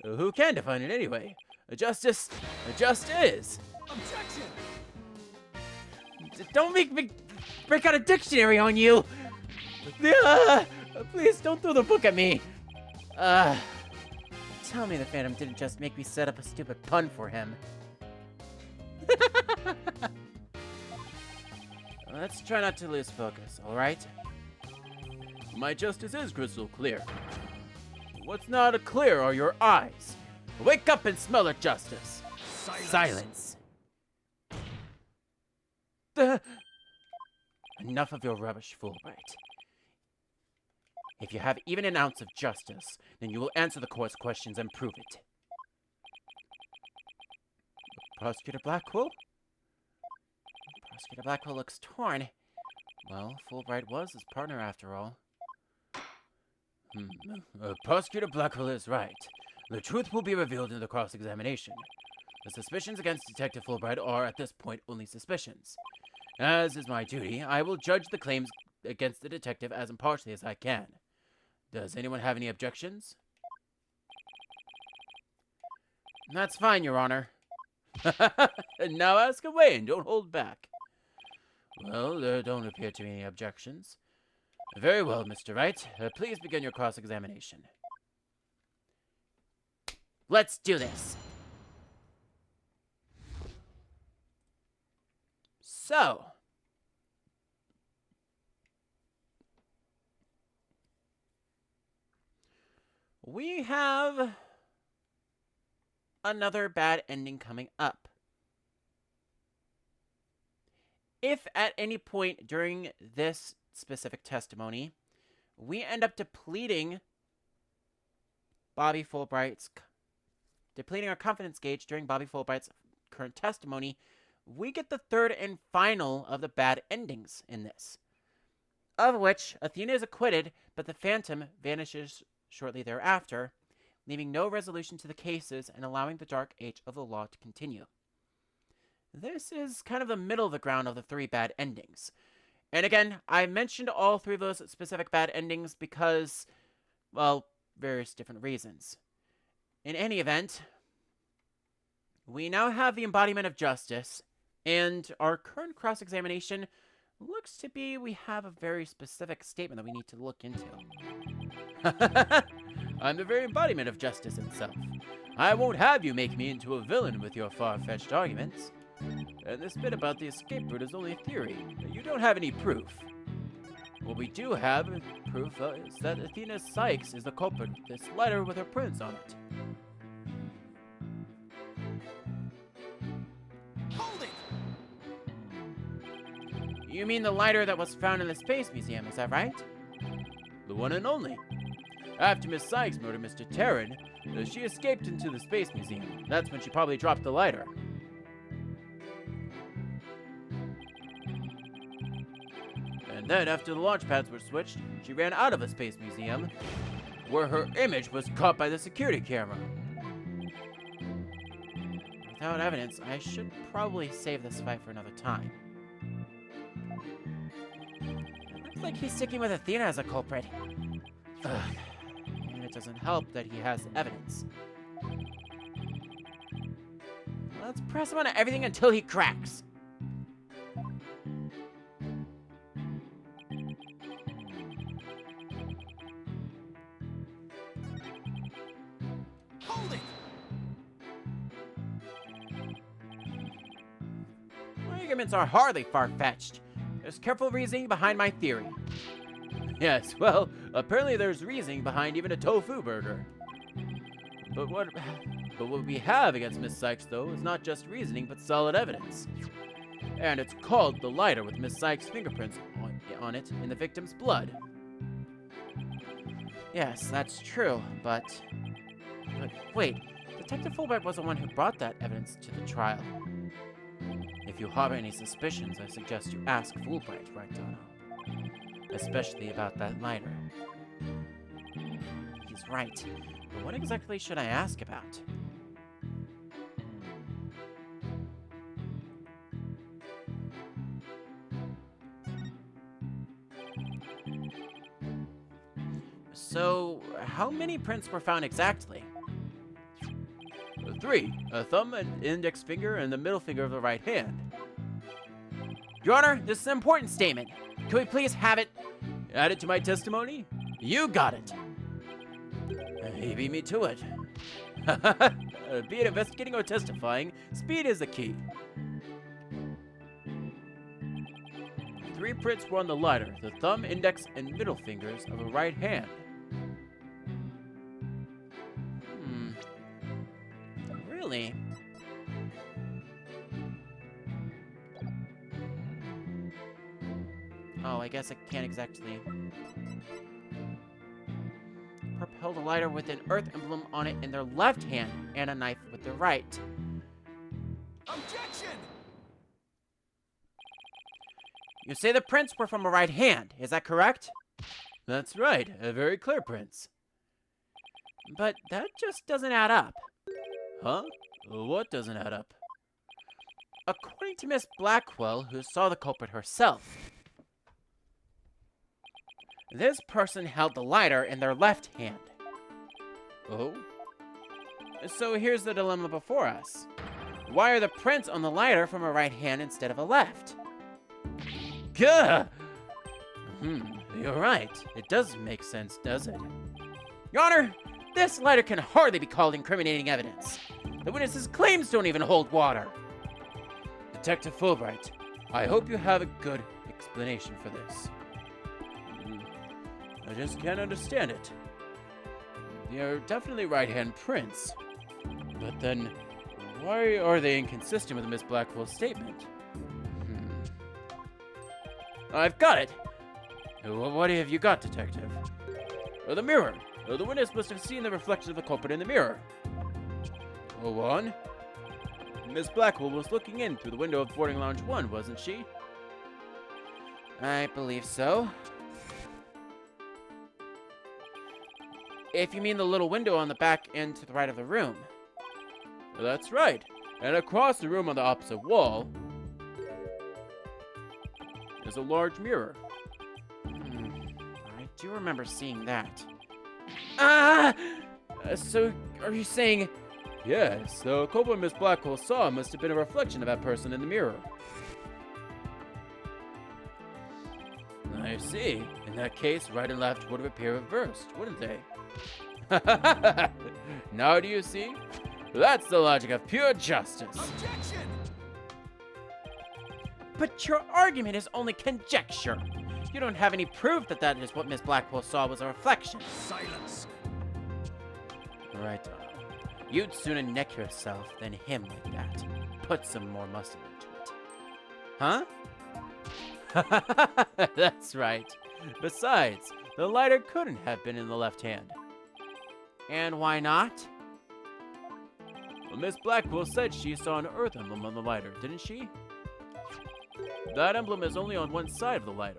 Who can define it anyway? Justice just is. Objection! Don't make me break out a dictionary on you! Please don't throw the book at me! Tell me the Phantom didn't just make me set up a stupid pun for him. Let's try not to lose focus, alright? My justice is crystal clear. What's not clear are your eyes. Wake up and smell of justice. Silence. Enough of your rubbish, Fulbright. If you have even an ounce of justice, then you will answer the court's questions and prove it. Prosecutor Blackwell? Prosecutor Blackwell looks torn. Well, Fulbright was his partner after all. Prosecutor Blackwell is right. The truth will be revealed in the cross-examination. The suspicions against Detective Fulbright are, at this point, only suspicions. As is my duty, I will judge the claims against the detective as impartially as I can. Does anyone have any objections? That's fine, Your Honor. Now ask away and don't hold back. Well, there don't appear to be any objections. Very well, Mr. Wright. Please begin your cross-examination. Let's do this. So, we have another bad ending coming up. If at any point during this specific testimony, we end up depleting our confidence gauge during Bobby Fulbright's current testimony, we get the third and final of the bad endings in this. Of which, Athena is acquitted, but the Phantom vanishes shortly thereafter, leaving no resolution to the cases and allowing the dark age of the law to continue. This is kind of the middle of the ground of the three bad endings. And again, I mentioned all three of those specific bad endings because, well, various different reasons. In any event, we now have the embodiment of justice, and our current cross-examination looks to be we have a very specific statement that we need to look into. I'm the very embodiment of justice itself. I won't have you make me into a villain with your far-fetched arguments. And this bit about the escape route is only a theory. You don't have any proof. What we do have proof is that Athena Sykes is the culprit of this letter with her prints on it. Hold it! You mean the lighter that was found in the Space Museum, is that right? The one and only. After Miss Sykes murdered Mr. Terran, she escaped into the Space Museum. That's when she probably dropped the lighter. And then, after the launch pads were switched, she ran out of a space museum, where her image was caught by the security camera. Without evidence, I should probably save this fight for another time. Looks like he's sticking with Athena as a culprit. Ugh. And it doesn't help that he has evidence. Let's press him on everything until he cracks. Hold it! My arguments are hardly far-fetched. There's careful reasoning behind my theory. Yes, well, apparently there's reasoning behind even a tofu burger. But what we have against Miss Sykes, though, is not just reasoning, but solid evidence. And it's called the lighter with Miss Sykes' fingerprints on it in the victim's blood. Yes, that's true, but wait, Detective Fulbright was the one who brought that evidence to the trial. If you harbor any suspicions, I suggest you ask Fulbright, right, Donna? Especially about that lighter. He's right, but what exactly should I ask about? So, how many prints were found exactly? 3. A thumb, an index finger, and the middle finger of the right hand. Your Honor, this is an important statement. Can we please have it Added to my testimony? You got it. He beat me to it. Be it investigating or testifying, speed is the key. 3 prints were on the lighter, the thumb, index, and middle fingers of a right hand. Really? Oh, I guess I can't exactly propel the lighter with an earth emblem on it in their left hand and a knife with their right. Objection! You say the prints were from a right hand, is that correct? That's right, a very clear prints. But that just doesn't add up. Huh? What doesn't add up? According to Miss Blackwell, who saw the culprit herself, this person held the lighter in their left hand. Oh? So here's the dilemma before us. Why are the prints on the lighter from a right hand instead of a left? Gah! You're right. It doesn't make sense, does it? Your Honor, this lighter can hardly be called incriminating evidence. The witness's claims don't even hold water. Detective Fulbright, I hope you have a good explanation for this. I just can't understand it. They're definitely right-hand prints. But then, why are they inconsistent with Miss Blackwell's statement? I've got it. What have you got, Detective? The mirror. The witness must have seen the reflection of the culprit in the mirror. Go on. Miss Blackwell was looking in through the window of boarding lounge 1, wasn't she? I believe so. If you mean the little window on the back end to the right of the room. That's right. And across the room on the opposite wall is a large mirror. I do remember seeing that. So, are you saying... Yes, the culprit Miss Blackwell saw must have been a reflection of that person in the mirror. I see. In that case, right and left would have appeared reversed, wouldn't they? Now do you see? That's the logic of pure justice. Objection! But your argument is only conjecture. You don't have any proof that that is what Miss Blackwell saw was a reflection. Silence! Right, Donna. You'd sooner neck yourself than him like that. Put some more muscle into it. Huh? That's right. Besides, the lighter couldn't have been in the left hand. And why not? Well, Miss Blackwell said she saw an earth emblem on the lighter, didn't she? That emblem is only on one side of the lighter.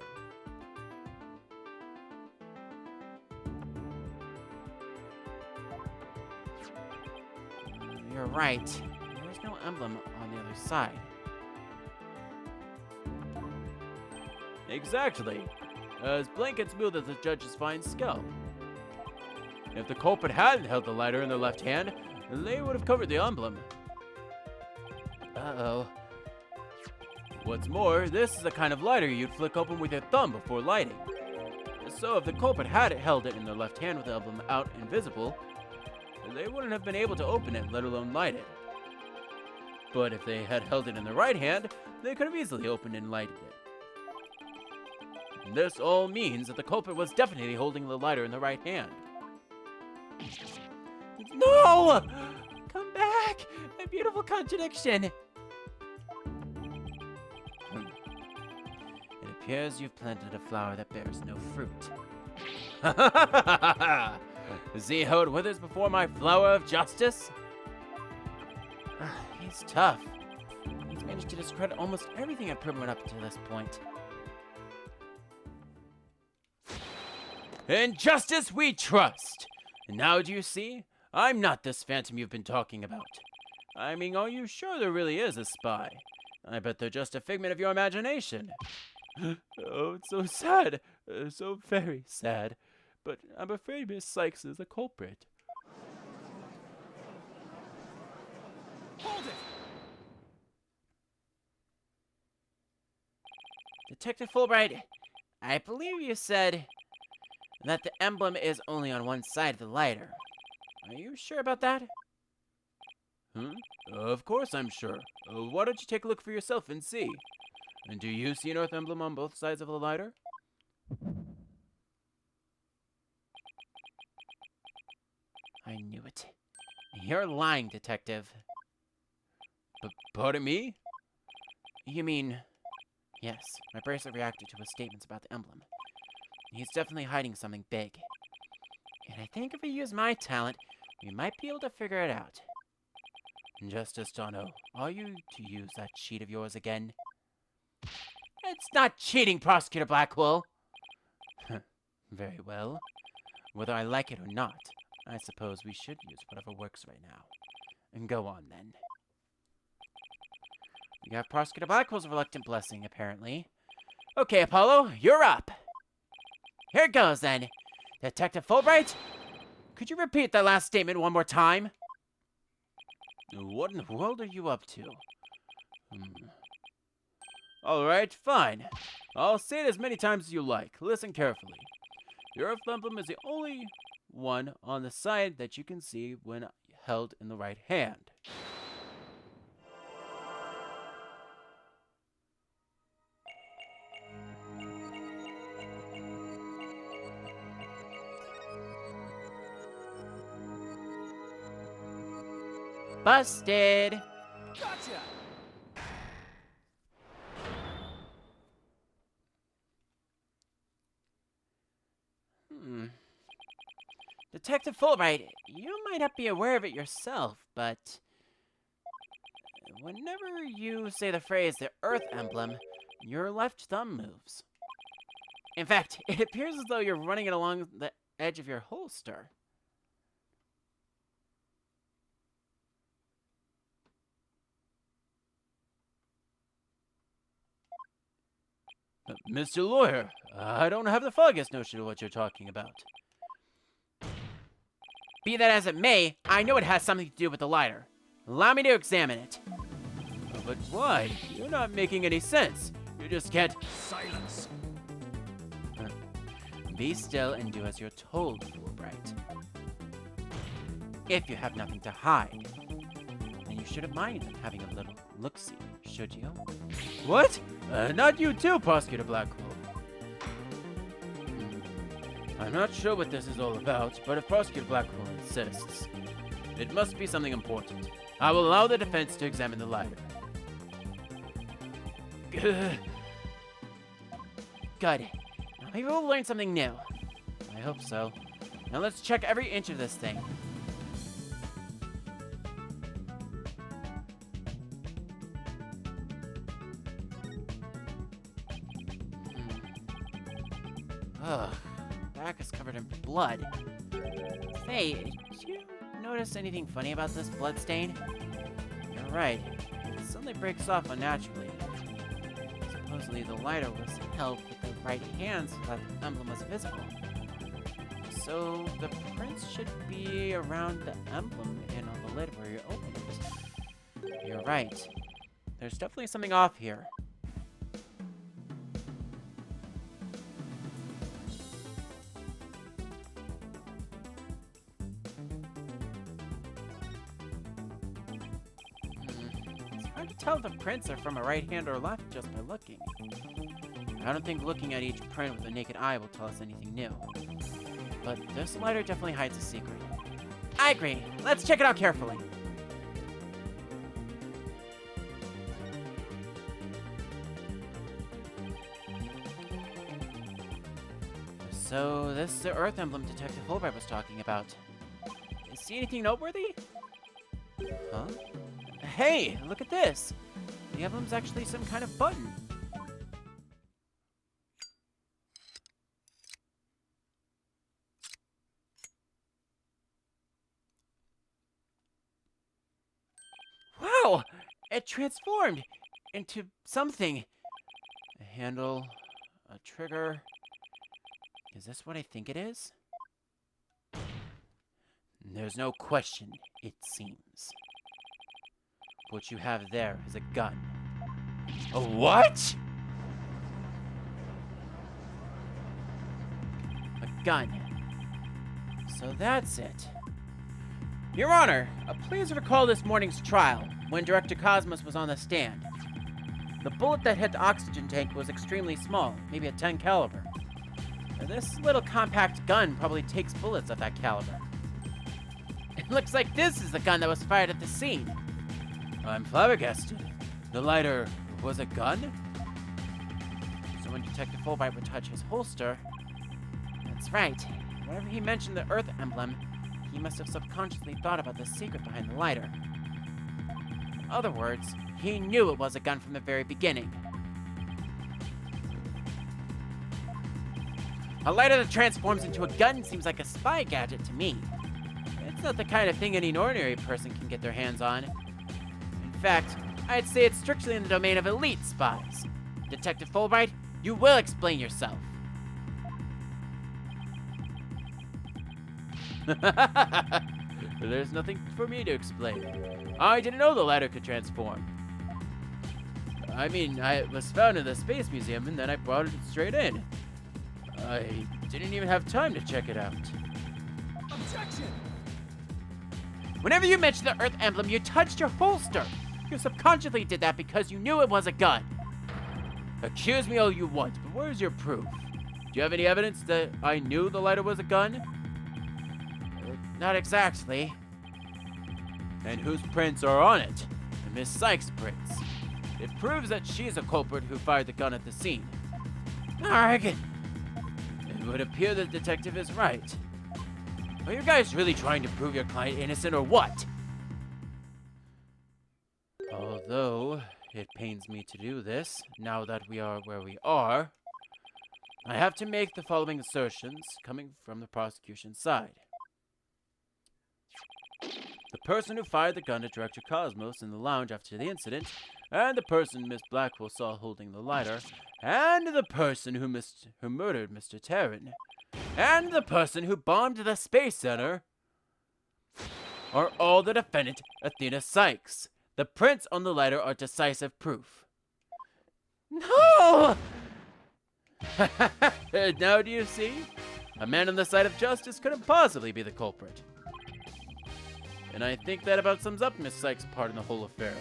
right. There's no emblem on the other side. Exactly. As blank and smooth as the judge's fine skull. If the culprit hadn't held the lighter in their left hand, they would have covered the emblem. Uh-oh. What's more, this is the kind of lighter you'd flick open with your thumb before lighting. So if the culprit had held it in their left hand with the emblem out and visible, they wouldn't have been able to open it, let alone light it. But if they had held it in their right hand, they could have easily opened and lighted it. This all means that the culprit was definitely holding the lighter in the right hand. No! Come back! My beautiful contradiction! It appears you've planted a flower that bears no fruit. See how it withers before my flower of justice? He's tough. He's managed to discredit almost everything I've proven up to this point. In justice we trust! And now do you see? I'm not this phantom you've been talking about. I mean, are you sure there really is a spy? I bet they're just a figment of your imagination. Oh, it's so sad. So very sad. But I'm afraid Miss Sykes is the culprit. Hold it! Detective Fulbright, I believe you said that the emblem is only on one side of the lighter. Are you sure about that? Of course I'm sure. Why don't you take a look for yourself and see? And do you see an earth emblem on both sides of the lighter? I knew it. You're lying, Detective. Pardon me? You mean... Yes, my bracelet reacted to his statements about the emblem. He's definitely hiding something big. And I think if we use my talent, we might be able to figure it out. Justice Dono, are you to use that sheet of yours again? It's not cheating, Prosecutor Blackwell! Very well. Whether I like it or not, I suppose we should use whatever works right now. And go on, then. We got Prosecutor Blackwell's reluctant blessing, apparently. Okay, Apollo, you're up! Here it goes, then. Detective Fulbright, could you repeat that last statement one more time? What in the world are you up to? Alright, fine. I'll say it as many times as you like. Listen carefully. The Earth emblem is the only one on the side that you can see when held in the right hand. Busted! Gotcha! Detective Fulbright, you might not be aware of it yourself, but... whenever you say the phrase, the Earth emblem, your left thumb moves. In fact, it appears as though you're running it along the edge of your holster. Mr. Lawyer, I don't have the foggiest notion of what you're talking about. Be that as it may, I know it has something to do with the lighter. Allow me to examine it. But why? You're not making any sense. You just can't... Silence! Be still and do as you're told, Fulbright. If you have nothing to hide, then you shouldn't mind having a little look-see, should you? What? Not you too, Prosecutor Blackwell. I'm not sure what this is all about, but if Prosecutor Blackwell insists, it must be something important. I will allow the defense to examine the lighter. Good. Now maybe we'll learn something new. I hope so. Now let's check every inch of this thing. Ugh, back is covered in blood. Hey, did you notice anything funny about this blood stain? You're right. It suddenly breaks off unnaturally. Supposedly the lighter was held with the right hand so that the emblem was visible. So the prints should be around the emblem and on the lid where you open it. You're right. There's definitely something off here. It's hard to tell if the prints are from a right hand or left just by looking. I don't think looking at each print with the naked eye will tell us anything new. But this lighter definitely hides a secret. I agree. Let's check it out carefully. So, this is the Earth emblem Detective Fulbright was talking about. See anything noteworthy? Huh? Hey, look at this! The emblem's actually some kind of button. Wow! It transformed into something. A handle, a trigger. Is this what I think it is? There's no question, it seems. What you have there is a gun. A what? A gun. So that's it. Your Honor, please recall this morning's trial, when Director Cosmos was on the stand. The bullet that hit the oxygen tank was extremely small, maybe a 10 caliber. This little compact gun probably takes bullets of that caliber. It looks like this is the gun that was fired at the scene. I'm flabbergasted. The lighter was a gun? So when Detective Fulbright would touch his holster... That's right. Whenever he mentioned the Earth emblem, he must have subconsciously thought about the secret behind the lighter. In other words, he knew it was a gun from the very beginning. A lighter that transforms into a gun seems like a spy gadget to me. It's not the kind of thing any ordinary person can get their hands on. In fact, I'd say it's strictly in the domain of elite spies. Detective Fulbright, you will explain yourself. There's nothing for me to explain. I didn't know the lighter could transform. I mean, it was found in the Space Museum and then I brought it straight in. I didn't even have time to check it out. Objection! Whenever you mentioned the Earth emblem, you touched your holster. You subconsciously did that because you knew it was a gun. Accuse me all you want, but where's your proof? Do you have any evidence that I knew the lighter was a gun? Not exactly. And whose prints are on it? Miss Sykes' prints. It proves that she's a culprit who fired the gun at the scene. Arrgh. It would appear the detective is right. Are you guys really trying to prove your client innocent or what? Although, it pains me to do this, now that we are where we are, I have to make the following assertions coming from the prosecution's side. The person who fired the gun at Director Cosmos in the lounge after the incident, and the person Miss Blackwell saw holding the lighter, and the person who murdered Mr. Terran, and the person who bombed the Space Center, are all the defendant Athena Sykes. The prints on the lighter are decisive proof. No! Now do you see? A man on the side of justice couldn't possibly be the culprit. And I think that about sums up Miss Sykes' part in the whole affair.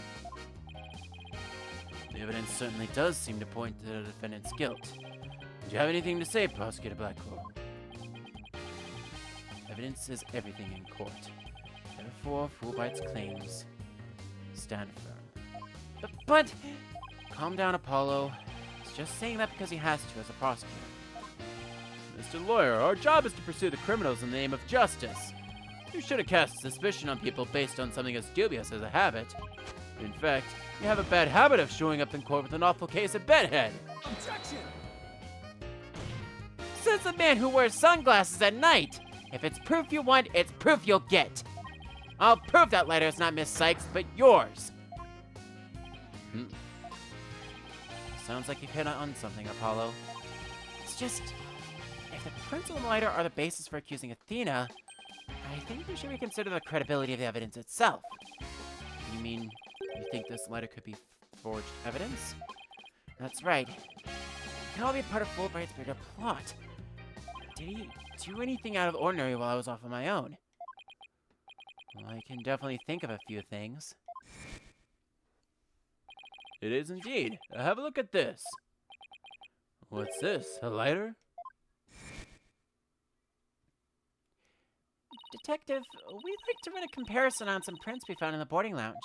The evidence certainly does seem to point to the defendant's guilt. Do you have anything to say, Prosecutor Blackwell? Evidence is everything in court. Therefore, Fulbright's claims stand firm. But... Calm down, Apollo. He's just saying that because he has to as a prosecutor. Mr. Lawyer, our job is to pursue the criminals in the name of justice. You shouldn't cast suspicion on people based on something as dubious as a habit. In fact, you have a bad habit of showing up in court with an awful case of bedhead. Objection! Says the man who wears sunglasses at night. If it's proof you want, it's proof you'll get. I'll prove that lighter is not Miss Sykes, but yours. Sounds like you've hit on something, Apollo. It's just, if the prints on the lighter are the basis for accusing Athena, I think we should reconsider the credibility of the evidence itself. You mean, you think this lighter could be forged evidence? That's right. It can all be part of Fulbright's bigger plot. Did he do anything out of the ordinary while I was off on my own? Well, I can definitely think of a few things. It is indeed. Have a look at this. What's this? A lighter? Detective, we'd like to run a comparison on some prints we found in the boarding lounge.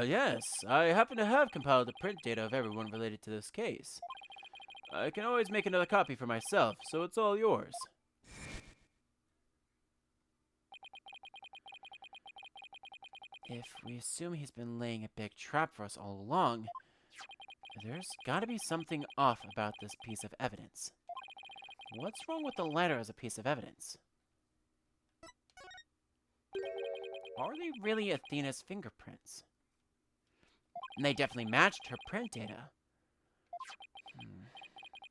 Yes. I happen to have compiled the print data of everyone related to this case. I can always make another copy for myself, so it's all yours. If we assume he's been laying a big trap for us all along, there's gotta be something off about this piece of evidence. What's wrong with the letter as a piece of evidence? Are they really Athena's fingerprints? And they definitely matched her print data.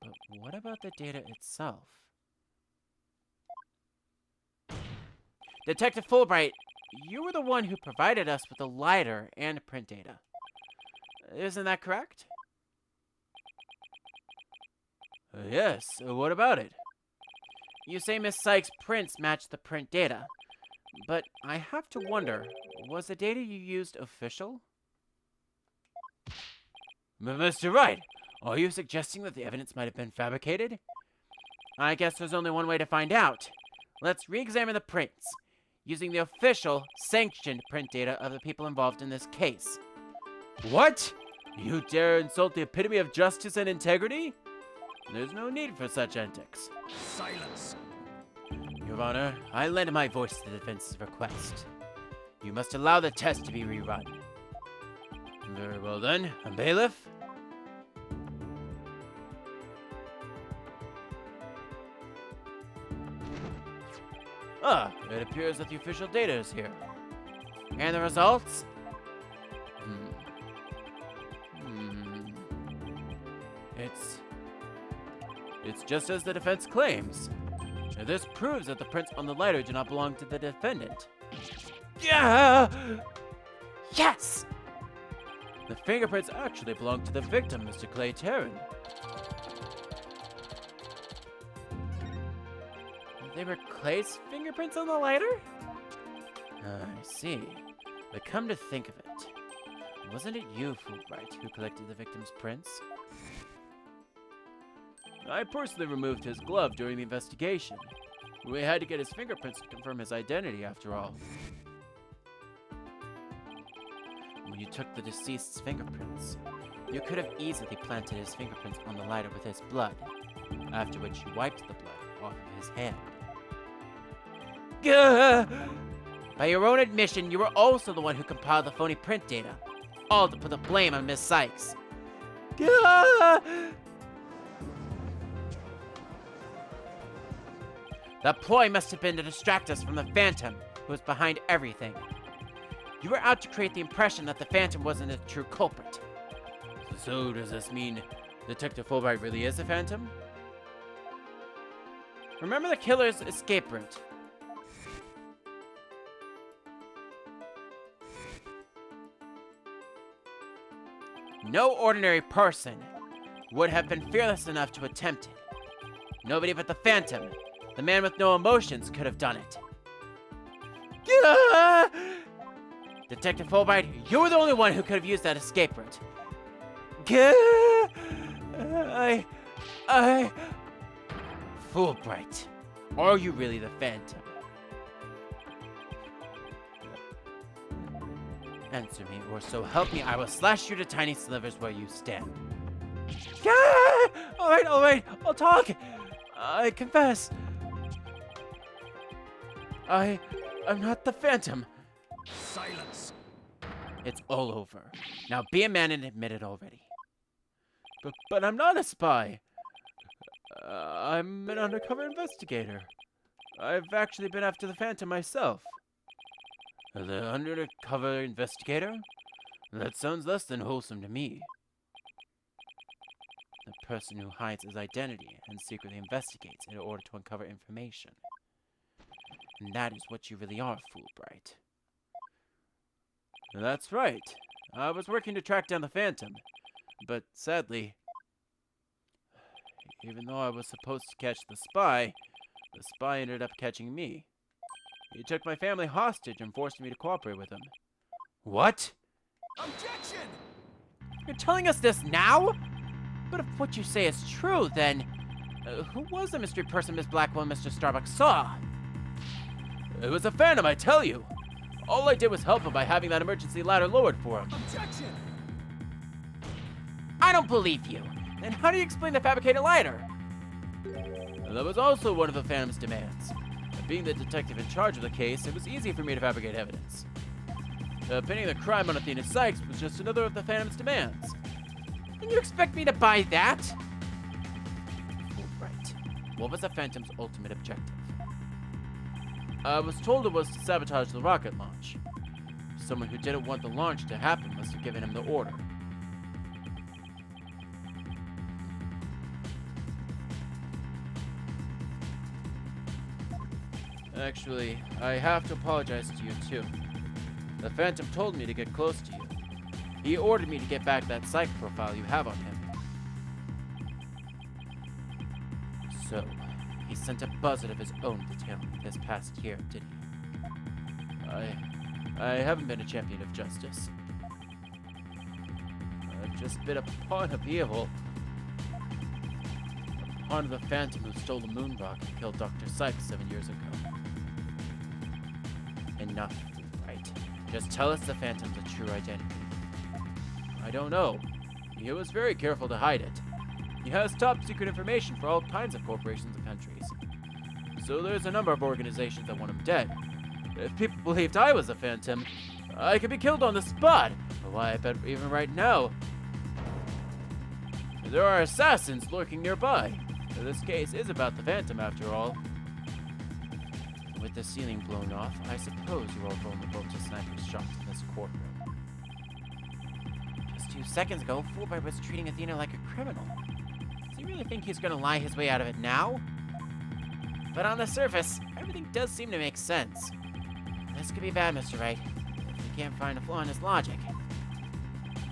But what about the data itself? Detective Fulbright, you were the one who provided us with the lighter and print data. Isn't that correct? Yes, what about it? You say Miss Sykes' prints match the print data, but I have to wonder, was the data you used official? Mr. Wright, are you suggesting that the evidence might have been fabricated? I guess there's only one way to find out. Let's re-examine the prints, using the official, sanctioned print data of the people involved in this case. What? You dare insult the epitome of justice and integrity? There's no need for such antics. Silence. Your Honor, I lend my voice to the defense's request. You must allow the test to be rerun. Very well then. A bailiff? It appears that the official data is here. And the results? It's just as the defense claims. This proves that the prints on the lighter do not belong to the defendant. Yeah! Yes! The fingerprints actually belong to the victim, Mr. Clay Terran. They were Clay's fingerprints on the lighter? I see. But come to think of it, wasn't it you, Fulbright, who collected the victim's prints? I personally removed his glove during the investigation. We had to get his fingerprints to confirm his identity, after all. When you took the deceased's fingerprints, you could have easily planted his fingerprints on the lighter with his blood, after which you wiped the blood off of his hand. Gah! By your own admission, you were also the one who compiled the phony print data, all to put the blame on Miss Sykes. Gah! The ploy must have been to distract us from the Phantom, who was behind everything. You were out to create the impression that the Phantom wasn't the true culprit. So does this mean Detective Fulbright really is a Phantom? Remember the killer's escape route. No ordinary person would have been fearless enough to attempt it. Nobody but the Phantom, the man with no emotions, could have done it. Yeah! Detective Fulbright, you were the only one who could have used that escape route. Fulbright, are you really the Phantom? Answer me, or so help me, I will slash you to tiny slivers where you stand. All right, I'll talk. I confess. I'm not the Phantom. Silence. It's all over. Now be a man and admit it already. But I'm not a spy. I'm an undercover investigator. I've actually been after the Phantom myself. The undercover investigator? That sounds less than wholesome to me. The person who hides his identity and secretly investigates in order to uncover information. And that is what you really are, Fulbright. That's right. I was working to track down the Phantom, but sadly, even though I was supposed to catch the spy ended up catching me. He took my family hostage and forced me to cooperate with him. What? Objection! You're telling us this now? But if what you say is true, then who was the mystery person Miss Blackwell and Mr. Starbuck saw? It was a Phantom, I tell you. All I did was help him by having that emergency ladder lowered for him. Objection! I don't believe you. Then how do you explain the fabricated lighter? That was also one of the Phantom's demands. Being the detective in charge of the case, it was easy for me to fabricate evidence. Pinning the crime on Athena Sykes was just another of the Phantom's demands. And you expect me to buy that? Right. What was the Phantom's ultimate objective? I was told it was to sabotage the rocket launch. Someone who didn't want the launch to happen must have given him the order. Actually, I have to apologize to you too. The Phantom told me to get close to you. He ordered me to get back that psych profile you have on him. So, he sent a buzzard of his own to tail me this past year, did he? I haven't been a champion of justice. I've just been a pawn of evil. A pawn of the Phantom who stole the moon rock and killed Dr. Sykes 7 years ago. Enough, right? Just tell us the Phantom's a true identity. I don't know. He was very careful to hide it. He has top secret information for all kinds of corporations and countries. So there's a number of organizations that want him dead. If people believed I was a Phantom, I could be killed on the spot. Why, I bet even right now, there are assassins lurking nearby. This case is about the Phantom after all. With the ceiling blown off, I suppose you're all vulnerable to sniper's shots in this courtroom. Just 2 seconds ago, Fulbright was treating Athena like a criminal. Does he really think he's gonna lie his way out of it now? But on the surface, everything does seem to make sense. This could be bad, Mr. Wright, if we can't find a flaw in his logic.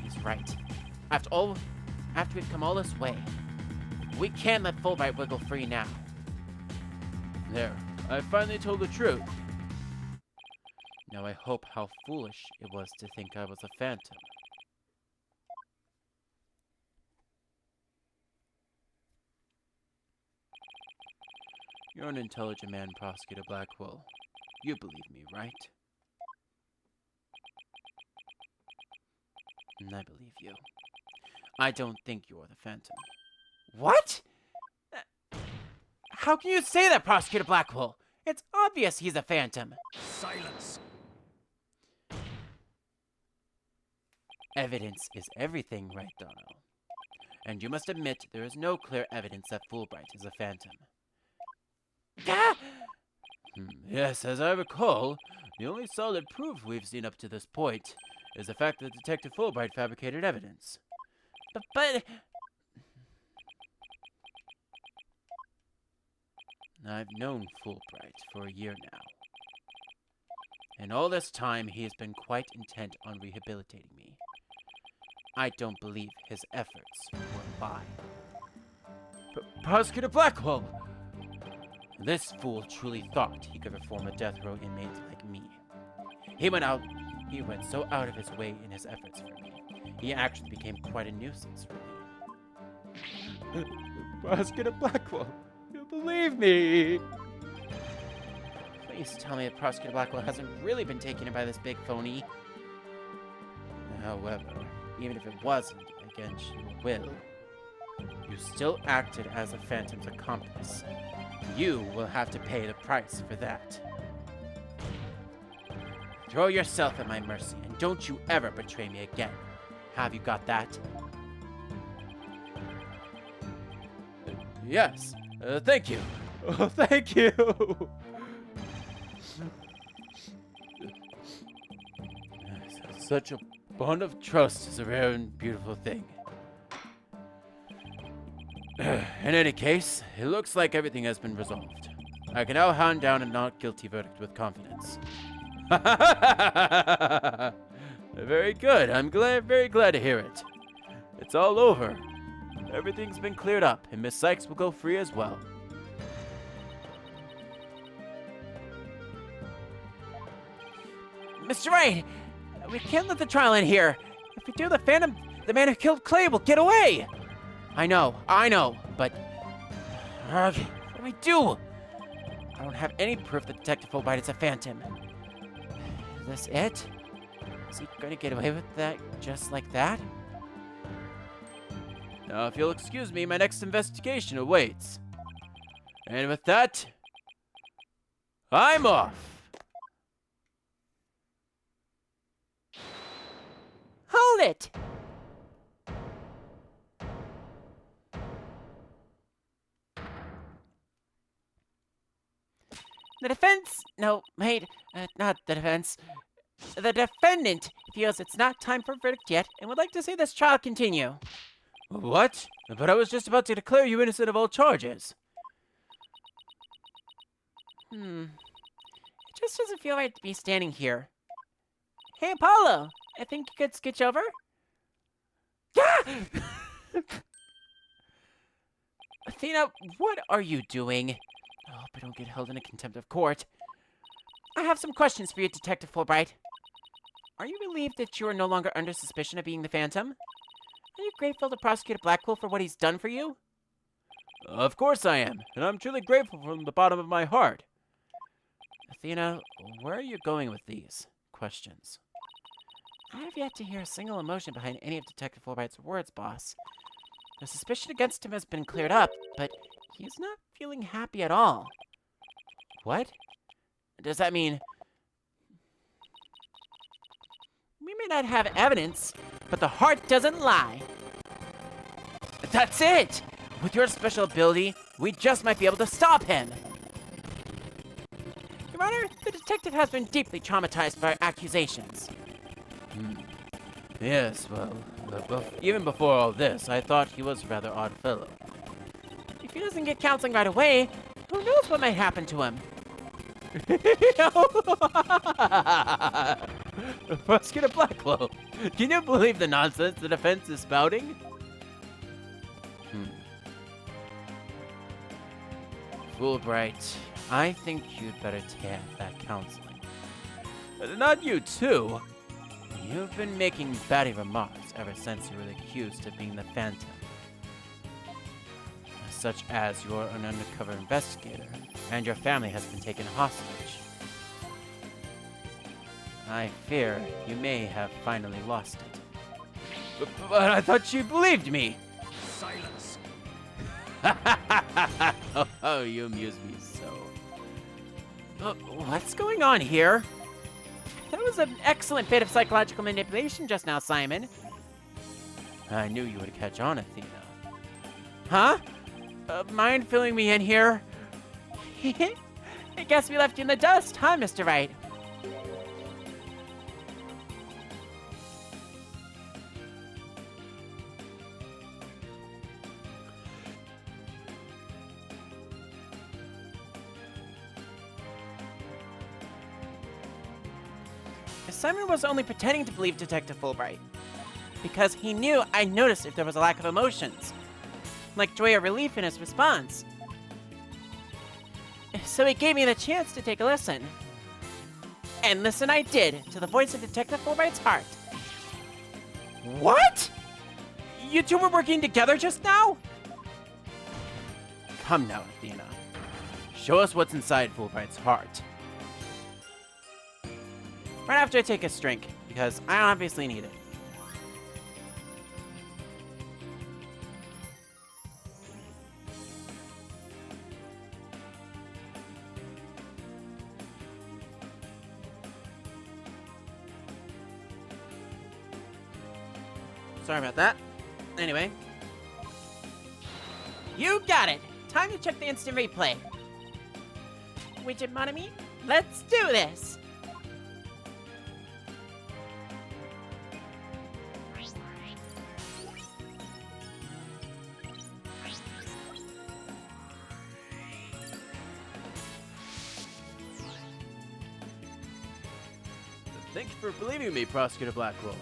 He's right. After we've come all this way, we can't let Fulbright wiggle free now. There, I finally told the truth. Now I hope how foolish it was to think I was a Phantom. You're an intelligent man, Prosecutor Blackwell. You believe me, right? And I believe you. I don't think you're the Phantom. What? How can you say that, Prosecutor Blackwell? It's obvious he's a Phantom. Silence! Evidence is everything, right, Donald? And you must admit there is no clear evidence that Fulbright is a Phantom. Ah! Yes, as I recall, the only solid proof we've seen up to this point is the fact that Detective Fulbright fabricated evidence. But... I've known Fulbright for a year now. And all this time, he has been quite intent on rehabilitating me. I don't believe his efforts were by. Prosecutor Blackwell! This fool truly thought he could reform a death row inmate like me. He went so out of his way in his efforts for me. He actually became quite a nuisance for me. Prosecutor Blackwell, you believe me? Please tell me that Prosecutor Blackwell hasn't really been taken in by this big phony. However, even if it wasn't against your will, you still acted as a Phantom's accomplice. You will have to pay the price for that. Throw yourself at my mercy, and don't you ever betray me again. Have you got that? Yes. Thank you. Oh, thank you. Such a bond of trust is a rare and beautiful thing. In any case, it looks like everything has been resolved. I can now hand down a not guilty verdict with confidence. Very good. I'm very glad to hear it. It's all over. Everything's been cleared up, and Miss Sykes will go free as well. Mr. Wright, we can't let the trial end here. If we do, the Phantom, the man who killed Clay, will get away. I know, but what do we do? I don't have any proof that Detective Fulbright is a Phantom. Is this it? Is he going to get away with that just like that? Now, if you'll excuse me, my next investigation awaits. And with that, I'm off. Hold it! The defense... No, wait. Not the defense. The defendant feels it's not time for a verdict yet and would like to see this trial continue. What? But I was just about to declare you innocent of all charges. It just doesn't feel right to be standing here. Hey, Apollo! I think you could scooch over? Ah! Athena, what are you doing? I hope I don't get held in a contempt of court. I have some questions for you, Detective Fulbright. Are you relieved that you are no longer under suspicion of being the Phantom? Are you grateful to Prosecutor Blackwell for what he's done for you? Of course I am, and I'm truly grateful from the bottom of my heart. Athena, where are you going with these questions? I have yet to hear a single emotion behind any of Detective Fulbright's words, boss. The suspicion against him has been cleared up, but he's not feeling happy at all. What? Does that mean... We may not have evidence, but the heart doesn't lie. That's it! With your special ability, we just might be able to stop him. Your Honor, the detective has been deeply traumatized by our accusations. Yes, well, even before all this, I thought he was a rather odd fellow. If he doesn't get counseling right away, who knows what might happen to him? Prosecutor Blackwell, can you believe the nonsense the defense is spouting? Fulbright, I think you'd better take that counseling. Not you, too. You've been making batty remarks ever since you were accused of being the Phantom. Such as you're an undercover investigator, and your family has been taken hostage. I fear you may have finally lost it. But I thought she believed me. Silence. Oh, you amuse me so. What's going on here? That was an excellent bit of psychological manipulation just now, Simon. I knew you would catch on, Athena. Huh? Mind filling me in here? I guess we left you in the dust, huh, Mr. Wright? Simon was only pretending to believe Detective Fulbright, because he knew I noticed if there was a lack of emotions, like joy or relief in his response. So he gave me the chance to take a listen. And listen I did to the voice of Detective Fulbright's heart. What? You two were working together just now? Come now, Athena. Show us what's inside Fulbright's heart. Right after I take a drink, because I obviously need it. Sorry about that. Anyway. You got it! Time to check the instant replay. Widget Monami, let's do this! Thank you for believing me, Prosecutor Blackwell.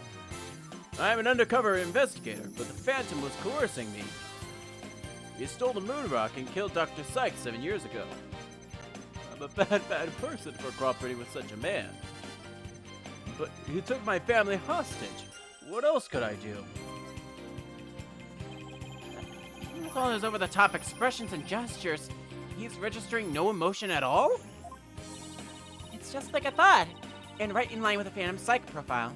I am an undercover investigator, but the Phantom was coercing me. He stole the moon rock and killed Dr. Sykes 7 years ago. I'm a bad person for cooperating with such a man. But he took my family hostage. What else could I do? With all his over-the-top expressions and gestures, he's registering no emotion at all? It's just like I thought, and right in line with the Phantom Psych profile.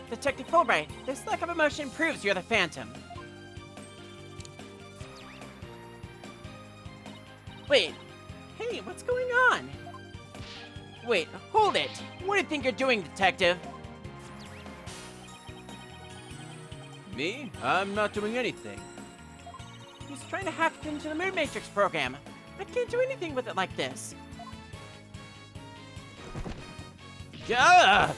Detective Fulbright, this lack of emotion proves you're the Phantom. Wait, hey, what's going on? Wait, hold it! What do you think you're doing, Detective? Me? I'm not doing anything. He's trying to hack into the Moon Matrix program. I can't do anything with it like this. Yeah!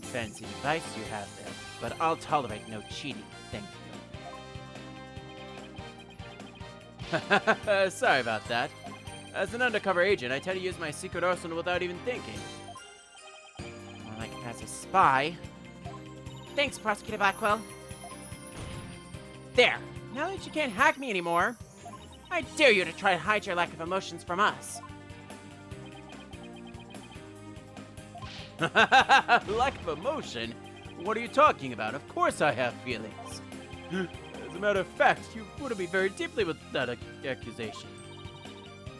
Fancy device you have there, but I'll tolerate no cheating, thank you. Sorry about that. As an undercover agent, I tend to use my secret arsenal without even thinking. More like as a spy. Thanks, Prosecutor Blackwell. There! Now that you can't hack me anymore, I dare you to try to hide your lack of emotions from us. Lack of emotion? What are you talking about? Of course I have feelings. As a matter of fact, you wounded me very deeply with that accusation.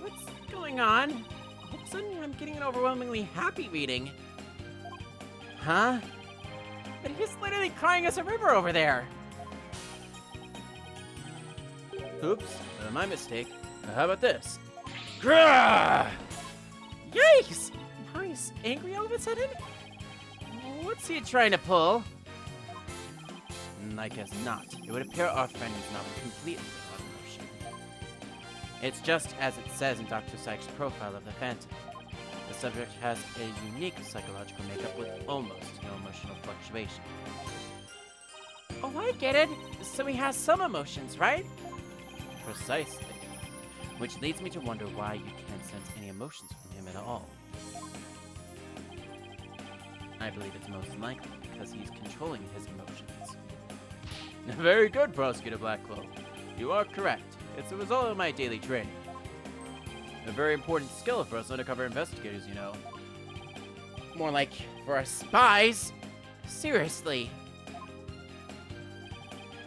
What's going on? All of a sudden, I'm getting an overwhelmingly happy reading. Huh? But he's literally crying us a river over there. Oops, my mistake. How about this? Grah! Yikes! Now he's angry all of a sudden? What's he trying to pull? I guess not. It would appear our friend is not completely without emotion. It's just as it says in Dr. Sykes' profile of the Phantom. The subject has a unique psychological makeup with almost no emotional fluctuation. Oh, I get it. So he has some emotions, right? Precisely. Which leads me to wonder why you can't sense any emotions from him at all. I believe it's most likely because he's controlling his emotions. Very good, Prosecutor Blackwell. You are correct. It's a result of my daily training. A very important skill for us undercover investigators, you know. More like for us spies. Seriously.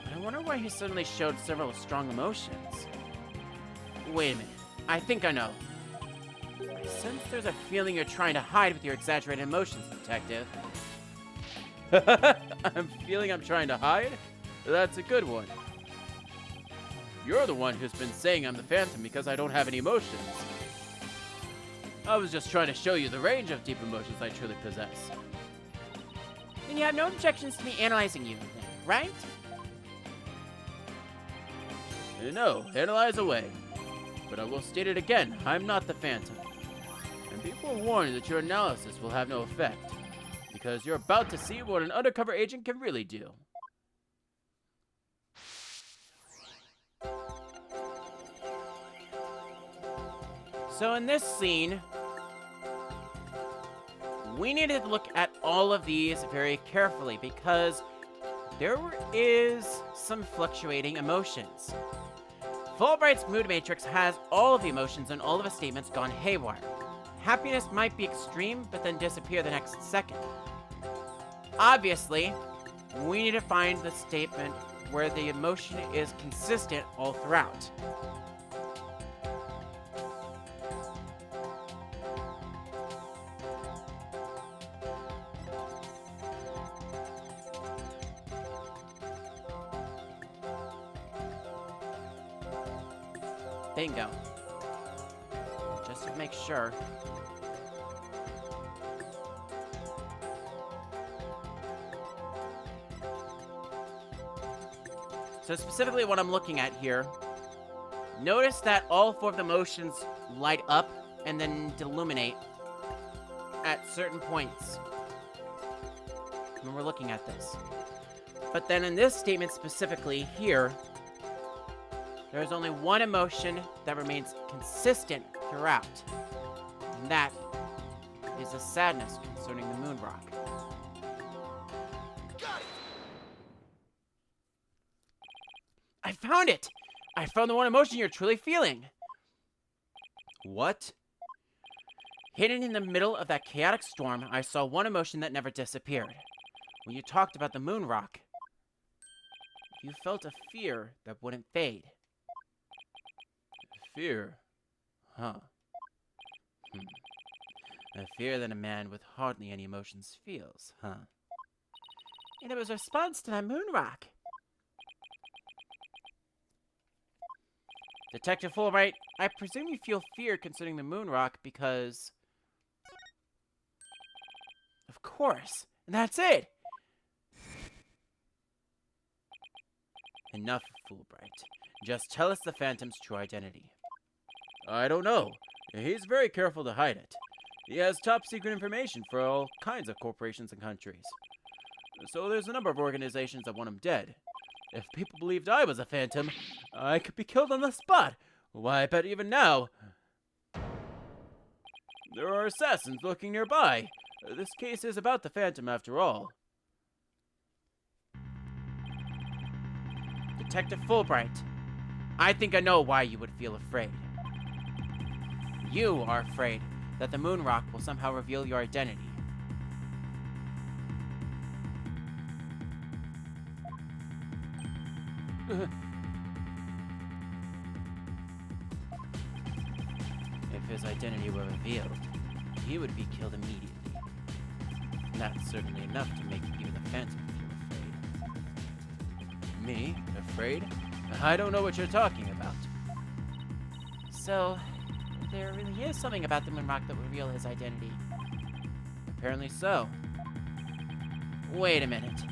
But I wonder why he suddenly showed several strong emotions. Wait a minute. I think I know. I sense there's a feeling you're trying to hide with your exaggerated emotions, Detective. I'm feeling I'm trying to hide? That's a good one. You're the one who's been saying I'm the Phantom because I don't have any emotions. I was just trying to show you the range of deep emotions I truly possess. Then you have no objections to me analyzing you, then, right? No, analyze away. But I will state it again, I'm not the Phantom. And be forewarned that your analysis will have no effect, because you're about to see what an undercover agent can really do. So in this scene, we need to look at all of these very carefully because there is some fluctuating emotions. Fulbright's mood matrix has all of the emotions and all of his statements gone haywire. Happiness might be extreme, but then disappear the next second. Obviously, we need to find the statement where the emotion is consistent all throughout. Bingo. Just to make sure. So specifically what I'm looking at here, notice that all four of the motions light up and then deluminate at certain points when we're looking at this. But then in this statement specifically here, There is only one emotion that remains consistent throughout, and that is the sadness concerning the moon rock. I found it! I found the one emotion you're truly feeling. What? Hidden in the middle of that chaotic storm, I saw one emotion that never disappeared. When you talked about the moon rock, you felt a fear that wouldn't fade. Fear? Huh. A fear that a man with hardly any emotions feels, huh? And it was a response to that moon rock. Detective Fulbright, I presume you feel fear concerning the moon rock because... Of course, and that's it! Enough, Fulbright. Just tell us the Phantom's true identity. I don't know. He's very careful to hide it. He has top secret information for all kinds of corporations and countries. So there's a number of organizations that want him dead. If people believed I was a Phantom, I could be killed on the spot. Why, I bet even now there are assassins lurking nearby. This case is about the Phantom after all. Detective Fulbright, I think I know why you would feel afraid. You are afraid that the moon rock will somehow reveal your identity. If his identity were revealed, he would be killed immediately. That's certainly enough to make even the Phantom feel afraid. Me? Afraid? I don't know what you're talking about. So, there really is something about the moon rock that will reveal his identity. Apparently so. Wait a minute.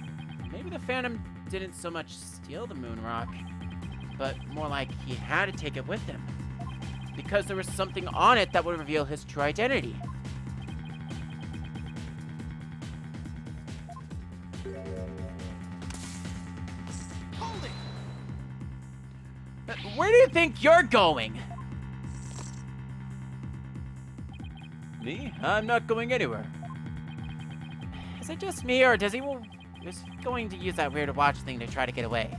Maybe the Phantom didn't so much steal the moon rock, but more like he had to take it with him. Because there was something on it that would reveal his true identity. Hold it! Where do you think you're going? Me? I'm not going anywhere. Is it just me, or is he going to use that weird watch thing to try to get away?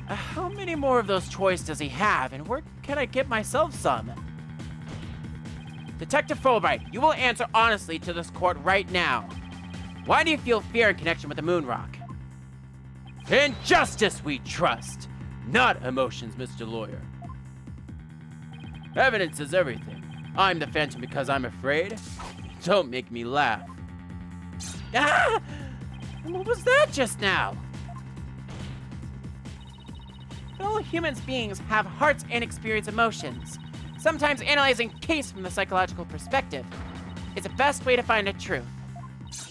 How many more of those toys does he have, and where can I get myself some? Detective Fulbright, you will answer honestly to this court right now. Why do you feel fear in connection with the moon rock? In justice we trust, not emotions, Mr. Lawyer. Evidence is everything. I'm the Phantom because I'm afraid. Don't make me laugh. Ah! What was that just now? All humans beings have hearts and experience emotions. Sometimes analyzing case from the psychological perspective is the best way to find the truth.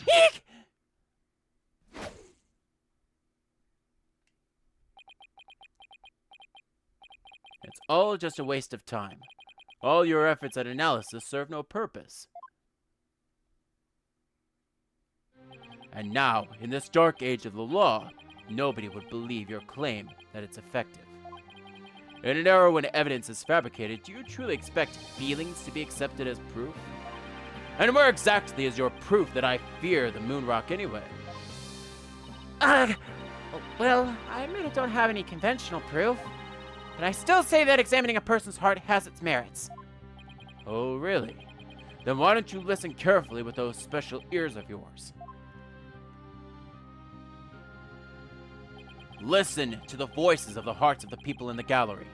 Eek! It's all just a waste of time. All your efforts at analysis serve no purpose. And now, in this dark age of the law, nobody would believe your claim that it's effective. In an era when evidence is fabricated, do you truly expect feelings to be accepted as proof? And where exactly is your proof that I fear the moon rock anyway? Well, I admit I don't have any conventional proof, but I still say that examining a person's heart has its merits. Oh, really? Then why don't you listen carefully with those special ears of yours? Listen to the voices of the hearts of the people in the gallery.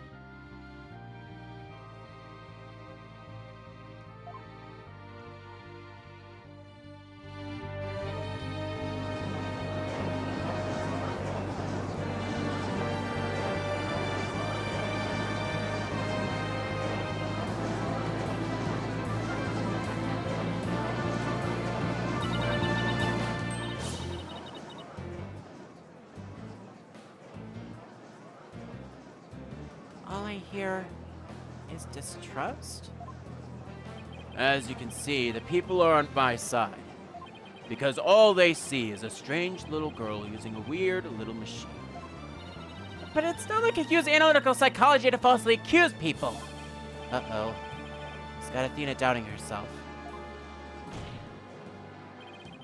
All I hear is distrust. As you can see, the people are on my side. Because all they see is a strange little girl using a weird little machine. But it's not like I use analytical psychology to falsely accuse people. Uh-oh. It's got Athena doubting herself.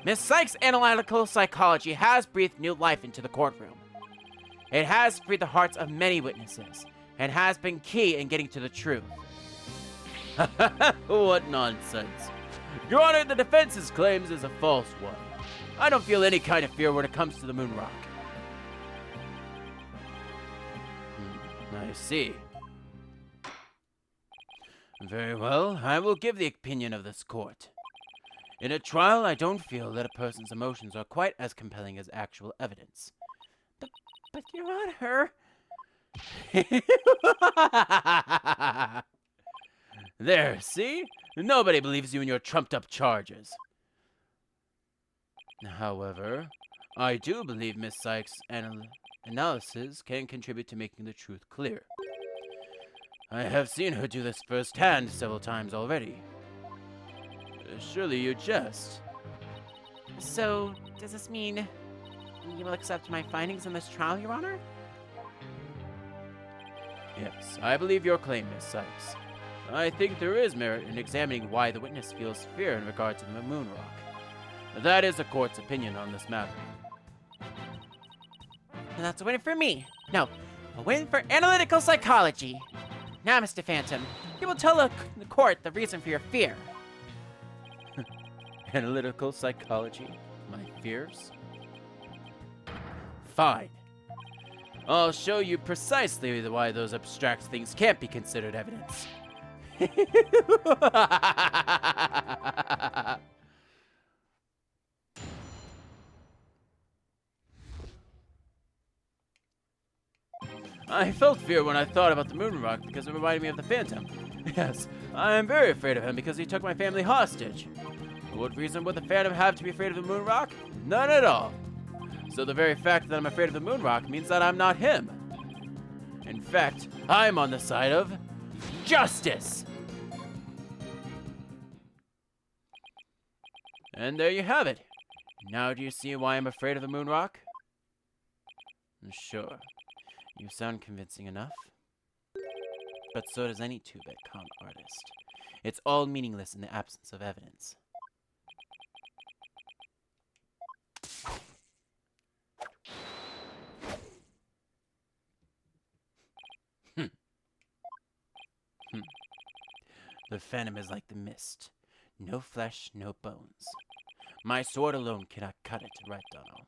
Miss Sykes' analytical psychology has breathed new life into the courtroom. It has freed the hearts of many witnesses, and has been key in getting to the truth. What nonsense. Your Honor, the defense's claims is a false one. I don't feel any kind of fear when it comes to the moon rock. I see. Very well, I will give the opinion of this court. In a trial, I don't feel that a person's emotions are quite as compelling as actual evidence. But Your Honor... There, see? Nobody believes you in your trumped-up charges. However, I do believe Miss Sykes' analysis can contribute to making the truth clear. I have seen her do this firsthand several times already. Surely you jest. So, does this mean you will accept my findings in this trial, Your Honor? Yes, I believe your claim, Miss Sykes. I think there is merit in examining why the witness feels fear in regard to the moon rock. That is the court's opinion on this matter. And that's a win for me. No, a win for analytical psychology. Now, Mr. Phantom, you will tell the court the reason for your fear. Analytical psychology? My fears? Fine. I'll show you precisely why those abstract things can't be considered evidence. I felt fear when I thought about the moon rock because it reminded me of the Phantom. Yes, I am very afraid of him because he took my family hostage. What reason would the Phantom have to be afraid of the moon rock? None at all. So the very fact that I'm afraid of the moon rock means that I'm not him. In fact, I'm on the side of justice. And there you have it. Now do you see why I'm afraid of the moon rock? Sure. You sound convincing enough. But so does any two-bit con artist. It's all meaningless in the absence of evidence. The Phantom is like the mist. No flesh, no bones. My sword alone cannot cut it, right, Donald?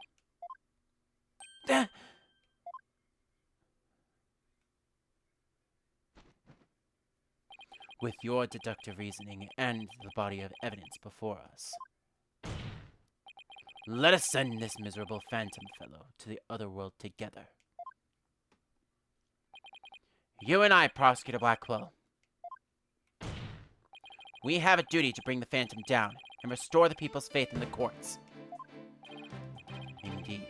With your deductive reasoning and the body of evidence before us, let us send this miserable Phantom fellow to the other world together. You and I, Prosecutor Blackwell. We have a duty to bring the Phantom down and restore the people's faith in the courts. Indeed,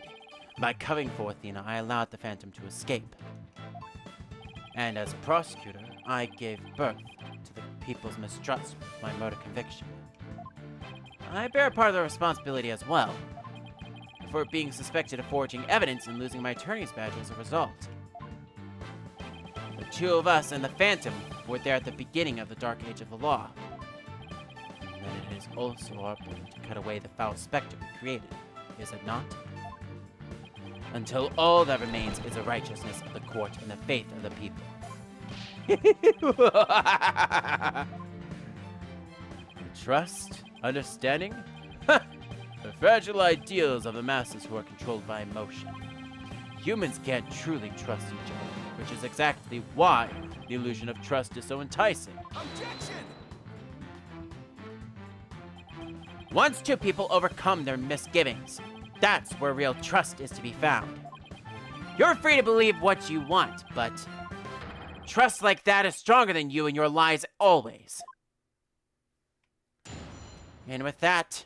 by covering for Athena, I allowed the Phantom to escape. And as a prosecutor, I gave birth to the people's mistrust with my murder conviction. I bear part of the responsibility as well, for being suspected of forging evidence and losing my attorney's badge as a result. The two of us and the Phantom were there at the beginning of the Dark Age of the Law. And it is also our burden to cut away the foul specter we created, is it not? Until all that remains is the righteousness of the court and the faith of the people. Trust? Understanding? The fragile ideals of the masses who are controlled by emotion. Humans can't truly trust each other, which is exactly why the illusion of trust is so enticing. Objection! Once two people overcome their misgivings, that's where real trust is to be found. You're free to believe what you want, but trust like that is stronger than you and your lies always. And with that,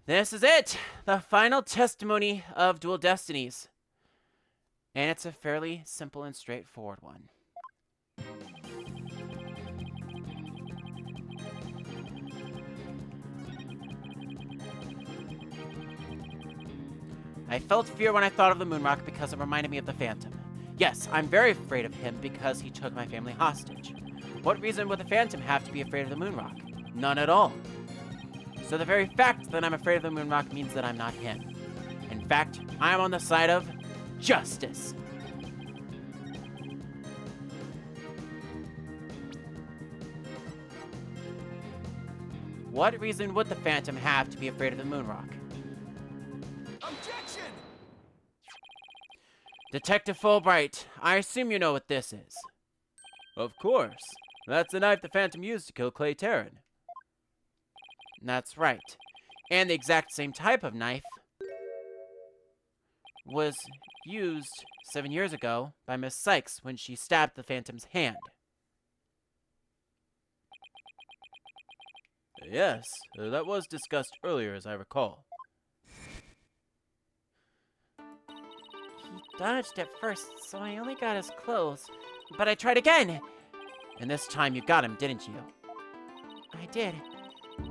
this is it, the final testimony of Dual Destinies. And it's a fairly simple and straightforward one. I felt fear when I thought of the moon rock because it reminded me of the Phantom. Yes, I'm very afraid of him because he took my family hostage. What reason would the Phantom have to be afraid of the moon rock? None at all. So the very fact that I'm afraid of the moon rock means that I'm not him. In fact, I am on the side of justice. What reason would the Phantom have to be afraid of the moon rock? Objection! Detective Fulbright, I assume you know what this is. Of course. That's the knife the Phantom used to kill Clay Terran. That's right. And the exact same type of knife was used 7 years ago by Miss Sykes when she stabbed the Phantom's hand. Yes, that was discussed earlier, as I recall. He dodged at first, so I only got his clothes. But I tried again! And this time you got him, didn't you? I did.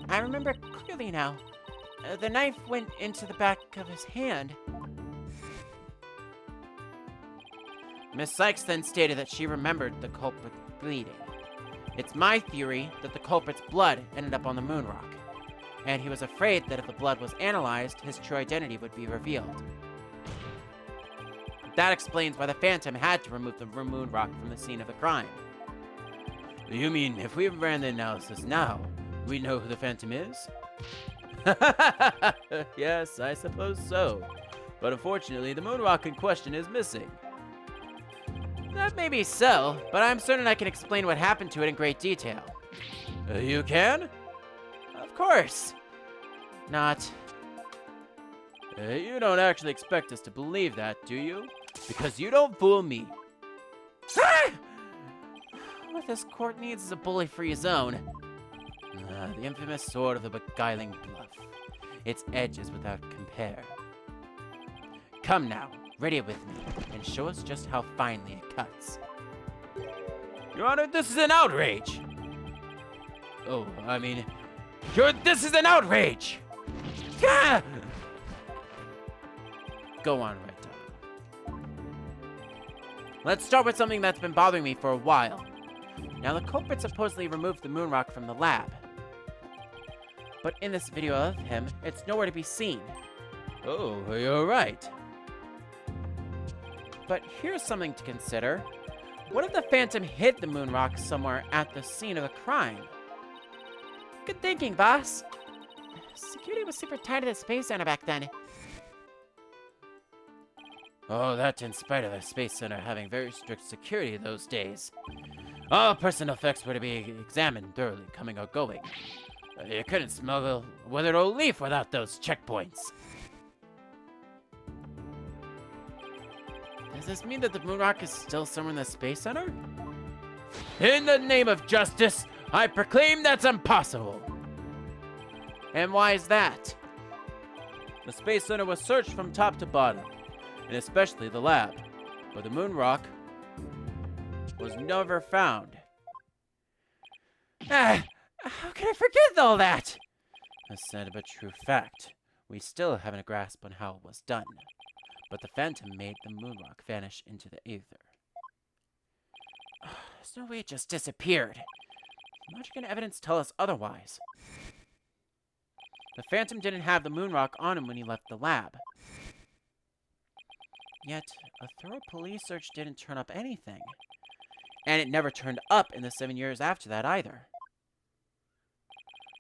I remember clearly now. The knife went into the back of his hand. Miss Sykes then stated that she remembered the culprit bleeding. It's my theory that the culprit's blood ended up on the moon rock, and he was afraid that if the blood was analyzed, his true identity would be revealed. That explains why the Phantom had to remove the moon rock from the scene of the crime. You mean, if we ran the analysis now, we know who the Phantom is? Yes, I suppose so. But unfortunately, the moon rock in question is missing. That may be so, but I'm certain I can explain what happened to it in great detail. You can? Of course. Not. You don't actually expect us to believe that, do you? Because you don't fool me. What this court needs is a bully-free zone. The infamous sword of the beguiling bluff. Its edge is without compare. Come now, ready with me, and show us just how finely it cuts. Your Honor, this is an outrage! Oh, I mean, this is an outrage! Gah! Go on right down. Let's start with something that's been bothering me for a while. Now, the culprit supposedly removed the moon rock from the lab. But in this video of him, it's nowhere to be seen. Oh, you're right. But here's something to consider. What if the Phantom hid the moon rock somewhere at the scene of the crime? Good thinking, boss. Security was super tight at the Space Center back then. Oh, that in spite of the Space Center having very strict security those days. All personal effects were to be examined thoroughly, coming or going. You couldn't smuggle a withered old leaf without those checkpoints. Does this mean that the moon rock is still somewhere in the Space Center? In the name of justice, I proclaim that's impossible. And why is that? The Space Center was searched from top to bottom, and especially the lab, but the moon rock was never found. How can I forget all that? A sad but true fact. We still haven't a grasp on how it was done, but the Phantom made the moon rock vanish into the aether. There's no way it just disappeared. Logic and evidence tell us otherwise. The Phantom didn't have the moon rock on him when he left the lab. Yet, a thorough police search didn't turn up anything. And it never turned up in the 7 years after that either.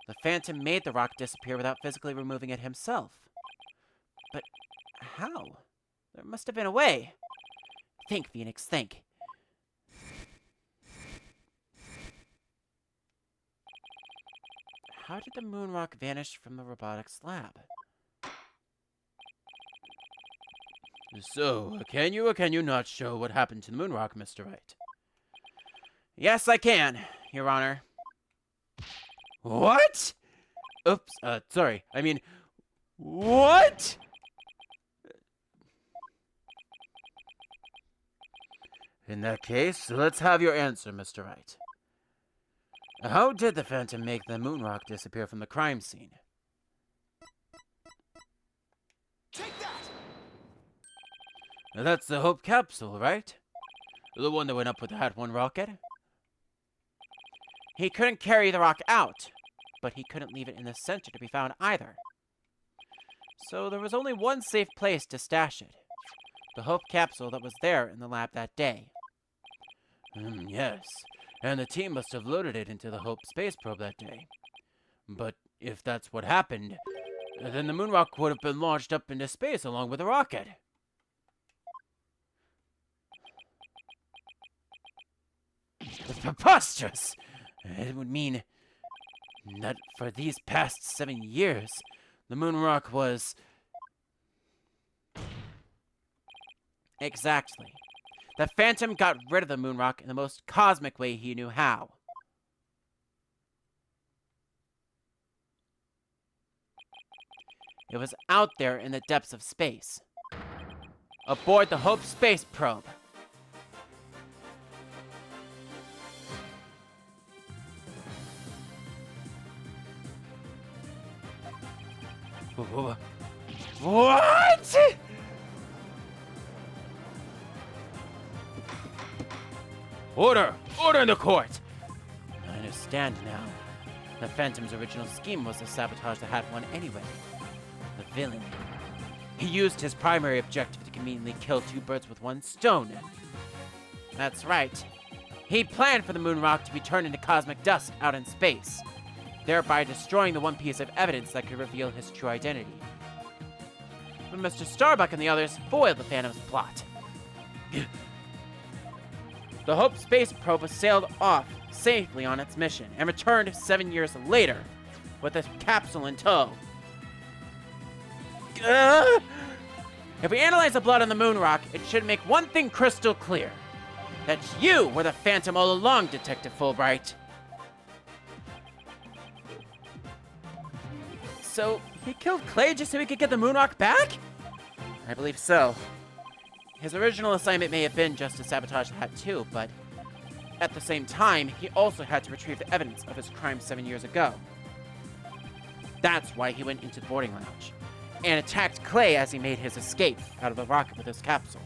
The Phantom made the rock disappear without physically removing it himself. But how? There must have been a way. Think, Phoenix, think. How did the moon rock vanish from the robotics lab? So, can you or can you not show what happened to the moon rock, Mr. Wright? Yes, I can, Your Honor. What? Oops, sorry. I mean, what? In that case, let's have your answer, Mr. Wright. How did the Phantom make the moon rock disappear from the crime scene? Take that! That's the Hope capsule, right? The one that went up with that one rocket? He couldn't carry the rock out, but he couldn't leave it in the center to be found either. So there was only one safe place to stash it. The Hope capsule that was there in the lab that day. Yes. And the team must have loaded it into the Hope space probe that day. But if that's what happened, then the moon rock would have been launched up into space along with the rocket. It's preposterous! It would mean that for these past 7 years, the moon rock was... Exactly. The Phantom got rid of the moon rock in the most cosmic way he knew how. It was out there in the depths of space, aboard the Hope space probe. What? Order! Order in the court! I understand now. The Phantom's original scheme was to sabotage the Hat One anyway. The villain. He used his primary objective to conveniently kill two birds with one stone. That's right. He planned for the moon rock to be turned into cosmic dust out in space, thereby destroying the one piece of evidence that could reveal his true identity. But Mr. Starbuck and the others foiled the Phantom's plot. The Hope space probe was sailed off safely on its mission and returned 7 years later with a capsule in tow. If we analyze the blood on the moon rock, it should make one thing crystal clear. That you were the Phantom all along, Detective Fulbright. So, he killed Clay just so he could get the moon rock back? I believe so. His original assignment may have been just to sabotage the Hat too, but at the same time, he also had to retrieve the evidence of his crime 7 years ago. That's why he went into the boarding lounge and attacked Clay as he made his escape out of the rocket with his capsule.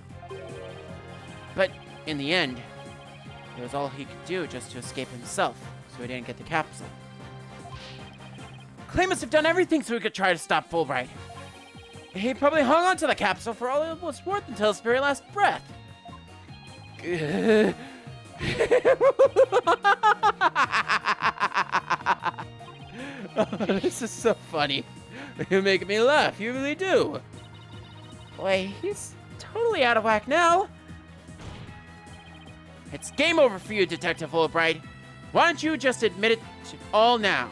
But in the end, it was all he could do just to escape himself, so he didn't get the capsule. Clay must have done everything so he could try to stop Fulbright. He probably hung on to the capsule for all it was worth until his very last breath. Oh, this is so funny. You're making me laugh, you really do. Boy, he's totally out of whack now. It's game over for you, Detective Fulbright. Why don't you just admit it all now?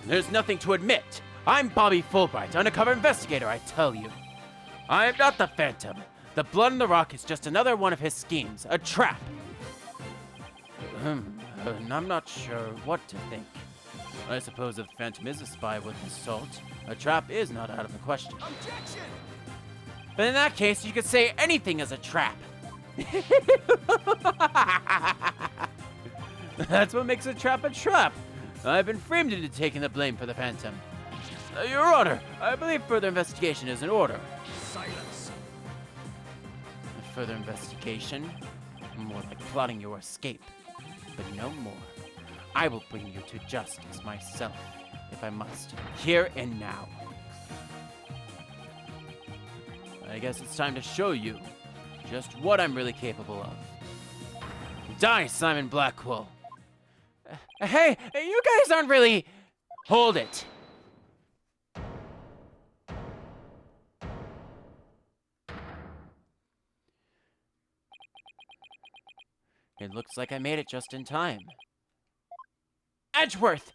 There's nothing to admit. I'm Bobby Fulbright, undercover investigator, I tell you. I am not the Phantom. The blood in the rock is just another one of his schemes, a trap. I'm not sure what to think. I suppose if the Phantom is a spy with his salt, a trap is not out of the question. Objection! But in that case, you could say anything is a trap. That's what makes a trap a trap. I've been framed into taking the blame for the Phantom. Your Honor, I believe further investigation is in order. Silence! Further investigation? More like plotting your escape. But no more. I will bring you to justice myself, if I must, here and now. I guess it's time to show you just what I'm really capable of. Die, Simon Blackwell. Hey, you guys aren't really... Hold it. It looks like I made it just in time. Edgeworth!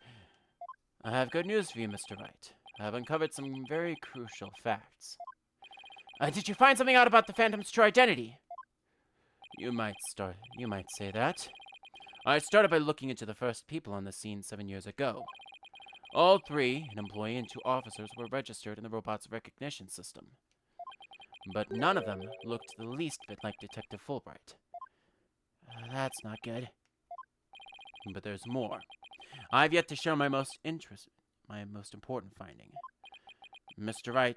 I have good news for you, Mr. Wright. I have uncovered some very crucial facts. Did you find something out about the Phantom's true identity? You might say that. I started by looking into the first people on the scene 7 years ago. All three, an employee and 2 officers, were registered in the robot's recognition system. But none of them looked the least bit like Detective Fulbright. That's not good. But there's more. I've yet to share my most important finding. Mr. Wright,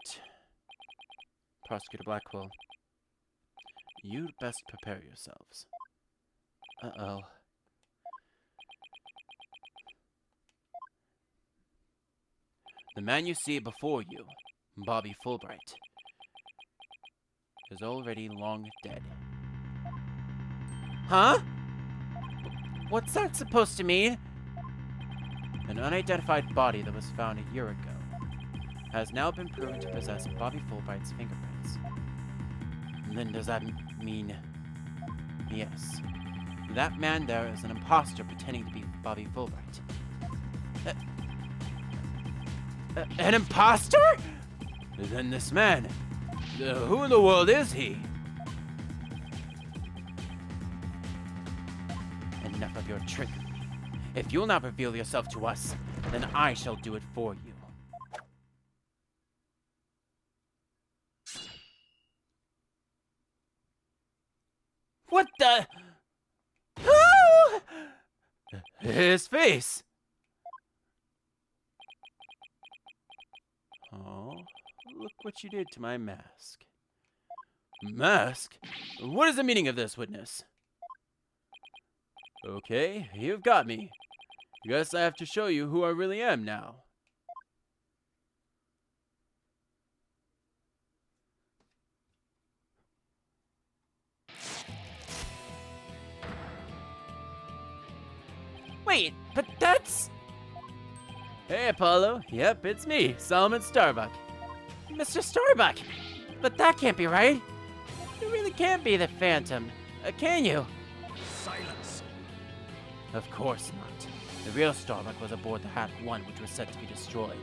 Prosecutor Blackwell, You'd best prepare yourselves. Uh-oh. The man you see before you, Bobby Fulbright, is already long dead. Huh? What's that supposed to mean? An unidentified body that was found a year ago has now been proven to possess Bobby Fulbright's fingerprints. Then does that mean... Yes. That man there is an imposter pretending to be Bobby Fulbright. An imposter? Then this man, who in the world is he? Enough of your trickery. If you'll not reveal yourself to us, then I shall do it for you. What the? Oh! His face! Oh, look what you did to my mask. Mask? What is the meaning of this, witness? Okay, you've got me. Guess I have to show you who I really am now. Wait, but that's... Hey, Apollo. Yep, it's me, Solomon Starbuck. Mr. Starbuck! But that can't be right. You really can't be the Phantom, can you? Silence. Of course not. The real Starbuck was aboard the Hat 1, which was set to be destroyed.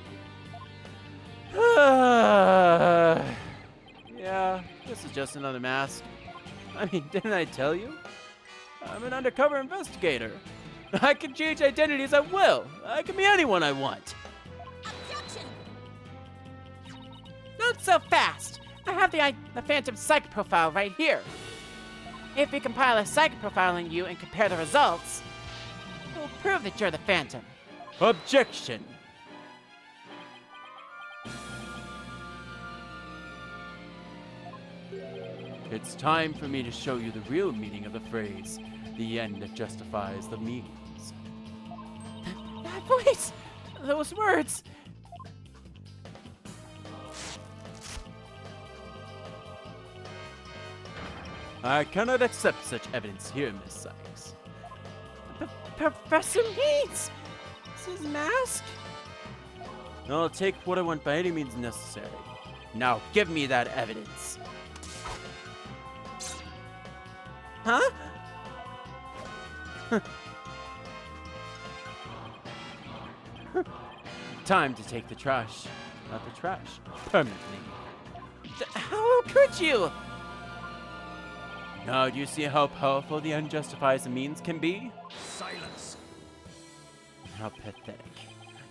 Yeah, this is just another mask. I mean, didn't I tell you? I'm an undercover investigator. I can change identities at will. I can be anyone I want. Objection! Not so fast. I have the Phantom psych profile right here. If we compile a psych profile on you and compare the results, it will prove that you're the Phantom. Objection! It's time for me to show you the real meaning of the phrase, the end justifies the means. That voice! Those words! I cannot accept such evidence here, Miss Sykes. Professor Means! Is his mask? I'll take what I want by any means necessary. Now give me that evidence. Huh? Time to take the trash. Not the trash. Permanently. How could you? Now do you see how powerful the end justifies the means can be? Silence. How pathetic.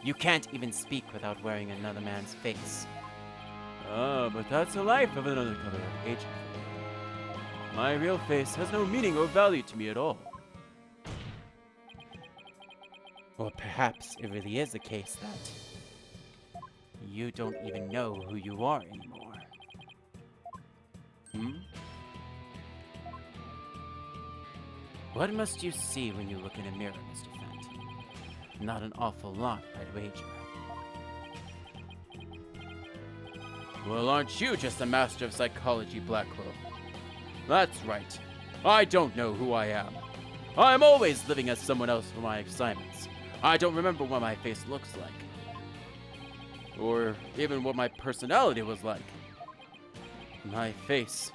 You can't even speak without wearing another man's face. Ah, but that's the life of an undercover agent. My real face has no meaning or value to me at all. Or perhaps it really is the case that you don't even know who you are anymore. What must you see when you look in a mirror, Mr. Fenton? Not an awful lot, I'd wager. Well, aren't you just a master of psychology, Blackwell? That's right. I don't know who I am. I'm always living as someone else for my assignments. I don't remember what my face looks like. Or even what my personality was like. My face,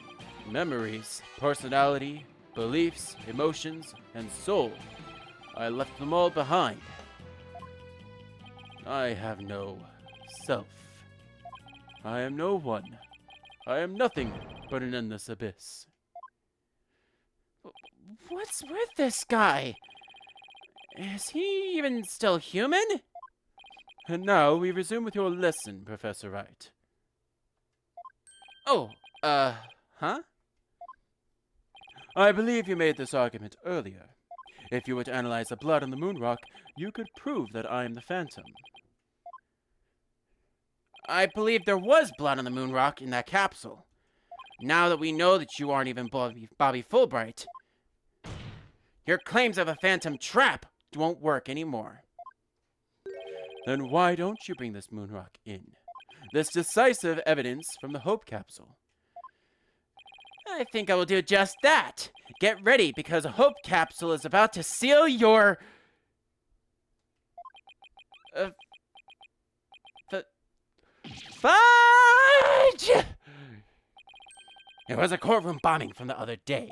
memories, personality, beliefs, emotions, and soul. I left them all behind. I have no self. I am no one. I am nothing but an endless abyss. What's with this guy? Is he even still human? And now we resume with your lesson, Professor Wright. Oh, huh? I believe you made this argument earlier. If you were to analyze the blood on the moon rock, you could prove that I am the Phantom. I believe there was blood on the moon rock in that capsule. Now that we know that you aren't even Bobby Fulbright, your claims of a phantom trap won't work anymore. Then why don't you bring this moon rock in? This decisive evidence from the Hope Capsule. I think I will do just that. Get ready, because a Hope Capsule is about to seal your... Fudge! It was a courtroom bombing from the other day.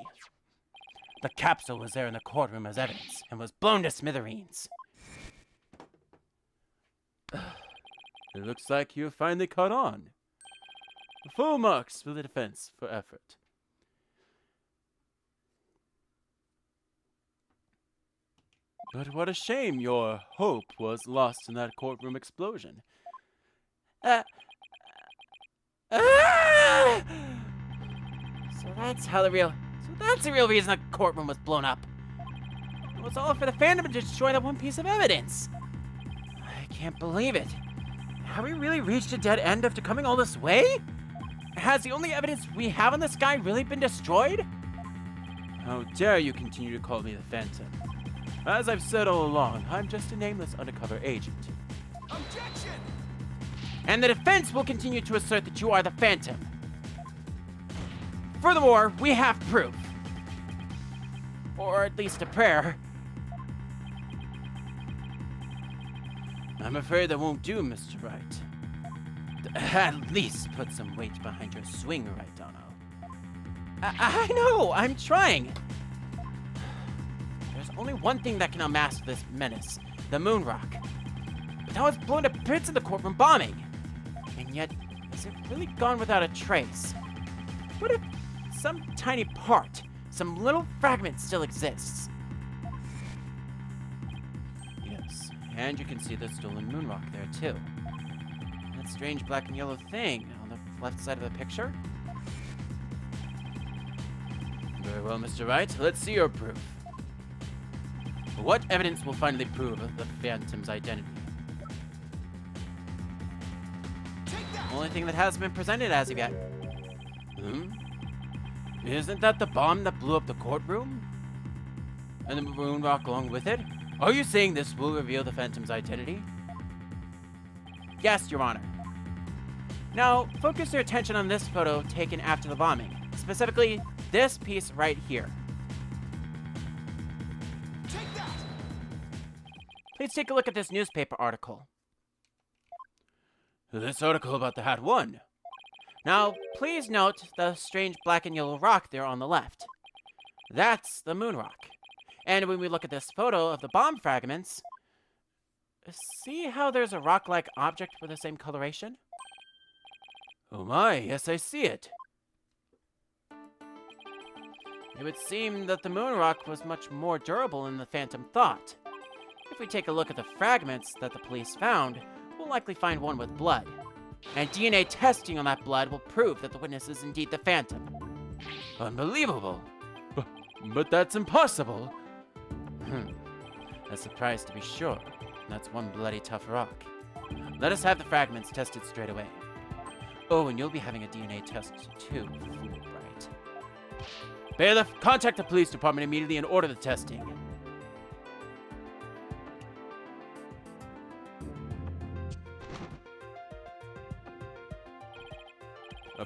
The capsule was there in the courtroom as evidence and was blown to smithereens. It looks like you finally caught on. Full marks for the defense for effort. But what a shame your hope was lost in that courtroom explosion. So that's the real reason the courtroom was blown up. It was all for the Phantom to destroy that one piece of evidence. I can't believe it. Have we really reached a dead end after coming all this way? Has the only evidence we have on this guy really been destroyed? How dare you continue to call me the Phantom? As I've said all along, I'm just a nameless undercover agent. Objection! And the defense will continue to assert that you are the Phantom. Furthermore, we have proof. Or at least a prayer. I'm afraid that won't do, Mr. Wright. At least put some weight behind your swing, right, Dono? I know, I'm trying. There's only one thing that can unmask this menace, the moon rock. But that was blown to bits in the courtroom bombing. And yet, is it really gone without a trace? What if some tiny part, some little fragment still exists? Yes, and you can see the stolen moon rock there too. That strange black and yellow thing on the left side of the picture? Very well, Mr. Wright. Let's see your proof. What evidence will finally prove the Phantom's identity? Only thing that hasn't been presented as of yet. Isn't that the bomb that blew up the courtroom? And the moon rock along with it? Are you saying this will reveal the Phantom's identity? Yes, Your Honor. Now, focus your attention on this photo taken after the bombing. Specifically, this piece right here. Take that! Please take a look at this newspaper article. This article about the Hat won. Now, please note the strange black and yellow rock there on the left. That's the moon rock. And when we look at this photo of the bomb fragments, see how there's a rock-like object with the same coloration? Oh my, yes, I see it. It would seem that the moon rock was much more durable than the Phantom thought. If we take a look at the fragments that the police found, we'll likely find one with blood. And DNA testing on that blood will prove that the witness is indeed the Phantom. Unbelievable. But that's impossible. A surprise to be sure. That's one bloody tough rock. Let us have the fragments tested straight away. Oh, and you'll be having a DNA test too, Fulbright. Bailiff, contact the police department immediately and order the testing.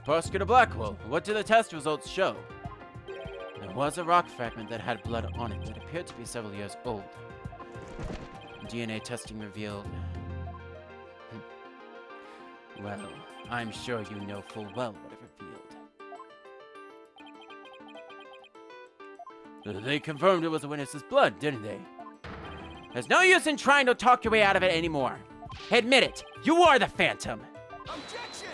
Prosecutor Blackwell, what do the test results show? There was a rock fragment that had blood on it that appeared to be several years old. DNA testing revealed... Well, I'm sure you know full well what it revealed. They confirmed it was the witness's blood, didn't they? There's no use in trying to talk your way out of it anymore. Admit it, you are the Phantom. Objection!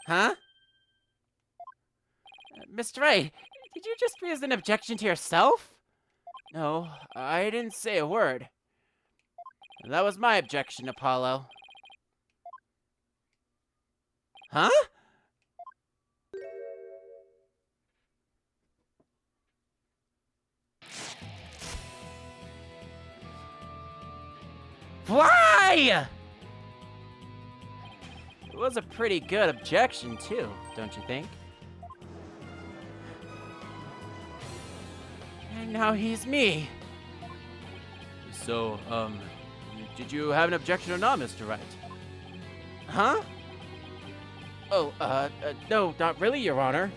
Huh? Mr. Wright, did you just raise an objection to yourself? No, I didn't say a word. That was my objection, Apollo. Huh? Why? was a pretty good objection, too, don't you think? And now he's me. So, did you have an objection or not, Mr. Wright? Huh? Oh, no, not really, Your Honor.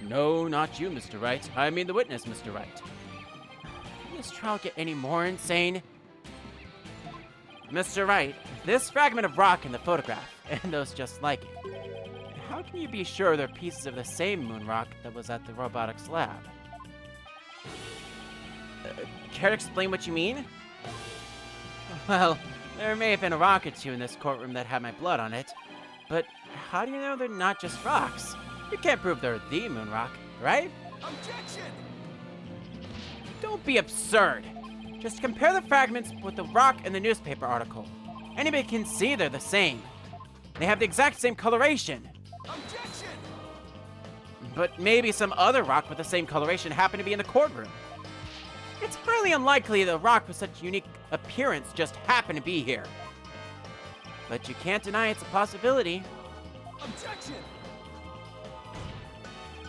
No, not you, Mr. Wright. I mean the witness, Mr. Wright. Can this trial get any more insane? Mr. Wright, this fragment of rock in the photograph, and those just like it, how can you be sure they're pieces of the same moon rock that was at the robotics lab? Care to explain what you mean? Well, there may have been a rock or two in this courtroom that had my blood on it, but how do you know they're not just rocks? You can't prove they're the moon rock, right? Objection! Don't be absurd. Just compare the fragments with the rock in the newspaper article. Anybody can see they're the same. They have the exact same coloration. Objection! But maybe some other rock with the same coloration happened to be in the courtroom. It's highly unlikely the rock with such unique appearance just happened to be here. But you can't deny it's a possibility. Objection!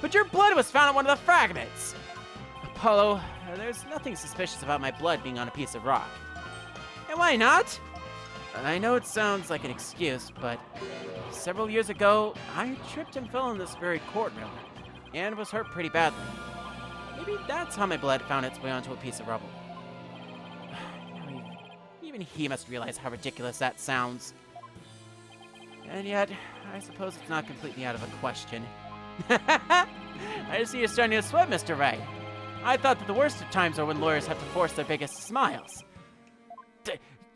But your blood was found on one of the fragments! Apollo, there's nothing suspicious about my blood being on a piece of rock. And why not? I know it sounds like an excuse, but several years ago, I tripped and fell in this very courtroom, and was hurt pretty badly. Maybe that's how my blood found its way onto a piece of rubble. Even he must realize how ridiculous that sounds. And yet, I suppose it's not completely out of the question. I see you're starting to sweat, Mr. Wright. I thought that the worst of times are when lawyers have to force their biggest smiles.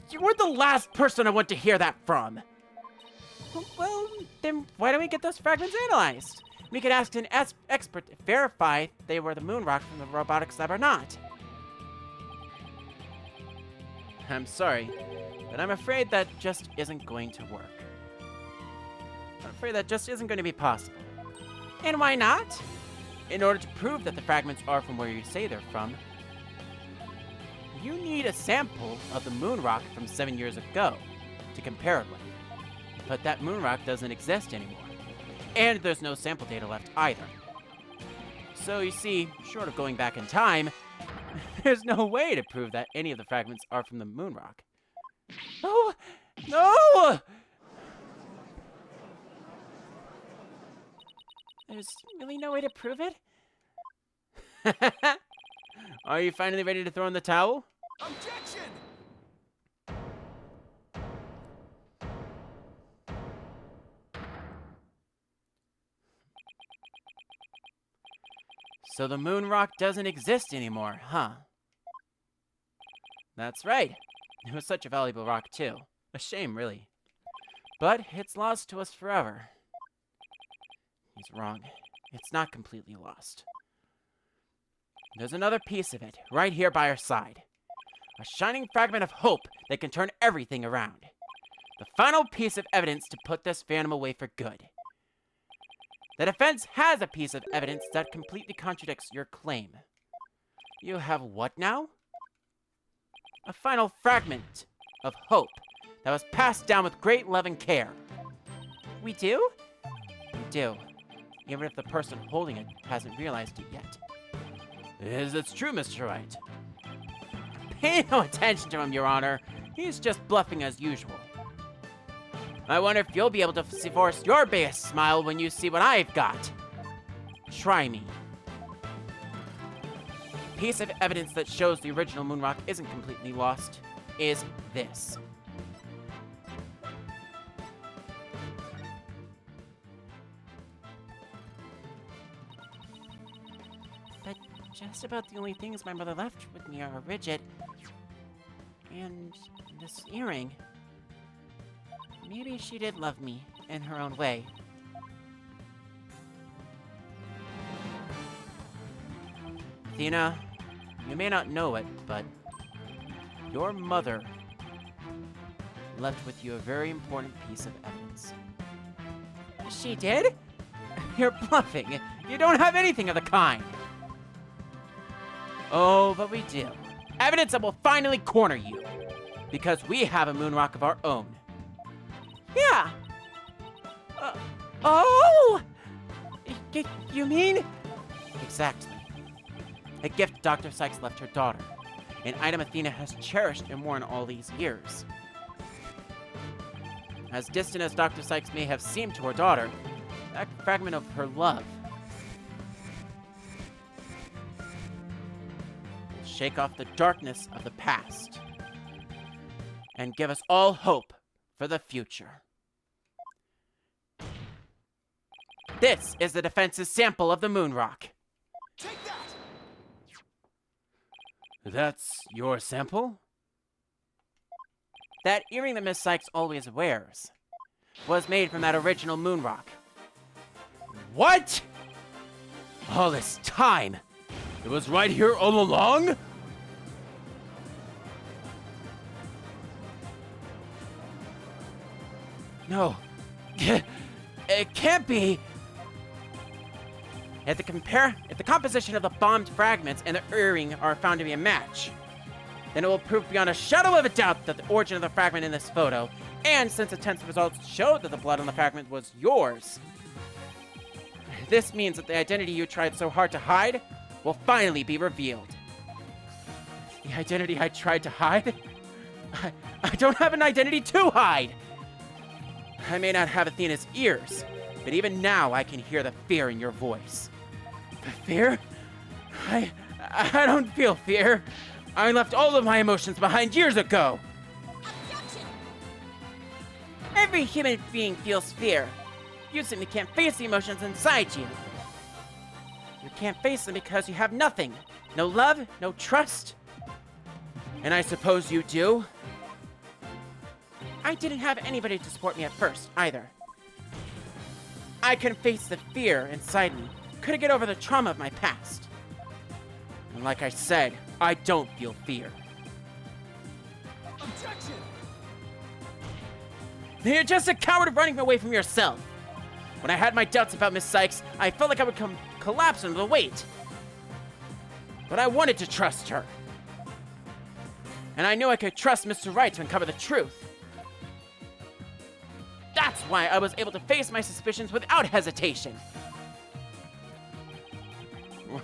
You were the last person I want to hear that from. Well, then why don't we get those fragments analyzed? We could ask an expert to verify they were the moon rock from the robotics lab or not. I'm sorry, but I'm afraid that just isn't going to work. I'm afraid that just isn't going to be possible. And why not? In order to prove that the fragments are from where you say they're from, you need a sample of the moon rock from 7 years ago to compare it with. But that moon rock doesn't exist anymore. And there's no sample data left either. So you see, short of going back in time, there's no way to prove that any of the fragments are from the moon rock. No! No! There's really no way to prove it? Are you finally ready to throw in the towel? Objection! So the moon rock doesn't exist anymore, huh? That's right. It was such a valuable rock, too. A shame, really. But it's lost to us forever. He's wrong. It's not completely lost. There's another piece of it, right here by our side. A shining fragment of hope that can turn everything around. The final piece of evidence to put this phantom away for good. The defense has a piece of evidence that completely contradicts your claim. You have what now? A final fragment of hope that was passed down with great love and care. We do? We do. Even if the person holding it hasn't realized it yet. Is this true, Mr. Wright? Pay no attention to him, Your Honor. He's just bluffing as usual. I wonder if you'll be able to force your biggest smile when you see what I've got. Try me. The piece of evidence that shows the original moon rock isn't completely lost is this. But just about the only things my mother left with me are a rigid and this earring. Maybe she did love me in her own way. Athena, you may not know it, but your mother left with you a very important piece of evidence. She did? You're bluffing. You don't have anything of the kind. Oh, but we do. Evidence that will finally corner you. Because we have a moon rock of our own. Yeah. Oh! You mean? Exactly. A gift Dr. Sykes left her daughter. An item Athena has cherished and worn all these years. As distant as Dr. Sykes may have seemed to her daughter, that fragment of her love will shake off the darkness of the past and give us all hope for the future. This is the defense's sample of the moon rock. Take that! That's your sample? That earring that Miss Sykes always wears was made from that original moon rock. What? All this time? It was right here all along? No. It can't be. If the composition of the bombed fragments and the earring are found to be a match, then it will prove beyond a shadow of a doubt that the origin of the fragment in this photo, and since the test results showed that the blood on the fragment was yours, this means that the identity you tried so hard to hide will finally be revealed. The identity I tried to hide? I don't have an identity to hide! I may not have Athena's ears, but even now I can hear the fear in your voice. Fear? I don't feel fear. I left all of my emotions behind years ago. Objection! Every human being feels fear. You simply can't face the emotions inside you. You can't face them because you have nothing. No love, no trust. And I suppose you do? I didn't have anybody to support me at first, either. I couldn't face the fear inside me. Couldn't get over the trauma of my past. And like I said, I don't feel fear. Objection! You're just a coward running away from yourself. When I had my doubts about Miss Sykes, I felt like I would collapse under the weight. But I wanted to trust her. And I knew I could trust Mr. Wright to uncover the truth. That's why I was able to face my suspicions without hesitation.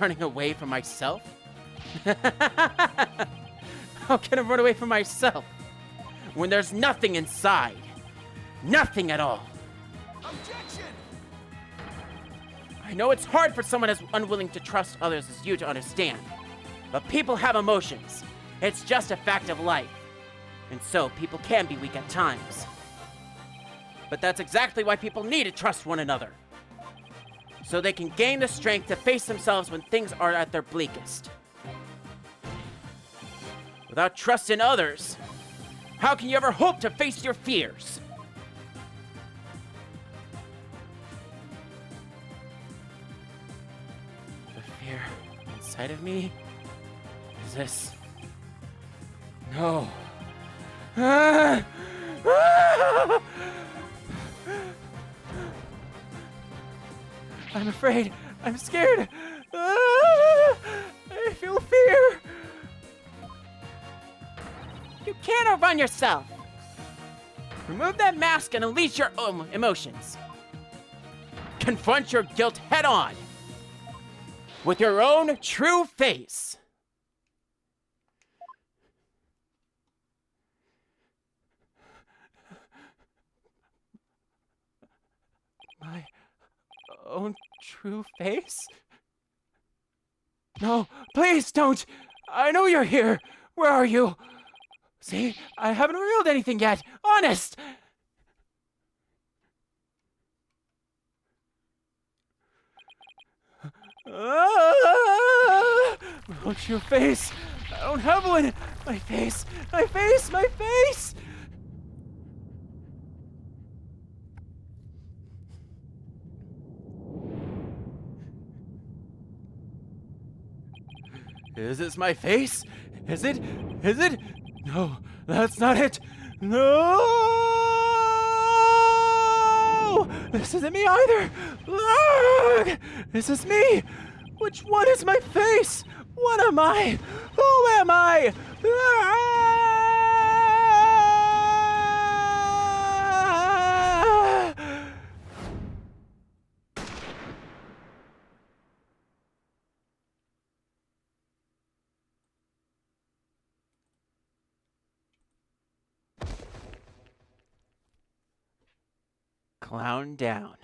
Running away from myself? How can I run away from myself when there's nothing inside? Nothing at all. Objection! I know it's hard for someone as unwilling to trust others as you to understand, but people have emotions. It's just a fact of life. And so people can be weak at times. But that's exactly why people need to trust one another. So they can gain the strength to face themselves when things are at their bleakest. Without trust in others, how can you ever hope to face your fears? The fear inside of me is this. No. Ah! Ah! I'm afraid. I'm scared. Ah! I feel fear. You can't outrun yourself. Remove that mask and unleash your own emotions. Confront your guilt head on. With your own true face. My own true face? No, please don't! I know you're here! Where are you? See, I haven't revealed anything yet! Honest! My true face! I don't have one! My face! My face! My face! Is this my face? Is it? Is it? No, that's not it. No! This isn't me either. Look! This is me. Which one is my face? What am I? Who am I? clown down.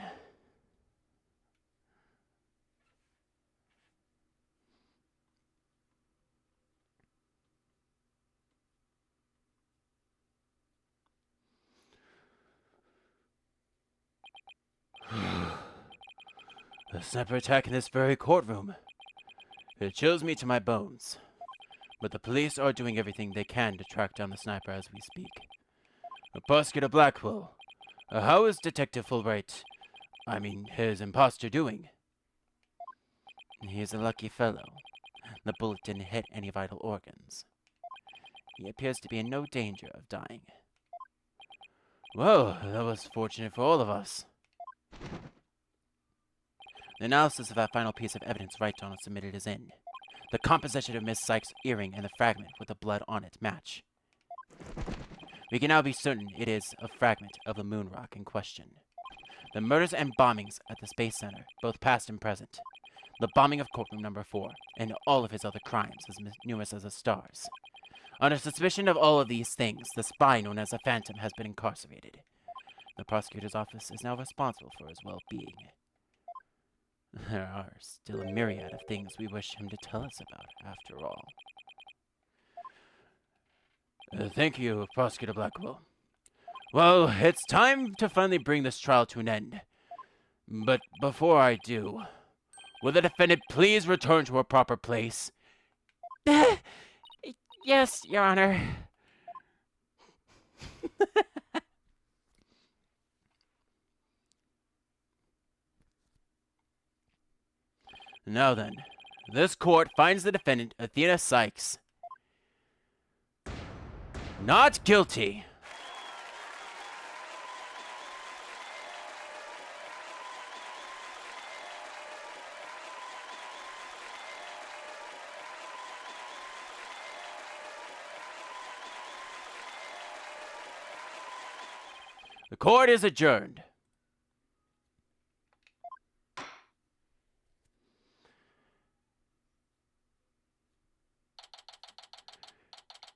A sniper attack in this very courtroom. It chills me to my bones. But the police are doing everything they can to track down the sniper as we speak. Prosecutor Blackwell, how is Detective his imposter doing? He is a lucky fellow. The bullet didn't hit any vital organs. He appears to be in no danger of dying. Well, that was fortunate for all of us. The analysis of that final piece of evidence Wright Donald submitted is in. The composition of Miss Sykes' earring and the fragment with the blood on it match. We can now be certain it is a fragment of the moon rock in question. The murders and bombings at the Space Center, both past and present. The bombing of courtroom number 4, and all of his other crimes, as numerous as the stars. Under suspicion of all of these things, the spy known as the Phantom has been incarcerated. The prosecutor's office is now responsible for his well-being. There are still a myriad of things we wish him to tell us about, after all. Thank you, Prosecutor Blackwell. Well, it's time to finally bring this trial to an end. But before I do, will the defendant please return to her proper place? Yes, Your Honor. Now then, this court finds the defendant, Athena Sykes, not guilty. The court is adjourned.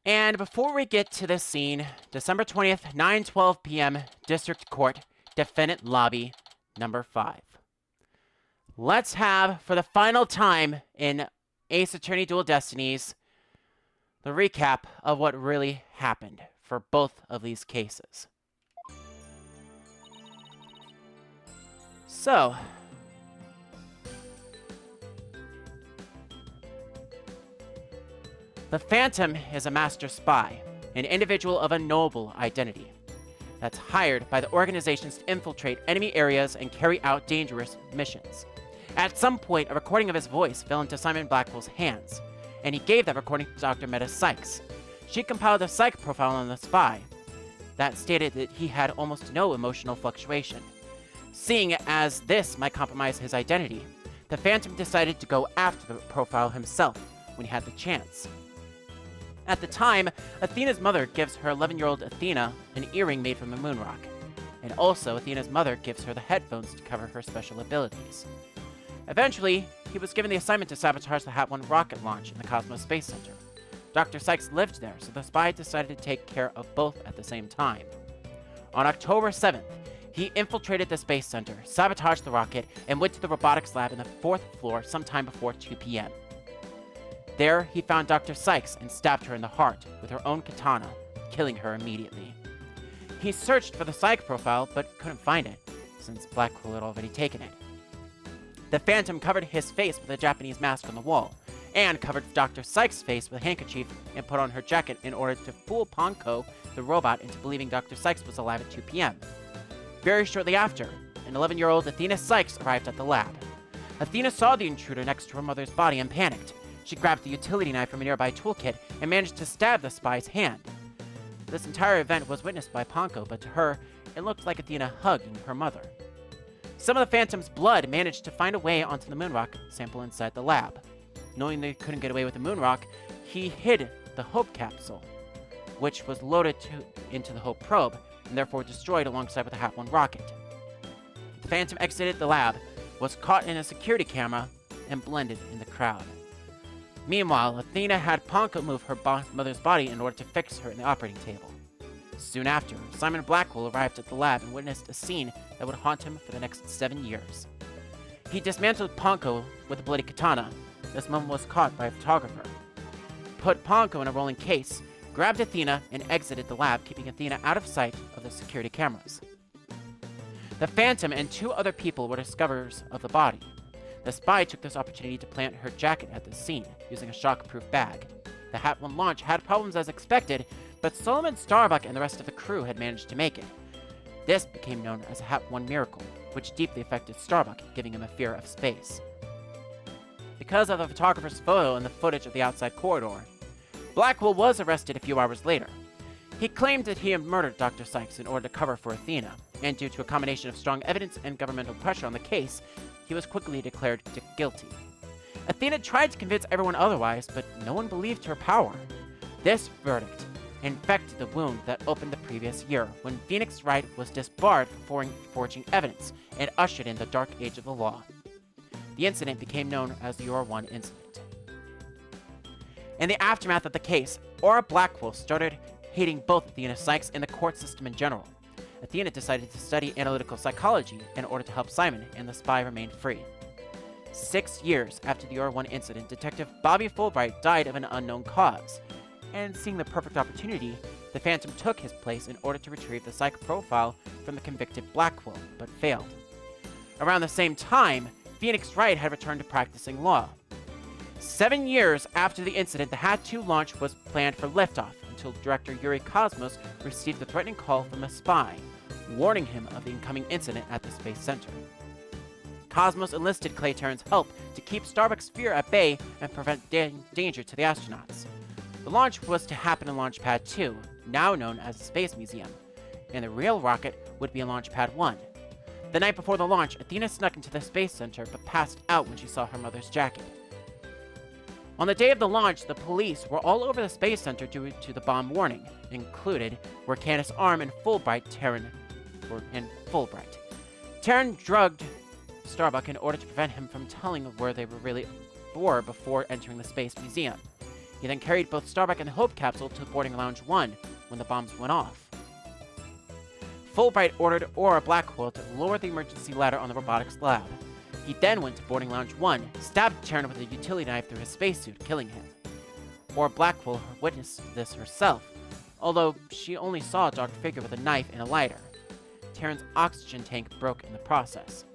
And before we get to this scene, December 20th, 9:12 p.m., District Court, Defendant Lobby, number 5. Let's have, for the final time in Ace Attorney Dual Destinies, the recap of what really happened for both of these cases. So, the Phantom is a master spy, an individual of a noble identity that's hired by the organizations to infiltrate enemy areas and carry out dangerous missions. At some point, a recording of his voice fell into Simon Blackwell's hands, and he gave that recording to Dr. Meta Sykes. She compiled a psych profile on the spy that stated that he had almost no emotional fluctuation. Seeing as this might compromise his identity, the Phantom decided to go after the profile himself when he had the chance. At the time, Athena's mother gives her 11-year-old Athena an earring made from the moon rock, and also Athena's mother gives her the headphones to cover her special abilities. Eventually, he was given the assignment to sabotage the Hat 1 rocket launch in the Cosmos Space Center. Dr. Sykes lived there, so the spy decided to take care of both at the same time. On October 7th, he infiltrated the Space Center, sabotaged the rocket, and went to the robotics lab in the 4th floor sometime before 2 p.m. There, he found Dr. Sykes and stabbed her in the heart with her own katana, killing her immediately. He searched for the psych profile, but couldn't find it, since Blackwell had already taken it. The Phantom covered his face with a Japanese mask on the wall, and covered Dr. Sykes' face with a handkerchief and put on her jacket in order to fool Ponko, the robot, into believing Dr. Sykes was alive at 2 p.m. Very shortly after, an 11-year-old Athena Sykes arrived at the lab. Athena saw the intruder next to her mother's body and panicked. She grabbed the utility knife from a nearby toolkit and managed to stab the spy's hand. This entire event was witnessed by Ponko, but to her, it looked like Athena hugging her mother. Some of the Phantom's blood managed to find a way onto the moonrock sample inside the lab. Knowing they couldn't get away with the moonrock, he hid the Hope capsule, which was loaded into the Hope probe, and therefore destroyed alongside with the Hat 1 rocket. The Phantom exited the lab, was caught in a security camera, and blended in the crowd. Meanwhile, Athena had Ponko move her mother's body in order to fix her in the operating table. Soon after, Simon Blackwell arrived at the lab and witnessed a scene that would haunt him for the next 7 years. He dismantled Ponko with a bloody katana. This moment was caught by a photographer. Put Ponko in a rolling case, grabbed Athena, and exited the lab, keeping Athena out of sight of the security cameras. The Phantom and 2 other people were discoverers of the body. The spy took this opportunity to plant her jacket at the scene, using a shock-proof bag. The Hat 1 launch had problems as expected, but Solomon Starbuck and the rest of the crew had managed to make it. This became known as a Hat 1 miracle, which deeply affected Starbuck, giving him a fear of space. Because of the photographer's photo and the footage of the outside corridor, Blackwell was arrested a few hours later. He claimed that he had murdered Dr. Sykes in order to cover for Athena, and due to a combination of strong evidence and governmental pressure on the case, he was quickly declared guilty. Athena tried to convince everyone otherwise, but no one believed her power. This verdict infected the wound that opened the previous year, when Phoenix Wright was disbarred for forging evidence and ushered in the dark age of the law. The incident became known as the Your 1 incident. In the aftermath of the case, Aura Blackwell started hating both Athena Sykes and the court system in general. Athena decided to study analytical psychology in order to help Simon, and the spy remained free. 6 years after the Your 1 incident, Detective Bobby Fulbright died of an unknown cause. And seeing the perfect opportunity, the Phantom took his place in order to retrieve the psych profile from the convicted Blackwell, but failed. Around the same time, Phoenix Wright had returned to practicing law. 7 years after the incident, the Hat 2 launch was planned for liftoff until director Yuri Cosmos received a threatening call from a spy, warning him of the incoming incident at the Space Center. Cosmos enlisted Clay Terran's help to keep Starbuck's fear at bay and prevent danger to the astronauts. The launch was to happen in Launch Pad 2, now known as the Space Museum, and the real rocket would be in Launch Pad 1. The night before the launch, Athena snuck into the Space Center but passed out when she saw her mother's jacket. On the day of the launch, the police were all over the Space Center due to the bomb warning. Included were Candace Arm and Fulbright. Terran drugged Starbuck in order to prevent him from telling where they really were before entering the Space Museum. He then carried both Starbuck and the Hope capsule to boarding Lounge 1 when the bombs went off. Fulbright ordered Aura Blackwell to lower the emergency ladder on the robotics lab. He then went to boarding Lounge 1, stabbed Terran with a utility knife through his spacesuit, killing him. Aura Blackwell witnessed this herself, although she only saw a dark figure with a knife and a lighter. Terran's oxygen tank broke in the process.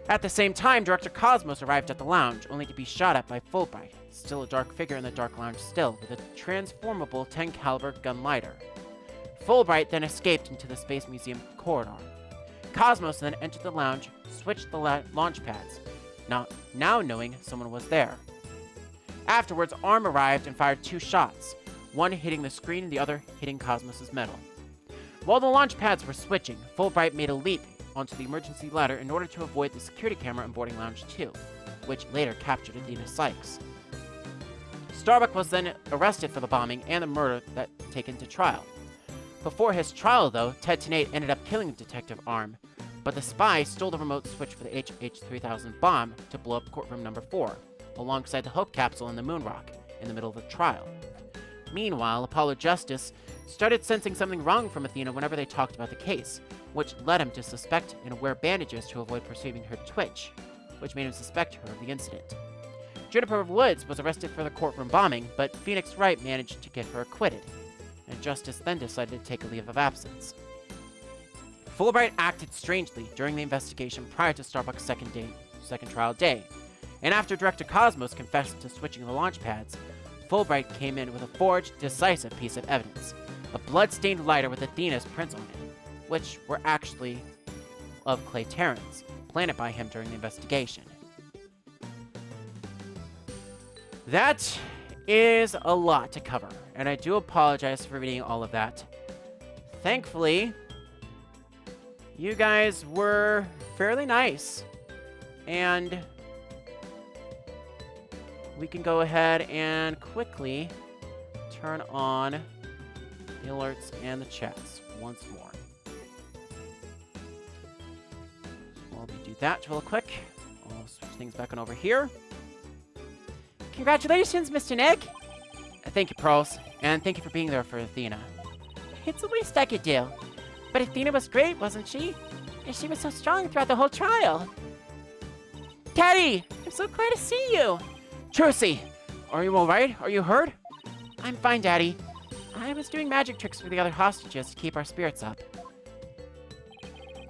At the same time, Director Cosmos arrived at the lounge, only to be shot at by Fulbright, still a dark figure in the dark lounge still, with a transformable 10 caliber gun lighter. Fulbright then escaped into the Space Museum corridor. Cosmos then entered the lounge, switched the launch pads, now knowing someone was there. Afterwards, Arm arrived and fired 2 shots, one hitting the screen and the other hitting Cosmos' metal. While the launch pads were switching, Fulbright made a leap onto the emergency ladder in order to avoid the security camera in boarding Lounge 2, which later captured Athena Sykes. Starbuck was then arrested for the bombing and the murder that taken to trial. Before his trial, though, Ted Tenate ended up killing Detective Arm, but the spy stole the remote switch for the HH-3000 bomb to blow up courtroom number 4, alongside the Hope capsule and the moon rock, in the middle of the trial. Meanwhile, Apollo Justice started sensing something wrong from Athena whenever they talked about the case, which led him to suspect and wear bandages to avoid perceiving her twitch, which made him suspect her of the incident. Juniper Woods was arrested for the courtroom bombing, but Phoenix Wright managed to get her acquitted, and Justice then decided to take a leave of absence. Fulbright acted strangely during the investigation prior to Starbuck's second trial day, and after Director Cosmos confessed to switching the launch pads, Fulbright came in with a forged, decisive piece of evidence, a blood-stained lighter with Athena's prints on it, which were actually of Clay Terran's, planted by him during the investigation. That is a lot to cover, and I do apologize for reading all of that. Thankfully, you guys were fairly nice, and we can go ahead and quickly turn on the alerts and the chats once more. So while we do that real quick, I'll switch things back on over here. Congratulations, Mr. Nick! Thank you, Pearls, and thank you for being there for Athena. it's the least I could do. But Athena was great, wasn't she? And she was so strong throughout the whole trial. Daddy! I'm so glad to see you! Trucy, are you alright? Are you hurt? I'm fine, Daddy. I was doing magic tricks for the other hostages to keep our spirits up.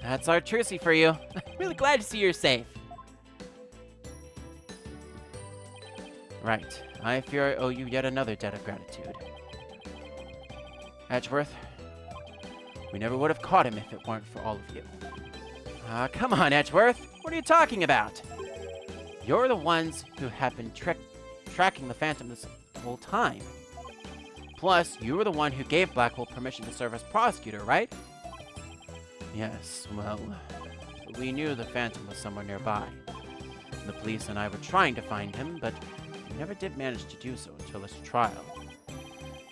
That's our Trucy for you. I'm really glad to see you're safe. Right. I fear I owe you yet another debt of gratitude. Edgeworth, we never would have caught him if it weren't for all of you. Come on, Edgeworth. What are you talking about? You're the ones who have been tracking the Phantom this whole time. Plus, you were the one who gave Blackwell permission to serve as prosecutor, right? Yes, well, we knew the Phantom was somewhere nearby. The police and I were trying to find him, but we never did manage to do so until this trial.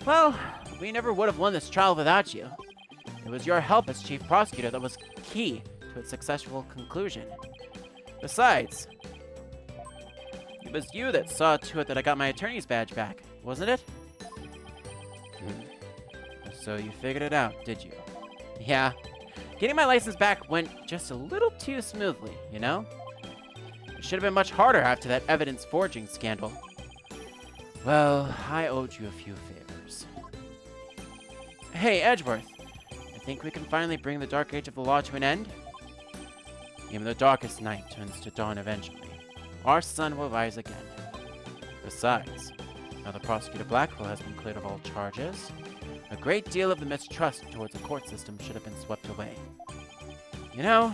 Well, we never would have won this trial without you. It was your help as chief prosecutor that was key to its successful conclusion. Besides, it was you that saw to it that I got my attorney's badge back, wasn't it? So you figured it out, did you? Yeah. Getting my license back went just a little too smoothly, you know? It should have been much harder after that evidence forging scandal. Well, I owed you a few favors. Hey, Edgeworth. I think we can finally bring the Dark Age of the Law to an end. Even the darkest night turns to dawn eventually. Our sun will rise again. Besides, now that Prosecutor Blackwell has been cleared of all charges, a great deal of the mistrust towards the court system should have been swept away. You know,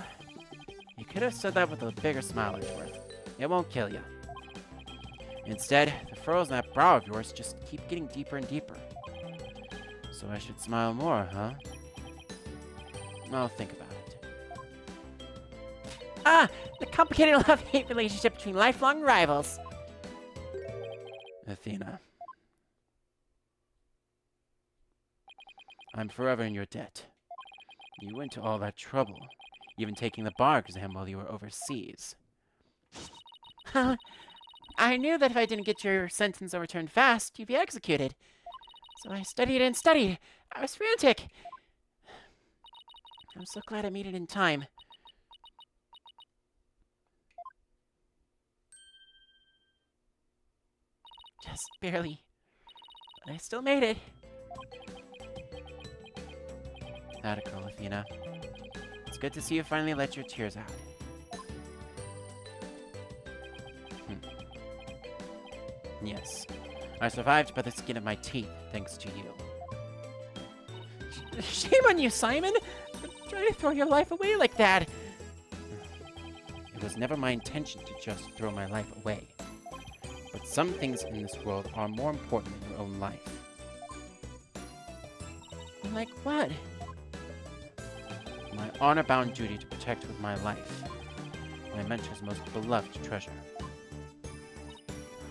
you could have said that with a bigger smile, Edgeworth. It won't kill you. Instead, the furrows in that brow of yours just keep getting deeper and deeper. So I should smile more, huh? I'll think about it. Ah! The complicated love-hate relationship between lifelong rivals. Athena. I'm forever in your debt. You went to all that trouble, even taking the bar exam while you were overseas. I knew that if I didn't get your sentence overturned fast, you'd be executed. So I studied and studied. I was frantic. I'm so glad I made it in time. Just barely. But I still made it. That a girl, Athena. It's good to see you finally let your tears out. Yes. I survived by the skin of my teeth, thanks to you. Shame on you, Simon! Try to throw your life away like that! It was never my intention to just throw my life away. But some things in this world are more important than your own life. Like what? My honor-bound duty to protect with my life. My mentor's most beloved treasure.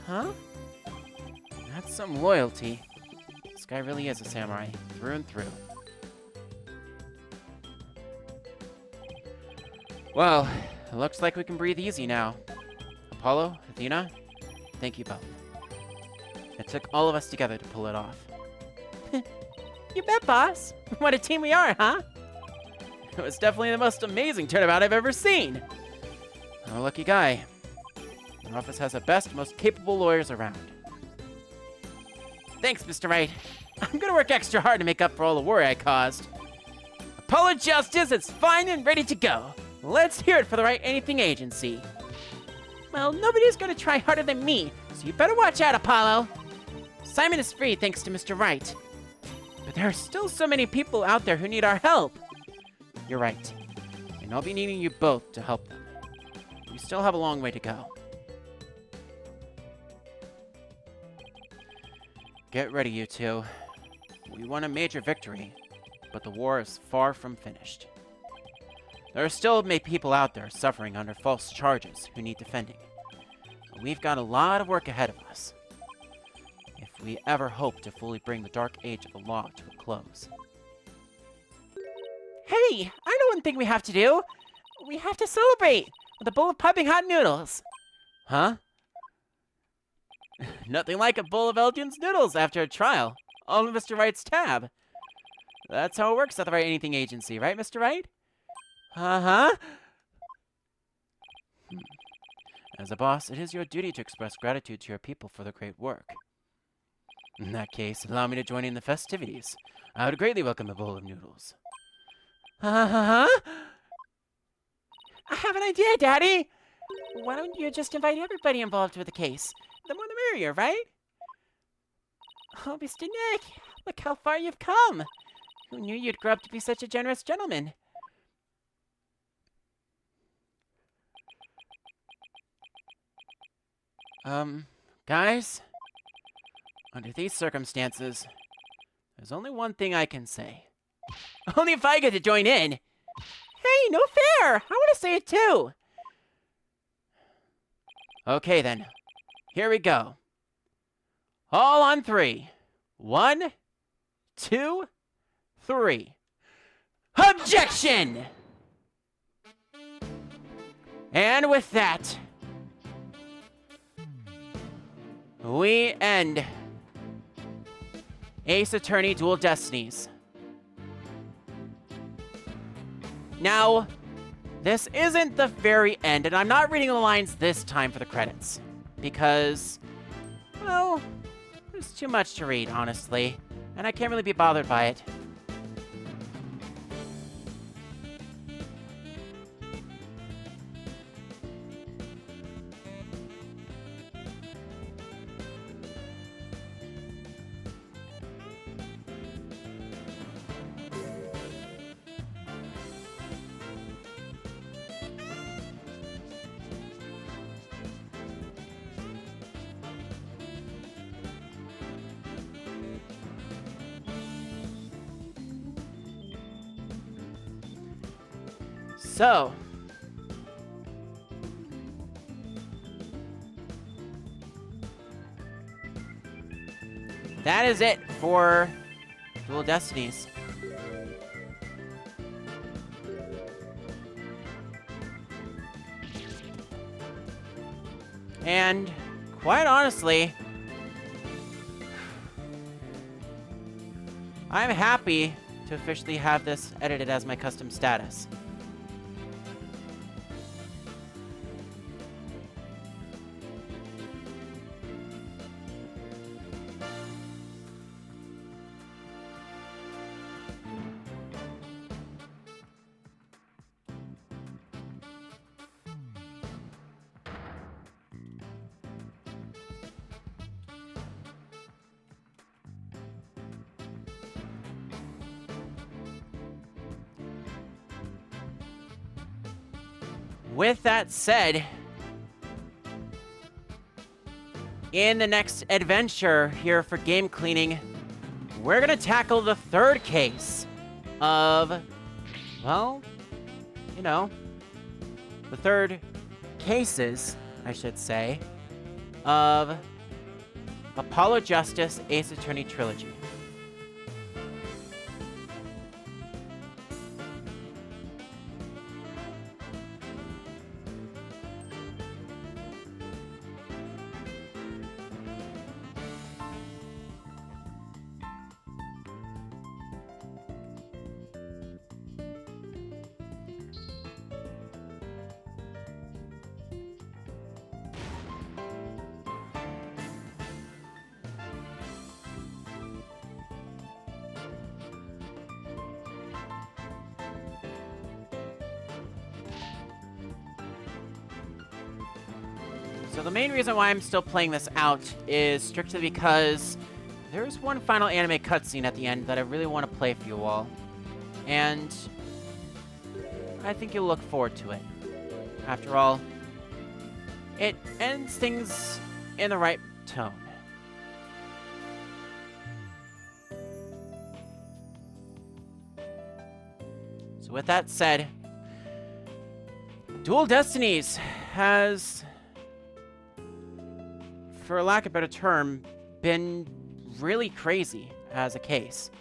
Huh? That's some loyalty. This guy really is a samurai, through and through. Well, it looks like we can breathe easy now. Apollo, Athena, thank you both. It took all of us together to pull it off. You bet, boss. What a team we are, huh? It was definitely the most amazing turnabout I've ever seen. I'm a lucky guy. My office has the best, most capable lawyers around. Thanks, Mr. Wright. I'm gonna work extra hard to make up for all the worry I caused. Apollo Justice is fine and ready to go. Let's hear it for the Right Anything Agency. Well, nobody's gonna try harder than me, so you better watch out, Apollo. Simon is free thanks to Mr. Wright. But there are still so many people out there who need our help. You're right. And I'll be needing you both to help them. We still have a long way to go. Get ready, you two. We won a major victory, but the war is far from finished. There are still many people out there suffering under false charges who need defending. But we've got a lot of work ahead of us, if we ever hope to fully bring the Dark Age of the Law to a close. Hey, I know one thing we have to do. We have to celebrate with a bowl of piping hot noodles. Huh? Nothing like a bowl of Elgin's noodles after a trial. All in Mr. Wright's tab. That's how it works at the Right Anything Agency, right, Mr. Wright? Uh-huh. As a boss, it is your duty to express gratitude to your people for their great work. In that case, allow me to join in the festivities. I would greatly welcome a bowl of noodles. Uh-huh. I have an idea, Daddy! Why don't you just invite everybody involved with the case? The more the merrier, right? Oh, Mr. Nick, look how far you've come! Who knew you'd grow up to be such a generous gentleman? Guys? Under these circumstances, there's only one thing I can say. Only if I get to join in! Hey, no fair! I want to say it too! Okay then, here we go. All on 3. 1, 2, 3. Objection! And with that, we end Ace Attorney Dual Destinies. Now, this isn't the very end, and I'm not reading the lines this time for the credits. Because, well, there's too much to read, honestly. And I can't really be bothered by it. So, that is it for Dual Destinies. And quite honestly, I'm happy to officially have this edited as my custom status. With that said, in the next adventure here for Game Cleaning, we're going to tackle the third case of, well, you know, the third cases, I should say, of Apollo Justice Ace Attorney Trilogy. So the main reason why I'm still playing this out is strictly because there's one final anime cutscene at the end that I really want to play for you all. And I think you'll look forward to it. After all, it ends things in the right tone. So with that said, Dual Destinies has, for lack of a better term, been really crazy as a case.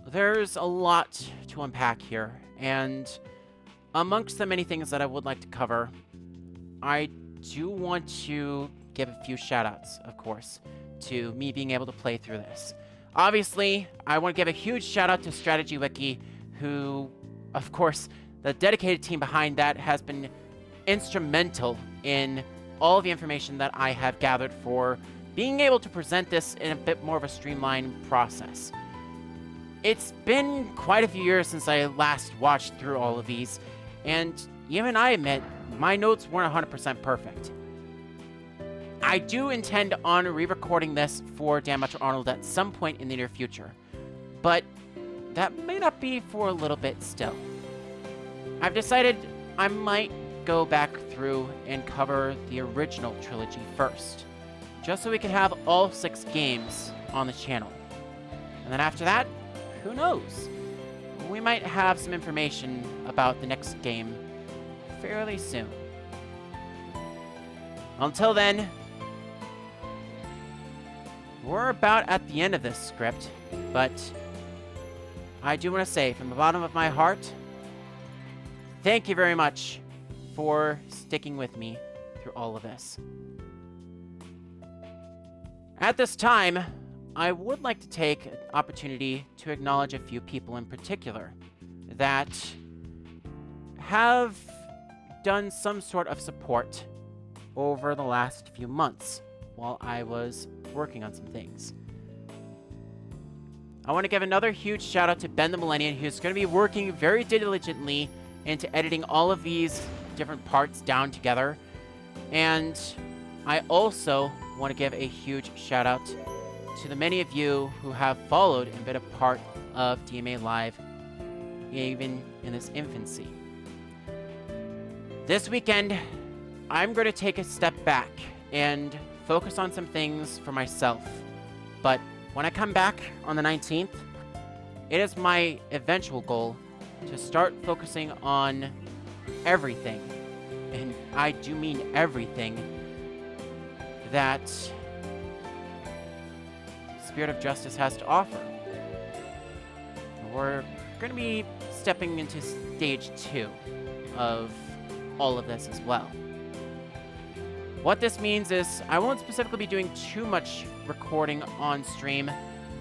There's a lot to unpack here, and amongst the many things that I would like to cover, I do want to give a few shoutouts, of course, to me being able to play through this. Obviously, I want to give a huge shout out to Strategy Wiki, who, of course, the dedicated team behind that has been instrumental in all of the information that I have gathered for being able to present this in a bit more of a streamlined process. It's been quite a few years since I last watched through all of these, and even I admit, my notes weren't 100% perfect. I do intend on re-recording this for Dan Metro Arnold at some point in the near future, but that may not be for a little bit still. I've decided I might go back through and cover the original trilogy first, just so we can have all 6 games on the channel. And then after that, who knows? We might have some information about the next game fairly soon. Until then, we're about at the end of this script, but I do want to say from the bottom of my heart, thank you very much for sticking with me through all of this. At this time, I would like to take an opportunity to acknowledge a few people in particular that have done some sort of support over the last few months while I was working on some things. I want to give another huge shout out to Ben the Millennium, who's going to be working very diligently into editing all of these different parts down together. And I also want to give a huge shout out to the many of you who have followed and been a part of DMA Live, even in its infancy. This weekend, I'm going to take a step back and focus on some things for myself. But when I come back on the 19th, it is my eventual goal to start focusing on everything, and I do mean everything, that Spirit of Justice has to offer. We're going to be stepping into stage 2 of all of this as well. What this means is I won't specifically be doing too much recording on stream,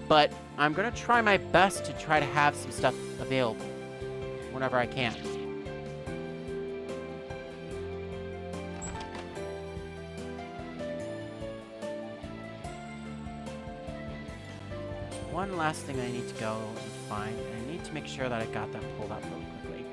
but I'm going to try my best to try to have some stuff available whenever I can. One last thing I need to go and find, and I need to make sure that I got that pulled up really quickly.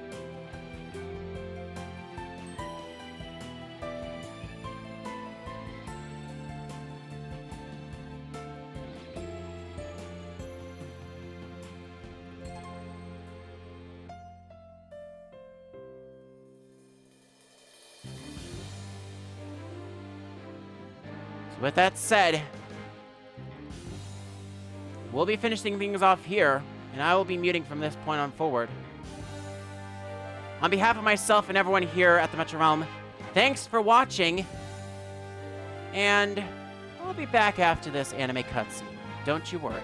So with that said, we'll be finishing things off here, and I will be muting from this point on forward. On behalf of myself and everyone here at the Metro Realm, thanks for watching, and I'll be back after this anime cutscene. Don't you worry.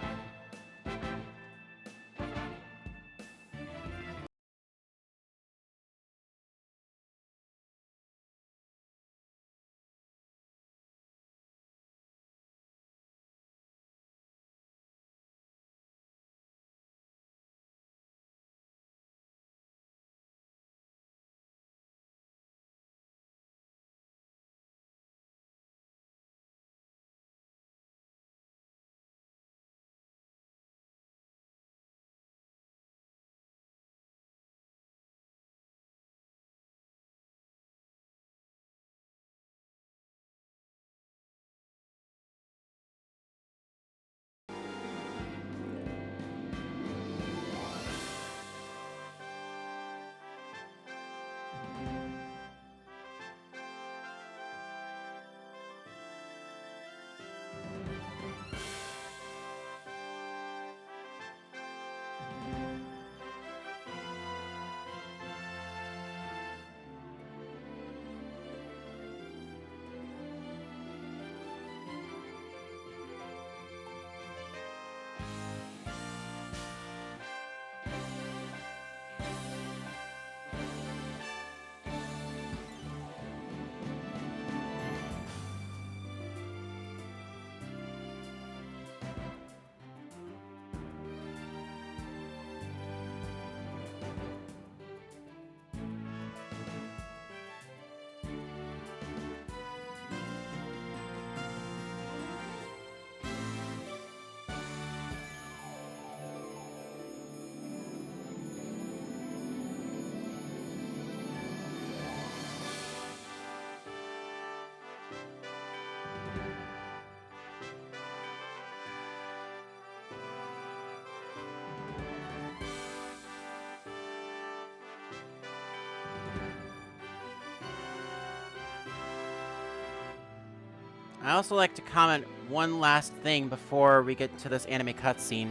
I also like to comment one last thing before we get to this anime cutscene.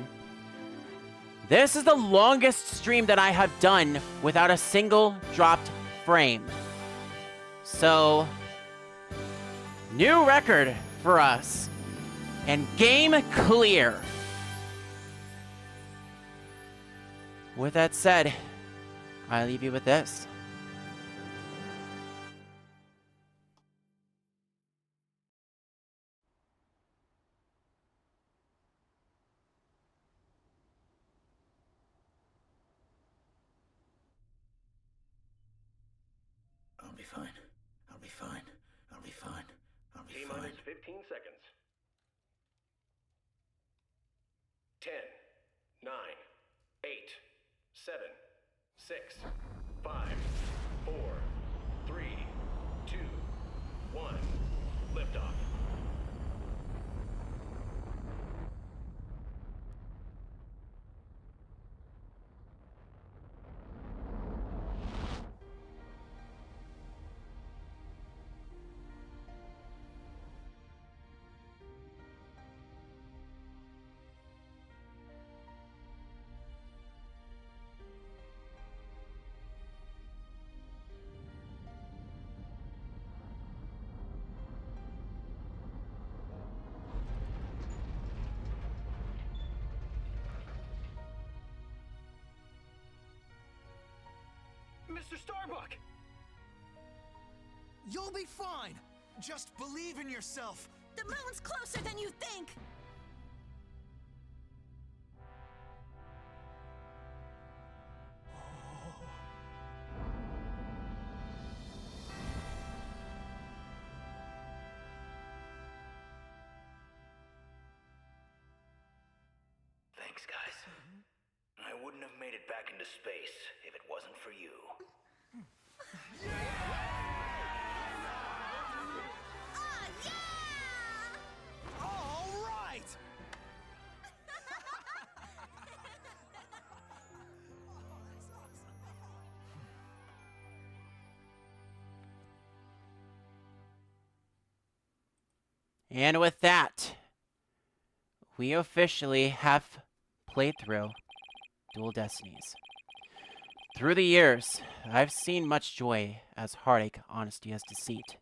This is the longest stream that I have done without a single dropped frame. So, new record for us. And game clear. With that said, I leave you with this. I'll be fine. I'll be fine. I'll be fine. I'll be fine. T-minus 15 seconds. 10, 9, 8, 7, 6, 5, 4, 3, 2, 1. Liftoff. Mr. Starbuck! You'll be fine. Just believe in yourself. The moon's closer than you think! Thanks, guys. I wouldn't have made it back into space if it wasn't for you. Ah, yeah! All right. And with that, we officially have played through Dual Destinies. Through the years, I've seen much joy as heartache, honesty as deceit.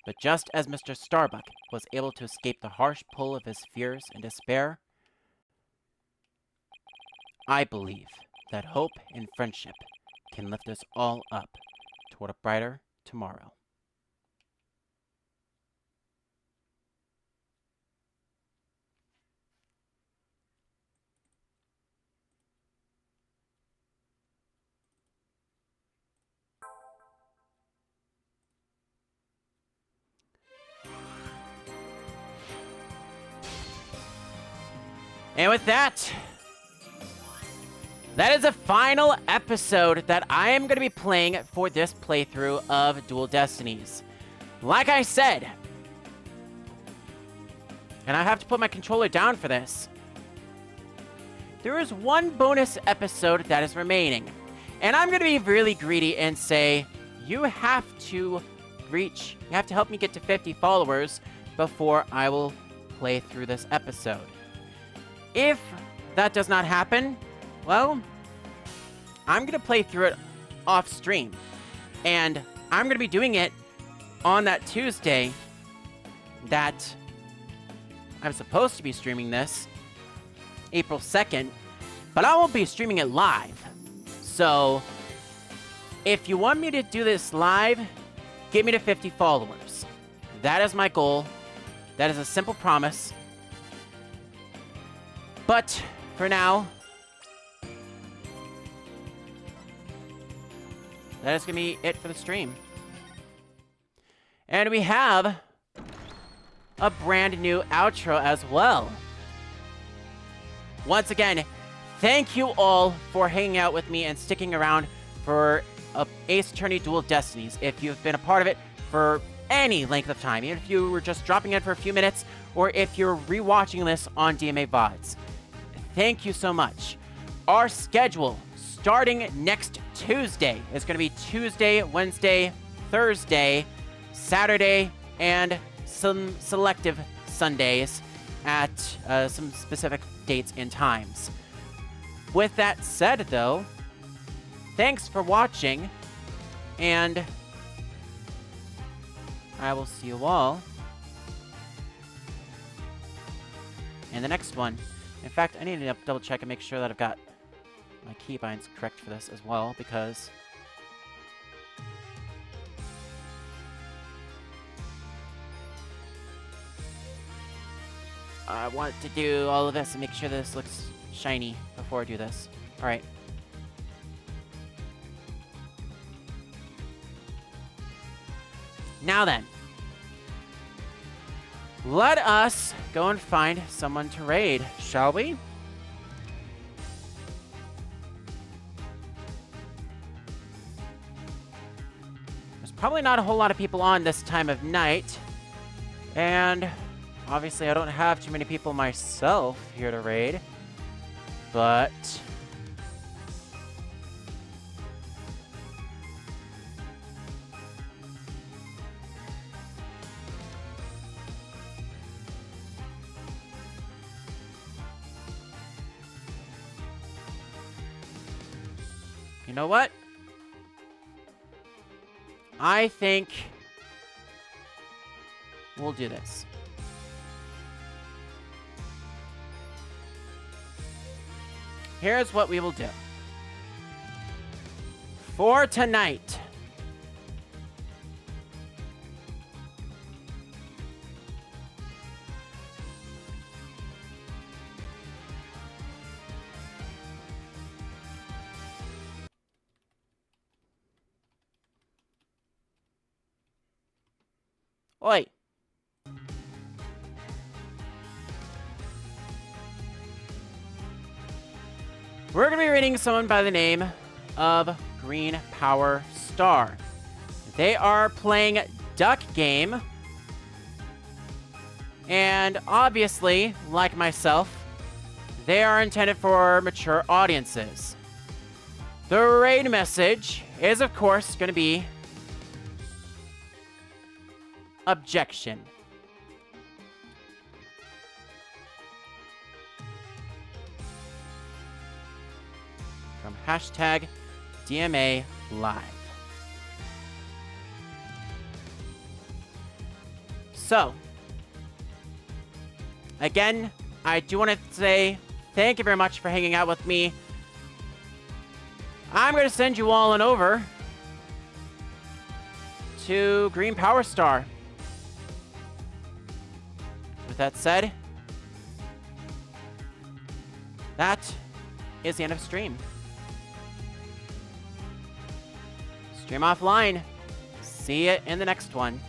But just as Mr. Starbuck was able to escape the harsh pull of his fears and despair, I believe that hope and friendship can lift us all up toward a brighter tomorrow. And with that, that is the final episode that I am going to be playing for this playthrough of Dual Destinies. Like I said, and I have to put my controller down for this, there is one bonus episode that is remaining. And I'm going to be really greedy and say, you have to help me get to 50 followers before I will play through this episode. If that does not happen, well, I'm going to play through it off stream. And I'm going to be doing it on that Tuesday that I'm supposed to be streaming this, April 2nd, but I won't be streaming it live. So, if you want me to do this live, get me to 50 followers. That is my goal. That is a simple promise. But, for now, that is going to be it for the stream. And we have a brand new outro as well. Once again, thank you all for hanging out with me and sticking around for Ace Attorney Dual Destinies. If you've been a part of it for any length of time, even if you were just dropping in for a few minutes, or if you're rewatching this on DMA VODs. Thank you so much. Our schedule starting next Tuesday is going to be Tuesday, Wednesday, Thursday, Saturday, and some selective Sundays at some specific dates and times. With that said, though, thanks for watching, and I will see you all in the next one. In fact, I need to double check and make sure that I've got my keybinds correct for this as well, because I want to do all of this and make sure this looks shiny before I do this. Alright. Now then, let us go and find someone to raid, shall we? There's probably not a whole lot of people on this time of night, and obviously I don't have too many people myself here to raid, but you know what? I think we'll do this. Here's what we will do. For tonight, oi. We're going to be reading someone by the name of Green Power Star. They are playing Duck Game. And obviously, like myself, they are intended for mature audiences. The raid message is, of course, going to be objection. From hashtag DMA Live. So, again, I do want to say thank you very much for hanging out with me. I'm going to send you all on over to Green Power Star. With that said, that is the end of stream. Stream offline. See you in the next one.